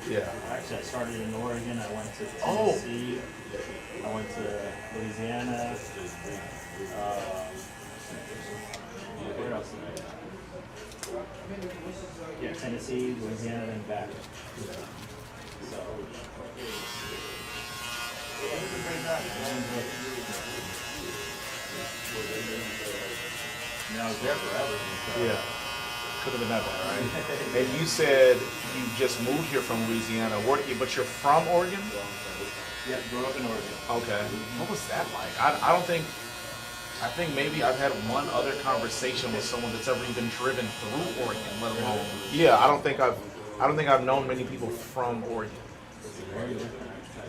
E: Yeah.
Q: Actually, I started in Oregon. I went to Tennessee. I went to Louisiana. Where else did I go? Yeah, Tennessee, Louisiana, and back. So, it was a great job. And I was there forever. So.
E: Yeah. Could have been that bad, right? And you said you just moved here from Louisiana, but you're from Oregon?
Q: Yeah, grew up in Oregon.
E: Okay. What was that like? I think maybe I've had one other conversation with someone that's ever even driven through Oregon, let alone. Yeah, I don't think I've known many people from Oregon.
Q: The weather,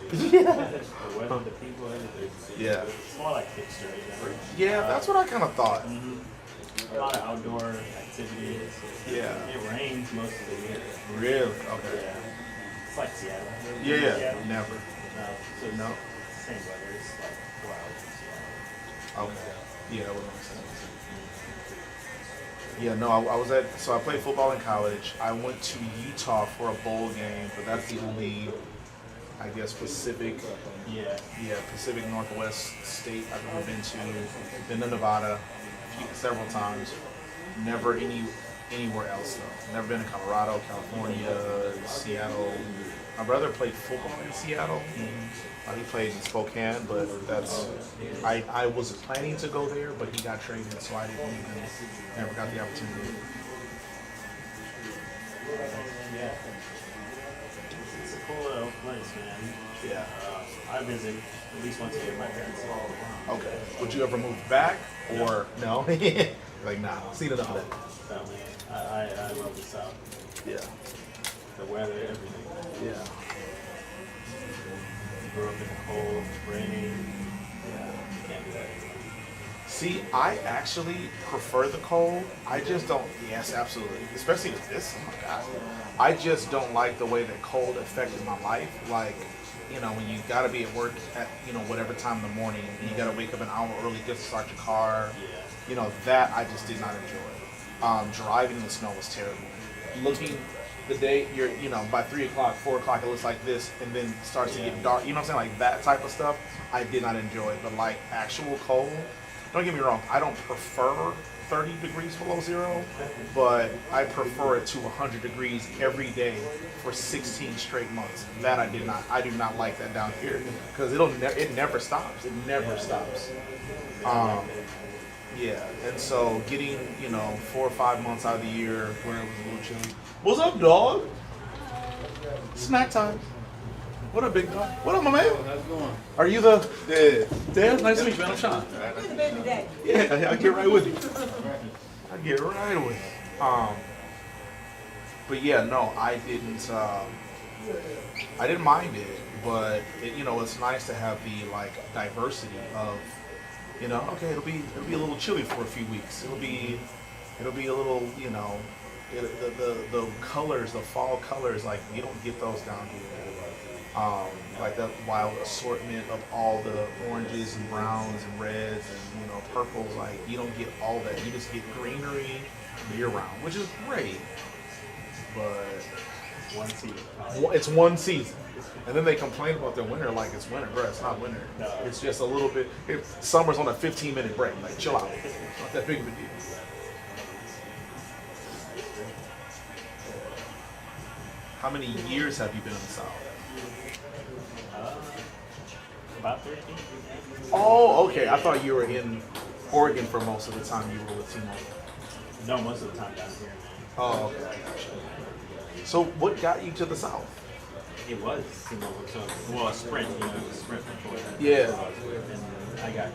Q: the people, everything.
E: Yeah.
Q: It's more like hipster.
E: Yeah, that's what I kind of thought.
Q: A lot of outdoor activities.
E: Yeah.
Q: It rains most of the year.
E: Really? Okay.
Q: Yeah. It's like Seattle.
E: Yeah,
Q: Seattle?
E: never.
Q: So no. Same weather. It's like 4 hours in Seattle.
E: Okay. Yeah, that would make sense. Yeah, no, I played football in college. I went to Utah for a bowl game, but that's the only, I guess, Pacific Northwest state I've ever been to. Been to Nevada several times. Never anywhere else though. Never been to Colorado, California, Seattle. My brother played football in Seattle. He played in Spokane, but I was planning to go there, but he got traded, so I never got the opportunity.
Q: Yeah. It's a cool little place, man.
E: Yeah.
Q: I visit at least once a year. My parents live.
E: Okay. Would you ever move back or no? Like nah. See enough of that.
Q: So, I love the South.
E: Yeah.
Q: The weather, everything.
E: Yeah.
Q: Grew up in the cold, raining. Yeah. Can't do that anymore.
E: See, I actually prefer the cold. I just don't. Yes, absolutely. Especially with this. Oh my God. I just don't like the way that cold affected my life. Like, when you gotta be at work at whatever time in the morning, and you gotta wake up an hour early just to start your car.
Q: Yeah.
E: That I just did not enjoy. Driving in the snow was terrible. Looking the day by 3 o'clock, 4 o'clock, it looks like this, and then starts to get dark. You know what I'm saying? Like that type of stuff, I did not enjoy. But like actual cold, don't get me wrong, I don't prefer 30 degrees below zero, but I prefer it to 100 degrees every day for 16 straight months. That I do not like that down here because it never stops. It never stops. Yeah, and so getting 4 or 5 months out of the year where it was a little chilly. What's up, dog? Snack time. What up, big dog? What up, my man?
F: How's it going?
E: Are you the Dad? Nice to meet you, man. I'm Shawn. Yeah, I get right with you. I get right with you. But yeah, no, I didn't mind it, but it's nice to have the like diversity of, okay, it'll be a little chilly for a few weeks. It'll be a little, the colors, the fall colors, like you don't get those down here. Like that wild assortment of all the oranges and browns and reds and purples, like you don't get all that. You just get greenery year round, which is great. But it's one season, and then they complain about their winter like it's winter, bro. It's not winter. No. It's just a little bit. Summer's on a 15-minute break. Like chill out. Not that big of a deal. How many years have you been in the South?
Q: About 13.
E: Oh, okay. I thought you were in Oregon for most of the time you were with T-Mobile.
Q: No, most of the time down here, man.
E: Oh, okay. So what got you to the South?
Q: It was T-Mobile. So, a Sprint. It was Sprint before that.
E: Yeah.
Q: And I got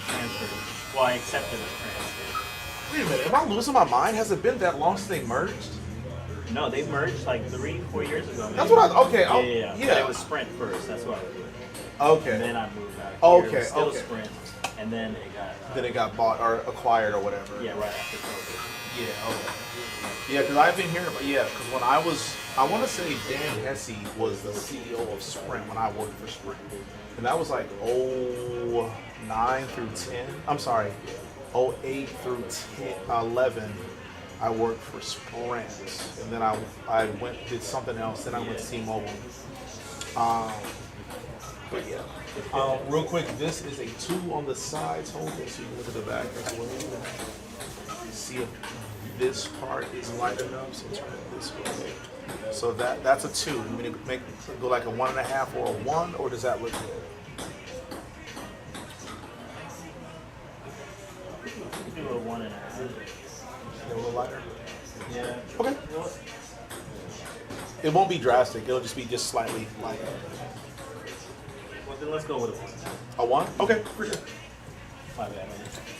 Q: transferred. Well, I accepted a transfer.
E: Wait a minute. Am I losing my mind? Has it been that long since they merged?
Q: No, they merged like 3-4 years ago. Maybe.
E: That's what okay.
Q: Yeah. But it was Sprint first. That's what I was doing.
E: Okay.
Q: And then I moved out here.
E: Okay.
Q: It was still
E: Okay.
Q: Sprint. And then it got.
E: Then it got bought or acquired or whatever.
Q: Yeah, right after COVID.
E: Yeah. Okay. Yeah, because I've been hearing about because when I want to say Dan Hesse was the CEO of Sprint when I worked for Sprint, and that was like 09 through 10. I'm sorry, 08 through 11. I worked for Sprint, and then I did something else. Then I went to T-Mobile. But yeah, real quick, this is a 2 on the sides. Hold it so you can look at the back as well. See if this part is light enough, so turn it this way. So that's a 2. You mean to go like a 1.5 or a 1, or does that look good?
Q: Do a 1.5.
E: A little lighter?
Q: Yeah.
E: Okay. It won't be drastic. It'll just be slightly lighter.
Q: Well, then let's go with a 1.
E: A 1? Okay, for sure.
Q: My bad, man.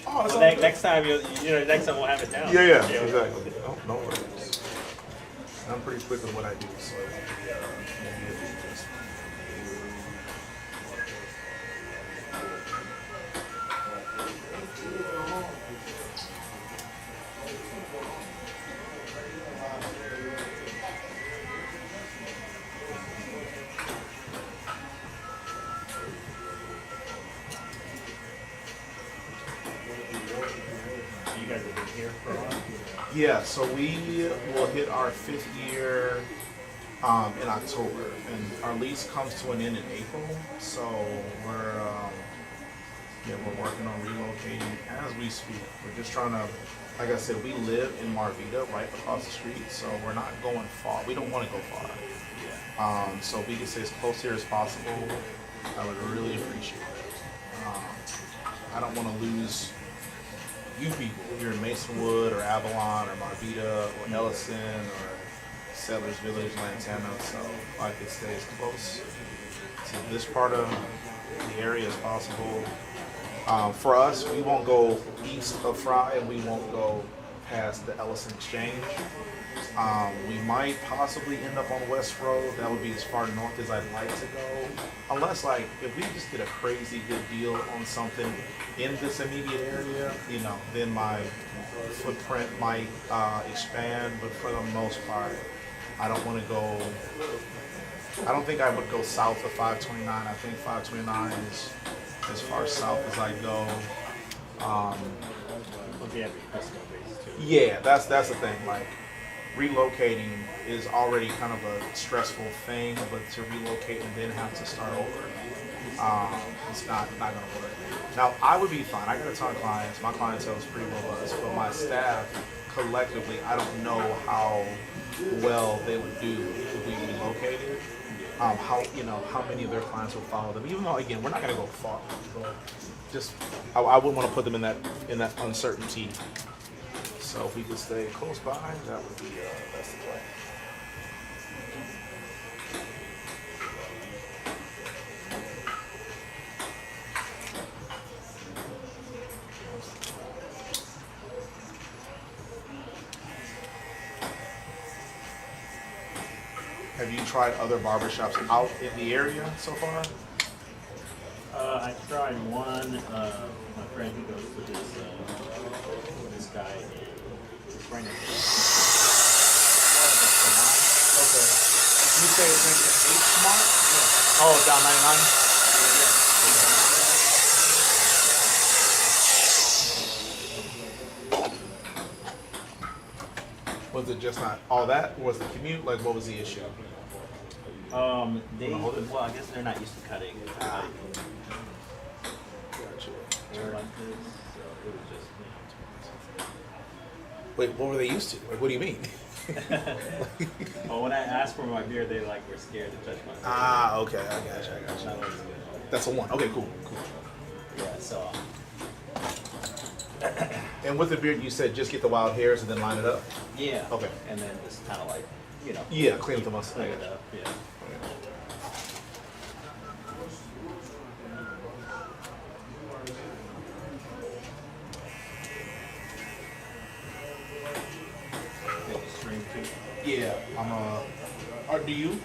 E: Oh, that's
Q: well, next time next time we'll have it down.
E: Yeah, exactly. Oh, no worries. I'm pretty quick with what I do, so maybe it'll be just. Yeah, so we will hit our 5th year in October, and our lease comes to an end in April. So we're working on relocating as we speak. We're just trying to, like I said, we live in Marvita, right across the street, so we're not going far. We don't want to go far. So we can stay as close here as possible. I would really appreciate it. I don't want to lose you people here in Masonwood or Avalon or Marvita or Ellison or Settlers Village, Lantana, so I could stay as close to this part of the area as possible. For us, we won't go east of Fry and we won't go past the Ellison Exchange. We might possibly end up on West Road. That would be as far north as I'd like to go. Unless, like, if we just get a crazy good deal on something in this immediate area, then my footprint might expand. But for the most part, I don't want to go. I don't think I would go south of 529. I think 529 is as far south as I go.
Q: Don't they have your customer base too?
E: Yeah, that's the thing. Like relocating is already kind of a stressful thing, but to relocate and then have to start over, it's not gonna work. Now I would be fine. I got a ton of clients. My clientele is pretty robust, but my staff collectively, I don't know how well they would do if we relocated. How many of their clients would follow them? Even though again, we're not gonna go far, but just I wouldn't want to put them in that uncertainty. So if we could stay close by, that would be that's the play. Have you tried other barbershops out in the area so far?
Q: I tried one. My friend who goes with this guy right next to
E: Okay. You say it's next to H Smart? Yeah. Oh, down 99? Was it just not all that? Or was the commute? Like, what was the issue?
Q: Well, I guess they're not used to cutting.
E: Gotcha.
Q: They're like this, so it was just,
E: Wait, what were they used to? Like, what do you mean?
Q: Well, when I asked for my beer, they were scared to touch my beer.
E: Ah, okay, I got you.
Q: That was good.
E: That's a one. Okay, cool.
Q: Yeah, so.
E: And with the beard, you said just get the wild hairs and then line it up?
Q: Yeah.
E: Okay.
Q: And then just kind of like,
E: Yeah, clean up the muscle.
Q: Clean it up, yeah.
E: Yeah, or do you?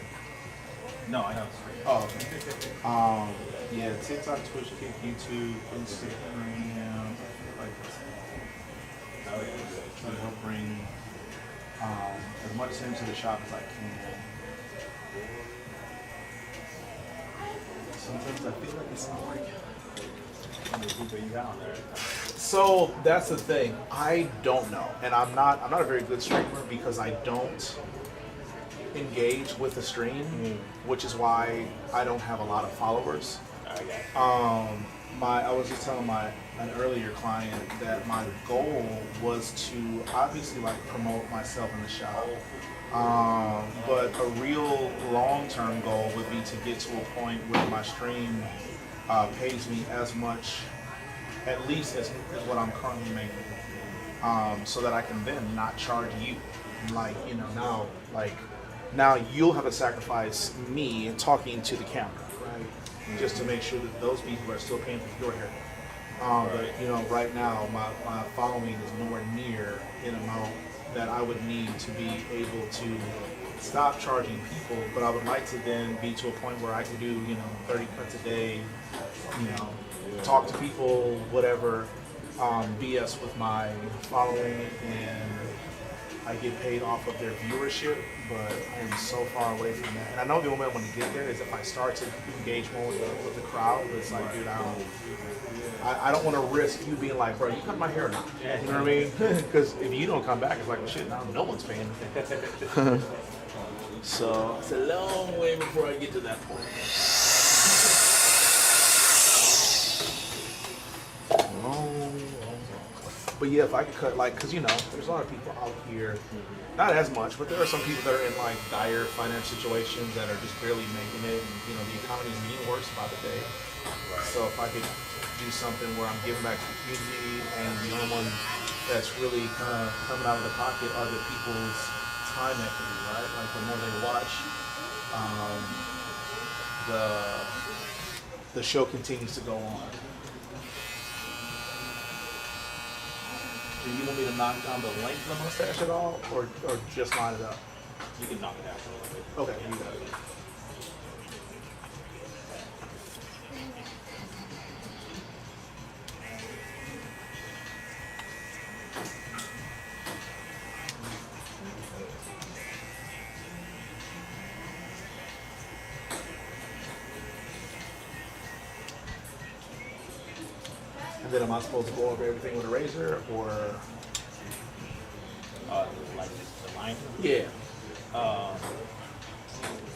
Q: No, I have stream.
E: Oh, okay. Yeah, TikTok, Twitch, Kick, YouTube, Instagram, like this.
Q: Oh, yeah.
E: Try to help bring as much into the shop as I can. Sometimes I feel like it's not working.
Q: How many people you got on there?
E: So that's the thing. I don't know, and I'm not a very good streamer because I don't engage with the stream, which is why I don't have a lot of followers. I was just telling an earlier client that my goal was to obviously like promote myself in the shop, but a real long-term goal would be to get to a point where my stream pays me as much, at least as what I'm currently making, so that I can then not charge you. Like, now you'll have to sacrifice me talking to the camera, right? Just to make sure that those people are still paying for your hair. But right now my following is nowhere near an amount that I would need to be able to stop charging people. But I would like to then be to a point where I can do 30 cuts a day, talk to people, whatever, BS with my following, and I get paid off of their viewership, but I am so far away from that. And I know the only way I'm going to get there is if I start to engage more with the crowd. But it's like, dude, I don't want to risk you being like, bro, you cut my hair or not? You know what I mean? Because if you don't come back, it's like, well, shit, now no one's paying. So it's a long way before I get to that point. But yeah, if I could cut, because there's a lot of people out here, not as much, but there are some people that are in like dire financial situations that are just barely making it, and the economy is getting worse by the day. So if I could do something where I'm giving back to the community, and the only one that's really kind of coming out of the pocket are the people's time equity, right? Like the more they watch, the show continues to go on. Do you want me to knock down the length of the mustache at all, or just line it up?
Q: You can knock it out a little bit.
E: Okay, you got it. And then am I supposed to go over everything with a razor or?
Q: Like the line?
E: Yeah.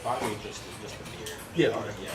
Q: Probably just the beard.
E: Yeah.
Q: Yeah.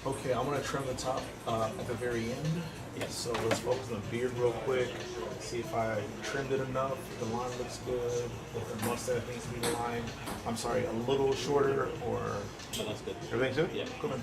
E: Okay, I'm gonna trim the top at the very end.
Q: Yes.
E: So let's focus on the beard real quick. See if I trimmed it enough. If the line looks good. If the mustache needs to be lined. I'm sorry, a little shorter or.
Q: No, that's good.
E: Everything's good?
Q: Yeah.
E: Come in.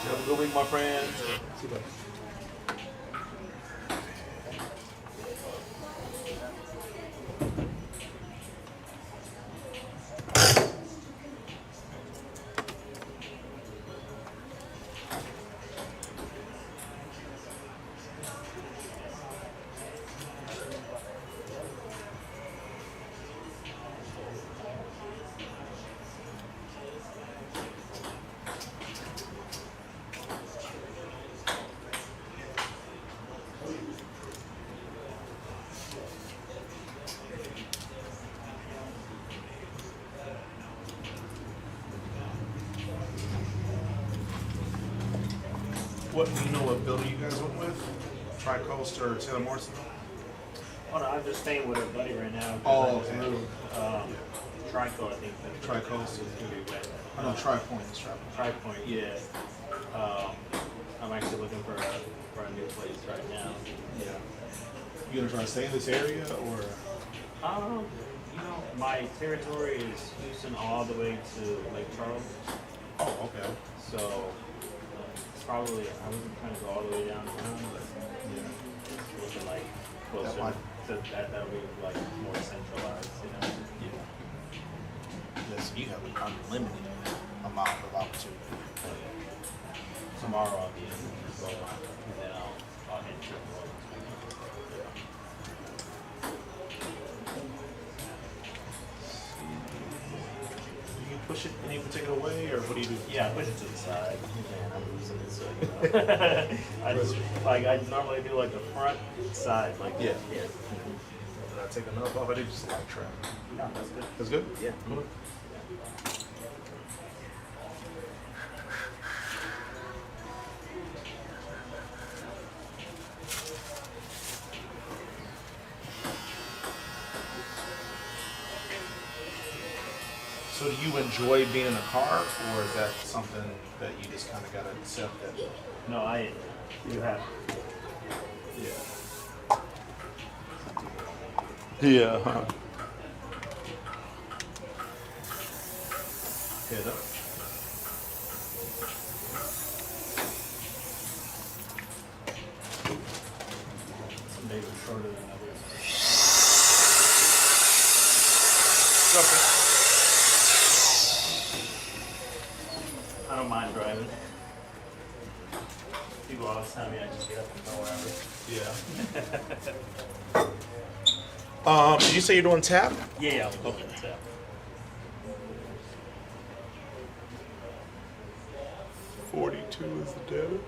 E: Have a good week, my friend. See you later. What do you know? What building you guys went with? Tri-Coast or Taylor Morrison?
Q: Oh no, I'm just staying with a buddy right now.
E: Oh,
Q: I just
E: okay.
Q: moved. Trico, I think.
E: Tri-Coast is
Q: gonna be wet.
E: I know Tri-Point is Tri-Point.
Q: Tri-Point, yeah. I'm actually looking for a new place right now.
E: Yeah. You gonna try to stay in this area or?
Q: You know, my territory is Houston all the way to Lake Charles.
E: Oh, okay.
Q: So it's probably I wasn't trying to go all the way downtown, but it's looking like closer to that. That'll be like more centralized, you know.
E: Yes, you have an unlimited amount of opportunity.
Q: Tomorrow I'll be in Boa, and then I'll hit Triple.
E: Do you push it any particular way, or what do you do?
Q: Yeah, I push it to the side. Man, I'm losing it, so you know. I normally do like the front side, like
E: Yeah.
Q: Yeah.
E: Did I take enough off? I did just like trap.
Q: No, that's good.
E: That's good?
Q: Yeah.
E: Cool. So do you enjoy being in a car, or is that something that you just kind of got to accept that?
Q: No, you have.
E: Yeah. Huh? Head up.
Q: Some days are shorter than others.
E: Okay.
Q: I don't mind driving. People always tell me I just get up and go wherever.
E: Yeah. Did you say you're doing tap?
Q: Yeah, I'm looking at that.
E: $42 is the debit.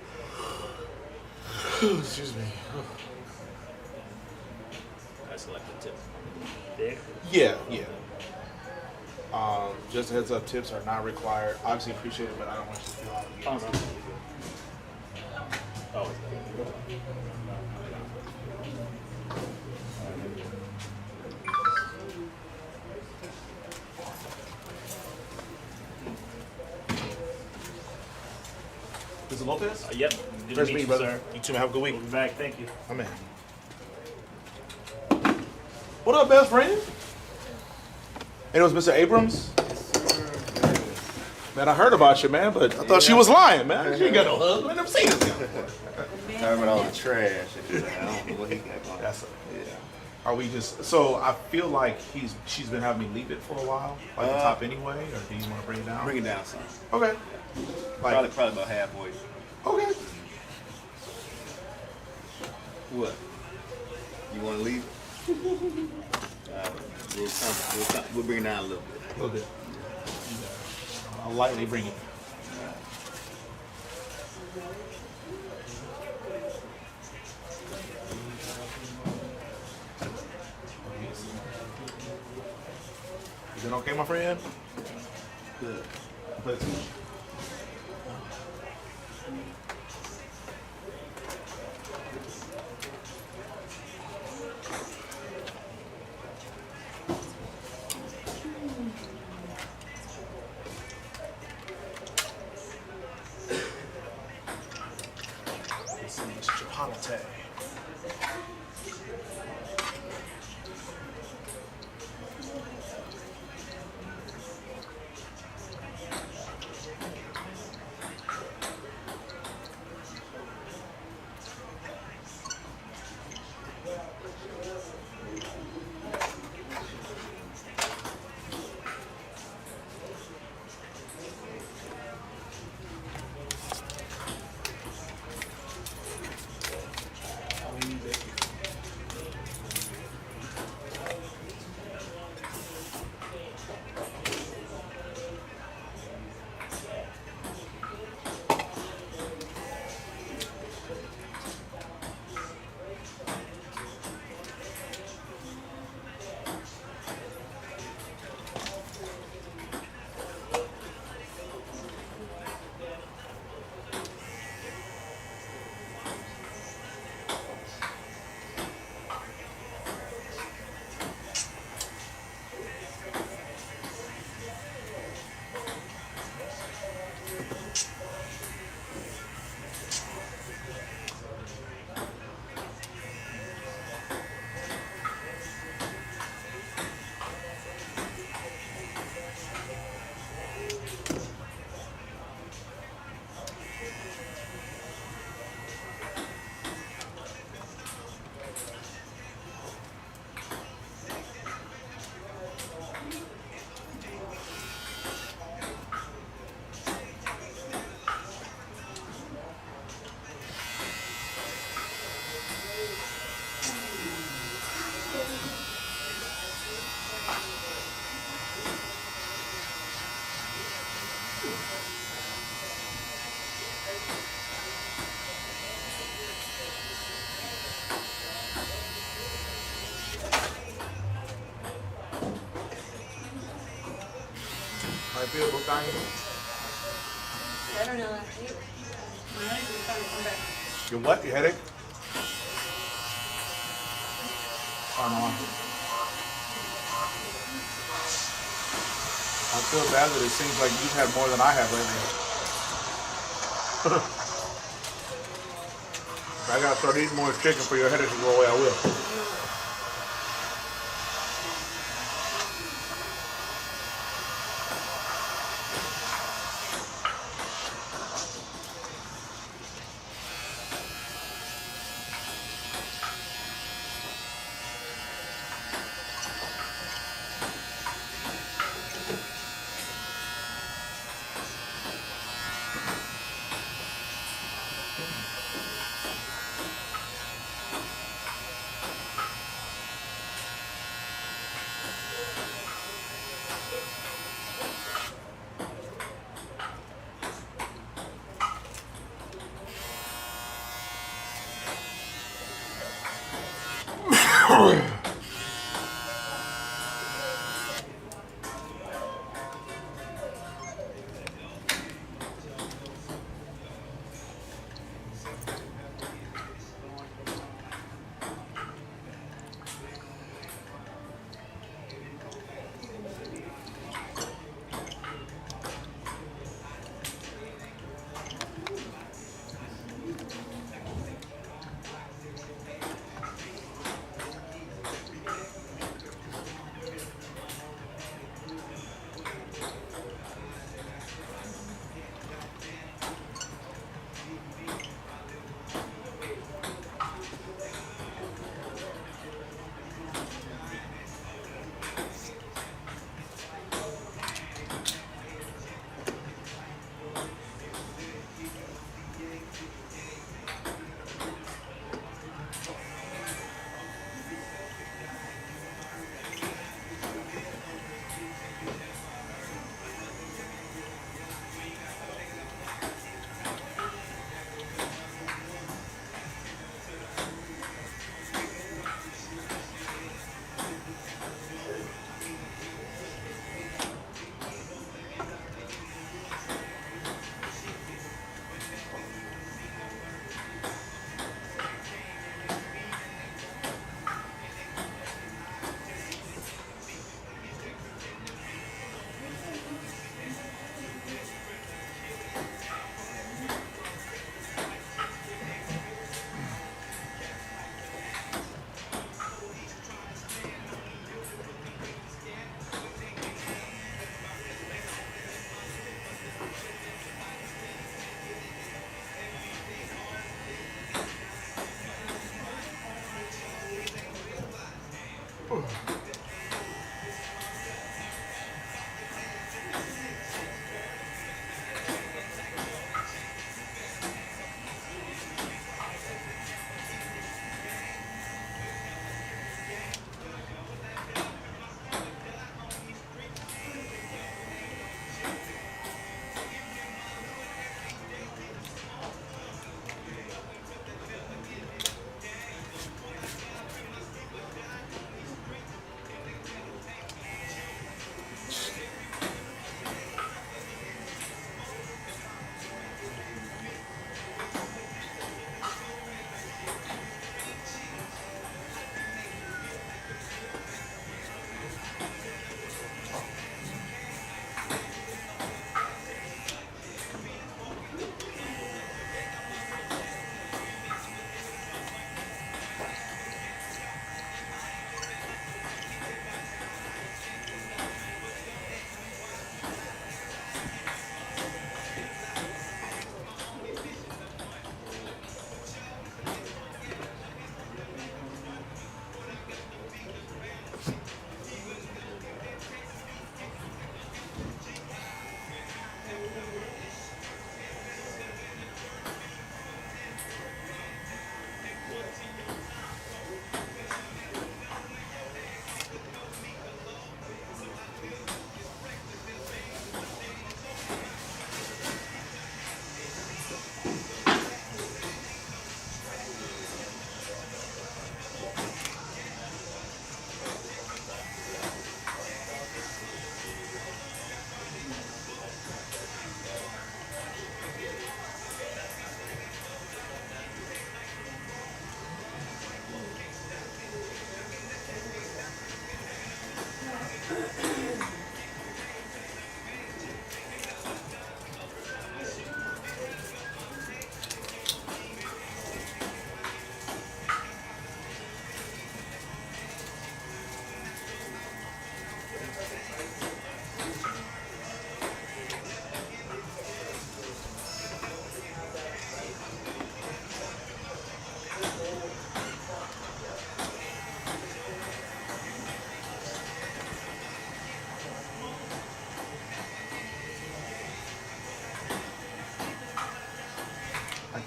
E: Excuse me.
Q: I selected tip. Big?
E: Yeah, yeah. Just a heads up, tips are not required. Obviously appreciate it, but I don't want you to feel obligated.
Q: Oh, no.
E: Is it Lopez?
Q: Yep. Good
E: Nice
Q: to
E: to meet
Q: meet
E: you,
Q: you,
E: brother.
Q: sir.
E: You too, man. Have a good week.
Q: We'll be back. Thank you.
E: I'm in. What up, best friend? Hey, it was Mr. Abrams. Man, I heard about you, man, but I thought she was lying, man. She ain't got no husband. I've never seen this guy.
I: Having all the trash. I don't know what he got going.
E: That's Are we just? So I feel like she's been having me leave it for a while, like the top anyway, or do you want to bring it down?
I: Bring it down some.
E: Okay. Like,
I: Probably about halfway.
E: Okay.
I: What? You want to leave? We'll bring it down a little bit.
E: A little bit. I'll lightly bring it. You doing okay, my friend? Good. Play the switch. This is Chipotle. I feel both times.
J: Better now last week. My headache was starting to come back.
E: Your what? Your headache? Oh no. I feel bad that it seems like you've had more than I have lately. If I gotta start eating more chicken for your headache to go away, I will.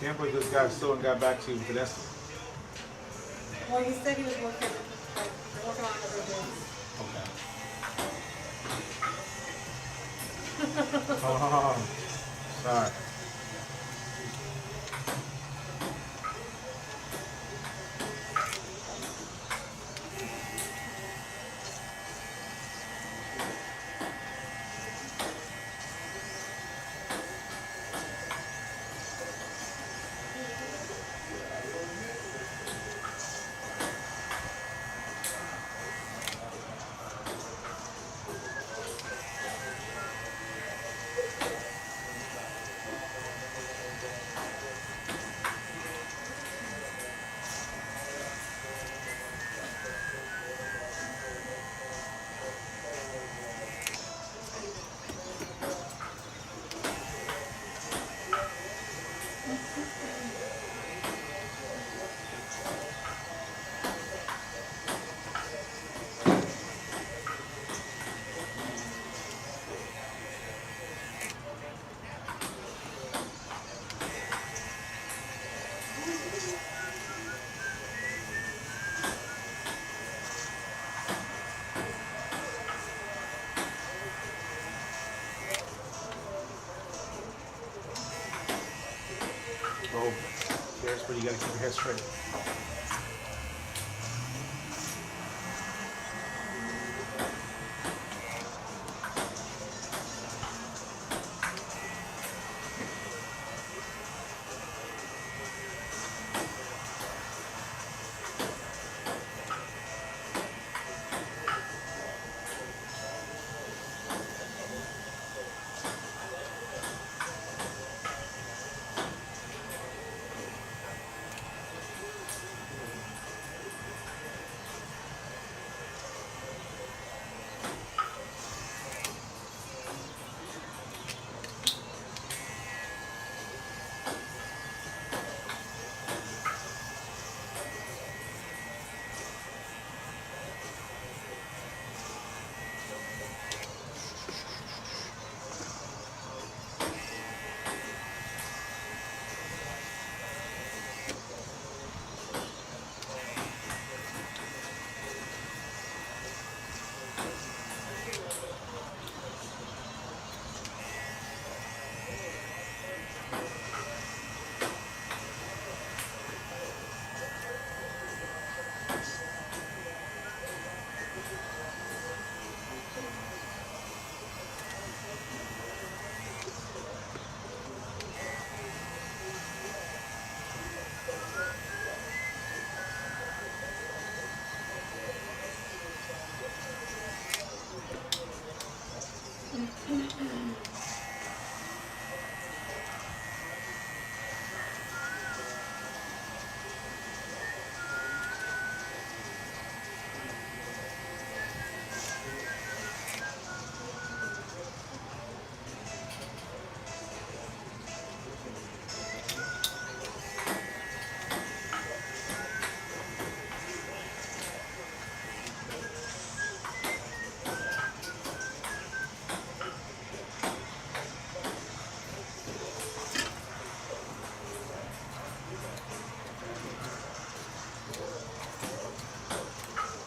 E: Can't believe this guy still ain't got back to you with an estimate.
J: Well, he said he was working, like, working on other things.
E: Okay. Oh, sorry. Oh, here's where you gotta keep your head straight.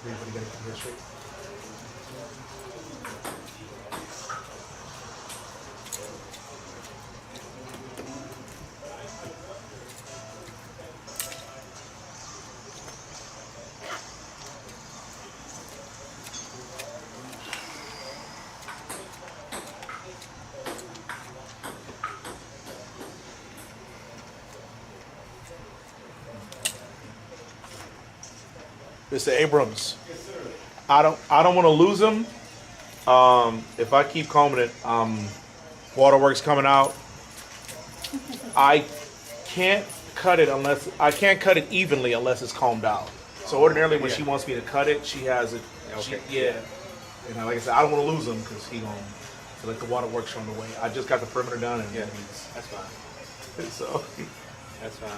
E: Everybody gotta keep your head straight. Mr. Abrams, I don't want to lose him. If I keep combing it, waterworks coming out. I can't cut it evenly unless it's combed out. So ordinarily, when she wants me to cut it, she has it.
L: Okay.
E: And like I said, I don't want to lose him because he gonna feel like the waterworks on the way. I just got the perimeter done, and he's
L: That's fine.
E: so.
L: That's fine.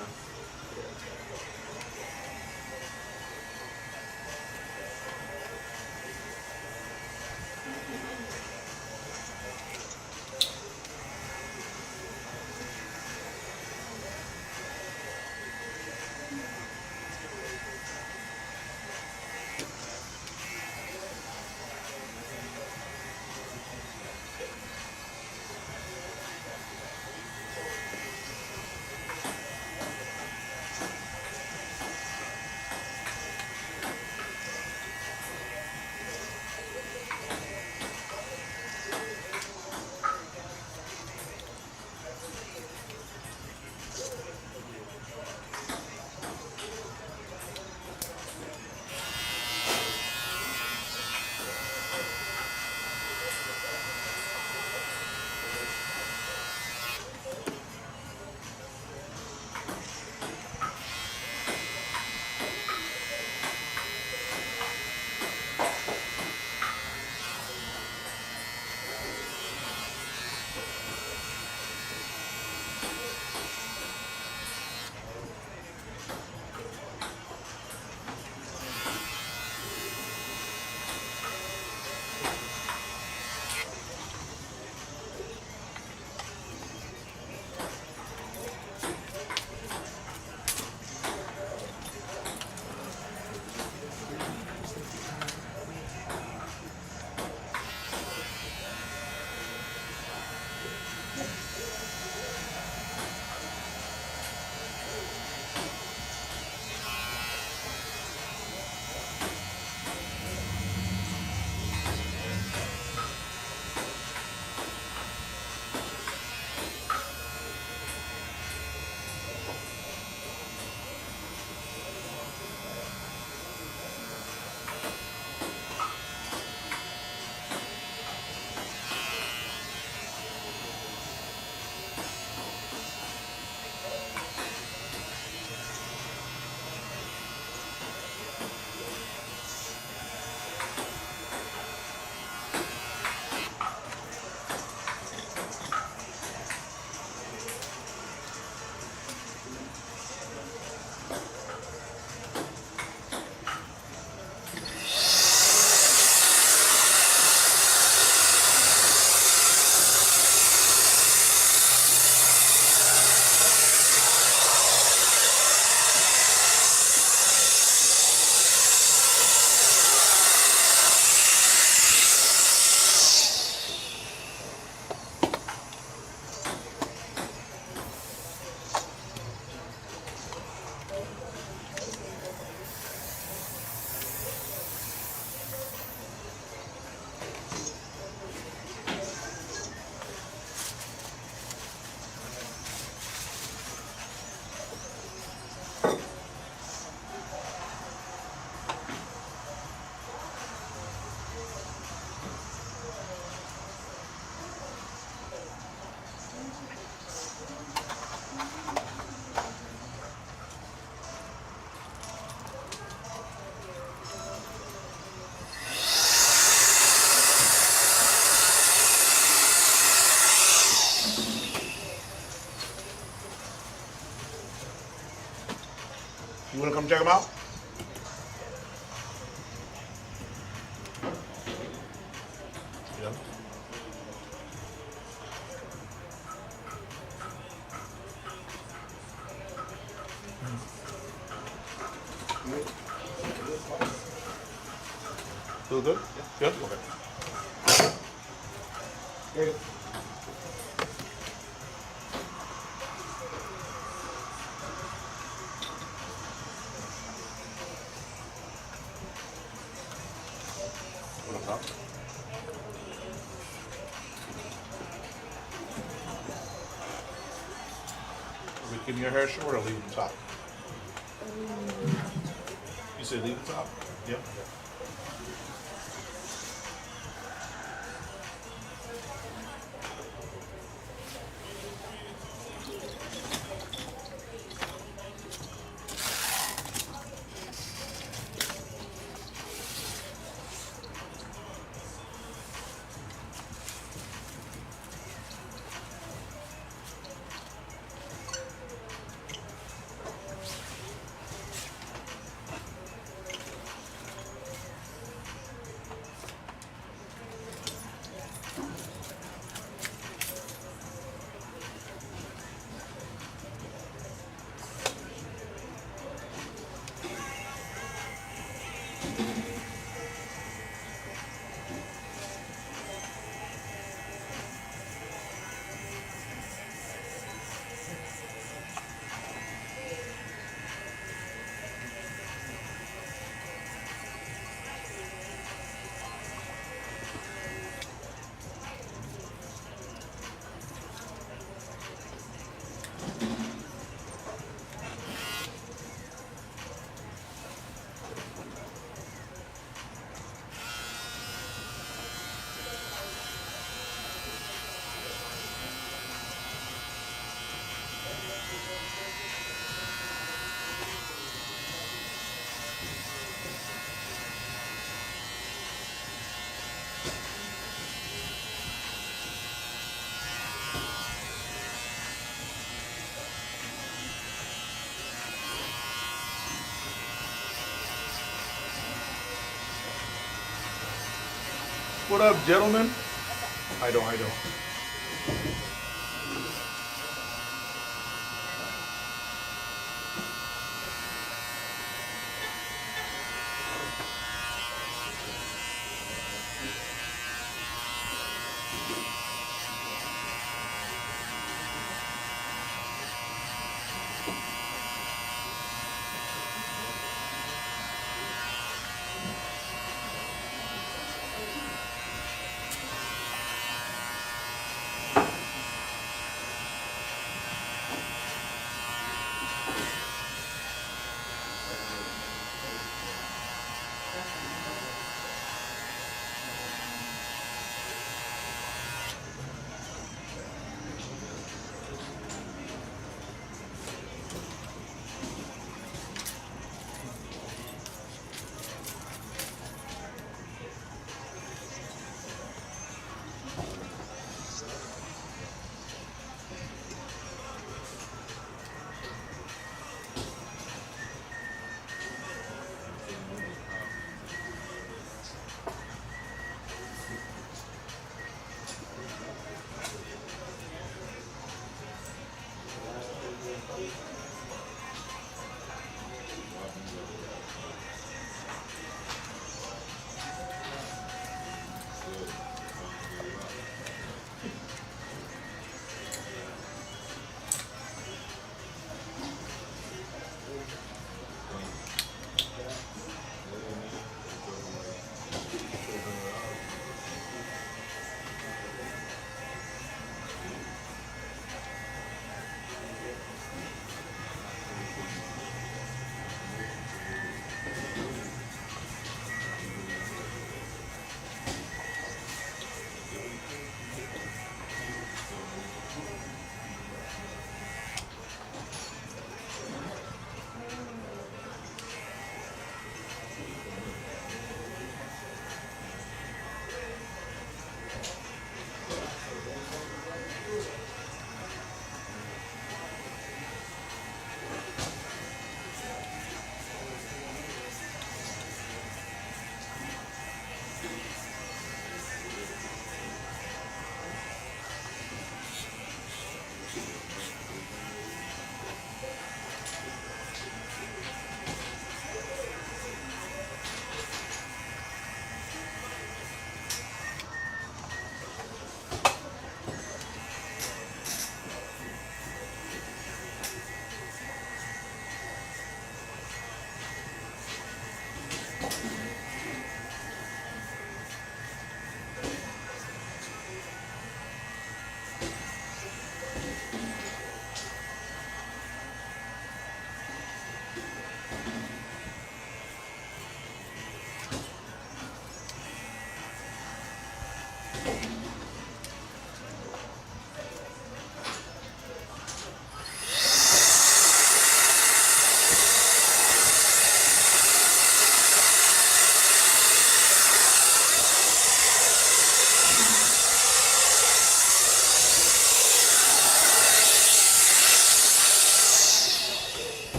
E: You wanna come check them out? Yeah. Feel good? Yeah. Good? Okay. Great. What up, top? Are we keeping your hair short or leaving the top? You said leave the top? Yep. What up, gentlemen? How you doing?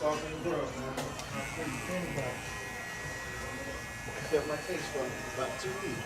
E: Off in the world, man. I kept my case for about 2 weeks.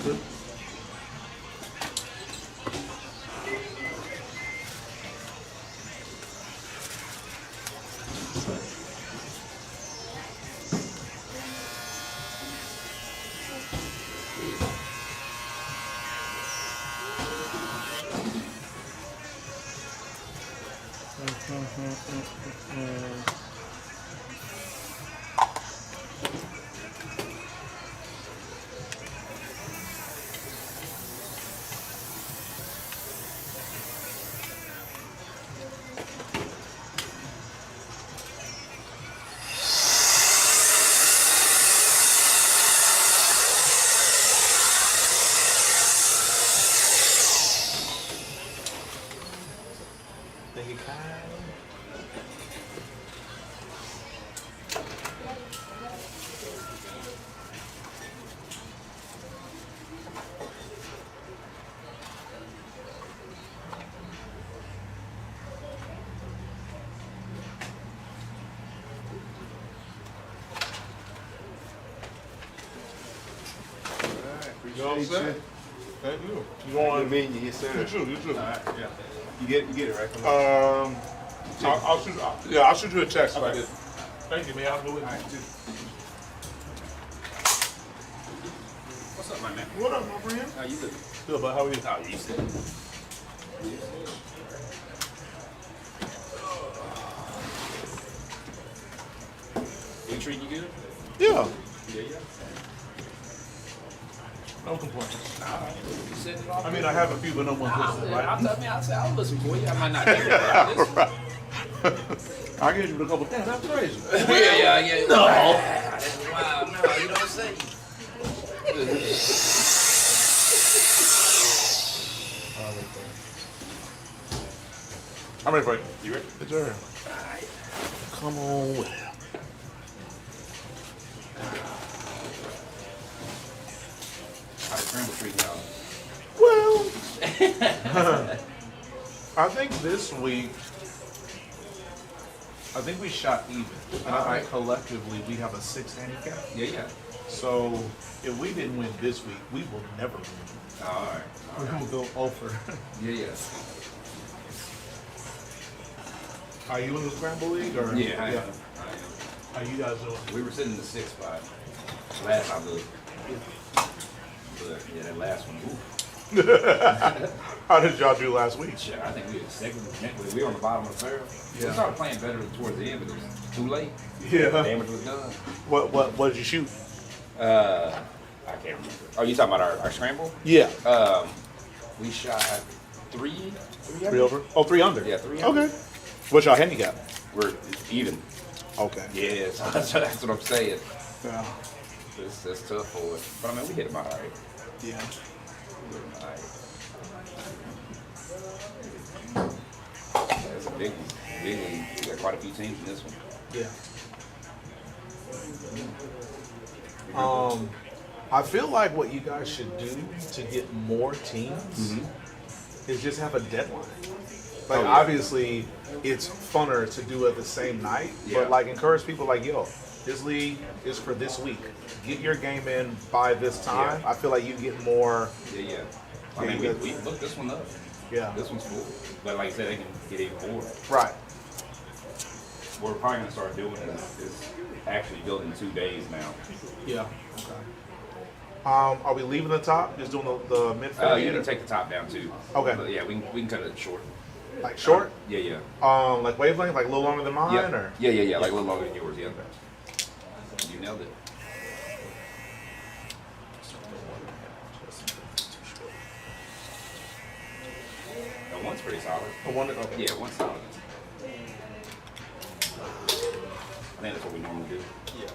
E: good. Thank you, Kyle.
H: You all set? Thank you. You
E: Good
H: going?
E: meeting you, yes, sir.
H: You too. You too.
E: All right, yeah. You get it right. Come on.
H: I'll shoot. Yeah, I'll shoot you a text.
E: Okay.
H: Like it. Thank you, man. I'll do it.
E: All right, dude.
L: What's up, my man?
H: What up, my friend?
L: How you doing?
H: Good, but how are you?
L: Oh, you said. We treating you good?
H: Yeah.
L: Yeah, yeah.
H: No complaints.
L: You setting it off?
H: I mean, I have a few, but no one's listening, right?
L: I'll listen for you. I might not take it, but I'll listen.
H: Right. I gave you a couple. Damn, that's crazy.
L: Yeah.
H: No.
L: Wow, no, you don't say.
H: I'm ready for you.
L: You ready?
H: It's her. Come on with it.
L: How the scramble treating y'all?
H: Well, I think this week, I think we shot even. And I think collectively we have a 6 handicap.
L: Yeah.
H: So if we didn't win this week, we will never win.
L: All right.
H: We will go over.
L: Yeah.
H: Are you in the scramble league or?
L: Yeah, I am.
H: How you guys doing?
L: We were sitting in the 6th spot. Last time, looked. But yeah, that last one. Ooh.
H: How did y'all do last week?
L: Yeah, I think we were second. We were on the bottom of the barrel.
H: Yeah.
L: We started playing better towards the end, but it was too late.
H: Yeah.
L: Damage was done.
H: What did you shoot?
L: I can't remember. Oh, you talking about our scramble?
H: Yeah.
L: We shot three
H: over? Oh, 3 under?
L: Yeah, 3 under.
H: Okay. What's y'all handicap?
L: We're even.
H: Okay.
L: Yeah, so that's what I'm saying.
H: Yeah.
L: That's tough for us. But I mean, we hit them all right.
H: Yeah.
L: We hit them all right. That's a big one. Big one. We got quite a few teams in this one.
H: Yeah. I feel like what you guys should do to get more teams is just have a deadline. Like, obviously, it's funner to do it the same night, but like encourage people like, yo, this league is for this week. Get your game in by this time. I feel like you get more.
L: Yeah. I mean, we looked this one up.
H: Yeah.
L: This one's full. But like I said, they can get even more.
H: Right.
L: What we're probably going to start doing is actually building 2 days now.
H: Yeah. Okay. Are we leaving the top? Just doing the mid?
L: You can take the top down too.
H: Okay.
L: But yeah, we can cut it short.
H: Like short?
L: Yeah.
H: Like wavelength, like a little longer than mine, or?
L: Yeah. Like a little longer than yours. Yeah. You nailed it. The one's pretty solid.
H: The one? Okay.
L: Yeah, one's solid. I think that's what we normally do.
H: Yeah.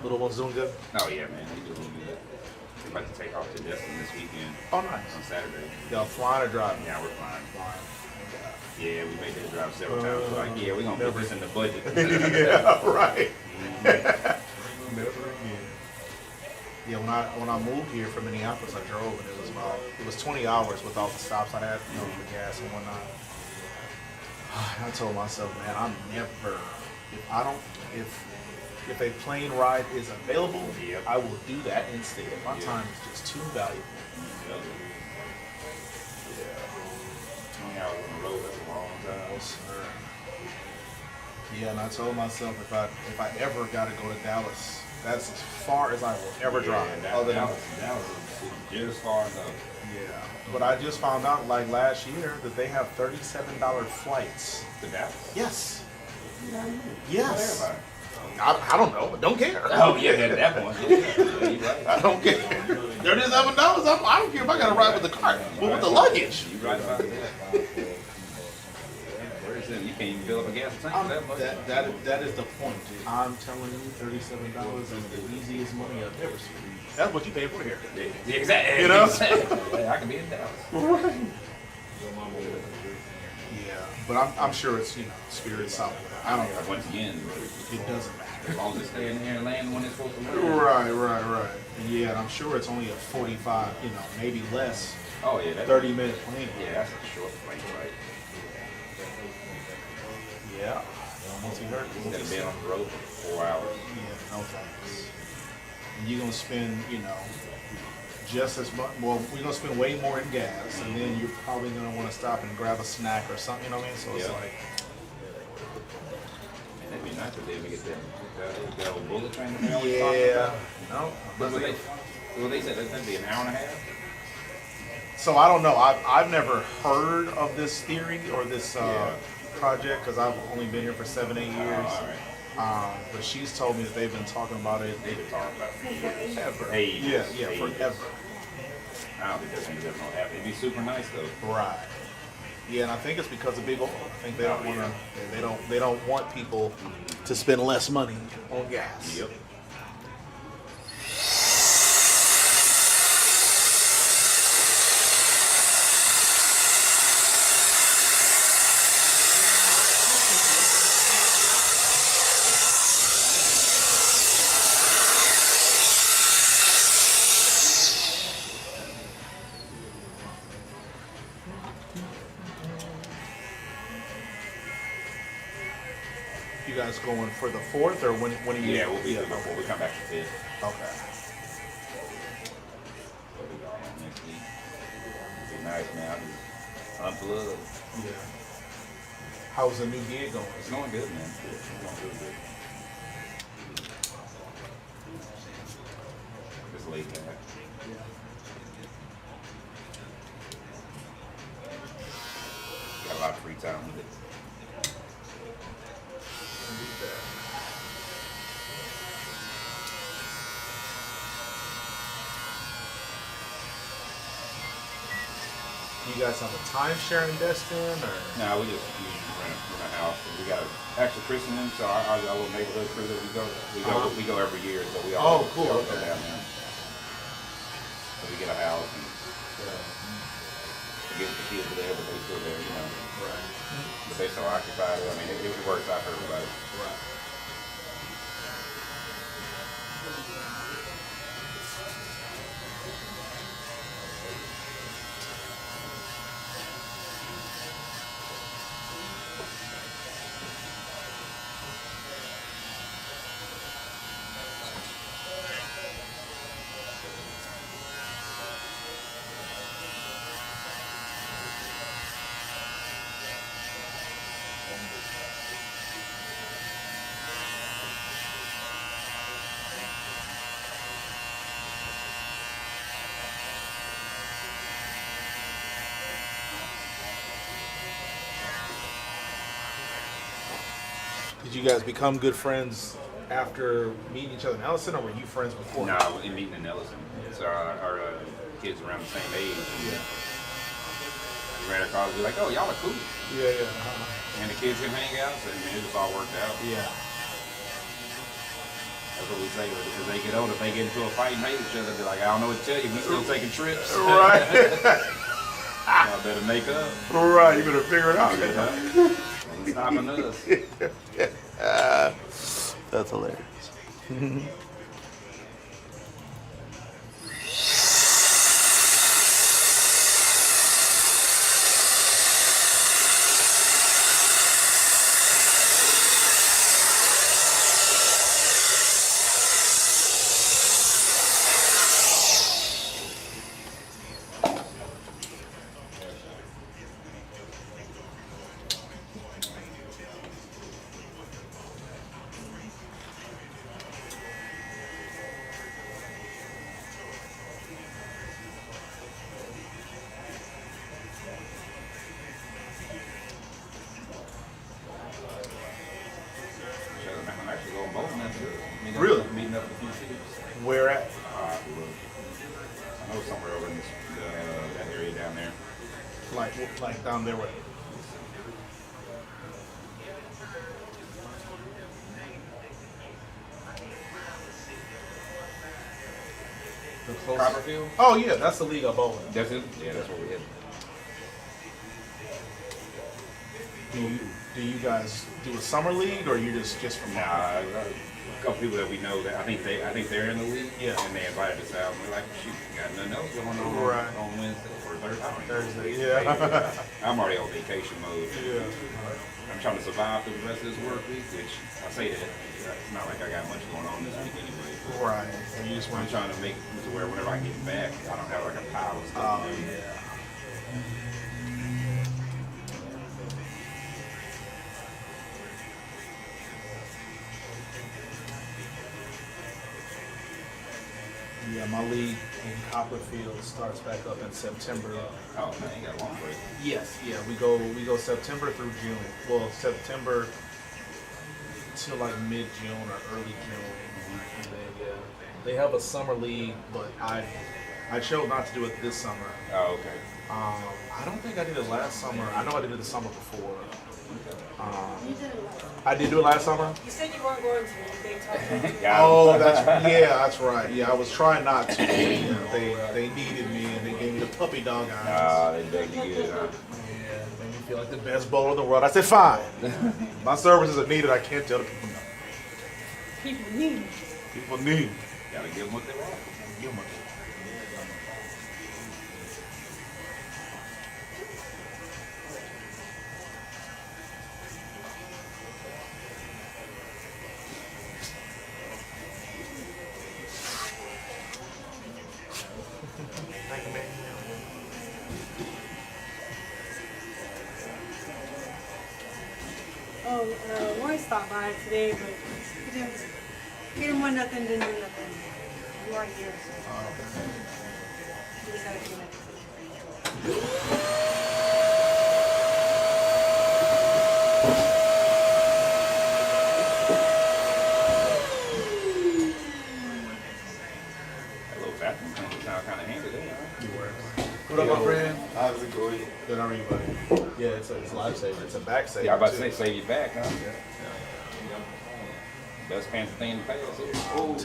H: Little one's doing good?
L: Oh yeah, man, he's doing good. We're about to take off to Destin this weekend.
H: Oh, nice.
L: On Saturday.
H: Y'all flying or driving?
L: Yeah, we're flying. Yeah, we made that drive several times. We're like, yeah, we're gonna put this in the budget.
H: Yeah, right. Yeah, when I moved here from Minneapolis, I drove and it was 20 hours with all the stops I had, for gas and whatnot. I told myself, man, I'm never
E: if a plane ride is available, I will do that instead. My time is just too valuable.
L: Yeah. 20 hours on the road, that's a long time.
E: Oh, sir. Yeah, and I told myself if I ever got to go to Dallas, that's as far as I will ever drive. Other than
L: Dallas is just far enough.
E: yeah, but I just found out like last year that they have $37 flights.
L: To Dallas?
E: Yes.
L: Yeah.
E: Yes. I don't know, but don't care.
L: Oh yeah, at that point. Yeah, you're right.
E: I don't care. $37. I don't care if I got to ride with the cart, but with the luggage.
L: You're right about that. You can't even fill up a gas tank for that much.
E: That is the point. I'm telling you, $37 is the easiest money I've ever seen. That's what you pay for here.
L: Yeah, exactly.
E: You know?
L: Exactly. I can be in Dallas.
E: Right. Yeah, but I'm sure it's Spirit South. I don't know.
L: Once again,
E: it doesn't matter.
L: As long as it's staying here and land when it's supposed to land.
E: Right. Yeah, and I'm sure it's only a 45, maybe less.
L: Oh yeah, that's
E: 30-minute plane.
L: Yeah, that's a short plane, right?
E: Yeah. Once you heard,
L: You've been on the road for 4 hours.
E: Yeah, no thanks. And you're gonna spend, just as much. Well, we're gonna spend way more in gas, and then you're probably gonna want to stop and grab a snack or something. You know what I mean? So it's like.
L: And it'd be nice if they ever get that old bullet train.
E: Yeah. No.
L: Well, they said that'd be an hour and a half.
E: So I don't know. I've never heard of this theory or this project because I've only been here for 7-8 years. But she's told me that they've been talking about it.
L: They've been talking about it
E: forever.
L: Ages.
E: Yeah, forever.
L: I don't think that's gonna happen. It'd be super nice though.
E: Right. Yeah, and I think it's because of big oil. I think they don't want to. They don't want people to spend less money on gas.
L: Yep.
E: You guys going for the 4th or when are you?
L: Yeah, we'll be before we come back to 5th.
E: Okay.
L: Next week. It'll be nice, man. Unplugged.
E: Yeah. How's the new gig going?
L: It's going good, man. It's going real good. Just laid back. Got a lot of free time with it.
E: You guys have a timeshare in Destin, or?
L: No, we just rent a house. We got actually christening, so our little neighborhood crew that we go every year. So we all
E: cool.
L: We all go down there. So we get a house and we get the kids there, but they still there,
E: Right.
L: But they so occupied. I mean, it works out for everybody.
E: Right. Did you guys become good friends after meeting each other in Ellison, or were you friends before?
L: No, we meeting in Ellison. So our kids around the same age.
E: Yeah.
L: We ran across, we're like, oh, y'all are cool.
E: Yeah.
L: And the kids can hang out, so I mean, it just all worked out.
E: Yeah.
L: That's what we say. As they get older, if they get into a fight and hate each other, they're like, I don't know what to tell you. We still taking trips.
E: Right.
L: Y'all better make up.
E: Right, you better figure it out.
L: Ain't stopping us.
E: That's hilarious. like down their way. The closest-
L: Copperfield?
E: Oh yeah, that's the league of bowling.
L: That's it? Yeah, that's what we hit.
E: Do you guys do a summer league or you just from
L: Nah, a couple people that we know that I think they're in the league.
E: Yeah.
L: And they invited us out. And we're like, shoot, we got nothing else going on
E: Right.
L: on Wednesday or Thursday.
E: Thursday, yeah.
L: I'm already on vacation mode.
E: Yeah.
L: I'm trying to survive through the rest of this work week, which I say that it's not like I got much going on this week anyway.
E: Right. So you just
L: I'm
E: want
L: trying to make it to where whenever I get back, I don't have like a pile of stuff. to do.
E: yeah. Yeah, my league in Copperfield starts back up in September.
L: Oh man, you got a long break.
E: Yes, yeah, we go September through June. Well, September till like mid-June or early June. And then, yeah, they have a summer league, but I chose not to do it this summer.
L: Oh, okay.
E: I don't think I did it last summer. I know I did it the summer before.
J: You did it last.
E: I did do it last summer.
J: You said you weren't going to. They talked
E: Oh, that's right. Yeah, I was trying not to. They needed me and they gave me the puppy dog eyes.
L: Ah, they dug you good, huh?
E: Yeah, made me feel like the best bowler in the world. I said, fine. My services are needed. I can't tell the people no.
J: People need.
E: People need.
L: Gotta give them what they want.
E: Give them what they want. Thank you, man.
J: Oh, Roy stopped by today, but he didn't want nothing, didn't do nothing. You weren't here, so. He just had a few minutes.
L: That little bathroom sound kind of handy there, huh?
E: You work. What up, my friend?
L: How's it going?
E: Good, how are you, buddy? Yeah, it's a lifesaver. It's a back saver.
L: Yeah, I was about
E: too.
L: to say, save you back, huh? Best fancy thing in the past here. Oh,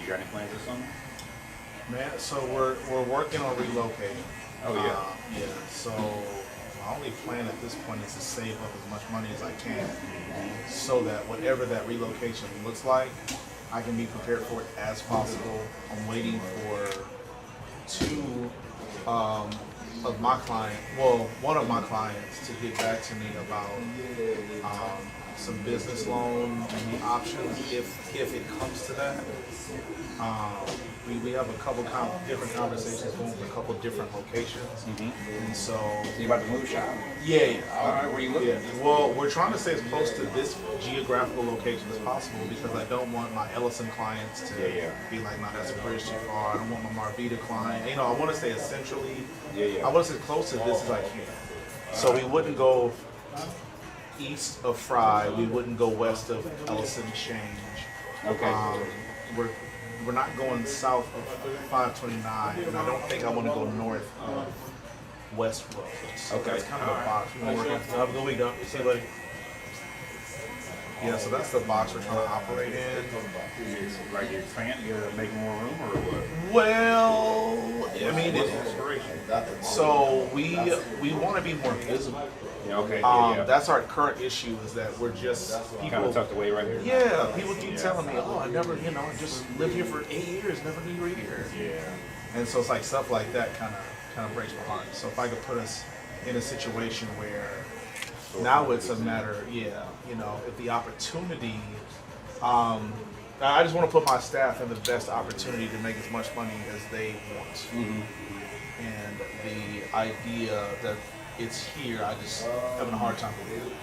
L: You got any plans this summer?
E: Man, so we're working on relocating.
L: Oh, yeah.
E: Yeah. So my only plan at this point is to save up as much money as I can, so that whatever that relocation looks like, I can be prepared for it as possible. I'm waiting for two of my one of my clients to get back to me about some business loan options if it comes to that. We have a couple different conversations going with a couple different locations, and so
L: You about to move, Shawn?
E: yeah.
L: All right, where you looking?
E: Yeah. Well, we're trying to stay as close to this geographical location as possible because I don't want my Ellison clients to be like, "No, that's a bridge too far." I don't want my Marvita client. You know, I want to stay essentially. I want to stay as close to this as I can. So we wouldn't go east of Fry. We wouldn't go west of Ellison Change.
L: Okay.
E: We're not going south of 529, and I don't think I want to go north of West Road. So
L: Okay.
E: that's kind of a box. We're working. Have a good week, though. See you, buddy. Yeah, so that's the box we're trying to operate in.
L: Like you're trying to make more room or what?
E: Well, I mean, so we want to be more visible.
L: Yeah, okay.
E: That's our current issue is that we're just people
L: Kind of tucked away right here.
E: Yeah, people keep telling me, "Oh, I never, I just lived here for 8 years, never knew you were here."
L: Yeah.
E: And so it's like stuff like that kind of breaks my heart. So if I could put us in a situation where now it's a matter, if the opportunity, I just want to put my staff in the best opportunity to make as much money as they want.
L: Mm-hmm.
E: And the idea that it's here, I just having a hard time believing it.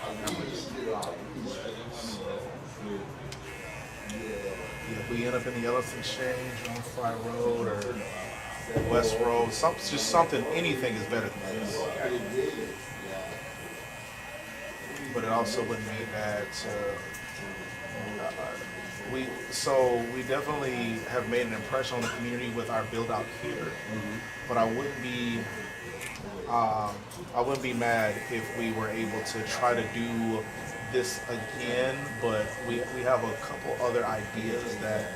E: If we end up in the Ellis Exchange on Fry Road or West Road, just something, anything is better than this. But it also wouldn't be bad to. We definitely have made an impression on the community with our build out here.
L: Mm-hmm.
E: But I wouldn't be mad if we were able to try to do this again. But we have a couple other ideas that,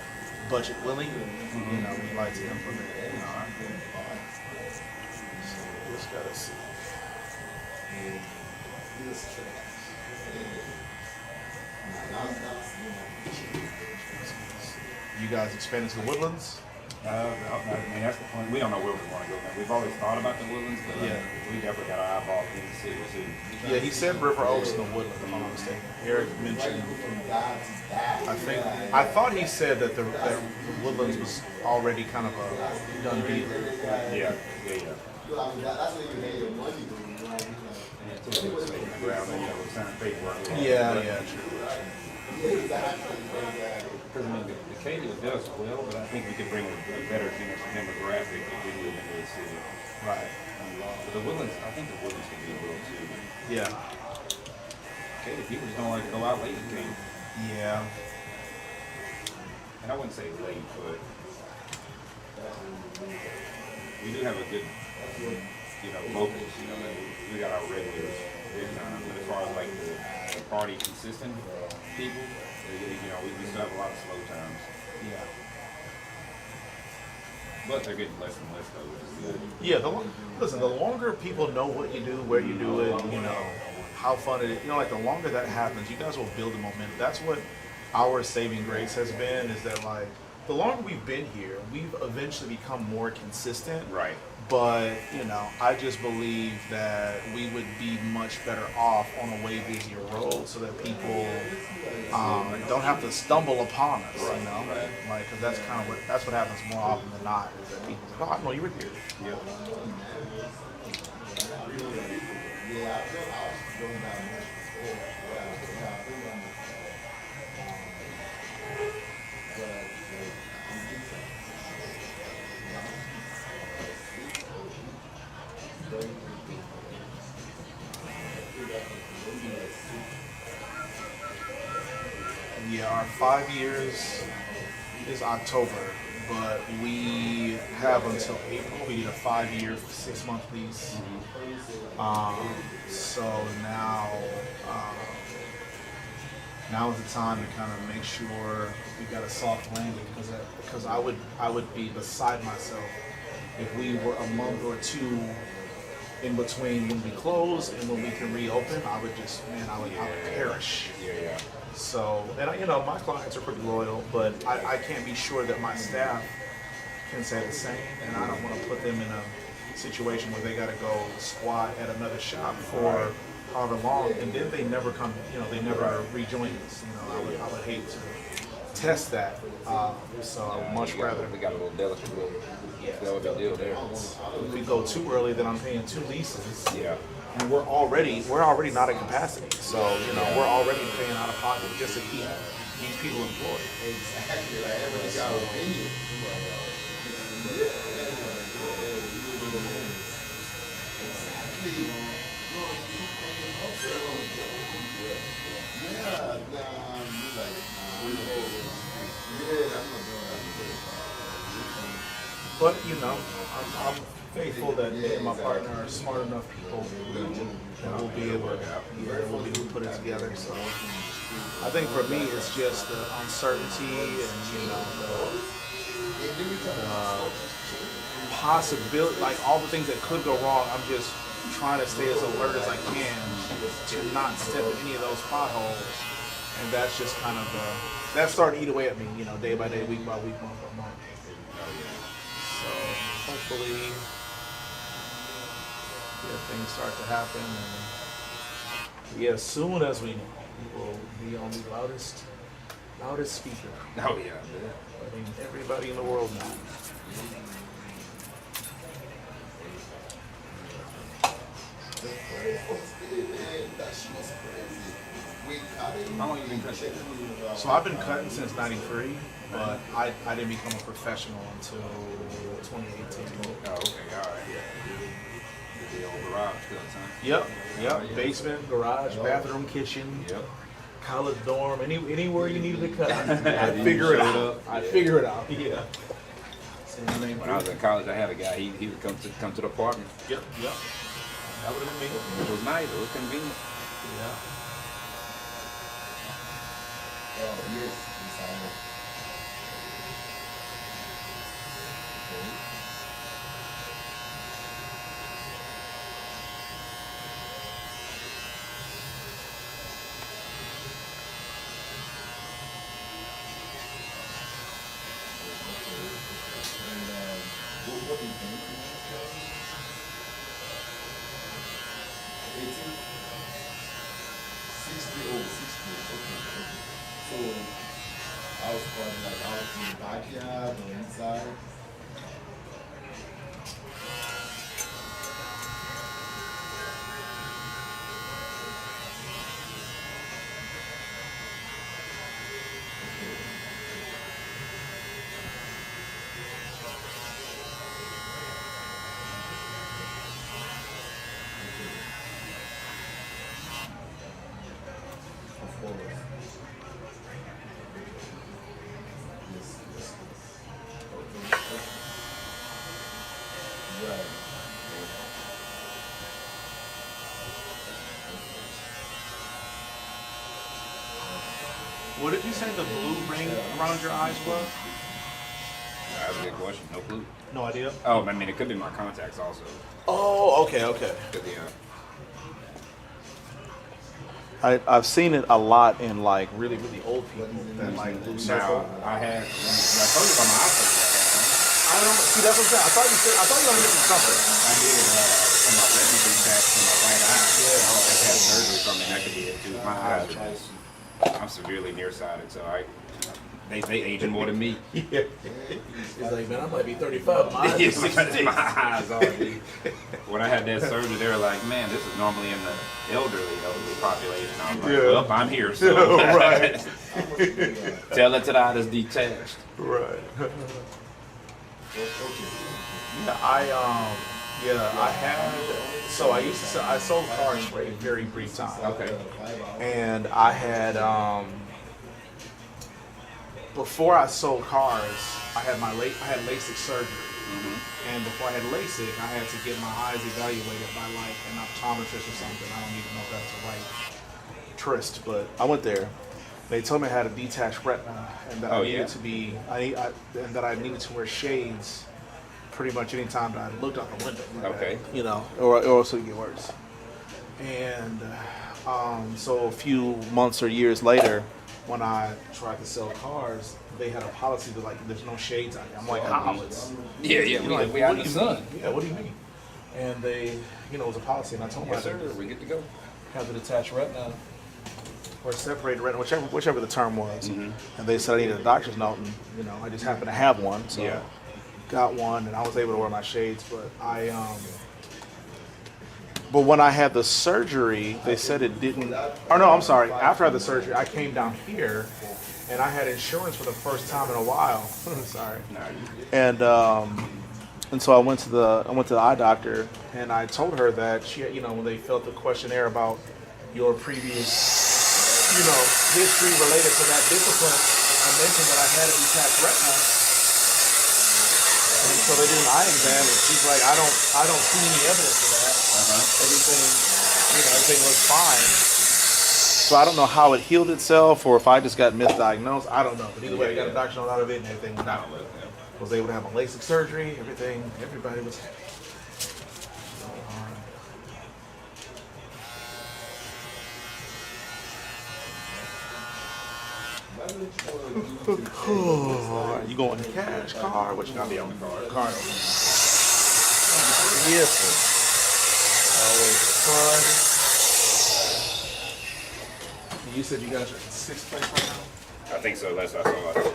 E: budget willing, we'd like to implement. So we just gotta see. You guys expanded to the Woodlands?
R: I mean, that's the point. We don't know where we want to go now. We've always thought about the Woodlands, but we definitely got our eyeballs in the city too.
E: Yeah, he said River Oaks and the Woodlands, if I'm not mistaken. Eric mentioned, I thought he said that the Woodlands was already kind of a done deal.
R: Yeah.
E: Yeah, true.
R: Because I mean, the Katy does well, but I think we could bring a better demographic if we move into the city.
E: Right.
R: But the Woodlands, I think the Woodlands can be well too.
E: Yeah.
R: Katy people just don't like to go out late in Katy.
E: Yeah.
R: And I wouldn't say late, but we do have a good, locals. We got our regulars big time. But as far as like the party consistent people, we still have a lot of slow times.
E: Yeah.
R: But they're getting less and less though, which is good.
E: Yeah, listen, the longer people know what you do, where you do it, how fun it is, like the longer that happens, you guys will build a momentum. That's what our saving grace has been, is that like, the longer we've been here, we've eventually become more consistent.
R: Right.
E: But, I just believe that we would be much better off on a way busier road so that people don't have to stumble upon us,
R: Right.
E: Like, because that's what happens more often than not, is that people say, oh, I didn't know you were here.
R: Yep.
E: Yeah, our 5 years is October, but we have until April. We did a 5-year, 6-month lease. So now is the time to kind of make sure we got a soft landing, because I would be beside myself if we were a month or two in between when we close and when we can reopen. I would perish.
R: Yeah.
E: So, and my clients are pretty loyal, but I can't be sure that my staff can say the same, and I don't want to put them in a situation where they got to go squat at another shop for however long, and then they never come, they never rejoin us. I would hate to test that. So I would much rather.
L: We got a little delicate deal there.
E: If we go too early, then I'm paying 2 leases.
L: Yeah.
E: And we're already not at capacity. So, we're already paying out of pocket just to keep these people employed.
L: Exactly. Like everybody got an opinion.
E: But I'm faithful that me and my partner are smart enough people that we'll be able to put it together. So I think for me it's just the uncertainty and the possibility, like all the things that could go wrong. I'm just trying to stay as alert as I can to not step in any of those potholes, and that's just kind of that's starting to eat away at me, day by day, week by week, month by month. So hopefully things start to happen. And yeah, as soon as we know, we will be on the loudest speaker.
R: Oh yeah,
E: I mean, everybody in the world knows.
R: How long you been cutting?
E: So I've been cutting since '93, but I didn't become a professional until 2018.
R: Oh, okay, all right. Yeah. The old garage cuts, huh?
E: Yep. Basement, garage, bathroom, kitchen.
R: Yep.
E: College dorm, anywhere you needed to cut, I'd figure it out. Yeah.
R: When I was in college, I had a guy. He would come to the apartment.
E: Yep. That would have been me.
R: It was nice. It was convenient.
E: Yeah.
F: What do you think? 80? 60? Oh, 60. Okay. So, I was probably like out in the backyard or inside.
E: What did you say the blue ring around your eyes was?
R: That's a good question. No clue.
E: No idea?
R: Oh, I mean, it could be my contacts also.
E: Oh, okay.
R: Could be,
E: I've seen it a lot in like really old people that like blue circle.
R: Now, I told you about my eyesight.
E: I don't see. That's what I'm saying. I thought you were missing something.
R: I did on my retina detach from my right eye. Yeah. I had surgery from it. That could be it too. My eyes are just. I'm severely nearsighted, so they aging more than me.
E: Yeah. He's like, man, I might be 35. My eyes are 60.
R: My eyes are. When I had that surgery, they were like, man, this is normally in the elderly population. I was like, well, I'm here, so
E: right.
R: Tell it to the eye that's detached.
E: Right. I sold cars for a very brief time.
R: Okay.
E: And I had, before I sold cars, I had LASIK surgery. Mm-hmm. And before I had LASIK, I had to get my eyes evaluated by like an optometrist or something. I don't even know if that's the right tryst, but I went there. They told me I had a detached retina and that and that I needed to wear shades pretty much any time that I looked out the window.
R: Okay.
E: You know, or else it would get worse. And so a few months or years later, when I tried to sell cars, they had a policy that like there's no shades on it. I'm like, how?
R: We out in the sun.
E: Yeah, what do you mean? And they, it was a policy, and I told them,
R: yes, sir, we get to go.
E: Have the detached retina or separated retina, whichever the term was. Mm-hmm. And they said I needed a doctor's note, and I just happened to have one, so got one, and I was able to wear my shades. But when I had the surgery, they said it didn't. Or no, I'm sorry. After I had the surgery, I came down here, and I had insurance for the first time in a while. Sorry. And so I went to the eye doctor, and I told her that she, when they filled the questionnaire about your previous, history related to that discipline, I mentioned that I had a detached retina. And so they did an eye exam, and she's like, I don't see any evidence of that. Everything looks fine. So I don't know how it healed itself, or if I just got misdiagnosed. I don't know. But either way, I got a doctor's note out of it, and everything went out. Was able to have a LASIK surgery. Everybody was. You going cash, car? What you got?
R: Be on the card.
E: Yes. fun. You said you guys are in 6th place right now?
R: I think so. That's what I saw.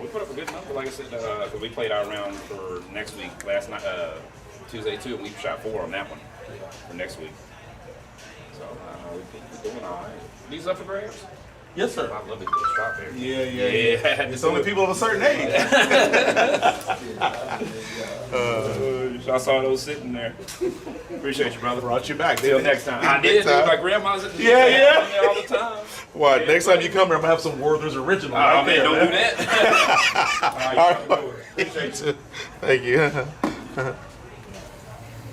R: We put up a good number, like I said, because we played our round for next week, last night, Tuesday too, and we shot 4 on that one for next week. So we're doing all right. These up for grabs?
E: Yes, sir.
R: I love it. Strawberry.
E: Yeah. It's only people of a certain age.
R: I saw those sitting there. Appreciate you, brother.
E: Brought you back.
R: Till next time. I did. My grandma's at the
E: Yeah.
R: all the time.
E: What? Next time you come here, I'm gonna have some Werther's original.
R: Oh, man, don't do that.
E: All right. Appreciate you. Thank you.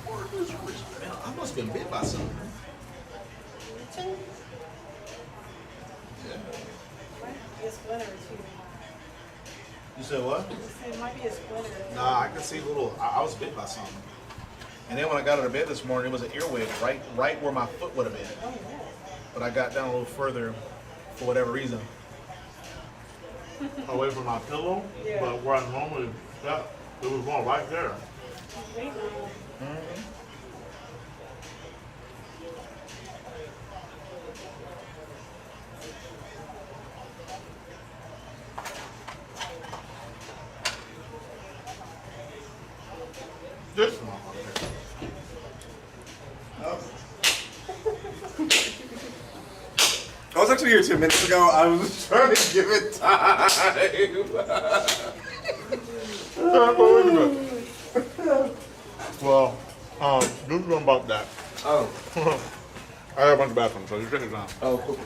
E: Werther's original. Man, I must have been bit by something.
J: Be a splinter too.
E: You said what?
J: It might be a splinter.
E: Nah, I can see little. I was bit by something. And then when I got out of bed this morning, it was an earwig right where my foot would have been.
J: Oh, yeah.
E: But I got down a little further for whatever reason. Away from my pillow,
J: Yeah.
E: but where I normally got, it was going right there.
J: Wait, no.
E: This motherfucker.
L: I was actually here 2 minutes ago. I was trying to give it time.
E: Well, do something about that.
L: Oh.
E: I have a bunch of bathrooms, so you take it down.
L: Oh, cool.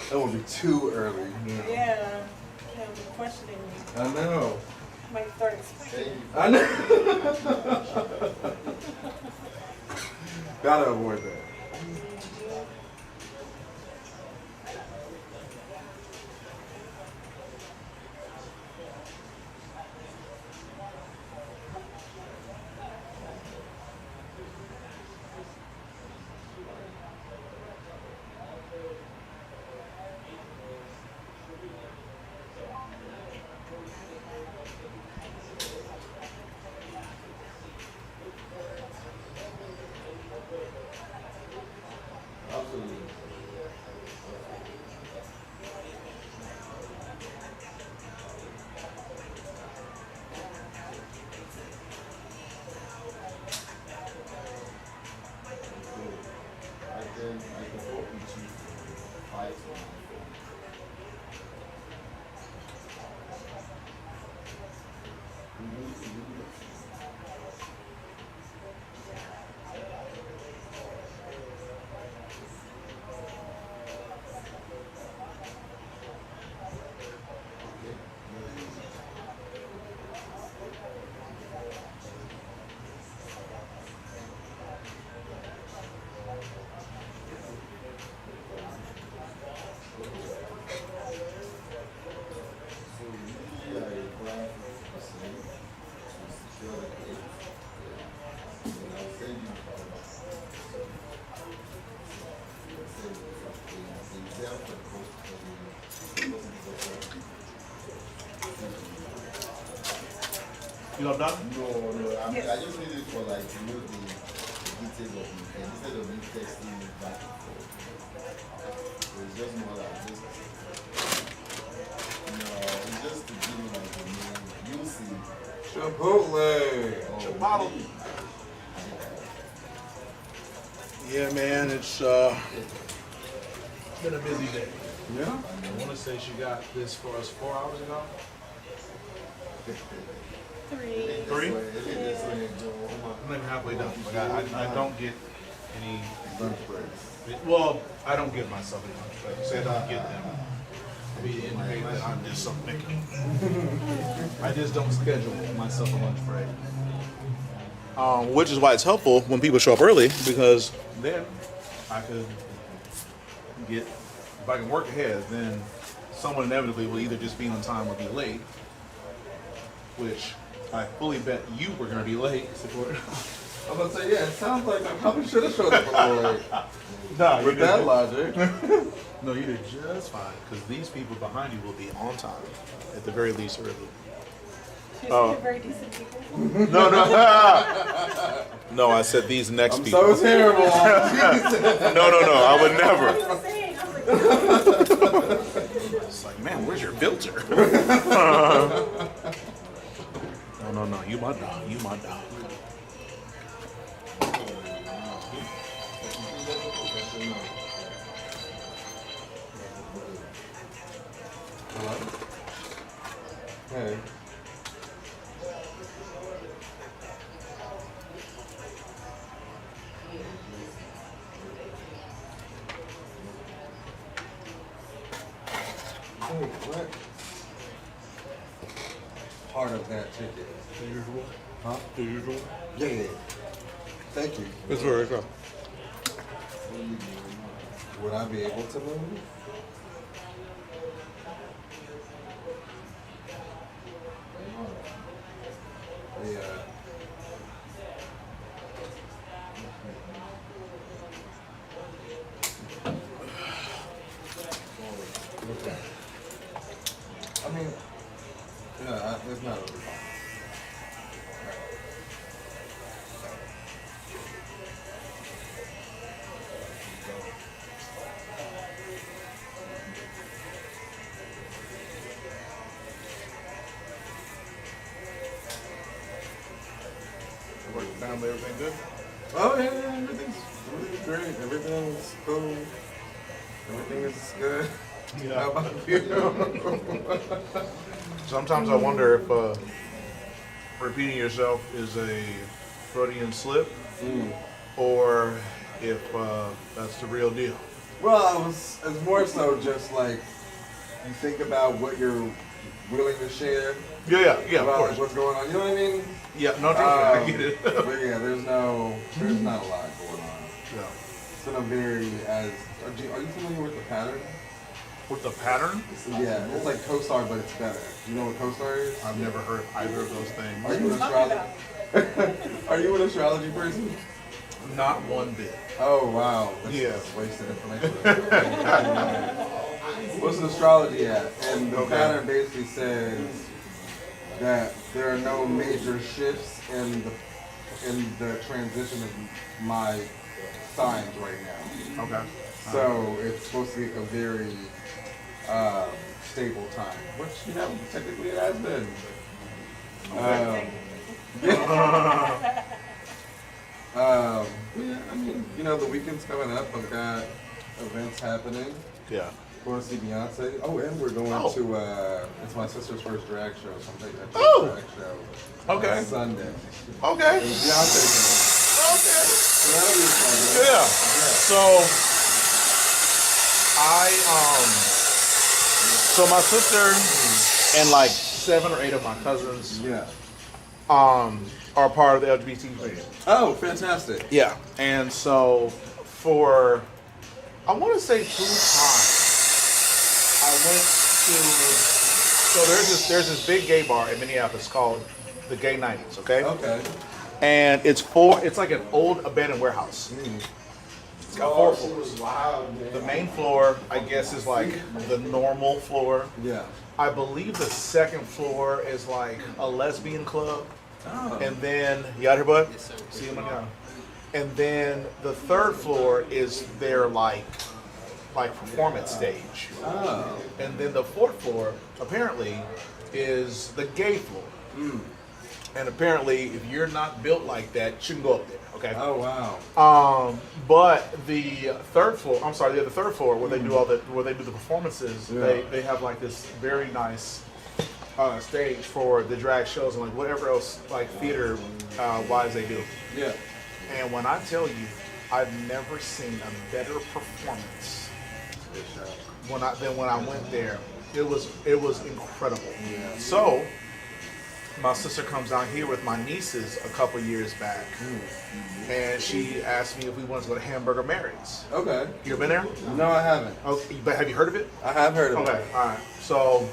L: That would be too early.
J: Yeah. I'm questioning you.
L: I know.
J: Might start expecting.
L: I know. Gotta avoid that.
E: You all done?
F: No. I just need it for like to know the details of it. And instead of me texting it back and forth. So it's just more like this. No, it's just to give me like a name. You'll see.
L: Chipotle.
E: Chipotle. Yeah, man, it's been a busy day.
L: Yeah?
E: I want to say she got this for us 4 hours ago.
J: 3.
E: 3? I'm not halfway done. But I don't get any
F: lunch breaks.
E: Well, I don't give myself any lunch breaks. I don't get them. Be indicating that I'm just something. I just don't schedule myself a lunch break. Which is why it's helpful when people show up early, because then I could get, if I can work ahead, then someone inevitably will either just be on time or be late, which I fully bet you were going to be late.
L: I'm gonna say, yeah, it sounds like I probably should have showed up a little late.
E: Nah,
L: with that logic.
E: No, you did just fine, because these people behind you will be on time, at the very least early.
J: She's very decent people.
E: No, no. No, I said these next people.
C: So terrible.
E: No, I would never.
J: I was saying, I was like,
E: It's like, man, where's your filter? No, you my dog. You my dog.
C: Hey. Wait, what? Part of that ticket.
E: The usual.
C: Huh?
E: The usual.
C: Yeah. Thank you.
E: It's where it's from.
C: Would I be able to move? Yeah. Okay. I mean, yeah, it's not really fun.
E: Family, everything good?
C: Oh yeah, everything's great. Everything's cool. Everything is good.
E: Yeah.
C: How about you?
E: Sometimes I wonder if repeating yourself is a Freudian slip, or if that's the real deal.
C: Well, it's more so just like you think about what you're willing to share.
E: Yeah, of
C: about
E: course.
C: what's going on. You know what I mean?
E: Yeah, no, I get it.
C: But yeah, there's not a lot going on.
E: Yeah.
C: It's been a very are you familiar with the pattern?
E: With the pattern?
C: Yeah, it's like CoStar, but it's better. You know what CoStar is?
E: I've never heard either of those things.
C: Are you an astrology? Are you an astrology person?
E: Not one bit.
C: Oh wow. This is wasted information. What's an astrology at? And the pattern basically says that there are no major shifts in the transition of my signs right now.
E: Okay.
C: So it's supposed to be a very stable time, which technically it has been. Yeah, I mean, the weekend's coming up. I've got events happening.
E: Yeah.
C: Going to see Beyonce. Oh, and we're going to, it's my sister's first drag show, so I'm taking her to a drag show on Sunday.
E: Okay.
C: And Beyonce's
E: Okay.
C: So that'll be fun.
E: Yeah. So so my sister and like 7 or 8 of my cousins are part of the LGBT community.
C: Oh, fantastic.
E: Yeah. And so for, I want to say 2 times, I went to, so there's this big gay bar in Minneapolis called the Gay 90s, okay?
C: Okay.
E: And it's like an old abandoned warehouse. It's got 4 floors. The main floor, I guess, is like the normal floor.
C: Yeah.
E: I believe the 2nd floor is like a lesbian club.
C: Oh.
E: And then, you out here, bud? Yes, sir. See you manana. And then the 3rd floor is their like performance stage.
C: Oh.
E: And then the 4th floor, apparently, is the gay floor. And apparently, if you're not built like that, you shouldn't go up there. Okay.
C: Oh wow.
E: But the 3rd floor, the 3rd floor where they do where they do the performances, they have like this very nice stage for the drag shows and like whatever else like theater wise they do.
C: Yeah.
E: And when I tell you, I've never seen a better performance than when I went there. It was incredible.
C: Yeah.
E: So my sister comes down here with my nieces a couple years back, and she asked me if we wanted to go to Hamburger Mary's.
C: Okay.
E: You ever been there?
C: No, I haven't.
E: Okay, but have you heard of it?
C: I have heard of it.
E: Okay, all right. So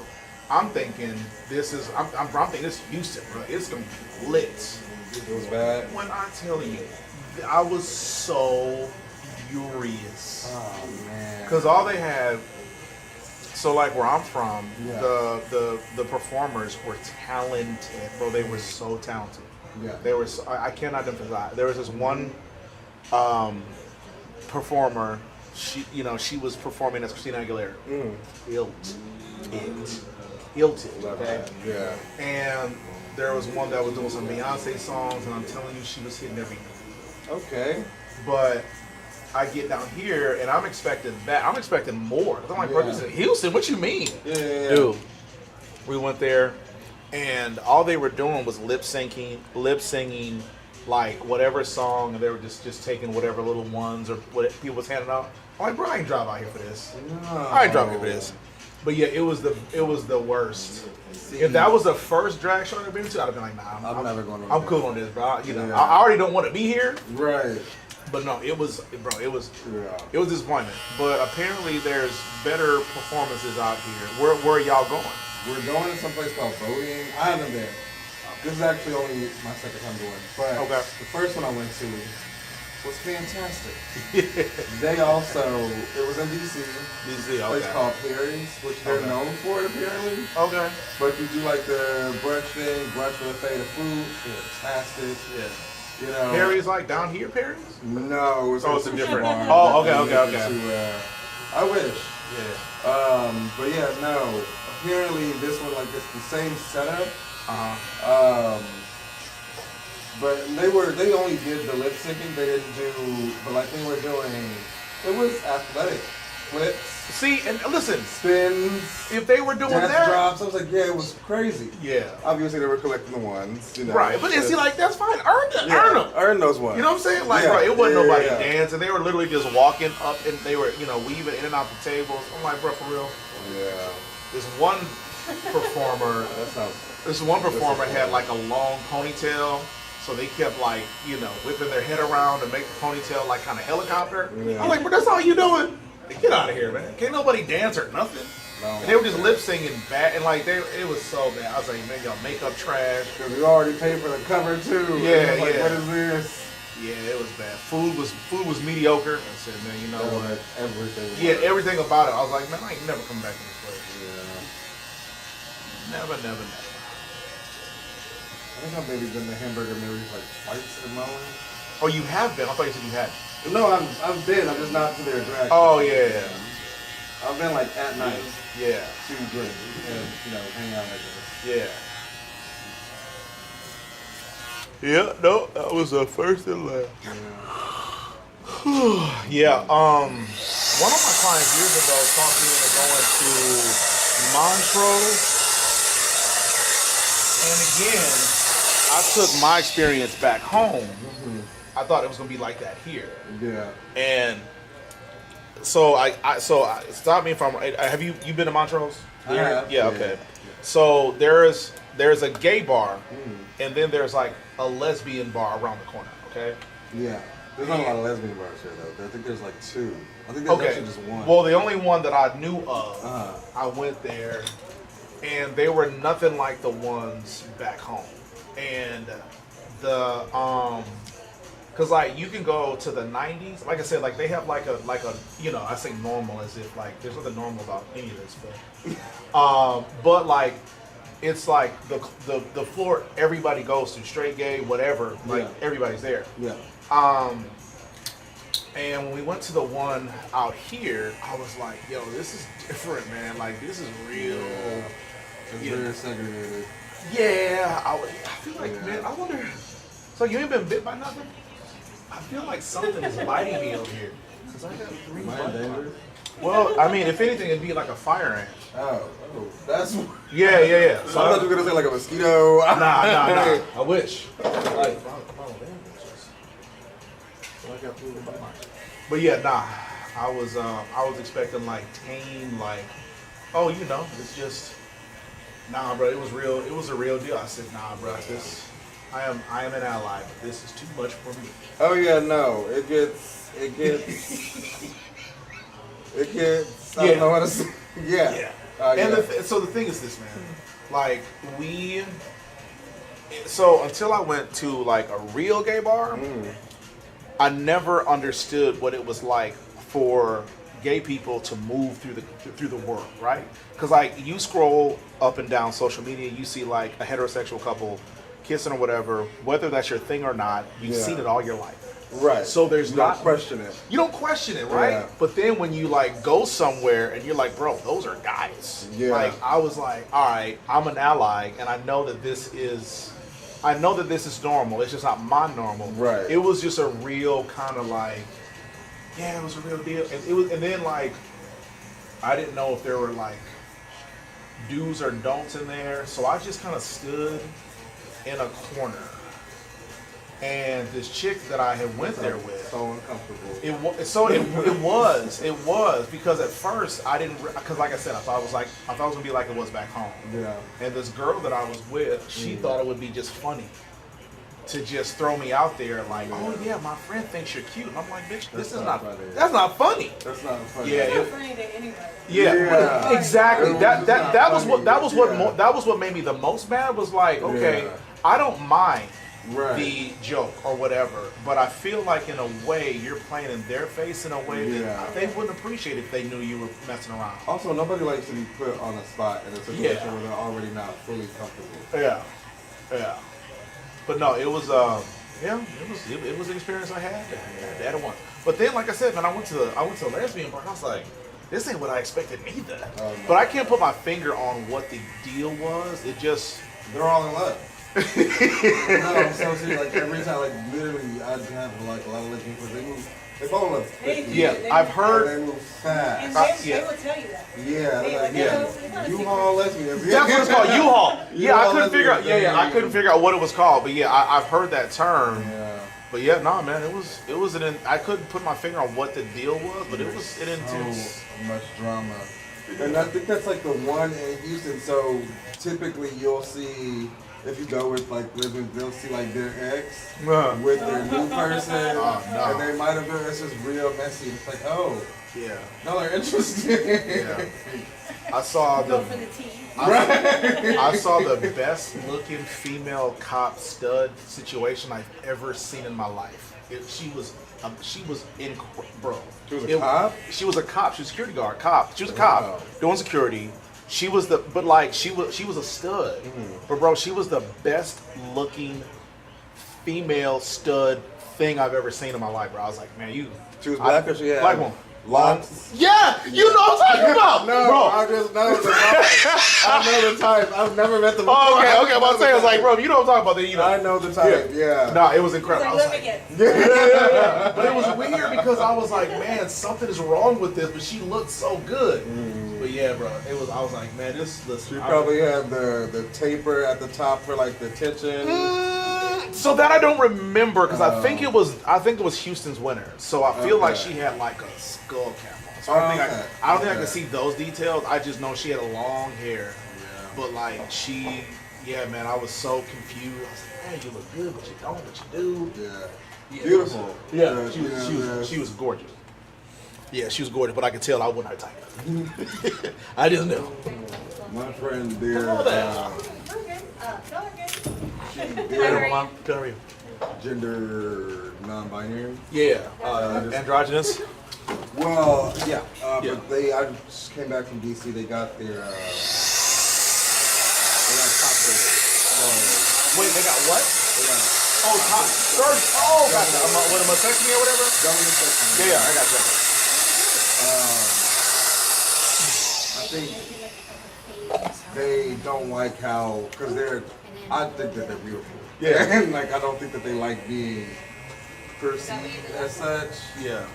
E: I'm thinking I'm thinking this is Houston, bro. It's gonna be lit.
C: It was bad.
E: When I tell you, I was so furious.
C: Oh man.
E: Because all they had,
S: So like where I'm from,
C: Yeah.
S: the performers were talented, bro. They were so talented.
C: Yeah.
S: They were. So, I cannot emphasize. There was this one performer. She was performing as Christina Aguilera. Killed it. Okay.
C: Yeah.
S: And there was one that was doing some Beyonce songs, and I'm telling you, she was hitting every note.
C: Okay.
S: But I get down here, and I'm expecting that. I'm expecting more. I'm like, bro, this is Houston. What you mean?
C: Yeah.
S: Dude, we went there, and all they were doing was lip singing, like whatever song, and they were just taking whatever little ones or what people was handing out. I'm like, bro, I ain't drive out here for this.
C: No.
S: I ain't driving here for this. But yeah, it was the worst. If that was the first drag show I've been to, I'd have been like, nah, I'm
C: never going to.
S: I'm cool on this, bro. I already don't want to be here.
C: Right.
S: But no, it was disappointment. But apparently, there's better performances out here. Where are y'all going?
C: We're going to some place called Voting. I haven't been. This is actually only my second time going. But the first one I went to was fantastic. They also, it was in DC.
S: DC,
C: a place called Perry's, which they're known for it apparently.
S: Okay.
C: But you do like the brunch thing, brunch with a fade of food, fantastic.
S: Yeah.
C: You know,
S: Perry's like down here, Perry's?
C: No, it's
S: a different.
C: bar.
S: Oh, okay.
C: I wish. Yeah. But yeah, no. Apparently, this one like it's the same setup. But they only did the lip syncing. They didn't do, but like they were doing, it was athletic flips.
S: See, and listen,
C: spins.
S: If they were doing
C: death
S: that,
C: drops, I was like, yeah, it was crazy.
S: Yeah.
C: Obviously, they were collecting the ones, you know.
S: Right, but see, like that's fine. Earn them.
C: Earn those ones.
S: You know what I'm saying? Like, bro, it wasn't nobody dancing. They were literally just walking up, and they were, weaving in and out the tables. I'm like, bro, for real.
C: Yeah.
S: This one performer. This one performer had like a long ponytail. So they kept like, whipping their head around to make the ponytail like kind of helicopter.
C: Yeah.
S: I'm like, but that's all you doing? Get out of here, man. Can't nobody dance or nothing.
C: No,
S: and they were just lip singing bad, and like it was so bad. I was like, man, y'all makeup trash.
C: Because we already paid for the cover too.
S: Yeah,
C: like,
S: yeah.
C: what is this?
S: Yeah, it was bad. Food was mediocre. I said, man, you know what?
C: Everything.
S: Yeah, everything about it. I was like, man, I ain't never coming back to this place.
C: Yeah.
S: Never.
C: I think I've maybe been to Hamburger Mary's like twice in my life.
S: Oh, you have been? I thought you said you had.
C: No, I've been. I'm just not to their drag.
S: Oh yeah.
C: I've been like at night.
S: Yeah.
C: To drink and hang out like this.
S: Yeah. Yeah. No, that was the first and last. Yeah. One of my clients years ago talked me into going to Montrose, and again, I took my experience back home. I thought it was gonna be like that here.
C: Yeah.
S: And so stop me if I'm. Have you been to Montrose?
C: I have.
S: Yeah. Okay. So there's a gay bar, and then there's like a lesbian bar around the corner. Okay.
C: Yeah. There's not a lot of lesbian bars here though. I think there's like two. I think there's actually just one.
S: Well, the only one that I knew of, I went there, and they were nothing like the ones back home. And the cause like you can go to the 90s. Like I said, like they have like a I say normal as if like there's nothing normal about any of this, but like it's like the floor everybody goes to, straight, gay, whatever. Like everybody's there.
C: Yeah.
S: And when we went to the one out here, I was like, yo, this is different, man. Like, this is real.
C: It's very segregated.
S: Yeah. I feel like, man, I wonder. So you ain't been bit by nothing? I feel like something is biting me over here. Because I got 3 bites. Well, I mean, if anything, it'd be like a fire ant.
C: Oh, that's.
S: Yeah.
C: So I thought you were gonna say like a mosquito.
S: Nah. I wish. But yeah, I was expecting like tame, like, oh, it's just, nah, bro, it was real. It was a real deal. I said, nah, bro, I am an ally, but this is too much for me.
C: Oh yeah, no, it gets. I don't know how to say. Yeah.
S: So the thing is this, man. Like so until I went to like a real gay bar, I never understood what it was like for gay people to move through the world, right? Because like you scroll up and down social media, you see like a heterosexual couple kissing or whatever, whether that's your thing or not, you've seen it all your life.
C: Right.
S: So there's
C: You don't
S: not
C: question it.
S: You don't question it, right?
C: Yeah.
S: But then when you like go somewhere and you're like, bro, those are guys.
C: Yeah.
S: Like I was like, all right, I'm an ally, and I know that this is normal. It's just not my normal.
C: Right.
S: It was just a real kind of like, yeah, it was a real deal. And then like, I didn't know if there were like do's or don'ts in there, so I just kind of stood in a corner. And this chick that I had went there with,
C: so uncomfortable.
S: It was because at first I didn't, because like I said, I thought it was gonna be like it was back home.
C: Yeah.
S: And this girl that I was with, she thought it would be just funny to just throw me out there like, oh yeah, my friend thinks you're cute. And I'm like, bitch,
C: That's
S: that's
C: not
S: not funny.
C: That's not funny.
S: Yeah,
J: It's not funny to anybody.
S: Yeah, exactly.
C: It
S: That
C: was
S: that
C: not
S: that was
C: funny.
S: that was what made me the most mad. Was like, okay,
C: Yeah.
S: I don't mind
C: Right.
S: the joke or whatever, but I feel like in a way you're playing in their face in a way that they wouldn't appreciate if they knew you were messing around.
C: Also, nobody likes to be put on a spot in a situation where they're already not fully comfortable.
S: Yeah. But no, it was it was an experience I had at once. But then, like I said, man, I went to a lesbian bar and I was like, this ain't what I expected either. But I can't put my finger on what the deal was. It just
C: they're all in love. No, I'm so serious. Like every time, like literally, I have like a lot of lesbian friends. They fall in love quickly.
S: Yeah, I've heard.
C: They move fast.
J: And they will tell you that.
C: Yeah, U-Haul lesbians.
S: That's what it's called, U-Haul. Yeah, I
C: U-Haul
S: couldn't figure out.
C: lesbians.
S: Yeah, I couldn't figure out what it was called. But yeah, I've heard that term.
C: Yeah.
S: But yeah, no, man, it was I couldn't put my finger on what the deal was, but it intense.
C: So much drama. And I think that's like the one in Houston. So typically you'll see, if you go with like lesbians, they'll see like their ex with their new person.
S: Oh, no.
C: And they might have been, it's just real messy. It's like, oh,
S: yeah,
C: y'all are interested.
S: Yeah. I saw
J: Go for the tea.
S: I saw the best looking female cop stud situation I've ever seen in my life. She was bro.
C: She was a cop?
S: She was a cop. She was a security guard. Cop. She was a cop doing security. She was she was a stud. But bro, she was the best looking female stud thing I've ever seen in my life, bro. I was like, man,
C: She was black or she had
S: black woman.
C: locks?
S: Yeah, you know what I'm talking about.
C: No,
S: bro.
C: I just know the type. I know the type. I've never met the before.
S: Okay. Well, I'm saying, I was like, bro, you know what I'm talking about. Then you know.
C: I know the type. Yeah.
S: No, it was incredible. I was
J: Let me
S: like,
J: get.
S: but it was weird because I was like, man, something is wrong with this. But she looked so good. But yeah, bro, it was. I was like, man, this.
C: She probably had the taper at the top for like the tension.
S: So that I don't remember because I think it was Houston's winner. So I feel like she had like a skull cap on. So I don't think I can see those details. I just know she had a long hair. Yeah. But like man, I was so confused. I was like, man, you look good, but you don't, but you do.
C: Yeah. Beautiful.
S: Yeah. She was gorgeous. Yeah, she was gorgeous, but I could tell I wasn't her type. I just knew.
C: My friend there. Gender non-binary.
S: Yeah, androgynous.
C: Well, yeah, but I just came back from DC. They got their top rated.
S: Wait, they got what?
C: They got
S: top surgery. Oh, gotcha. What, a mastectomy or whatever?
C: government section.
S: Yeah, I got you.
C: I think they don't like how, because I think that they're beautiful.
S: Yeah.
C: And like, I don't think that they like being perceived as such.
S: Yeah.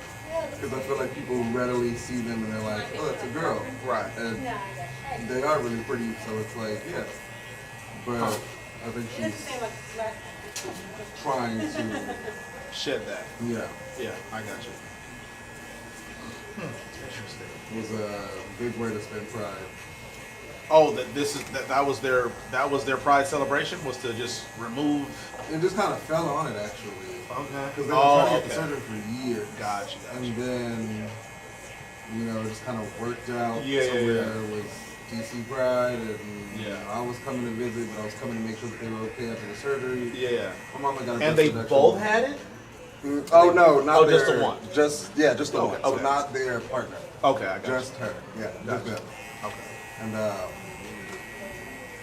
C: Because I feel like people readily see them and they're like, oh, that's a girl.
S: Right.
C: And they are really pretty, so it's like, yeah. But I think she's trying to
S: shed that.
C: Yeah.
S: Yeah, I got you. Interesting.
C: It was a big way to spend Pride.
S: Oh, that was their Pride celebration, was to just remove.
C: It just kind of fell on it actually.
S: Okay.
C: Because they were trying to get the surgery for years.
S: Gotcha.
C: And then, it just kind of worked out.
S: Yeah.
C: It was DC Pride, and I was coming to visit, but I was coming to make sure that they were okay after the surgery.
S: Yeah.
C: My mama got a
S: And they
C: breast
S: both
C: reduction.
S: had it?
C: Oh no, not
S: just
C: their,
S: the one.
C: Just the
S: Okay,
C: one. So
S: okay.
C: not their partner.
S: Okay, I got
C: Just her. Yeah, just
S: Gotcha.
C: them.
S: Okay.
C: And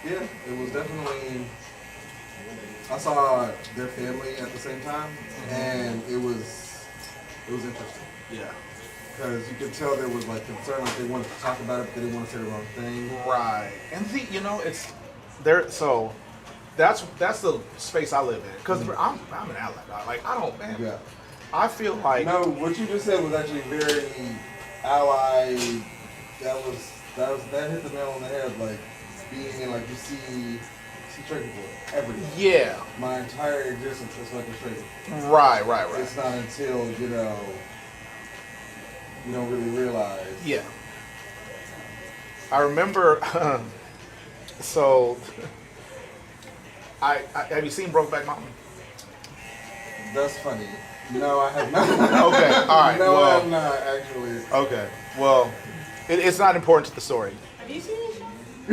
C: yeah, it was definitely. I saw their family at the same time, and it was interesting.
S: Yeah.
C: Because you could tell there was like concern, like they wanted to talk about it, but they didn't want to say the wrong thing.
S: Right. And it's there. So that's the space I live in. Because I'm an ally. Like I don't, man.
C: Yeah.
S: I feel like
C: No, what you just said was actually very ally. That hit the nail on the head. Like being in, like you see straight people every day.
S: Yeah.
C: My entire existence is like a straight people.
S: Right.
C: It's not until you don't really realize.
S: Yeah. I remember. So, I have you seen Brokeback Mountain?
C: That's funny. No, I have not.
S: Okay, all right.
C: No,
S: well,
C: I'm not actually.
S: Okay, well, it's not important to the story.
J: Have you seen it?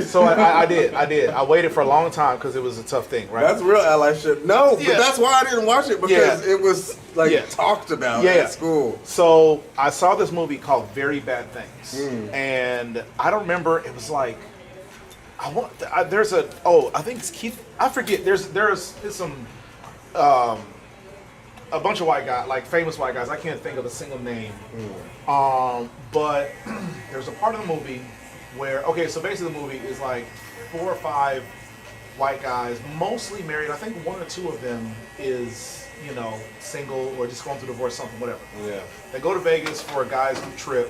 S: So I did. I waited for a long time because it was a tough thing, right?
C: That's real allyship. No,
S: Yeah.
C: but that's why I didn't watch it because it was like talked about at school.
S: So I saw this movie called Very Bad Things, and I don't remember. It was like I think it's Keith. I forget. There's some a bunch of white guys, like famous white guys. I can't think of a single name. But there's a part of the movie where, so basically the movie is like 4 or 5 white guys, mostly married. I think 1 or 2 of them is, single or just going through divorce, something, whatever.
C: Yeah.
S: They go to Vegas for a guys' trip,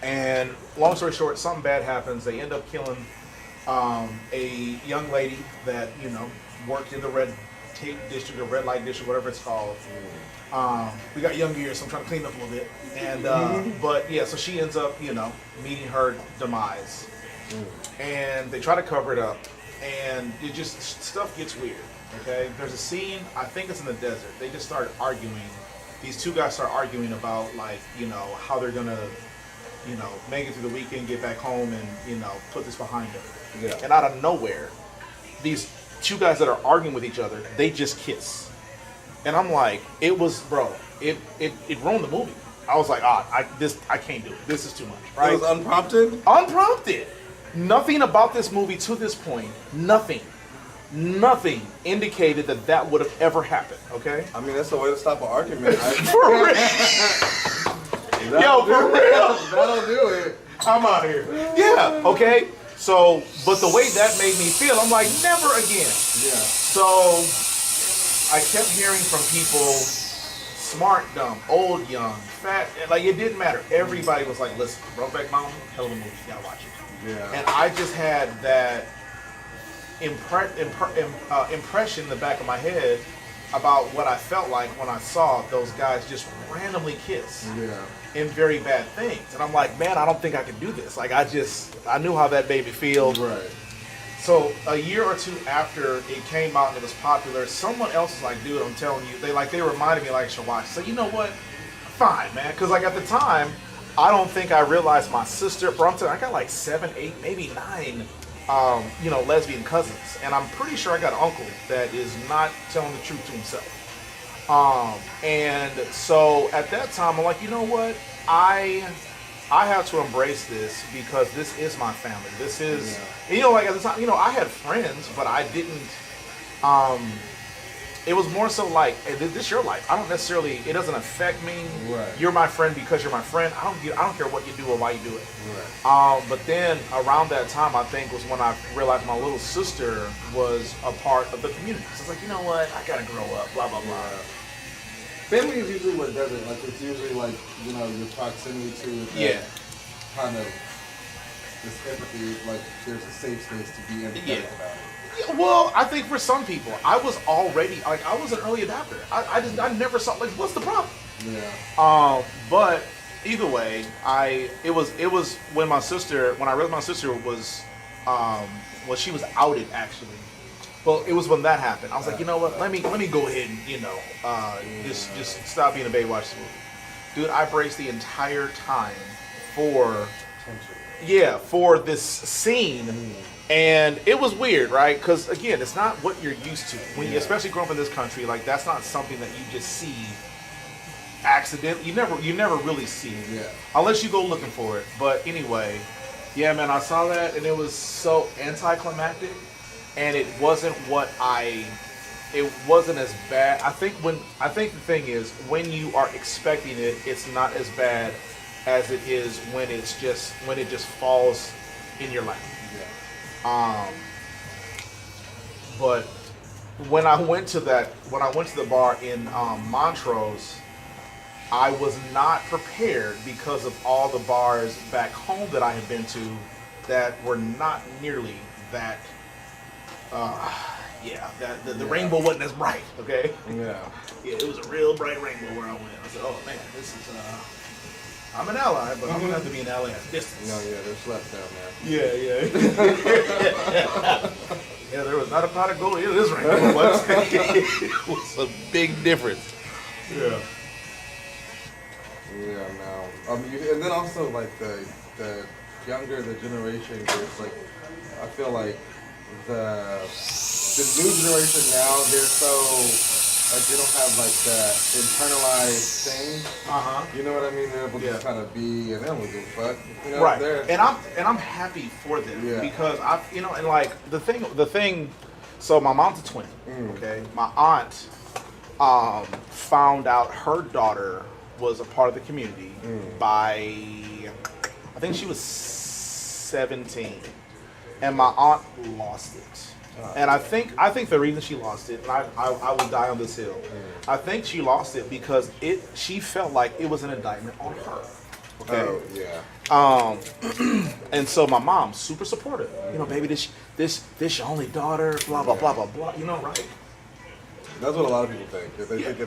S: and long story short, something bad happens. They end up killing a young lady that, worked in the red tape district or red light district, whatever it's called. We got young years, so I'm trying to clean up a little bit. And but yeah, so she ends up, meeting her demise. And they try to cover it up, and it just stuff gets weird. Okay, there's a scene. I think it's in the desert. They just start arguing. These 2 guys start arguing about how they're gonna make it through the weekend, get back home, and put this behind them.
C: Yeah.
S: And out of nowhere, these 2 guys that are arguing with each other, they just kiss. And I'm like, it ruined the movie. I was like, I can't do it. This is too much. Right?
C: It was unprompted?
S: Unprompted. Nothing about this movie to this point, nothing indicated that would have ever happened, okay?
C: I mean, that's a way to stop an argument.
S: For real. Yo, for real.
C: That'll do it.
S: I'm out here. Yeah, okay? So, but the way that made me feel, I'm like, never again.
C: Yeah.
S: So, I kept hearing from people, smart, dumb, old, young, fat, like it didn't matter. Everybody was like, listen, Brokeback Mountain, hell of a movie, you gotta watch it.
C: Yeah.
S: And I just had that impression in the back of my head about what I felt like when I saw those guys just randomly kiss.
C: Yeah.
S: In Very Bad Things. And I'm like, man, I don't think I can do this. Like, I knew how that made me feel.
C: Right.
S: So a year or 2 after it came out and it was popular, someone else was like, dude, I'm telling you, they reminded me like, should watch. So you know what? Fine, man. Because like at the time, I don't think I realized my sister, bro, I'm telling you, I got like 7, 8, maybe 9, lesbian cousins. And I'm pretty sure I got an uncle that is not telling the truth to himself. And so at that time, I'm like, you know what? I have to embrace this because this is my family. This is, like at the time, I had friends, but I didn't, it was more so like, hey, this is your life. I don't necessarily, it doesn't affect me.
C: Right.
S: You're my friend because you're my friend. I don't care what you do or why you do it. Right. But then around that time, I think was when I realized my little sister was a part of the community. So I was like, you know what? I gotta grow up, blah, blah, blah.
C: Family is usually what does it. Like, it's usually like, your proximity to it. Kind of this empathy, like, there's a safe space to be empathetic about it.
S: Yeah, well, I think for some people, I was already, like, I was an early adopter. I never saw, like, what's the problem?
C: Yeah.
S: But either way, it was when I realized my sister was, she was outed, actually. Well, it was when that happened. I was like, you know what? Let me go ahead and just stop being a baby, watch this movie. Dude, I braced the entire time for Yeah, for this scene. And it was weird, right? Because again, it's not what you're used to. When you, especially growing up in this country, like that's not something that you just see accidentally. You never really see it, unless you go looking for it. But anyway, yeah, man, I saw that and it was so anticlimactic, and it wasn't it wasn't as bad. I think the thing is when you are expecting it, it's not as bad as it is when it just falls in your lap. But when I went to the bar in Montrose, I was not prepared because of all the bars back home that I had been to that were not nearly that. The rainbow wasn't as bright. Okay. Yeah, it was a real bright rainbow where I went. I said, "Oh man, this is." I'm an ally, but I'm gonna have to be an ally at a distance.
C: No, yeah, there's slaps down
S: there. Yeah, there was not a pot of gold in this rainbow, but it was a big difference. Yeah.
C: Yeah, no. And then also like the younger the generation gets, like I feel like the new generation now, they're so like they don't have like that internalized thing. You know what I mean? They're able to just kind of be, and they don't give a fuck. You know,
S: right. And I'm happy for them because and like the thing. So my mom's a twin. Okay, my aunt found out her daughter was a part of the community by, I think she was 17, and my aunt lost it. And I think the reason she lost it, and I will die on this hill. I think she lost it because she felt like it was an indictment on her. Okay. Oh, yeah. And so my mom's super supportive. You know, baby, this your only daughter. Blah blah blah blah blah. You know, right?
C: That's what a lot of people think. They think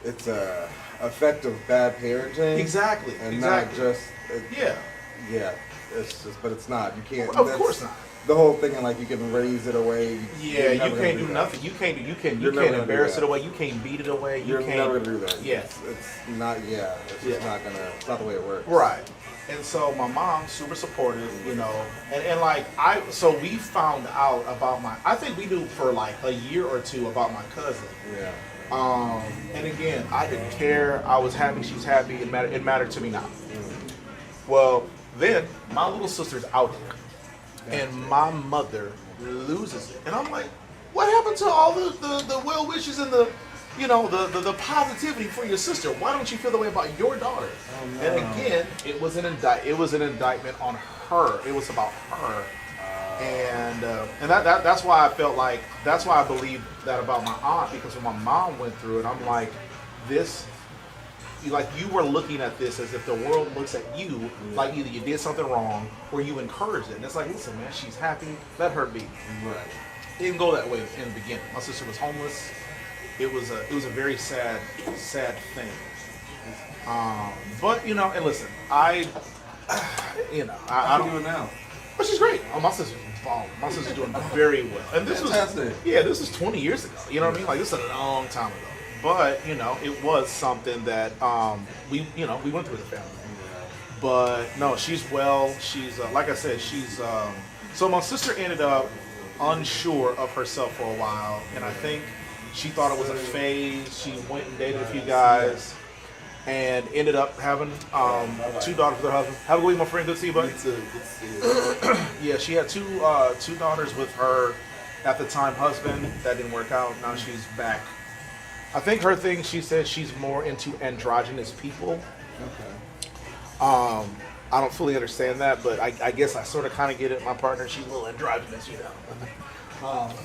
C: it's a effect of bad parenting.
S: Exactly.
C: And not just. Yeah. It's just, but it's not. You can't. Of course not. The whole thing, and like you can raise it away.
S: Yeah, you can't do nothing. You can't embarrass it away. You can't beat it away.
C: You're never gonna do that.
S: Yeah,
C: it's not. Yeah, it's just not gonna. It's not the way it works.
S: Right. And so my mom's super supportive, you know, and like so we found out about I think we knew for like a year or two about my cousin. Yeah. And again, I didn't care. I was happy. She's happy. It mattered to me not. Well, then my little sister's out here, and my mother loses it, and I'm like, what happened to all the well wishes and the positivity for your sister? Why don't you feel the way about your daughter? Oh, no. And again, it was an indictment on her. It was about her, and that's why I felt like that's why I believe that about my aunt, because when my mom went through it, I'm like, this. Like you were looking at this as if the world looks at you like either you did something wrong or you encouraged it. And it's like, listen, man, she's happy. Let her be. Right. It didn't go that way in the beginning. My sister was homeless. It was a very sad thing. But and listen, I don't
C: do it now.
S: But she's great. Oh, my sister's bomb. My sister's doing very well. And this was 20 years ago. You know what I mean? Like this is a long time ago. But it was something that we went through as a family. But no, she's well. She's like I said, she's. So my sister ended up unsure of herself for a while, and I think she thought it was a phase. She went and dated a few guys, and ended up having 2 daughters with her husband. Have a good week, my friend. Good to see you, buddy. Yeah, she had two daughters with her at the time husband. That didn't work out. Now she's back. I think her thing, she said she's more into androgynous people. Okay. I don't fully understand that, but I guess I sort of kind of get it. My partner, she's a little androgynous,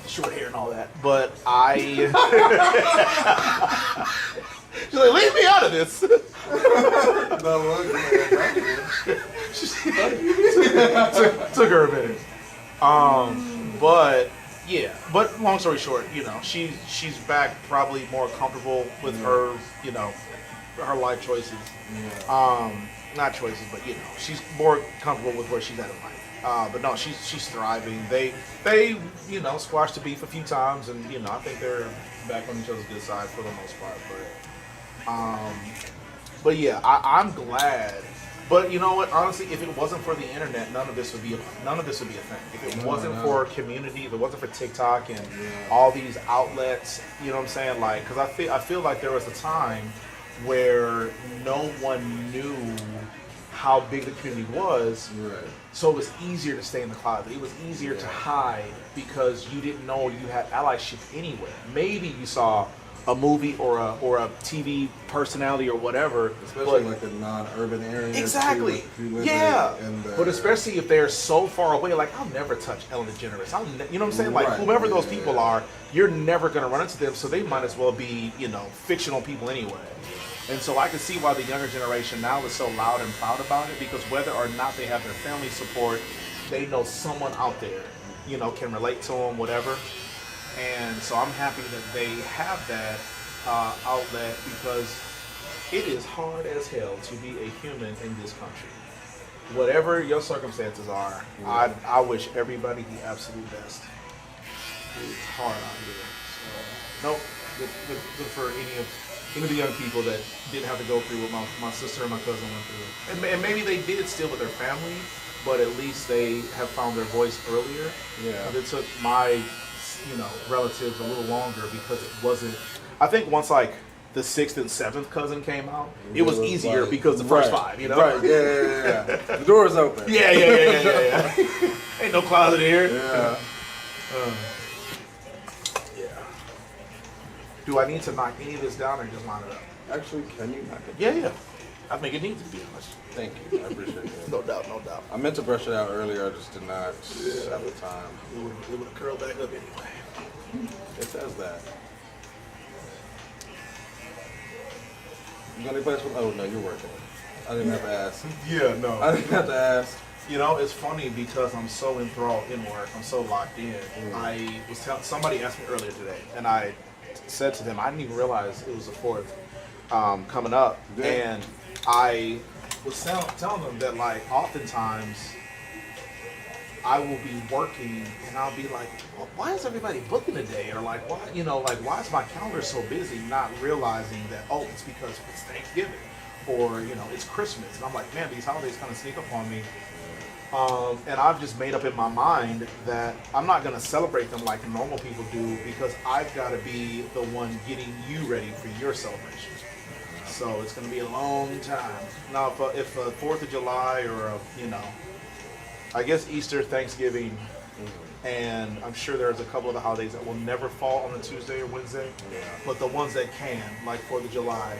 S: short hair and all that. But she's like, leave me out of this. Took her a minute. But. Yeah, but long story short, she's back probably more comfortable with her, her life choices. Yeah. Not choices, but she's more comfortable with where she's at in life. But no, she's thriving. They squashed the beef a few times, and I think they're back on each other's good side for the most part. But yeah, I'm glad But you know what? Honestly, if it wasn't for the internet, none of this would be a thing. If it wasn't for community, if it wasn't for TikTok and all these outlets, you know what I'm saying? Like, because I feel like there was a time where no one knew how big the community was, so it was easier to stay in the closet. It was easier to hide because you didn't know you had allyship anywhere. Maybe you saw a movie or a TV personality or whatever,
C: especially like the non-urban areas.
S: Exactly. Yeah. But especially if they're so far away, like I'll never touch Ellen DeGeneres. You know what I'm saying? Like whomever those people are, you're never gonna run into them. So they might as well be, fictional people anyway. And so I can see why the younger generation now is so loud and proud about it, because whether or not they have their family support, they know someone out there, can relate to them, whatever. And so I'm happy that they have that outlet, because it is hard as hell to be a human in this country. Whatever your circumstances are, I wish everybody the absolute best. It's hard out here. So, good for any of the young people that didn't have to go through what my sister and my cousin went through. And maybe they did still with their family, but at least they have found their voice earlier. Yeah. But it took my relatives a little longer because it wasn't. I think once like the 6th and 7th cousin came out, it was easier because the first 5,
C: Right, yeah. The door's open.
S: Yeah. Ain't no closet here.
C: Yeah.
S: Do I need to knock any of this down or just line it up?
C: Actually, can you knock it
S: down? Yeah. I think it needs to be honest.
C: Thank you. I appreciate it.
S: No doubt.
C: I meant to brush it out earlier. I just did not have the time.
S: It would have curled back up anyway.
C: It says that. You got any plans for? Oh no, you're working. I didn't have to ask.
S: Yeah, no.
C: I didn't have to ask.
S: It's funny because I'm so enthralled in work. I'm so locked in. I was somebody asked me earlier today, and I said to them, I didn't even realize it was the 4th coming up, and I was telling them that like oftentimes I will be working and I'll be like, well, why is everybody booking today? Or like, why is my calendar so busy? Not realizing that, it's because it's Thanksgiving or, it's Christmas. And I'm like, man, these holidays kind of sneak up on me. And I've just made up in my mind that I'm not going to celebrate them like normal people do, because I've got to be the one getting you ready for your celebration. So it's going to be a long time. Now, if 4th of July or, I guess Easter, Thanksgiving, and I'm sure there's a couple of the holidays that will never fall on a Tuesday or Wednesday, but the ones that can, like 4th of July,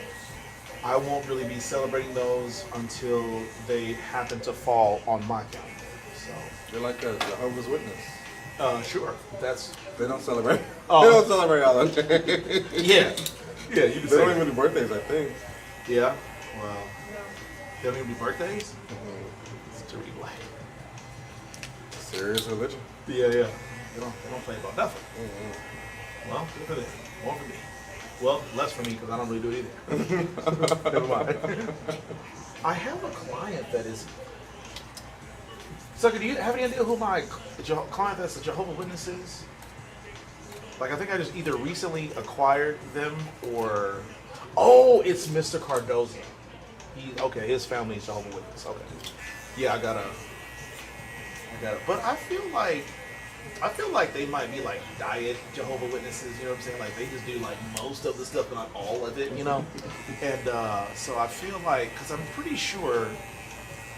S: I won't really be celebrating those until they happen to fall on my calendar. So
C: you're like a Jehovah's Witness.
S: Sure.
C: They don't celebrate. They don't celebrate holidays.
S: Yeah, you can
C: they
S: say
C: don't even do birthdays, I think.
S: Yeah. Well, they don't even do birthdays. It's pretty black.
C: Serious religion.
S: Yeah. They don't play about nothing. Well, good for them. More for me. Well, less for me because I don't really do it either. Never mind. I have a client that is. Sucker, do you have any idea who my client that's a Jehovah's Witness is? Like, I think I just either recently acquired them or. Oh, it's Mr. Cardoza. His family is Jehovah's Witness. Okay. Yeah, I gotta. But I feel like they might be like diet Jehovah's Witnesses, you know what I'm saying? Like they just do like most of the stuff but not all of it, And so I feel like, because I'm pretty sure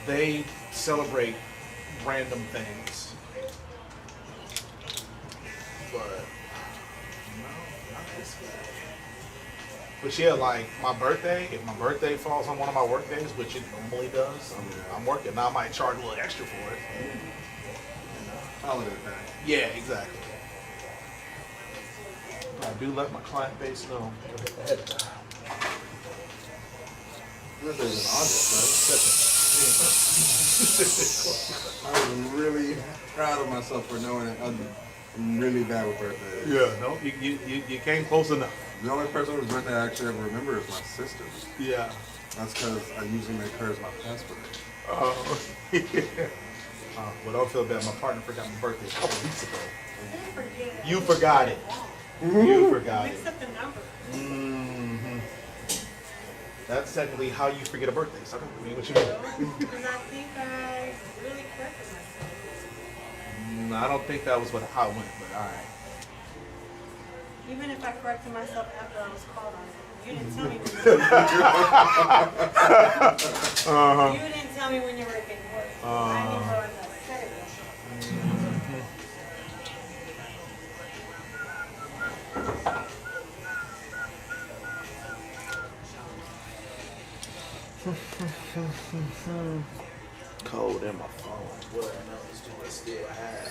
S: they celebrate random things. But no, not this guy. But yeah, like my birthday, if my birthday falls on one of my work days, which it normally does, I'm working. Now I might charge a little extra for it.
C: Holiday thing.
S: Yeah, exactly. I do let my client base know.
C: This is August, right? I was really proud of myself for knowing that I'm really bad with birthdays.
S: Yeah, no, you came close enough.
C: The only person whose birthday I actually ever remember is my sister.
S: Yeah.
C: That's because I usually make hers my password.
S: Oh, yeah. Well, don't feel bad. My partner forgot my birthday a couple weeks ago. You forgot it. You forgot it.
J: Mix up the number.
S: Mm-hmm. That's technically how you forget a birthday, sucker. I mean, what you mean?
J: Because I think I really corrected myself.
S: I don't think that was how it went, but all right.
J: Even if I corrected myself after I was called on it. You didn't tell me when you were You didn't tell me when you were getting work. I didn't go in the setting.
S: Cold in my phone. What else do I still have?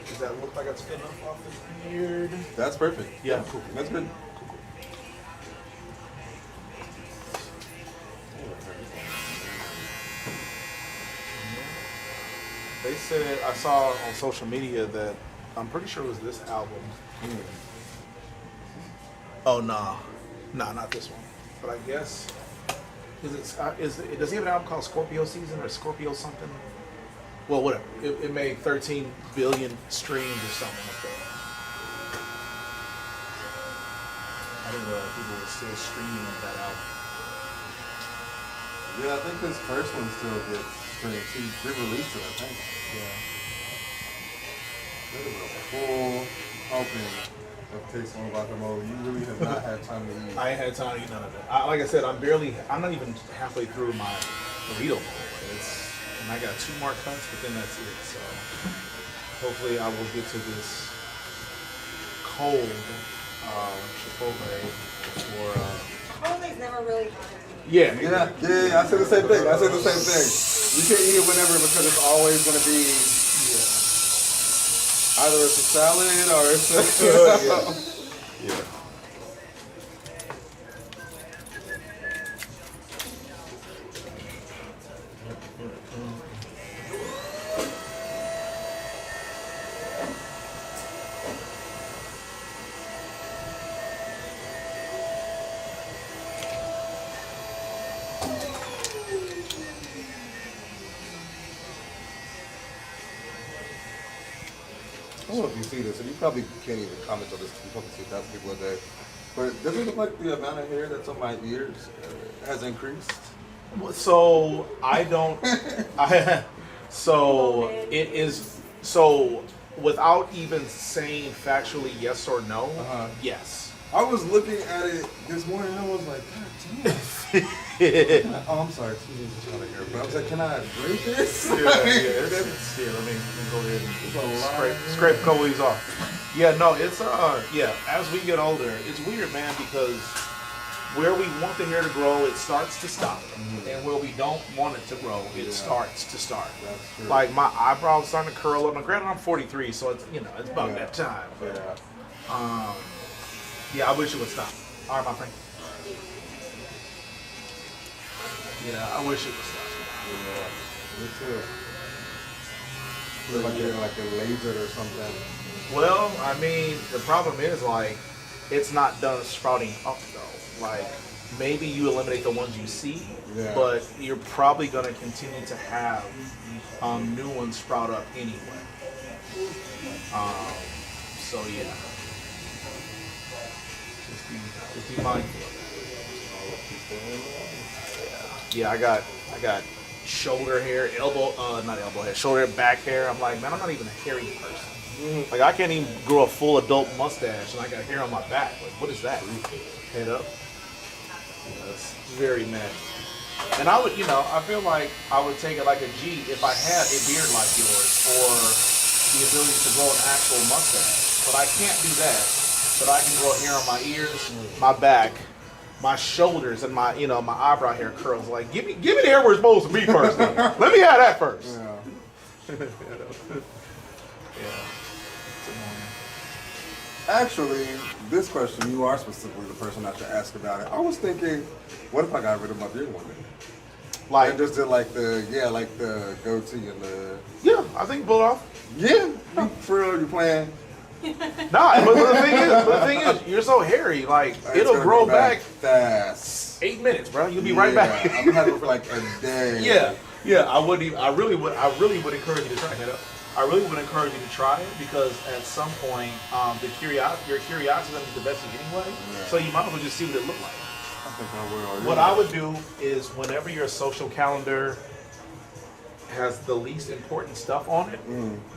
S: Does that look like it's good enough off the beard?
C: That's perfect.
S: Yeah, cool.
C: That's good.
S: They said, I saw on social media that I'm pretty sure it was this album. Oh, no. No, not this one. But I guess, does he have an album called Scorpio Season or Scorpio something? Well, whatever. It made 13 billion streams or something like that. I didn't realize people were still streaming that album.
C: Yeah, I think his first one still gets streams. He re-released it, I think.
S: Yeah.
C: That is a full helping of Taste on Guacamole. You really have not had time to eat.
S: I ain't had time to eat none of it. Like I said, I'm not even halfway through my burrito bowl. And I got 2 more cuts, but then that's it. So hopefully I will get to this cold Chipotle before.
J: Chipotle's never really bothered me.
S: Yeah.
C: I said the same thing. You can't eat it whenever because it's always going to be either it's a salad or it's a... yeah. I don't know if you see this, and you probably can't even comment on this. You probably see 2,000 people a day. But does it look like the amount of hair that's on my ears has increased?
S: So I don't. So it is. So without even saying factually yes or no, yes.
C: I was looking at it this morning and I was like, God damn. Oh, I'm sorry. But I was like, can I break this?
S: Yeah, let me go ahead and scrape a couple of these off. Yeah, no, it's as we get older, it's weird, man, because where we want the hair to grow, it starts to stop. And where we don't want it to grow, it starts to start.
C: That's true.
S: Like my eyebrows starting to curl up. Now, granted, I'm 43, so it's it's about that time. But I wish it would stop. All right, my friend. Yeah, I wish it would stop.
C: Yeah, me too. Feel like you're like a laser or something.
S: Well, I mean, the problem is like it's not done sprouting up though. Like maybe you eliminate the ones you see, but you're probably gonna continue to have new ones sprout up anyway. So yeah. Just be mindful of that. Yeah, I got shoulder hair, not elbow hair, shoulder hair, back hair. I'm like, man, I'm not even a hairy person. Like, I can't even grow a full adult mustache, and I got hair on my back. Like, what is that? Head up. Yeah, that's very mad. And I would, I feel like I would take it like a G if I had a beard like yours, or the ability to grow an actual mustache. But I can't do that. But I can grow hair on my ears, my back, my shoulders, and my my eyebrow hair curls. Like, give me the hair where it's supposed to be first. Let me have that first. Yeah.
C: Actually, this question, you are specifically the person I should ask about it. I was thinking, what if I got rid of my beard one day?
S: Like,
C: and just did like the goatee and the.
S: Yeah, I think pull it off.
C: Yeah, for real, you playing?
S: Nah, but the thing is, you're so hairy. Like it'll grow back
C: fast.
S: 8 minutes, bro. You'll be right back.
C: I'm gonna have it for like a day.
S: Yeah. I wouldn't. Even, I really would encourage you to try it. I really would encourage you to try it because at some point, your curiosity is the best thing anyway. Yeah. So you might as well just see what it looked like.
C: I think I will.
S: What I would do is whenever your social calendar has the least important stuff on it,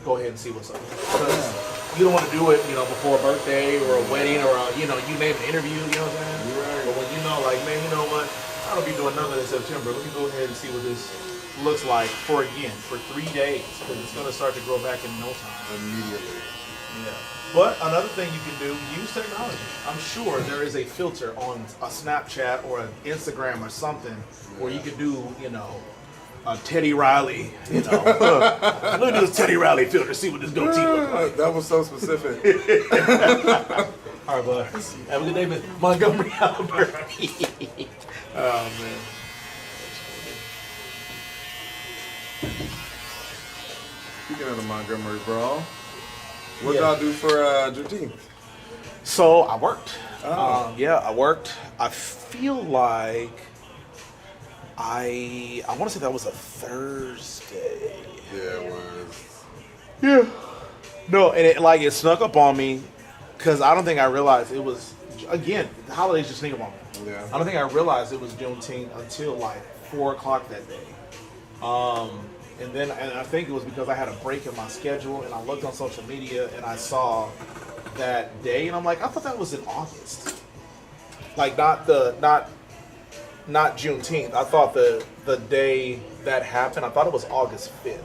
S: go ahead and see what's up. Because you don't want to do it, before a birthday or a wedding or you name an interview, you know what I'm saying?
C: Right.
S: But when like, man, you know what? I don't be doing nothing in September. Let me go ahead and see what this looks like for 3 days, because it's going to start to grow back in no time.
C: Immediately.
S: Yeah. But another thing you can do, use technology. I'm sure there is a filter on a Snapchat or an Instagram or something where you can do, a Teddy Riley, Look at this Teddy Riley filter, see what this goatee looks like.
C: That was so specific.
S: All right, bud. Have a good day, man. Montgomery, Alabama. Oh, man.
C: Speaking of the Montgomery Brawl, what y'all do for Juneteenth?
S: So I worked.
C: Oh.
S: I worked. I feel like I want to say that was a Thursday.
C: Yeah, it was.
S: Yeah. No, and it snuck up on me because I don't think I realized it was. Again, the holidays just sneak up on me.
C: Yeah.
S: I don't think I realized it was Juneteenth until like 4 o'clock that day. And I think it was because I had a break in my schedule, and I looked on social media and I saw that day, and I'm like, I thought that was in August. Like not Juneteenth. I thought the day that happened, I thought it was August 5th.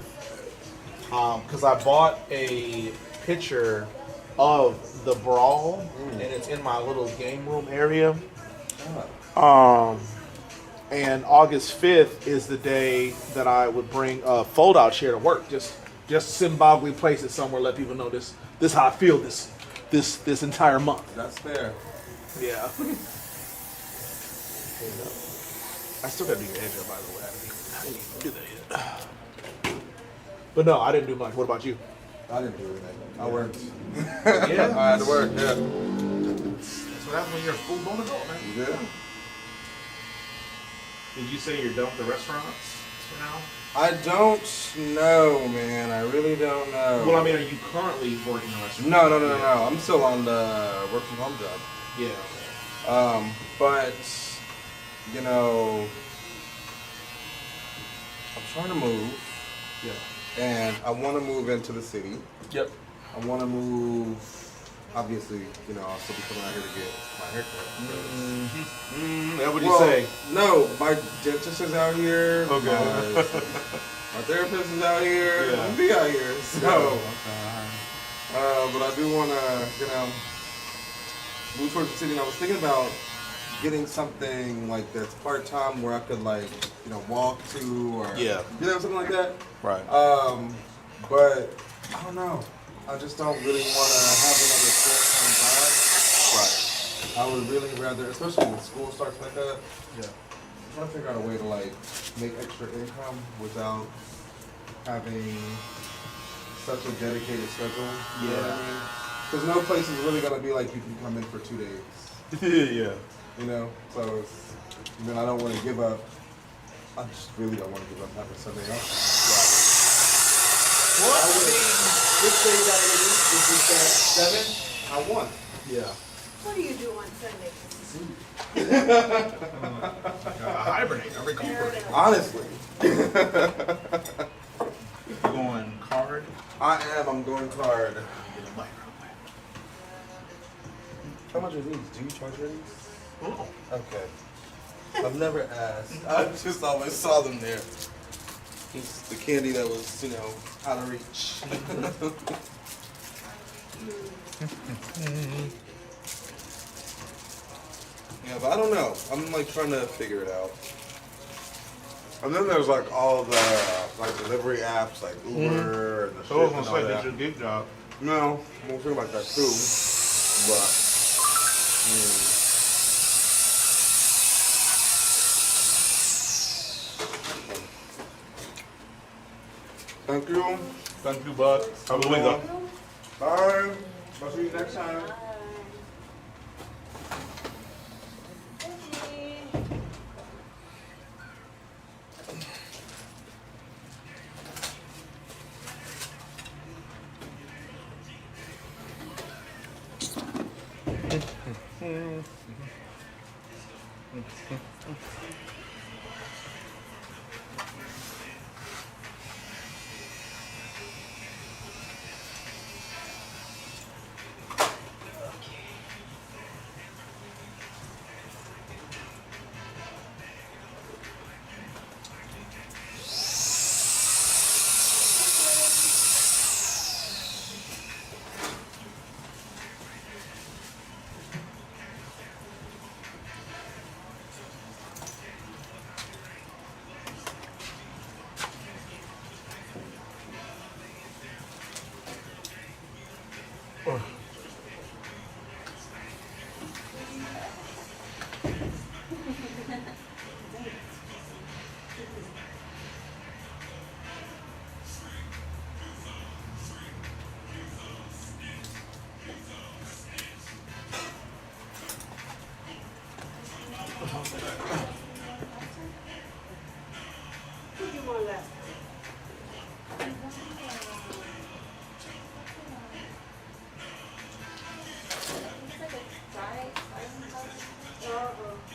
S: Because I bought a picture of the brawl, and it's in my little game room area. And August 5th is the day that I would bring a fold-out chair to work. Just symbolically place it somewhere, let people know this how I feel this entire month.
C: That's fair.
S: Yeah. I still gotta do your hair, by the way. I didn't even do that yet. But no, I didn't do much. What about you?
C: I didn't do anything. I worked.
S: Yeah?
C: I had to work, yeah.
S: That's what happens when you're a full-blown adult, man.
C: Yeah.
S: Did you say you're done with the restaurants for now?
C: I don't know, man. I really don't know.
S: Well, I mean, are you currently working in a restaurant?
C: No. I'm still on the work from home job.
S: Yeah.
C: But I'm trying to move.
S: Yeah.
C: And I want to move into the city.
S: Yep.
C: I want to move. Obviously, I'll still be coming out here to get my haircut.
S: That what you say?
C: No, my dentist is out here.
S: Okay.
C: My therapist is out here.
S: Yeah.
C: I'll be out here. So, but I do want to, move towards the city. And I was thinking about getting something like that's part time where I could walk to or something like that.
S: Right.
C: But I don't know. I just don't really want to have another full-time job.
S: Right.
C: I would really rather, especially when school starts back up.
S: Yeah.
C: I'm trying to figure out a way to make extra income without having such a dedicated schedule. You know what I mean? Because no place is really gonna be like you can come in for 2 days.
S: Yeah.
C: So it's, I don't want to give up. I just really don't want to give up having Sunday off.
S: Well, I mean, 6 days out of the week, if we said 7, I won. Yeah.
J: What do you do on Sunday?
S: I hibernate. I recuperate.
C: Honestly.
S: You going card?
C: I am. I'm going card. How much are these? Do you charge for these?
S: Oh.
C: Okay. I've never asked. I just always saw them there. It's the candy that was, out of reach. Yeah, but I don't know. I'm trying to figure it out. And then there's all the delivery apps like Uber and the shit.
S: I was gonna say, that's your gig job.
C: No, I'm thinking about that too.
S: Right.
C: Thank you.
S: Thank you, bud. Have a good week, though.
C: Bye. I'll see you next time.
J: What do you want left?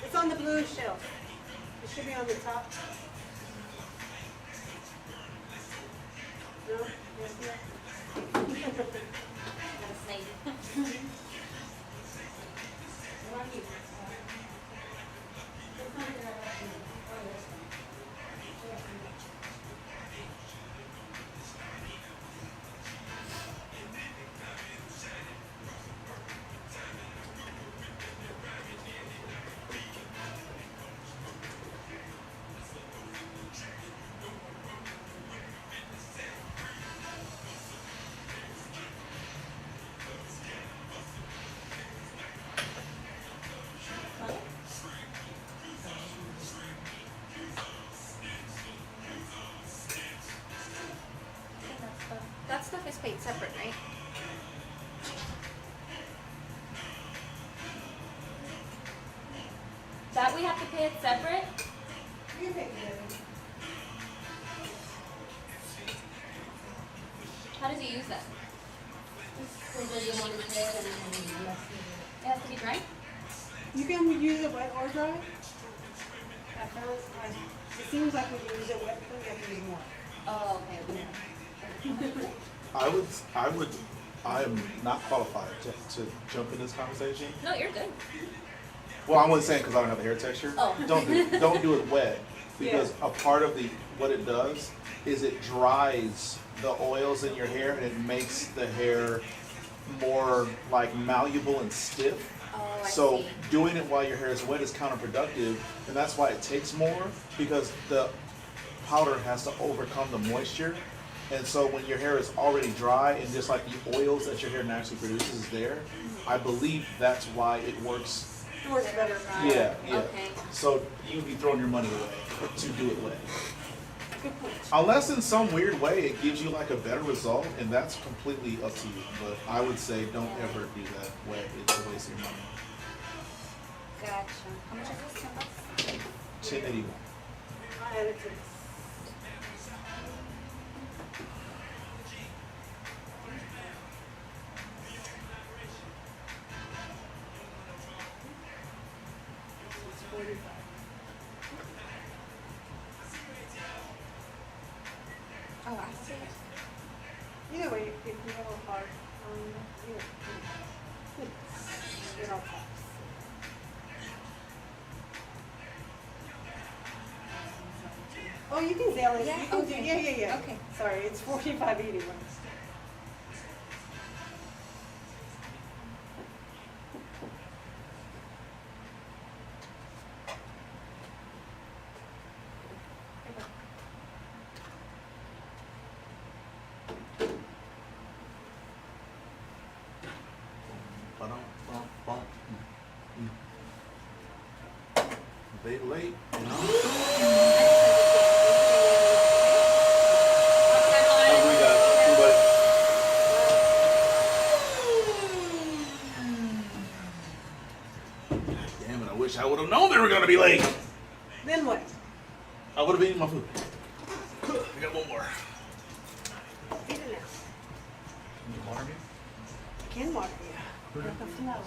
J: It's on the blue shelf. It should be on the top. No? Yes, yes.
K: That stuff is paid separate, right?
N: That we have to pay it separate?
J: You take it.
N: How does he use that? It has to be dry?
J: You can use it wet or dry. I found, it seems like when you use it wet, you have to use more.
N: Oh, okay.
S: I am not qualified to jump in this conversation.
N: No, you're good.
S: Well, I wasn't saying because I don't have the hair texture.
N: Oh.
S: Don't do it wet, because a part of what it does is it dries the oils in your hair and it makes the hair more like malleable and stiff.
N: Oh, I
S: So
N: see.
S: doing it while your hair is wet is counterproductive, and that's why it takes more, because the powder has to overcome the moisture. And so when your hair is already dry and just like the oils that your hair naturally produces is there, I believe that's why it works.
J: It works better.
S: Yeah, yeah.
N: Okay.
S: So you'd be throwing your money away to do it wet.
J: Good point.
S: Unless in some weird way it gives you like a better result, and that's completely up to you. But I would say don't ever do that wet. It's a waste of your money.
K: Gotcha. How much is this?
S: $10.81.
J: I added to this. It's 45.
K: Oh, I see.
J: Either way, if you have a hard, it all pops. Oh, you can Zelle it.
K: Yeah,
J: You can do-
K: okay.
J: yeah.
K: Okay.
J: Sorry, it's 45.81.
S: But late, you know? Damn it, I wish I would have known they were gonna be late.
J: Then what?
S: I would have eaten my food. I got one more.
J: Eat it now.
S: Can you water me?
J: I can water you. Like a flower.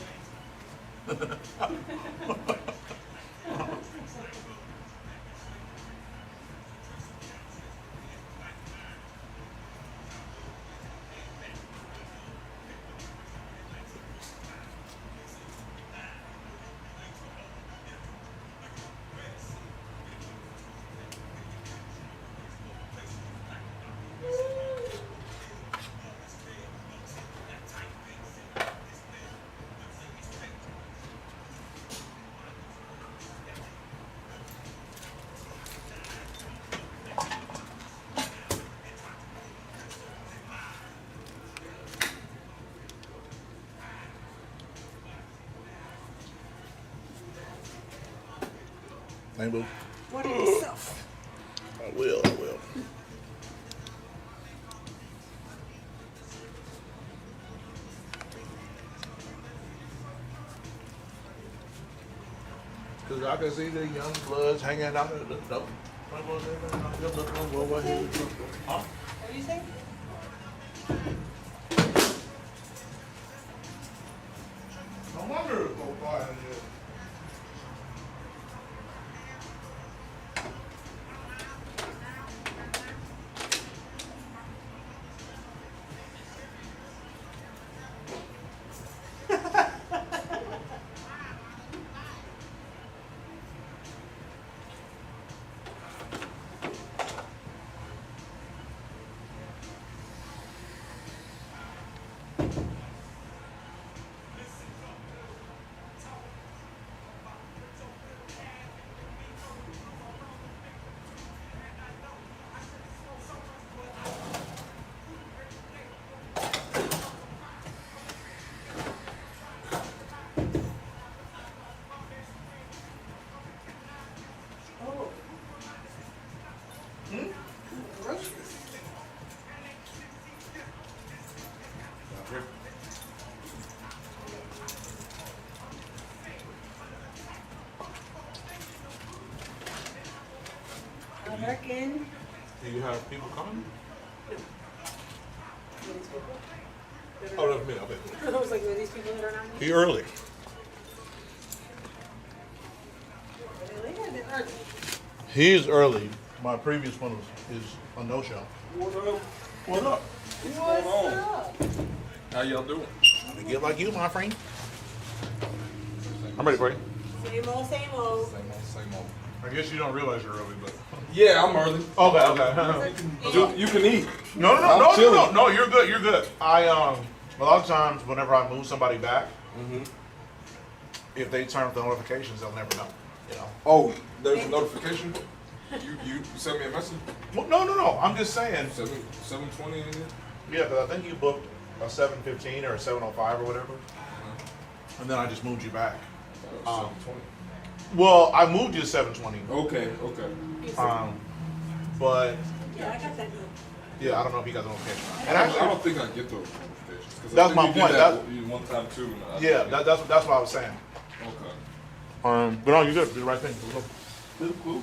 S: Hey, boo.
J: Water yourself.
S: I will. Because I can see the young bloods hanging out at the door. Huh?
J: What do you say?
S: No wonder it's so quiet in here.
J: I reckon.
S: Do you have people coming?
J: These people?
S: Oh, that's me. Okay.
J: I was like, are these people that are not here?
S: He early.
J: Really? They're early.
S: He's early. My previous one is a no-show.
H: What up?
S: What up?
J: What's up?
H: How y'all doing?
S: To get like you, my friend. I'm ready for you.
J: Same old, same old.
H: Same old.
S: I guess you don't realize you're early, but.
H: Yeah, I'm early.
S: Okay.
H: You can eat.
S: No, you're good, you're good. A lot of times whenever I move somebody back, if they turn off the notifications, they'll never know, you know?
H: Oh, there's a notification? You sent me a message?
S: Well, no, I'm just saying.
H: 7:20 in here?
S: Yeah, because I think you booked a 7:15 or a 7:05 or whatever. And then I just moved you back.
H: 7:20.
S: Well, I moved you to 7:20.
H: Okay.
S: But
J: Yeah, I got that note.
S: yeah, I don't know if you got the notification. And
H: I
S: actually,
H: don't think I get those notifications. 'Cause I
S: that's
H: think
S: my
H: you did
S: point.
H: That one time too.
S: Yeah, that's what I was saying.
H: Okay.
S: But no, you did the right thing.
H: Cool.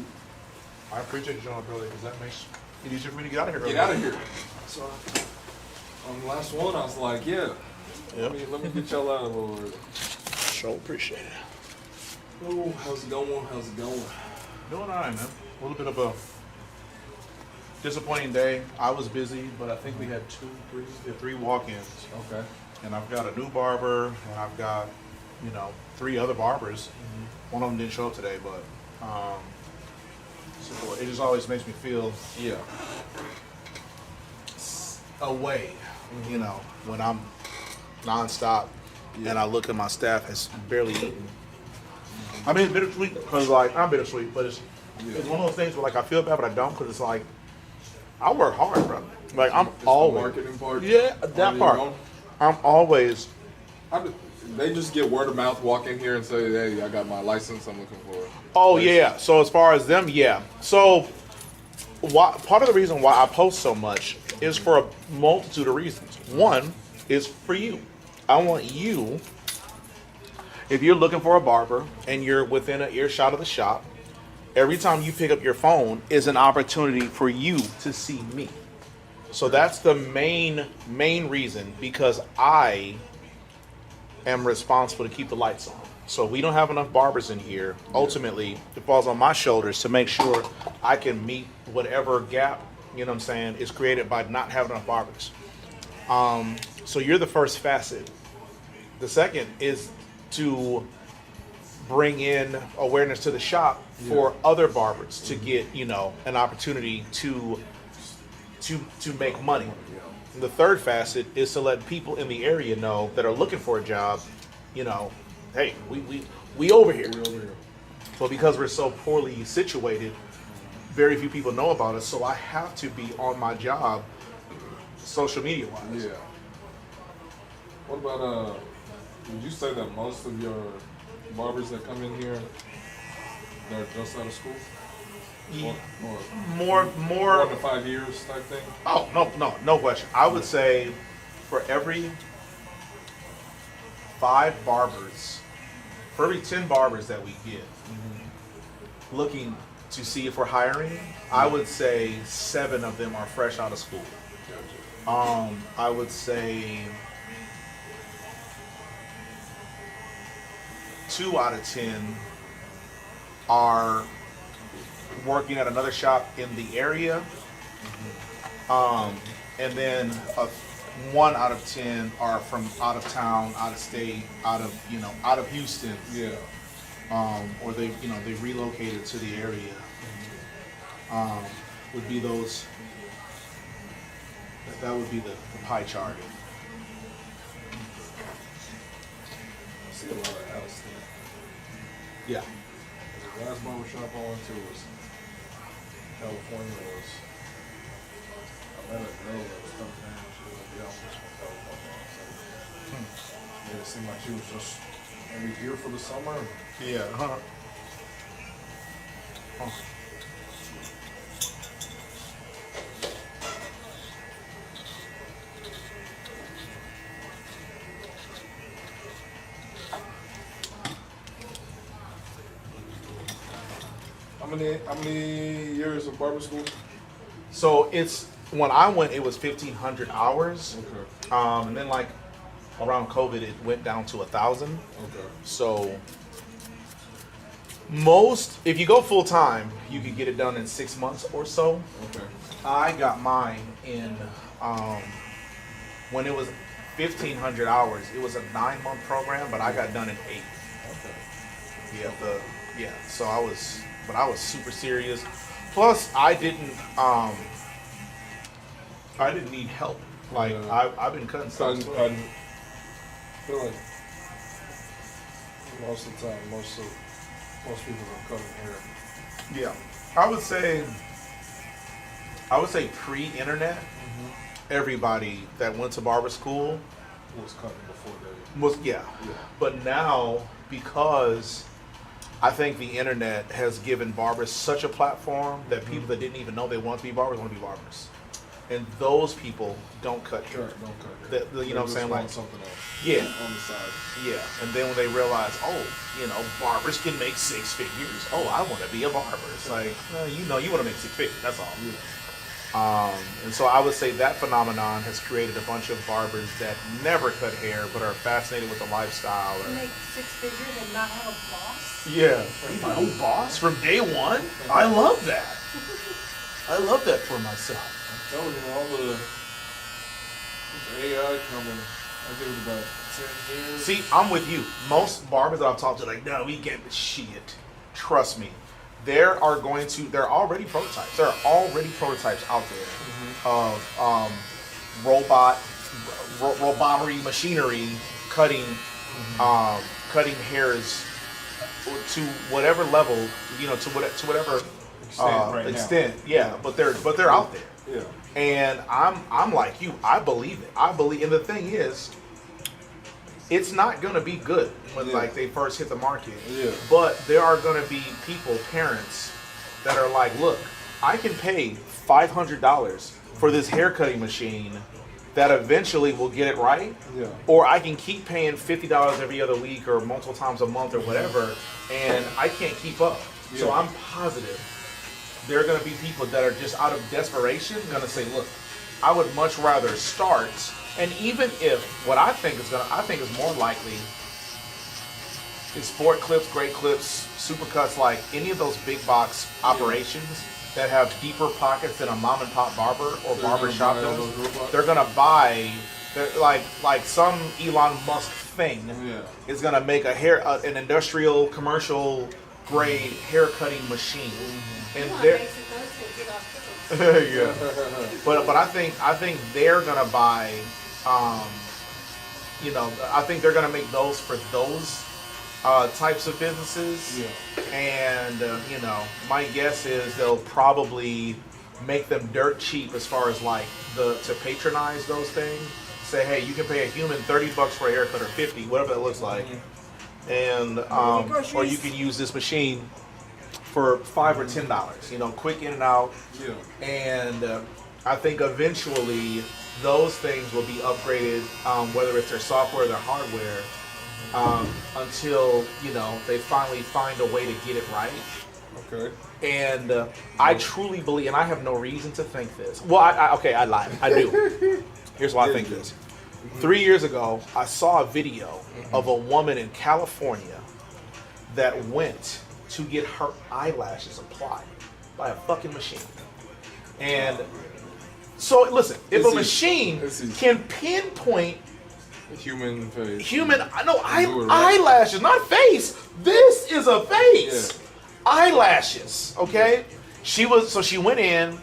S: I appreciate you showing up early because that makes it easier for me to get out of here.
H: Get out of here. So on the last one, I was like, yeah.
S: Yep.
H: Let me get y'all out a little early.
S: So appreciate it.
H: Oh, how's it going?
S: Doing all right, man. A little bit of a disappointing day. I was busy, but I think we had three walk-ins.
H: Okay.
S: And I've got a new barber, and I've got, 3 other barbers. One of them didn't show up today, but so it just always makes me feel away, when I'm nonstop and I look at my staff has barely eaten. I mean, it's bittersweet because I'm bittersweet, but it's one of those things where I feel bad, but I don't because it's I work hard, bro. I'm
H: It's
S: always
H: the marketing part.
S: that part. I'm always.
C: they just get word of mouth, walk in here and say, hey, I got my license, I'm looking for it.
S: Oh yeah. So as far as them, yeah. So part of the reason why I post so much is for a multitude of reasons. One is for you. I want you, if you're looking for a barber and you're within an earshot of the shop, every time you pick up your phone is an opportunity for you to see me. So that's the main reason, because I am responsible to keep the lights on. So we don't have enough barbers in here. Ultimately, it falls on my shoulders to make sure I can meet whatever gap, you know what I'm saying, is created by not having enough barbers. So you're the first facet. The second is to bring in awareness to the shop for other barbers to get, you know, an opportunity to make money. The third facet is to let people in the area know that are looking for a job, you know, hey, we over here. But because we're so poorly situated, very few people know about us, so I have to be on my job social media wise.
C: Yeah. What about would you say that most of your barbers that come in here, they're just out of school?
S: More
C: 1 to 5 years type thing?
S: Oh, no question. I would say for every 5 barbers, for every 10 barbers that we get, looking to see if we're hiring, I would say 7 of them are fresh out of school. I would say 2 out of 10 are working at another shop in the area, and then 1 out of 10 are from out of town, out of state, out of Houston.
C: Yeah.
S: Or they relocated to the area. Would be those. That would be the pie chart.
C: I see a lot of out of state.
S: Yeah.
C: The last barbershop I went to was California. I met a girl that was coming down. She was like, yeah, I'm just from California. So, it seemed like she was just maybe here for the summer.
S: Yeah.
C: How many years of barber school?
S: So when I went, it was 1,500 hours.
C: Okay.
S: And then like around COVID, it went down to 1,000.
C: Okay.
S: So if you go full time, you can get it done in 6 months or so.
C: Okay.
S: I got mine in when it was 1,500 hours. It was a 9-month program, but I got done in 8.
C: Okay.
S: So I was super serious. Plus, I didn't need help. Like I've been cutting stuff.
C: I feel like most of the time, most people are cutting hair.
S: Yeah, I would say pre-internet, everybody that went to barber school
C: was cutting before they
S: was But now, because I think the internet has given barbers such a platform that people that didn't even know they want to be barbers want to be barbers. And those people don't cut hair. You know what I'm saying? Like
C: something else.
S: Yeah.
C: On the side.
S: Yeah. And then when they realize, barbers can make 6 figures. Oh, I want to be a barber. It's like, you want to make 6 figures. That's all.
C: Yeah.
S: And so I would say that phenomenon has created a bunch of barbers that never cut hair but are fascinated with the lifestyle.
J: Make 6 figures and not have a boss?
S: Yeah. Be my own boss from day one? I love that. I love that for myself.
C: I'm telling you, all the AI coming, I think it was about 10 years.
S: See, I'm with you. Most barbers that I've talked to, like, no, we get the shit. Trust me. There are already prototypes. There are already prototypes out there of robotry machinery cutting hairs to whatever level, to whatever extent. Yeah, but they're out there.
C: Yeah.
S: And I'm like you. I believe it. And the thing is, it's not gonna be good when
C: Yeah.
S: like they first hit the market.
C: Yeah.
S: But there are gonna be people, parents, that are like, look, I can pay $500 for this haircutting machine that eventually will get it right.
C: Yeah.
S: Or I can keep paying $50 every other week or multiple times a month or whatever, and I can't keep up. So
C: Yeah.
S: I'm positive there are going to be people that are just out of desperation going to say, look, I would much rather start. And even if what I think is more likely is sport clips, great clips, supercuts, like any of those big box operations that have deeper pockets than a mom and pop barber or barber shop does. They're gonna buy, like some Elon Musk thing is gonna make an industrial commercial grade hair cutting machine, and they're yeah. But I think they're gonna buy, I think they're gonna make those for those types of businesses, and my guess is they'll probably make them dirt cheap as far as like to patronize those things. Say, hey, you can pay a human $30 for a haircut or 50, whatever that looks like, and or you can use this machine for $5 or $10. Quick in and out. Yeah. And I think eventually those things will be upgraded, whether it's their software or their hardware. Until they finally find a way to get it right.
C: Okay.
S: And I truly believe, and I have no reason to think this. Well, I lied. I do. Here's why I think this. 3 years ago, I saw a video of a woman in California that went to get her eyelashes applied by a fucking machine. And so, listen, if a machine can pinpoint
C: human face.
S: Eyelashes, not face. This is a face. Yeah. Eyelashes, okay? She went in,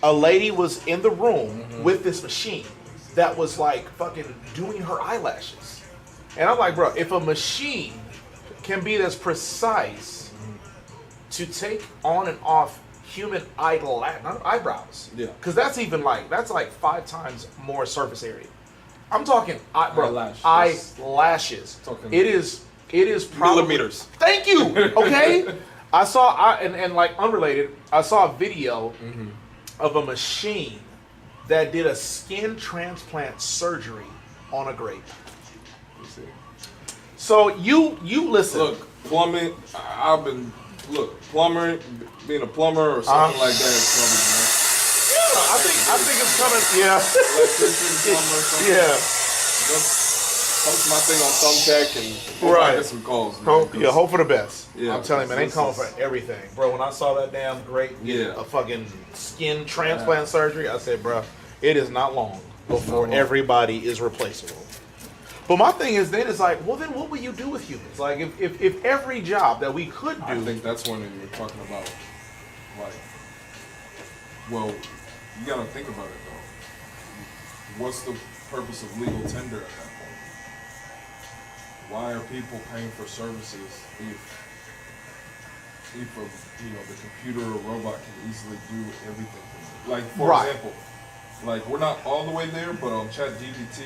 S: a lady was in the room with this machine that was like fucking doing her eyelashes. And I'm like, bro, if a machine can be as precise to take on and off human eyebrows. Yeah. Because that's like 5 times more surface area. I'm talking, eyelashes. It is probably
C: millimeters.
S: Thank you. Okay, I saw and like unrelated. I saw a video of a machine that did a skin transplant surgery on a grape. So you listen.
C: Look, plumbing. Plumber, being a plumber or something like that is probably.
S: I think it's coming. Yeah.
C: Electrician, plumber, something.
S: Yeah.
C: Just post my thing on Thumbtack and I get some calls. Man,
S: hope for the best.
C: Yeah,
S: I'm telling you, man, they calling for everything, bro. When I saw that damn great, a fucking skin transplant surgery, I said, bro, it is not long before everybody is replaceable. But my thing is then, it's like, well, then what will you do with humans? Like, if every job that we could do...
C: I think that's when you're talking about, like, well, you gotta think about it, though. What's the purpose of legal tender at that point? Why are people paying for services if the computer or robot can easily do everything for you? Like, for example, like, we're not all the way there, but on ChatGPT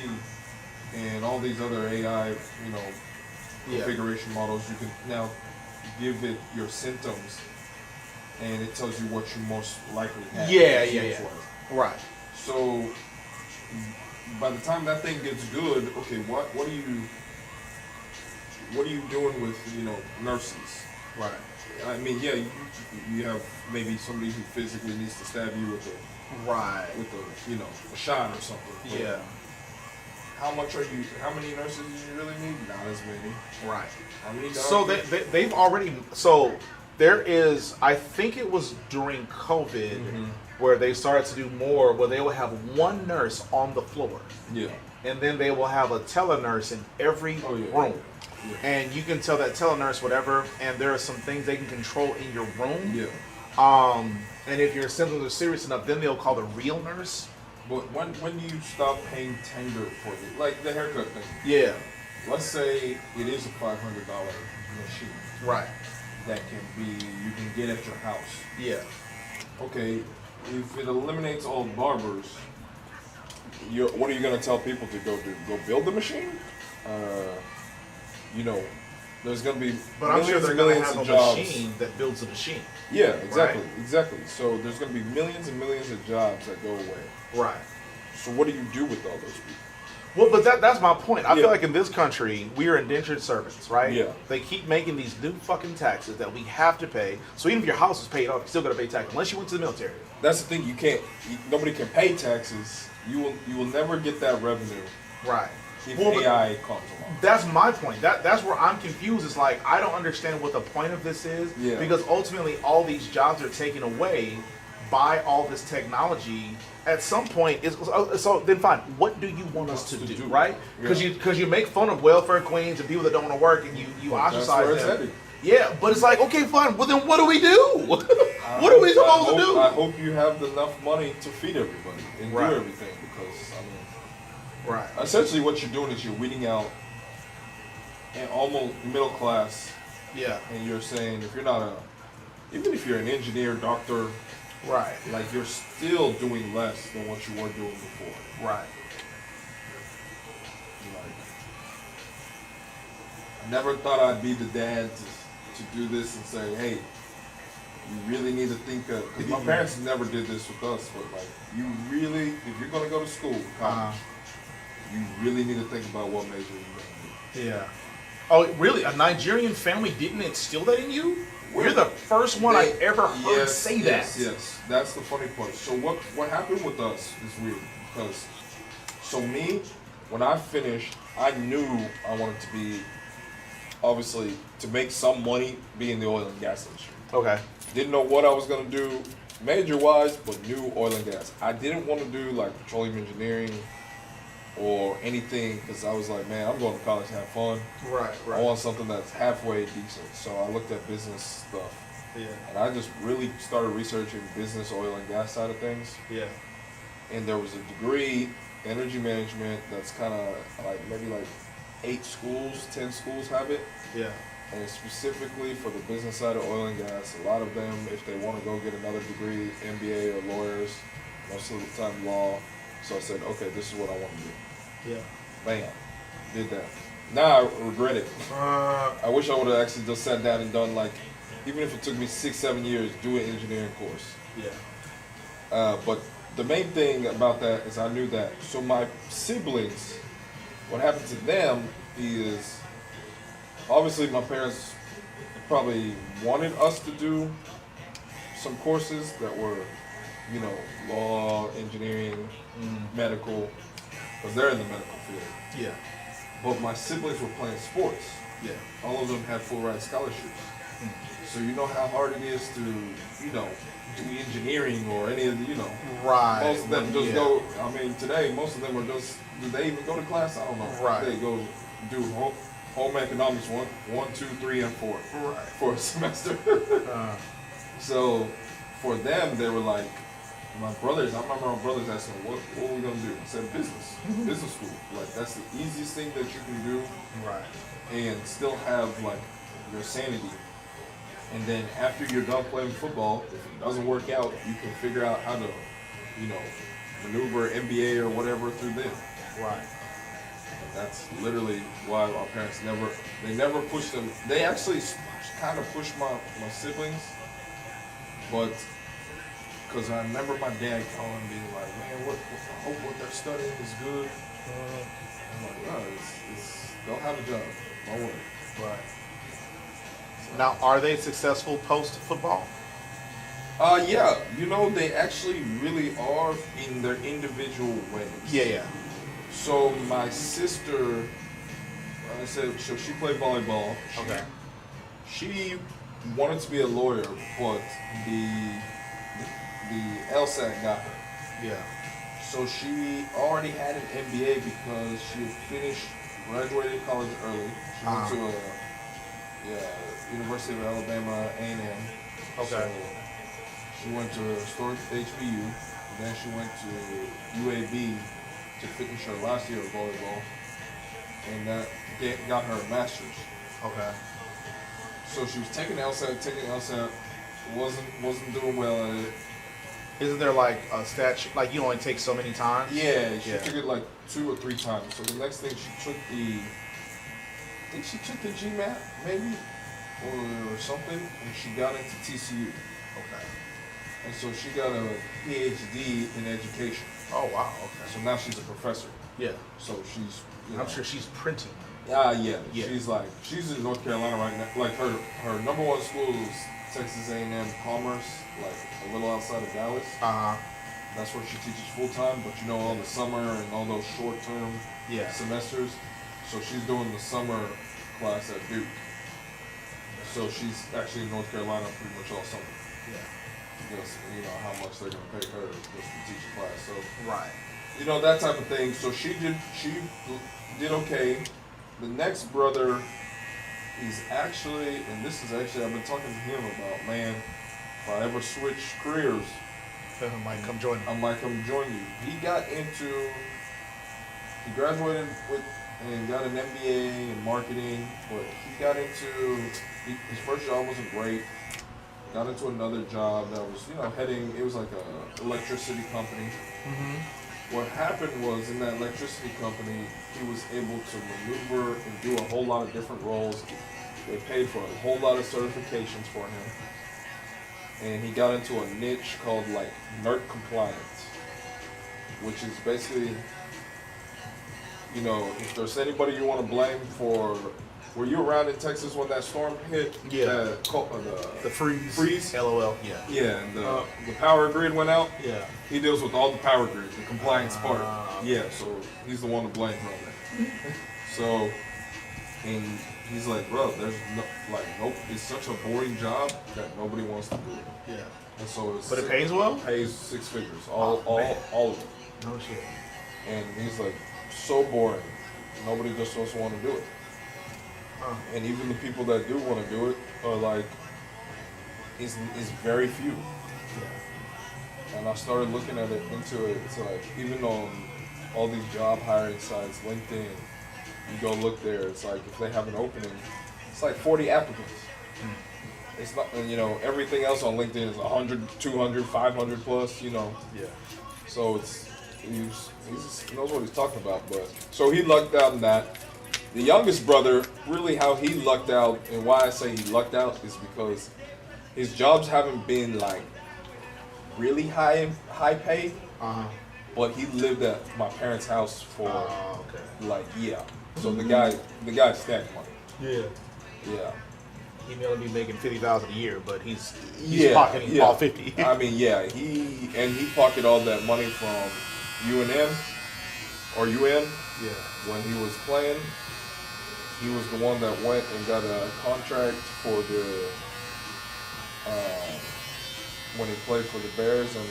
C: and all these other AI, configuration models, you can now give it your symptoms, and it tells you what you most likely have.
S: Yeah. Right.
C: So by the time that thing gets good, okay, what are you doing with nurses?
S: Right.
C: I mean, yeah, you have maybe somebody who physically needs to stab you with a shot or something.
S: Yeah.
C: How many nurses do you really need? Not as many.
S: Right.
C: How many doctors?
S: So they've already, there is, I think it was during COVID where they started to do more, where they will have one nurse on the floor.
C: Yeah.
S: And then they will have a telenurse in every room. Yeah. And you can tell that telenurse whatever, and there are some things they can control in your room.
C: Yeah.
S: And if your symptoms are serious enough, then they'll call the real nurse.
C: But when do you stop paying tender for it? Like the haircut thing.
S: Yeah.
C: Let's say it is a $500 machine.
S: Right.
C: That you can get at your house.
S: Yeah.
C: Okay, if it eliminates all barbers, what are you going to tell people to go do? Go build the machine?
T: you know, there's going to be
S: But I'm sure
T: millions
S: they're
T: and
S: going to
T: millions
S: have
T: of
S: a
T: jobs.
S: machine that builds a machine.
T: Yeah, exactly,
S: right?
T: exactly. So there's going to be millions and millions of jobs that go away.
S: Right.
T: So what do you do with all those people?
S: Well, but that's my point. I
T: Yeah.
S: feel like in this country, we are indentured servants, right?
T: Yeah.
S: They keep making these new fucking taxes that we have to pay. So even if your house is paid off, you still got to pay tax unless you went to the military.
T: That's the thing. Nobody can pay taxes. You will never get that revenue.
S: Right.
T: If
S: Well, but
T: AI comes along.
S: That's my point. That's where I'm confused. It's like I don't understand what the point of this is
T: Yeah.
S: because ultimately all these jobs are taken away by all this technology. At some point, so then fine. What do you want us to do, right? Because you make fun of welfare queens and people that don't want to work, and you ostracize
T: where it's
S: them.
T: headed.
S: Yeah, but it's like, okay, fine. Well, then what do we do? What are we supposed to do?
T: I hope you have enough money to feed everybody and
S: Right.
T: do everything because
S: Right.
T: essentially what you're doing is you're weeding out an almost middle class.
S: Yeah.
T: And you're saying if you're not even if you're an engineer, doctor,
S: right,
T: like you're still doing less than what you were doing before.
S: Right.
T: Like, I never thought I'd be the dad to do this and say, hey, you really need to think of, because my parents never did this with us, but like, you really, if you're going to go to school, college, you really need to think about what major you're going to do.
S: Yeah. Oh, really? A Nigerian family didn't instill that in you? You're the first one I ever heard say that.
T: Yes, that's the funny part. So what happened with us is weird because, so me, when I finished, I knew I wanted to be, obviously, to make some money, be in the oil and gas industry.
S: Okay.
T: Didn't know what I was gonna do, major-wise, but knew oil and gas. I didn't want to do like petroleum engineering or anything because I was like, man, I'm going to college to have fun.
S: Right, right.
T: I want something that's halfway decent. So I looked at business stuff.
S: Yeah.
T: And I just really started researching business, oil and gas side of things.
S: Yeah.
T: And there was a degree, energy management, that's kind of like maybe like 8 schools, 10 schools have it.
S: Yeah.
T: And it's specifically for the business side of oil and gas. A lot of them, if they want to go get another degree, MBA or lawyers, most of the time law. So I said, okay, this is what I want to do.
S: Yeah.
T: Bam. Did that. Now I regret it. I wish I would have actually just sat down and done like, even if it took me 6-7 years, do an engineering course.
S: Yeah.
T: But the main thing about that is I knew that. So my siblings, what happened to them is, obviously my parents probably wanted us to do some courses that were, you know, law, engineering, medical, because they're in the medical field.
S: Yeah.
T: But my siblings were playing sports.
S: Yeah.
T: All of them had full ride scholarships. So you know how hard it is to, you know, do engineering or any of the, you know.
S: Right.
T: Most of them just
S: Yeah.
T: go, I mean, today, most of them are just, do they even go to class? I don't know.
S: Right.
T: They go do home economics 1, 2, 3, and 4 for a semester. So for them, they were like, my brothers, I remember my brothers asking, what are we going to do? I said, business. Business school. Like, that's the easiest thing that you can do.
S: Right.
T: And still have, like, your sanity. And then after you're done playing football, if it doesn't work out, you can figure out how to, you know, maneuver MBA or whatever through them.
S: Right.
T: And that's literally why our parents never pushed them. They actually kind of pushed my siblings, but because I remember my dad calling being like, man, I hope what they're studying is good. I'm like, no, they'll have a job. Don't worry.
S: Right. Now, are they successful post-football?
T: Yeah, you know, they actually really are in their individual ways.
S: Yeah, yeah.
T: So my sister, I said, so she played volleyball.
S: Okay.
T: She wanted to be a lawyer, but the LSAT got her.
S: Yeah.
T: So she already had an MBA because she had graduated college early. She went to University of Alabama A&M.
S: Okay.
T: So she went to historic HBU. Then she went to UAB to finish her last year of volleyball, and that got her a master's.
S: Okay.
T: So she was taking LSAT, wasn't doing well at it.
S: Isn't there like a statute, like you only take so many times?
T: Yeah, she took it like 2 or 3 times. So the next thing she took the think she took the GMAT maybe or something, and she got into TCU.
S: Okay.
T: And so she got a PhD in education.
S: Oh wow. Okay.
T: So now she's a professor.
S: Yeah.
T: So she's.
S: I'm sure she's printing.
T: Yeah. She's in North Carolina right now. Like her number one school is Texas A&M Commerce, like a little outside of Dallas. That's where she teaches full time. But all the summer and all those short term semesters. So she's doing the summer class at Duke. So she's actually in North Carolina pretty much all summer.
S: Yeah.
T: Because how much they're gonna pay her just to teach a class. So
S: right.
T: That type of thing. So she did okay. The next brother is actually, and this is actually I've been talking to him about, man, if I ever switch careers,
S: I might come join
T: you. He graduated and got an MBA in marketing, but he got into, his first job wasn't great. Got into another job that was, it was like a electricity company. What happened was in that electricity company, he was able to maneuver and do a whole lot of different roles. They paid for a whole lot of certifications for him. And he got into a niche called like NERC compliance, which is basically, if there's anybody you want to blame for, were you around in Texas when that storm hit?
S: Yeah. The freeze. LOL. Yeah.
T: Yeah, and the power grid went out.
S: Yeah.
T: He deals with all the power grid, the compliance part. Yeah, so he's the one to blame for that. So, and he's like, bro, there's nope. It's such a boring job that nobody wants to do it.
S: Yeah.
T: And so
S: But it pays well?
T: Pays 6 figures. All of it.
S: No shit.
T: And he's like, so boring. Nobody just doesn't want to do it. And even the people that do want to do it are like, is very few. Yeah. And I started looking at it into it. It's like, even on all these job hiring sites, LinkedIn, you go look there, it's like if they have an opening, it's like 40 applicants. It's not, and everything else on LinkedIn is 100, 200, 500 plus, Yeah. So he knows what he's talking about, but so he lucked out in that. The youngest brother, really how he lucked out, and why I say he lucked out is because his jobs haven't been like really high pay, but he lived at my parents' house for So the guy stacked money.
S: Yeah.
T: Yeah.
S: He may only be making $50,000 a year, but he's pocketing all 50.
T: I mean, he pocketed all that money from UNM or UN.
S: Yeah.
T: When he was playing, he was the one that went and got a contract for the when he played for the Bears and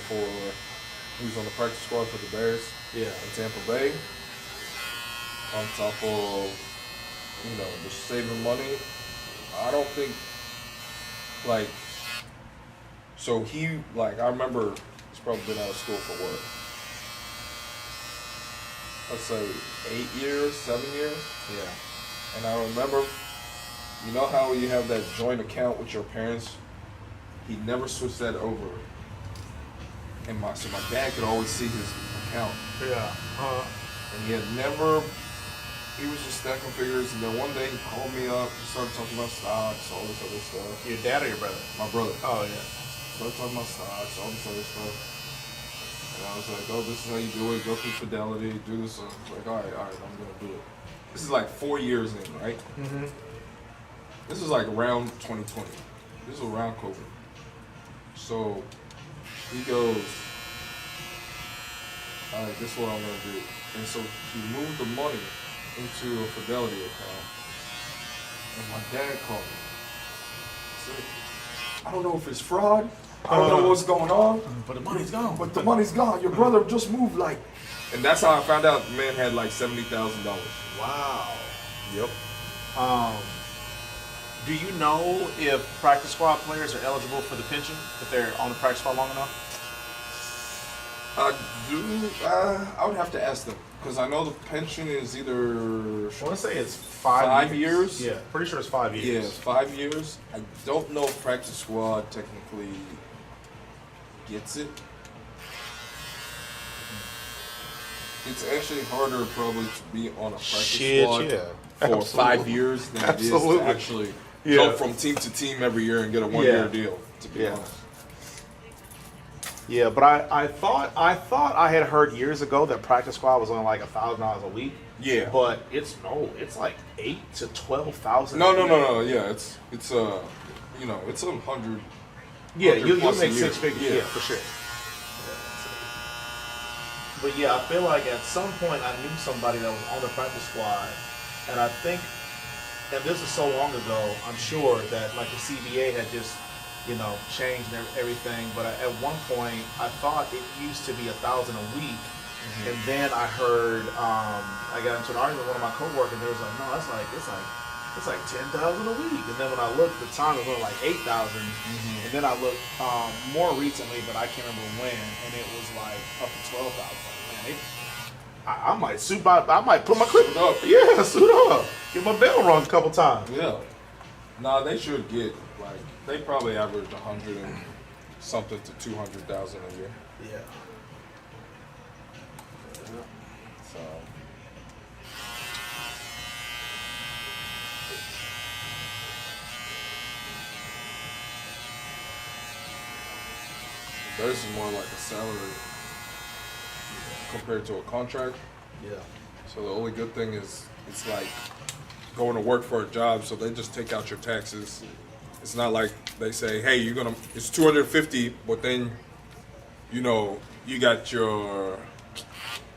T: he was on the practice squad for the Bears.
S: Yeah.
T: In Tampa Bay. On top of just saving money. I don't think so he I remember he's probably been out of school for what? Let's say 8 years, 7 years.
S: Yeah.
T: And I remember, how you have that joint account with your parents? He never switched that over. And so my dad could always see his account.
S: Yeah.
T: And he was just stacking figures, and then one day he called me up, started talking about stocks, all this other stuff.
S: Your dad or your brother?
T: My brother.
S: Oh, yeah.
T: Started talking about stocks, all this other stuff. And I was like, oh, this is how you do it, go through Fidelity, do this. I was like, all right, I'm going to do it. This is like 4 years in, right?
S: Mm-hmm.
T: This is like around 2020. This is around COVID. So he goes, all right, this is what I'm going to do. And so he moved the money into a Fidelity account. And my dad called me. He said, I don't know if it's fraud. I don't know what's going on.
S: But the money's gone.
T: But the money's gone. Your brother just moved and that's how I found out the man had like $70,000.
S: Wow.
T: Yep.
S: Do you know if practice squad players are eligible for the pension if they're on the practice squad long enough?
T: I do. I would have to ask them because I know the pension is either.
S: I want to say it's 5
T: years.
S: Yeah, pretty sure it's 5 years.
T: Yeah, 5 years. I don't know if practice squad technically gets it. It's actually harder probably to be on a practice squad for 5 years than it is to actually jump from team to team every year and get a 1-year deal. To be honest.
S: Yeah, but I thought I had heard years ago that practice squad was only like $1,000 a week.
T: Yeah,
S: but it's like $8,000 to $12,000.
T: No. Yeah, it's it's 100.
S: Yeah, you'll
T: plus a
S: make
T: year.
S: 6 figures. Yeah, for sure. But yeah, I feel like at some point I knew somebody that was on the practice squad, and I think, and this is so long ago, I'm sure that like the CBA had just, changed everything. But at one point, I thought it used to be $1,000 a week, and then I heard, I got into an argument with one of my coworkers, and they was like, no, it's like $10,000 a week. And then when I looked, the time it was like 8,000, and then I looked more recently, but I can't remember when, and it was like up to 12,000. Man, I might put my clip
T: up.
S: Yeah, suit up. Get my bell rung a couple times.
T: Yeah. Nah, they should get they probably average 100 and something to 200,000 a year.
S: Yeah.
T: So. Theirs is more like a salary compared to a contract.
S: Yeah.
T: So the only good thing is it's like going to work for a job, so they just take out your taxes. It's not like they say, hey, it's 250, but then, you got your,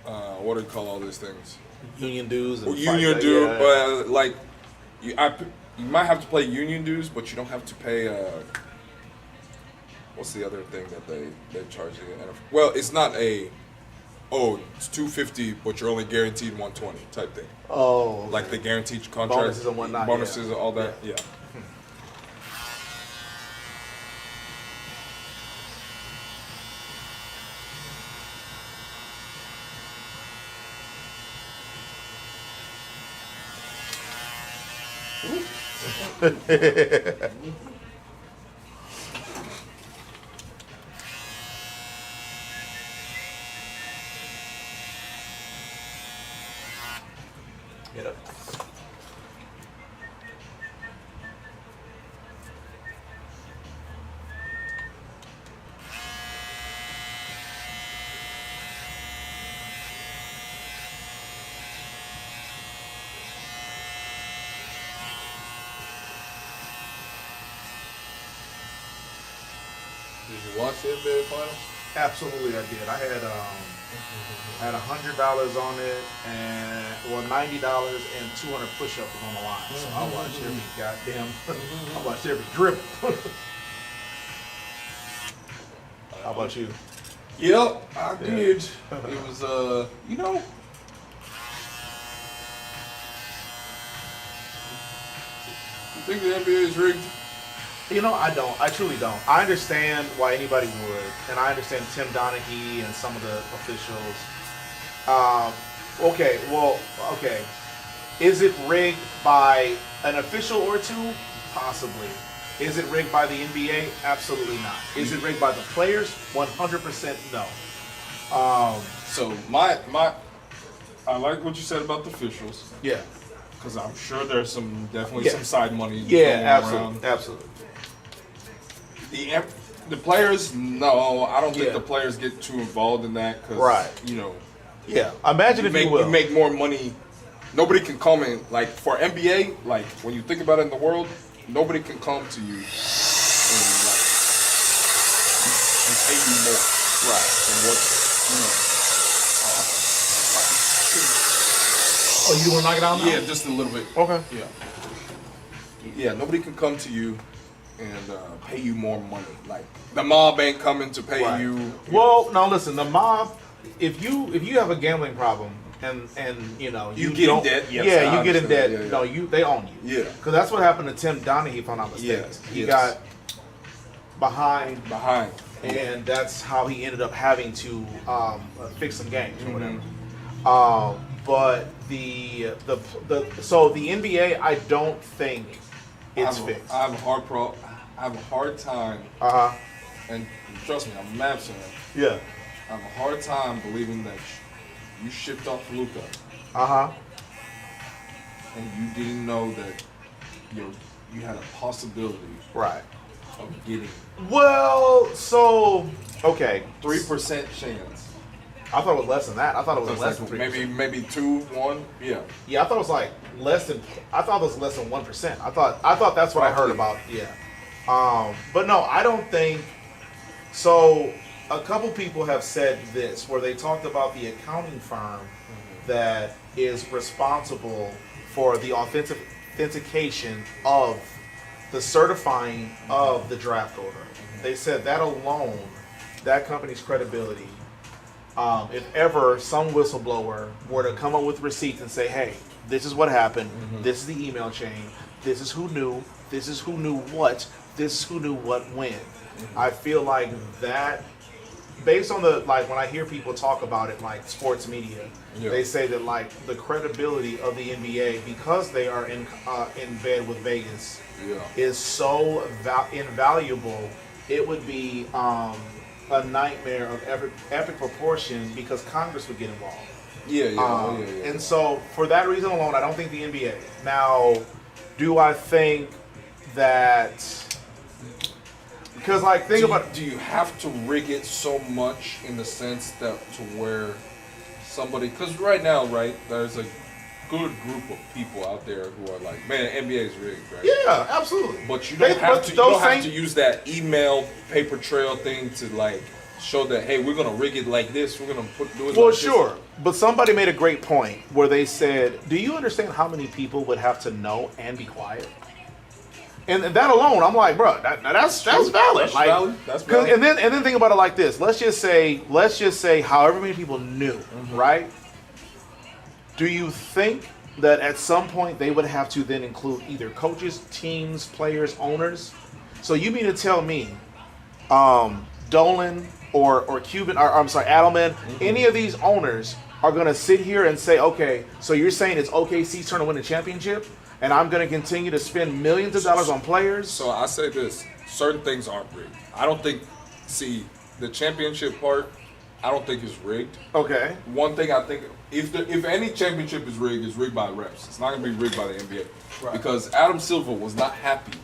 T: what do you call all these things?
S: Union dues. And
T: union dues, but like, you might have to pay union dues, but you don't have to pay, what's the other thing that they charge you? Well, it's not it's 250, but you're only guaranteed 120 type thing.
S: Oh. Okay.
T: Like the guaranteed contract.
S: Bonuses and whatnot.
T: Bonuses and all that, yeah.
S: Get up.
T: Did you watch the NBA finals?
S: Absolutely, I did. I had $100 on it, and $90 and 200 push-ups was on the line. So I watched every goddamn, I watched every dribble. How about you?
T: Yep, I did. It was, you think the NBA is rigged?
S: I don't. I truly don't. I understand why anybody would, and I understand Tim Donaghy and some of the officials. Okay. Is it rigged by an official or two? Possibly. Is it rigged by the NBA? Absolutely not. Is it rigged by the players? 100% no.
T: So I like what you said about the officials.
S: Yeah.
T: Because I'm sure there's some side money
S: going
T: absolutely,
S: around. Absolutely.
T: The players, no, I don't think the players get too involved in that because,
S: Yeah, imagine if you will.
T: You make more money. Nobody can come in, like for NBA, like when you think about it in the world, nobody can come to you and pay you more.
S: Right.
T: And what,
S: Oh, you want to knock it out now?
T: Yeah, just a little bit.
S: Okay.
T: Yeah. Yeah, nobody can come to you and pay you more money. Like the mob ain't coming to pay you.
S: Well, now listen, the mob. If you have a gambling problem and you
T: get in debt. Yes,
S: you get in debt.
T: Yeah.
S: No, they own you.
T: Yeah.
S: Because that's what happened to Tim Donaghy, if I'm not mistaken. He got behind, and that's how he ended up having to fix some games or whatever. But the NBA, I don't think it's fixed.
T: I have a hard time. And trust me, I'm a Mavs fan.
S: Yeah.
T: I have a hard time believing that you shipped off Luka. and you didn't know that you had a possibility
S: Right.
T: of getting
S: Well, so okay,
T: 3% chance.
S: I thought it was less than that. I thought it was
T: So it's
S: less
T: like
S: than 3%.
T: maybe 2-1. Yeah.
S: Yeah, I thought it was like less than. I thought it was less than 1%. I thought that's what I heard about. Yeah. But no, I don't think. So a couple people have said this, where they talked about the accounting firm that is responsible for the authentication of the certifying of the draft order. They said that alone, that company's credibility. If ever some whistleblower were to come up with receipts and say, hey, this is what happened, this is the email chain, this is who knew, this is who knew what, this is who knew what when. I feel like that, based on the, like when I hear people talk about it, like sports media, they say that like the credibility of the NBA, because they are in bed with Vegas, is so invaluable, it would be a nightmare of epic proportion because Congress would get involved.
T: Yeah.
S: And so, for that reason alone, I don't think the NBA. Now, do I think that? Because, like, think about.
T: Do you have to rig it so much in the sense that to where somebody? Because right now, right, there's a good group of people out there who are like, man, NBA is rigged, right?
S: Yeah, absolutely.
T: But you don't have to. You don't have to use that email paper trail thing to like show that, hey, we're gonna rig it like this. We're gonna do it.
S: Well,
T: like
S: sure.
T: This.
S: But somebody made a great point where they said, do you understand how many people would have to know and be quiet? And that alone, I'm like, bro, that's valid.
T: That's
S: like,
T: valid. That's valid.
S: And then think about it like this. Let's just say however many people knew, right? Do you think that at some point they would have to then include either coaches, teams, players, owners? So you mean to tell me, Dolan or Cuban, or I'm sorry, Adelman, any of these owners are going to sit here and say, okay, so you're saying it's OKC's turn to win the championship, and I'm going to continue to spend millions of dollars on players?
T: So I say this: certain things aren't rigged. I don't think. See, the championship part, I don't think is rigged.
S: Okay.
T: One thing I think, if any championship is rigged, it's rigged by the refs. It's not going to be rigged by the NBA.
S: Right.
T: Because Adam Silver was not happy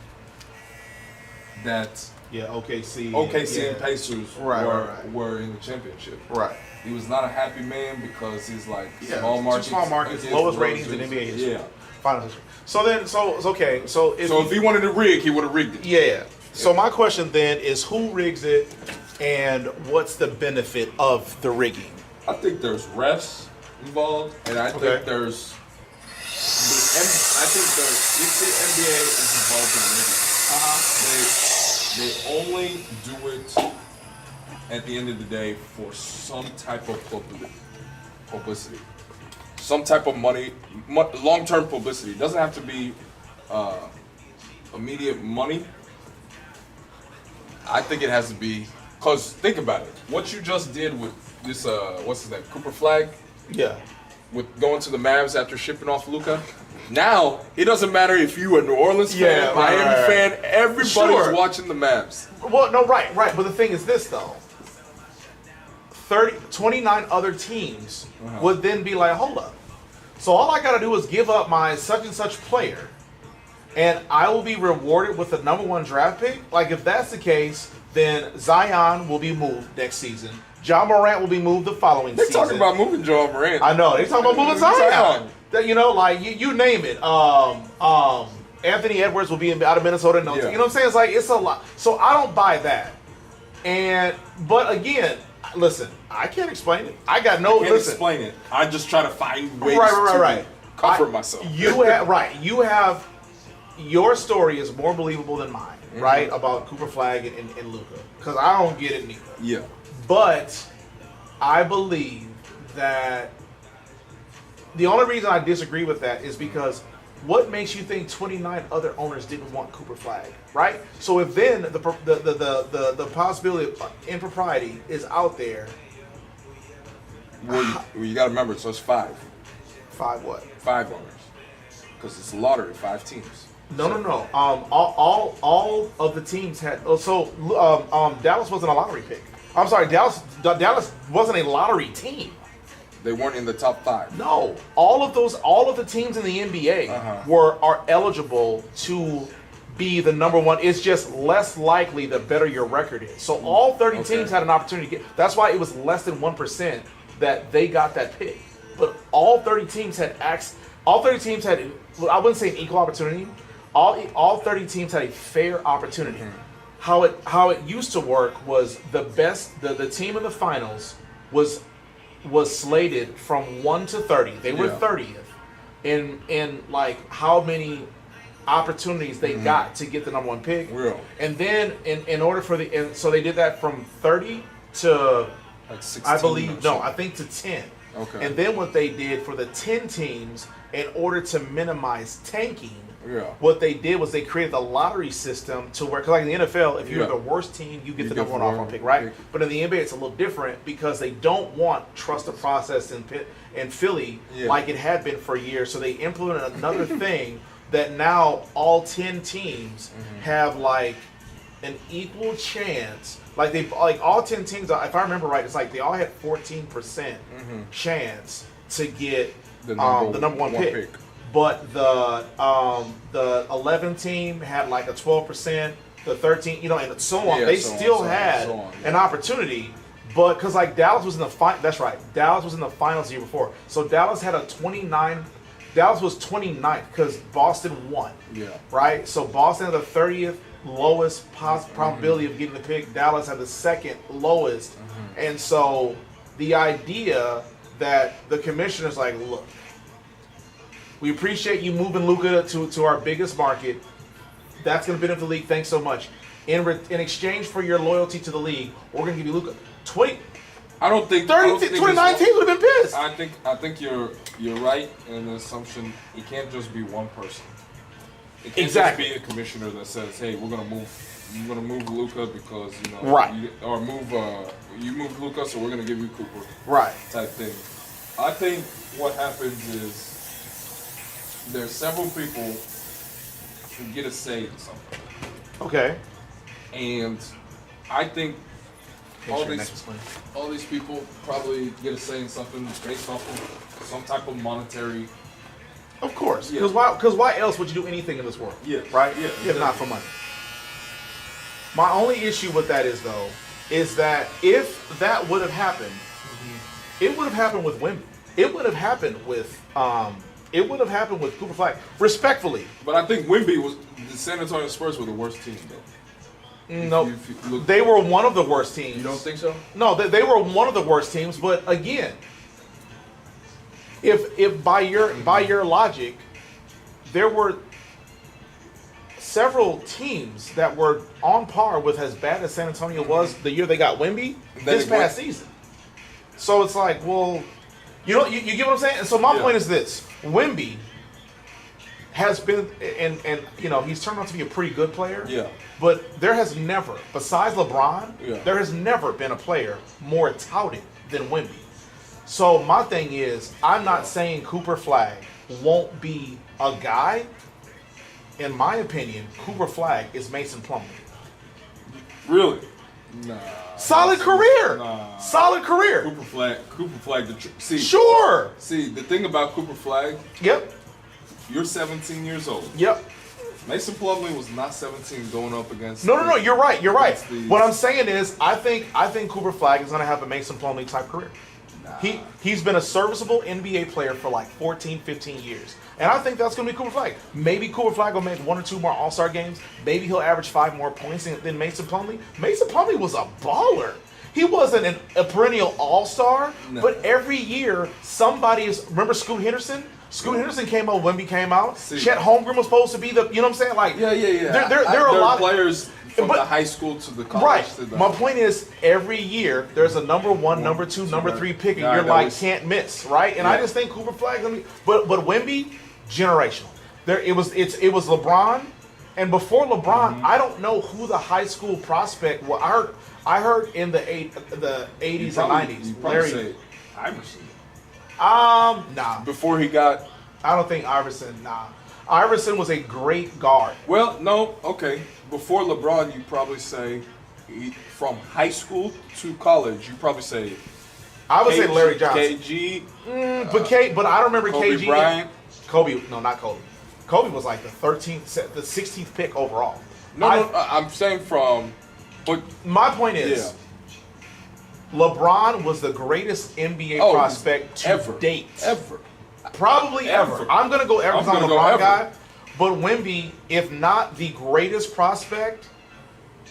T: that OKC and Pacers were in the championship.
S: Right.
T: He was not a happy man because he's like
S: small markets, lowest ratings in NBA history.
T: Yeah.
S: Finals history. So if
T: he wanted to rig, he would have rigged it.
S: Yeah. So my question then is, who rigs it, and what's the benefit of the rigging?
T: I think there's refs involved, and I think there's. I think the NBA is involved in rigging. They only do it at the end of the day for some type of publicity, some type of money, long-term publicity. It doesn't have to be immediate money. I think it has to be, because think about it. What you just did with this, what's his name, Cooper Flag?
S: Yeah.
T: With going to the Mavs after shipping off Luka. Now, it doesn't matter if you a New Orleans fan, Miami fan, everybody's watching the Mavs.
S: Well, no, right. But the thing is this, though. 29 other teams would then be like, hold up. So all I got to do is give up my such and such player, and I will be rewarded with the number 1 draft pick? Like, if that's the case, then Zion will be moved next season. John Morant will be moved the following season.
T: They're talking about moving John Morant.
S: I know. They're talking about moving Zion. You know, like, you name it. Anthony Edwards will be out of Minnesota. No, you know what I'm saying? It's like, it's a lot. So I don't buy that. But again, listen, I can't explain it. I got no.
T: I can't explain it. I just try to find ways
S: to
T: comfort myself.
S: You have your story is more believable than mine, right? About Cooper Flag and Luka, because I don't get it neither.
T: Yeah.
S: But I believe that the only reason I disagree with that is because what makes you think 29 other owners didn't want Cooper Flag, right? So if then the possibility of impropriety is out there.
T: Well, you got to remember, so it's 5.
S: 5 what?
T: 5 owners. Because it's a lottery, 5 teams.
S: No. All of the teams had. Dallas wasn't a lottery pick. I'm sorry, Dallas wasn't a lottery team.
T: They weren't in the top 5.
S: No, all of the teams in the NBA are eligible to be the number one. It's just less likely the better your record is. So all 30 teams had an opportunity to get. That's why it was less than 1% that they got that pick. But all 30 teams had All 30 teams had. I wouldn't say an equal opportunity. All 30 teams had a fair opportunity. How it used to work was the team in the finals was slated from 1 to 30. They were 30th in like how many opportunities they got to get the number 1 pick.
T: Real.
S: And then in order for so they did that from 30 to
T: like 16,
S: I believe I think to 10.
T: Okay.
S: And then what they did for the 10 teams, in order to minimize tanking, what they did was they created the lottery system to where, because like in the NFL, if you're the worst team, you get the number 1 overall pick, right? But in the NBA, it's a little different because they don't want trust the process in Philly like it had been for years. So they implemented another thing that now all 10 teams have like an equal chance. Like all 10 teams, if I remember right, it's like they all had 14% chance to get the number one pick. But the 11 team had like a 12%, the 13, and so on. They still had an opportunity, but because like Dallas was in the that's right, Dallas was in the finals the year before. So Dallas had a 29. Dallas was 29th because Boston won. Yeah. Right. So Boston had the 30th lowest probability of getting the pick. Dallas had the second lowest, and so the idea that the commissioner's like, look, we appreciate you moving Luka to our biggest market. That's going to benefit the league. Thanks so much. In exchange for your loyalty to the league, we're going to give you Luka 20.
T: I don't think
S: 29 teams would have been pissed.
T: I think you're right in the assumption it can't just be one person. It can't just be a commissioner that says, "Hey, we're gonna move Luka because you moved Luka, so we're gonna give you Cooper."
S: Right.
T: Type thing. I think what happens is there's several people who get a say in something.
S: Okay.
T: And I think all these people probably get a say in something based off of some type of monetary.
S: Of course. Because why else would you do anything in this world?
T: Yeah.
S: Right?
T: Yeah.
S: If not for money. My only issue with that is that if that would have happened, it would have happened with Wemby. It would have happened with Cooper Flag. Respectfully.
T: But I think the San Antonio Spurs were the worst team though.
S: No, they were one of the worst teams.
T: You don't think so?
S: No, they were one of the worst teams. But again, if by your logic, there were several teams that were on par with as bad as San Antonio was the year they got Wemby this past season. So it's like, well, you get what I'm saying? And so my point is this: Wemby has been, and he's turned out to be a pretty good player.
T: Yeah.
S: But there has never, besides LeBron, there has never been a player more touted than Wemby. So my thing is, I'm not saying Cooper Flag won't be a guy. In my opinion, Cooper Flag is Mason Plumlee.
T: Really? Nah.
S: Solid career.
T: Nah.
S: Solid career.
T: Cooper Flag.
S: Sure.
T: See, the thing about Cooper Flag.
S: Yep.
T: You're 17 years old.
S: Yep.
T: Mason Plumlee was not 17 going up against.
S: No. You're right. What I'm saying is, I think Cooper Flag is going to have a Mason Plumlee type career. Nah. He's been a serviceable NBA player for like 14, 15 years. And I think that's going to be Cooper Flag. Maybe Cooper Flag will make 1 or 2 more All-Star games. Maybe he'll average 5 more points than Mason Plumlee. Mason Plumlee was a baller. He wasn't a perennial All-Star, but every year somebody is. Remember Scoot Henderson? Scoot Henderson came out, Wemby came out. Chet Holmgren was supposed to be the, you know what I'm saying? Like,
T: yeah.
S: There are a lot
T: of players from the high school to the college.
S: Right.
T: To the,
S: my point is, every year there's a number 1, number 2, number 3 pick, and you're like, can't miss, right? And I just think Cooper Flag, but Wemby, generational. It was LeBron, and before LeBron, I don't know who the high school prospect was. I heard in the 80s and 90s,
T: Larry say Iverson.
S: Nah.
T: Before he got,
S: I don't think Iverson. Nah, Iverson was a great guard.
T: Well, no, okay. Before LeBron, you probably say from high school to college, you probably say
S: I would say Larry Johnson.
T: KG.
S: But I don't remember
T: Kobe
S: KG.
T: Bryant.
S: Kobe, no, not Kobe. Kobe was like the 16th pick overall.
T: No, I'm saying from. But
S: my point is, LeBron was the greatest NBA prospect to date.
T: Ever.
S: Probably ever. I'm going to go ever. I'm a LeBron guy. But Wemby, if not the greatest prospect,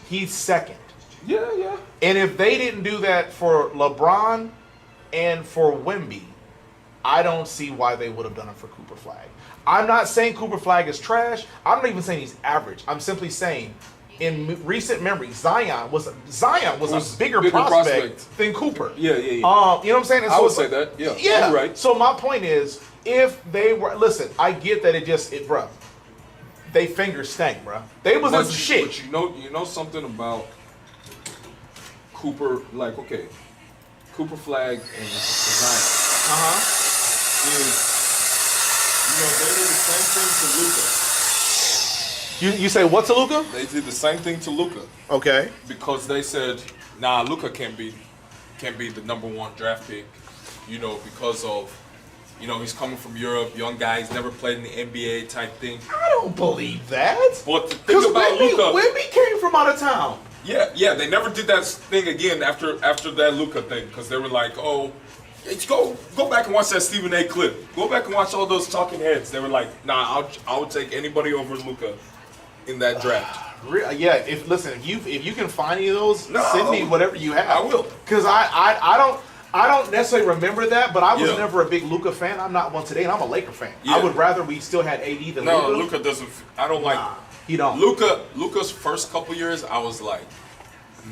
S: he's second.
T: Yeah.
S: And if they didn't do that for LeBron and for Wemby, I don't see why they would have done it for Cooper Flag. I'm not saying Cooper Flag is trash. I'm not even saying he's average. I'm simply saying, in recent memory, Zion was a bigger prospect than Cooper.
T: Yeah.
S: You know what I'm saying? And
T: I
S: so
T: would say that. Yeah. You're right.
S: So my point is, if they were, listen, I get that bro, they fingers stank, bro. They was in shit.
T: But you know something about Cooper, like, okay, Cooper Flag and Zion. They did the same thing to Luka.
S: You say what to Luka?
T: They did the same thing to Luka.
S: Okay.
T: Because they said, nah, Luka can't be the number 1 draft pick, because of, he's coming from Europe, young guy, he's never played in the NBA type thing.
S: I don't believe that.
T: But the thing about Luka,
S: Wemby came from out of town.
T: Yeah, they never did that thing again after that Luka thing, because they were like, oh, go back and watch that Stephen A. clip. Go back and watch all those talking heads. They were like, nah, I would take anybody over Luka in that draft.
S: Yeah, if you can find any of those, send me whatever you have.
T: I will.
S: Because I don't necessarily remember that, but I was never a big Luka fan. I'm not one today, and I'm a Laker fan.
T: Yeah.
S: I would rather we still had AD than Luka.
T: No, Luka doesn't. I don't like.
S: He don't.
T: Luka's first couple years, I was like,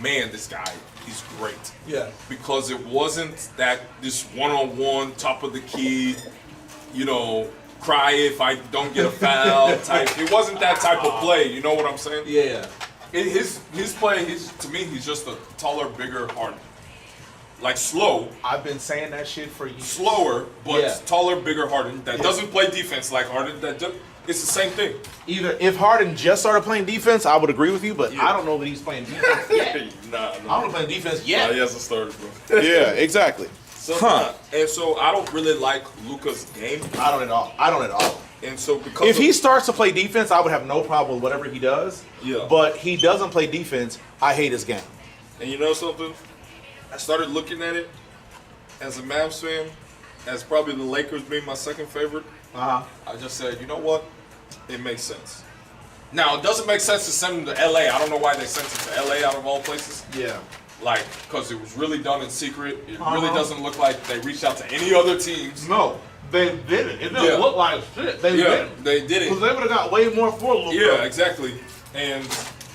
T: man, this guy, he's great.
S: Yeah.
T: Because it wasn't this one-on-one, top of the key, cry if I don't get a foul type. It wasn't that type of play. You know what I'm saying?
S: Yeah.
T: His play, to me, he's just a taller, bigger, harder. Like slow.
S: I've been saying that shit for years.
T: Slower, but taller, bigger Harden. That doesn't play defense like Harden. It's the same thing.
S: Either if Harden just started playing defense, I would agree with you, but I don't know that he's playing defense yet.
T: Nah.
S: I don't play defense yet.
T: He hasn't started, bro.
S: Yeah, exactly.
T: And so I don't really like Luka's game.
S: I don't at all.
T: And so because
S: if he starts to play defense, I would have no problem with whatever he does.
T: Yeah.
S: But he doesn't play defense. I hate his game.
T: And you know something? I started looking at it as a Mavs fan, as probably the Lakers being my second favorite. I just said, you know what? It makes sense. Now, it doesn't make sense to send him to LA. I don't know why they sent him to LA out of all places.
S: Yeah.
T: Because it was really done in secret. It really doesn't look like they reached out to any other teams.
S: No, they didn't. It doesn't look like shit. They didn't.
T: They didn't.
S: Because they would have got way more for Luka.
T: Yeah, exactly. And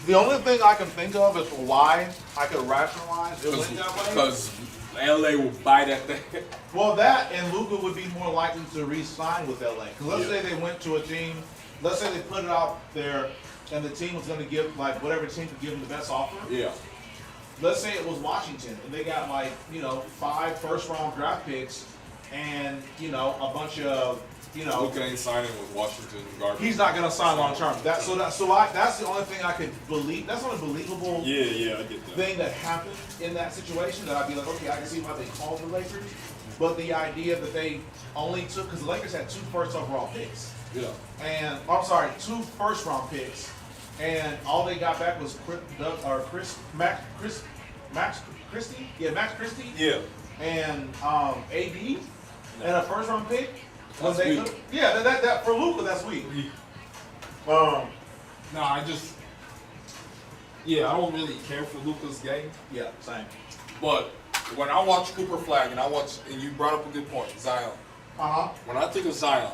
S: the only thing I can think of is why I could rationalize it went that way.
T: Because LA will buy that thing.
S: Well, that and Luka would be more likely to re-sign with LA. Because let's say they went to a team, let's say they put it out there, and the team was going to give, whatever team could give them the best offer.
T: Yeah.
S: Let's say it was Washington, and they got 5 first-round draft picks, and a bunch of
T: Luka ain't signing with Washington garbage.
S: He's not gonna sign long term. That's the only thing I could believe. That's the only believable
T: I get that.
S: thing that happened in that situation. That I'd be like, okay, I can see why they called the Lakers, but the idea that they only took, because the Lakers had 2 first overall picks.
T: Yeah.
S: And I'm sorry, 2 first round picks, and all they got back was Max Christie. Yeah, Max Christie.
T: Yeah.
S: And AD and a first round pick.
T: That's weak.
S: Yeah, that for Luka, that's weak.
T: I don't really care for Luka's game.
S: Yeah, same.
T: But when I watch Cooper Flag and you brought up a good point, Zion. When I think of Zion,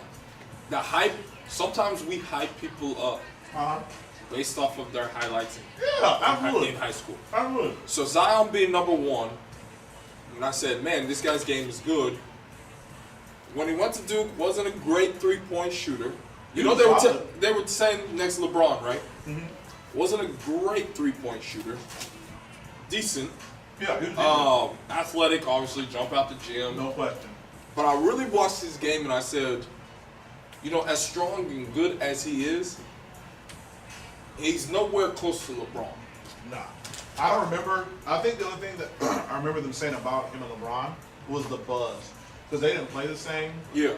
T: the hype. Sometimes we hype people up based off of their highlights in high school. So Zion being number 1, and I said, man, this guy's game is good. When he went to Duke, wasn't a great 3-point shooter. They were saying next to LeBron, right? Mm-hmm. Wasn't a great 3-point shooter. Decent.
S: Yeah.
T: Athletic, obviously, jump out the gym.
S: No question.
T: But I really watched his game and I said, as strong and good as he is, he's nowhere close to LeBron.
S: Nah. I don't remember. I think the only thing that I remember them saying about him and LeBron was the buzz. Because they didn't play the same.
N: Yeah.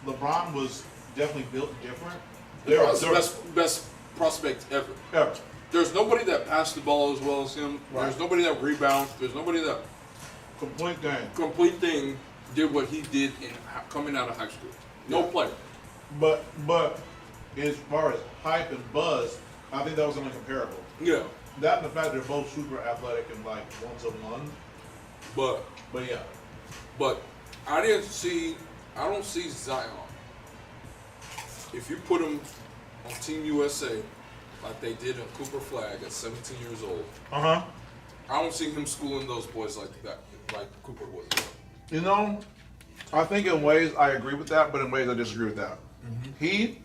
S: LeBron was definitely built different.
N: LeBron's the best prospect ever.
S: Ever.
N: There's nobody that passed the ball as well as him.
S: Right.
N: There's nobody that rebounds. There's nobody that complete thing did what he did in coming out of high school. No player.
S: But as far as hype and buzz, I think that was only comparable.
N: Yeah.
S: That and the fact they're both super athletic and like 1-to-1. But yeah.
N: But I don't see Zion. If you put him on Team USA like they did in Cooper Flag at 17 years old, I don't see him schooling those boys like that, like Cooper was.
S: You know, I think in ways I agree with that, but in ways I disagree with that. He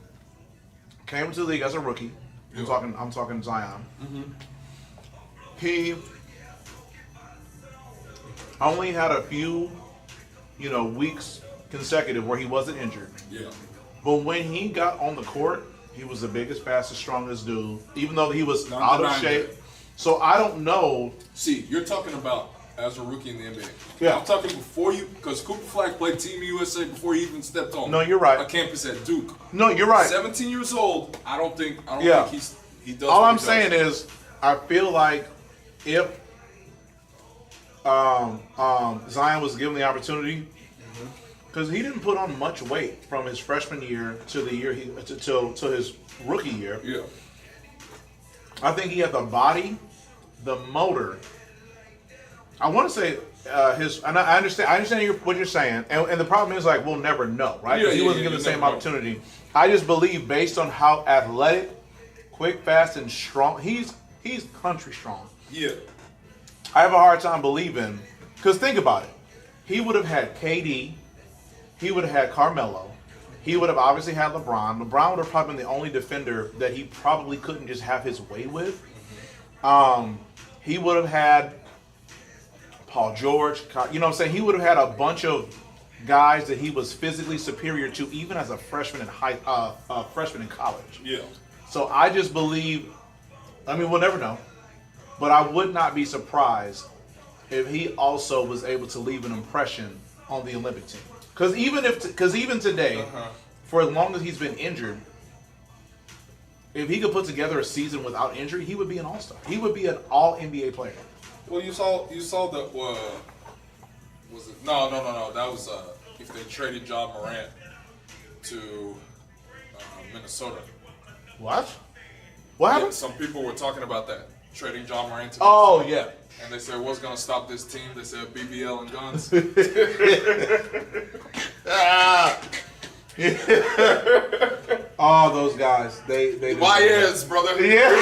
S: came into the league as a rookie. I'm talking Zion. He only had a few, weeks consecutive where he wasn't injured.
N: Yeah.
S: But when he got on the court, he was the biggest, fastest, strongest dude, even though he was
N: Not
S: out of
N: denying
S: shape.
N: that.
S: So I don't know.
N: See, you're talking about as a rookie in the NBA.
S: Yeah.
N: I'm talking before you, because Cooper Flag played Team USA before he even stepped on.
S: No, you're right.
N: A campus at Duke.
S: No, you're right.
N: 17 years old. I don't think he does.
S: All
N: what
S: I'm
N: he
S: saying
N: does.
S: is, I feel like if Zion was given the opportunity, because he didn't put on much weight from his freshman year to the year to his rookie year.
N: Yeah.
S: I think he had the body, the motor. I want to say and I understand what you're saying, and the problem is like we'll never know, right? Because he wasn't given the same opportunity. I just believe based on how athletic, quick, fast, and strong he's country strong.
N: Yeah.
S: I have a hard time believing, because think about it. He would have had KD. He would have had Carmelo. He would have obviously had LeBron. LeBron would have probably been the only defender that he probably couldn't just have his way with. He would have had Paul George. You know what I'm saying? He would have had a bunch of guys that he was physically superior to, even as a freshman in freshman in college.
N: Yeah.
S: So I just believe. I mean, we'll never know, but I would not be surprised if he also was able to leave an impression on the Olympic team. Because even today, for as long as he's been injured, if he could put together a season without injury, he would be an all-star. He would be an all-NBA player.
N: Well, you saw the was it? No. That was if they traded John Morant to Minnesota.
S: What? What happened?
N: Yeah, some people were talking about that, trading John Morant to
S: Oh,
N: Minnesota.
S: yeah.
N: And they said, what's going to stop this team? They said BBL and guns.
S: All those guys, they
N: YNs, brother.
S: Yeah.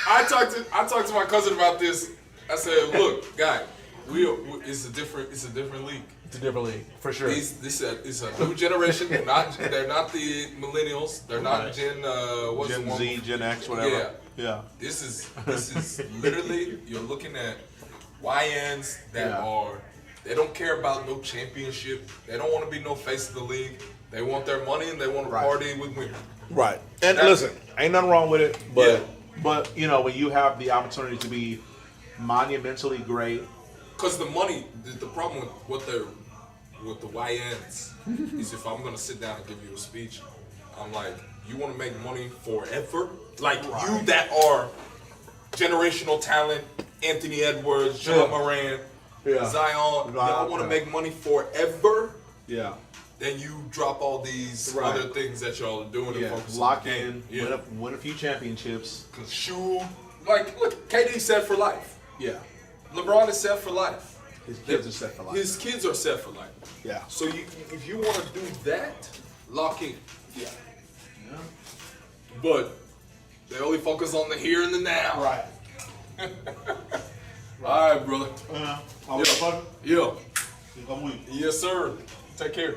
N: I talked to my cousin about this. I said, look, guy, it's a different league.
S: It's a different league, for sure.
N: It's a new generation. They're not the millennials. They're not Gen
S: Gen Z, Gen X, whatever. Yeah.
N: This is literally, you're looking at YNs that they don't care about no championship. They don't want to be no face of the league. They want their money and they want to party with women.
S: Right. And listen, ain't nothing wrong with it, but when you have the opportunity to be monumentally great.
N: Because the money, the problem with the YNs is if I'm gonna sit down and give you a speech, I'm like, you want to make money forever? Like you that are generational talent, Anthony Edwards, John Moran, Zion, y'all want to make money forever?
S: Yeah.
N: Then you drop all these other things that y'all are doing and focus
S: lock
N: on the game.
S: in, win a few championships.
N: Cause look, KD's set for life.
S: Yeah.
N: LeBron is set for life.
S: His kids are set for life.
N: His kids are set for life.
S: Yeah.
N: So if you want to do that, lock in. Yeah. But they only focus on the here and the now.
S: Right.
N: All right, brother.
S: Yeah.
N: Yes, sir. Take care.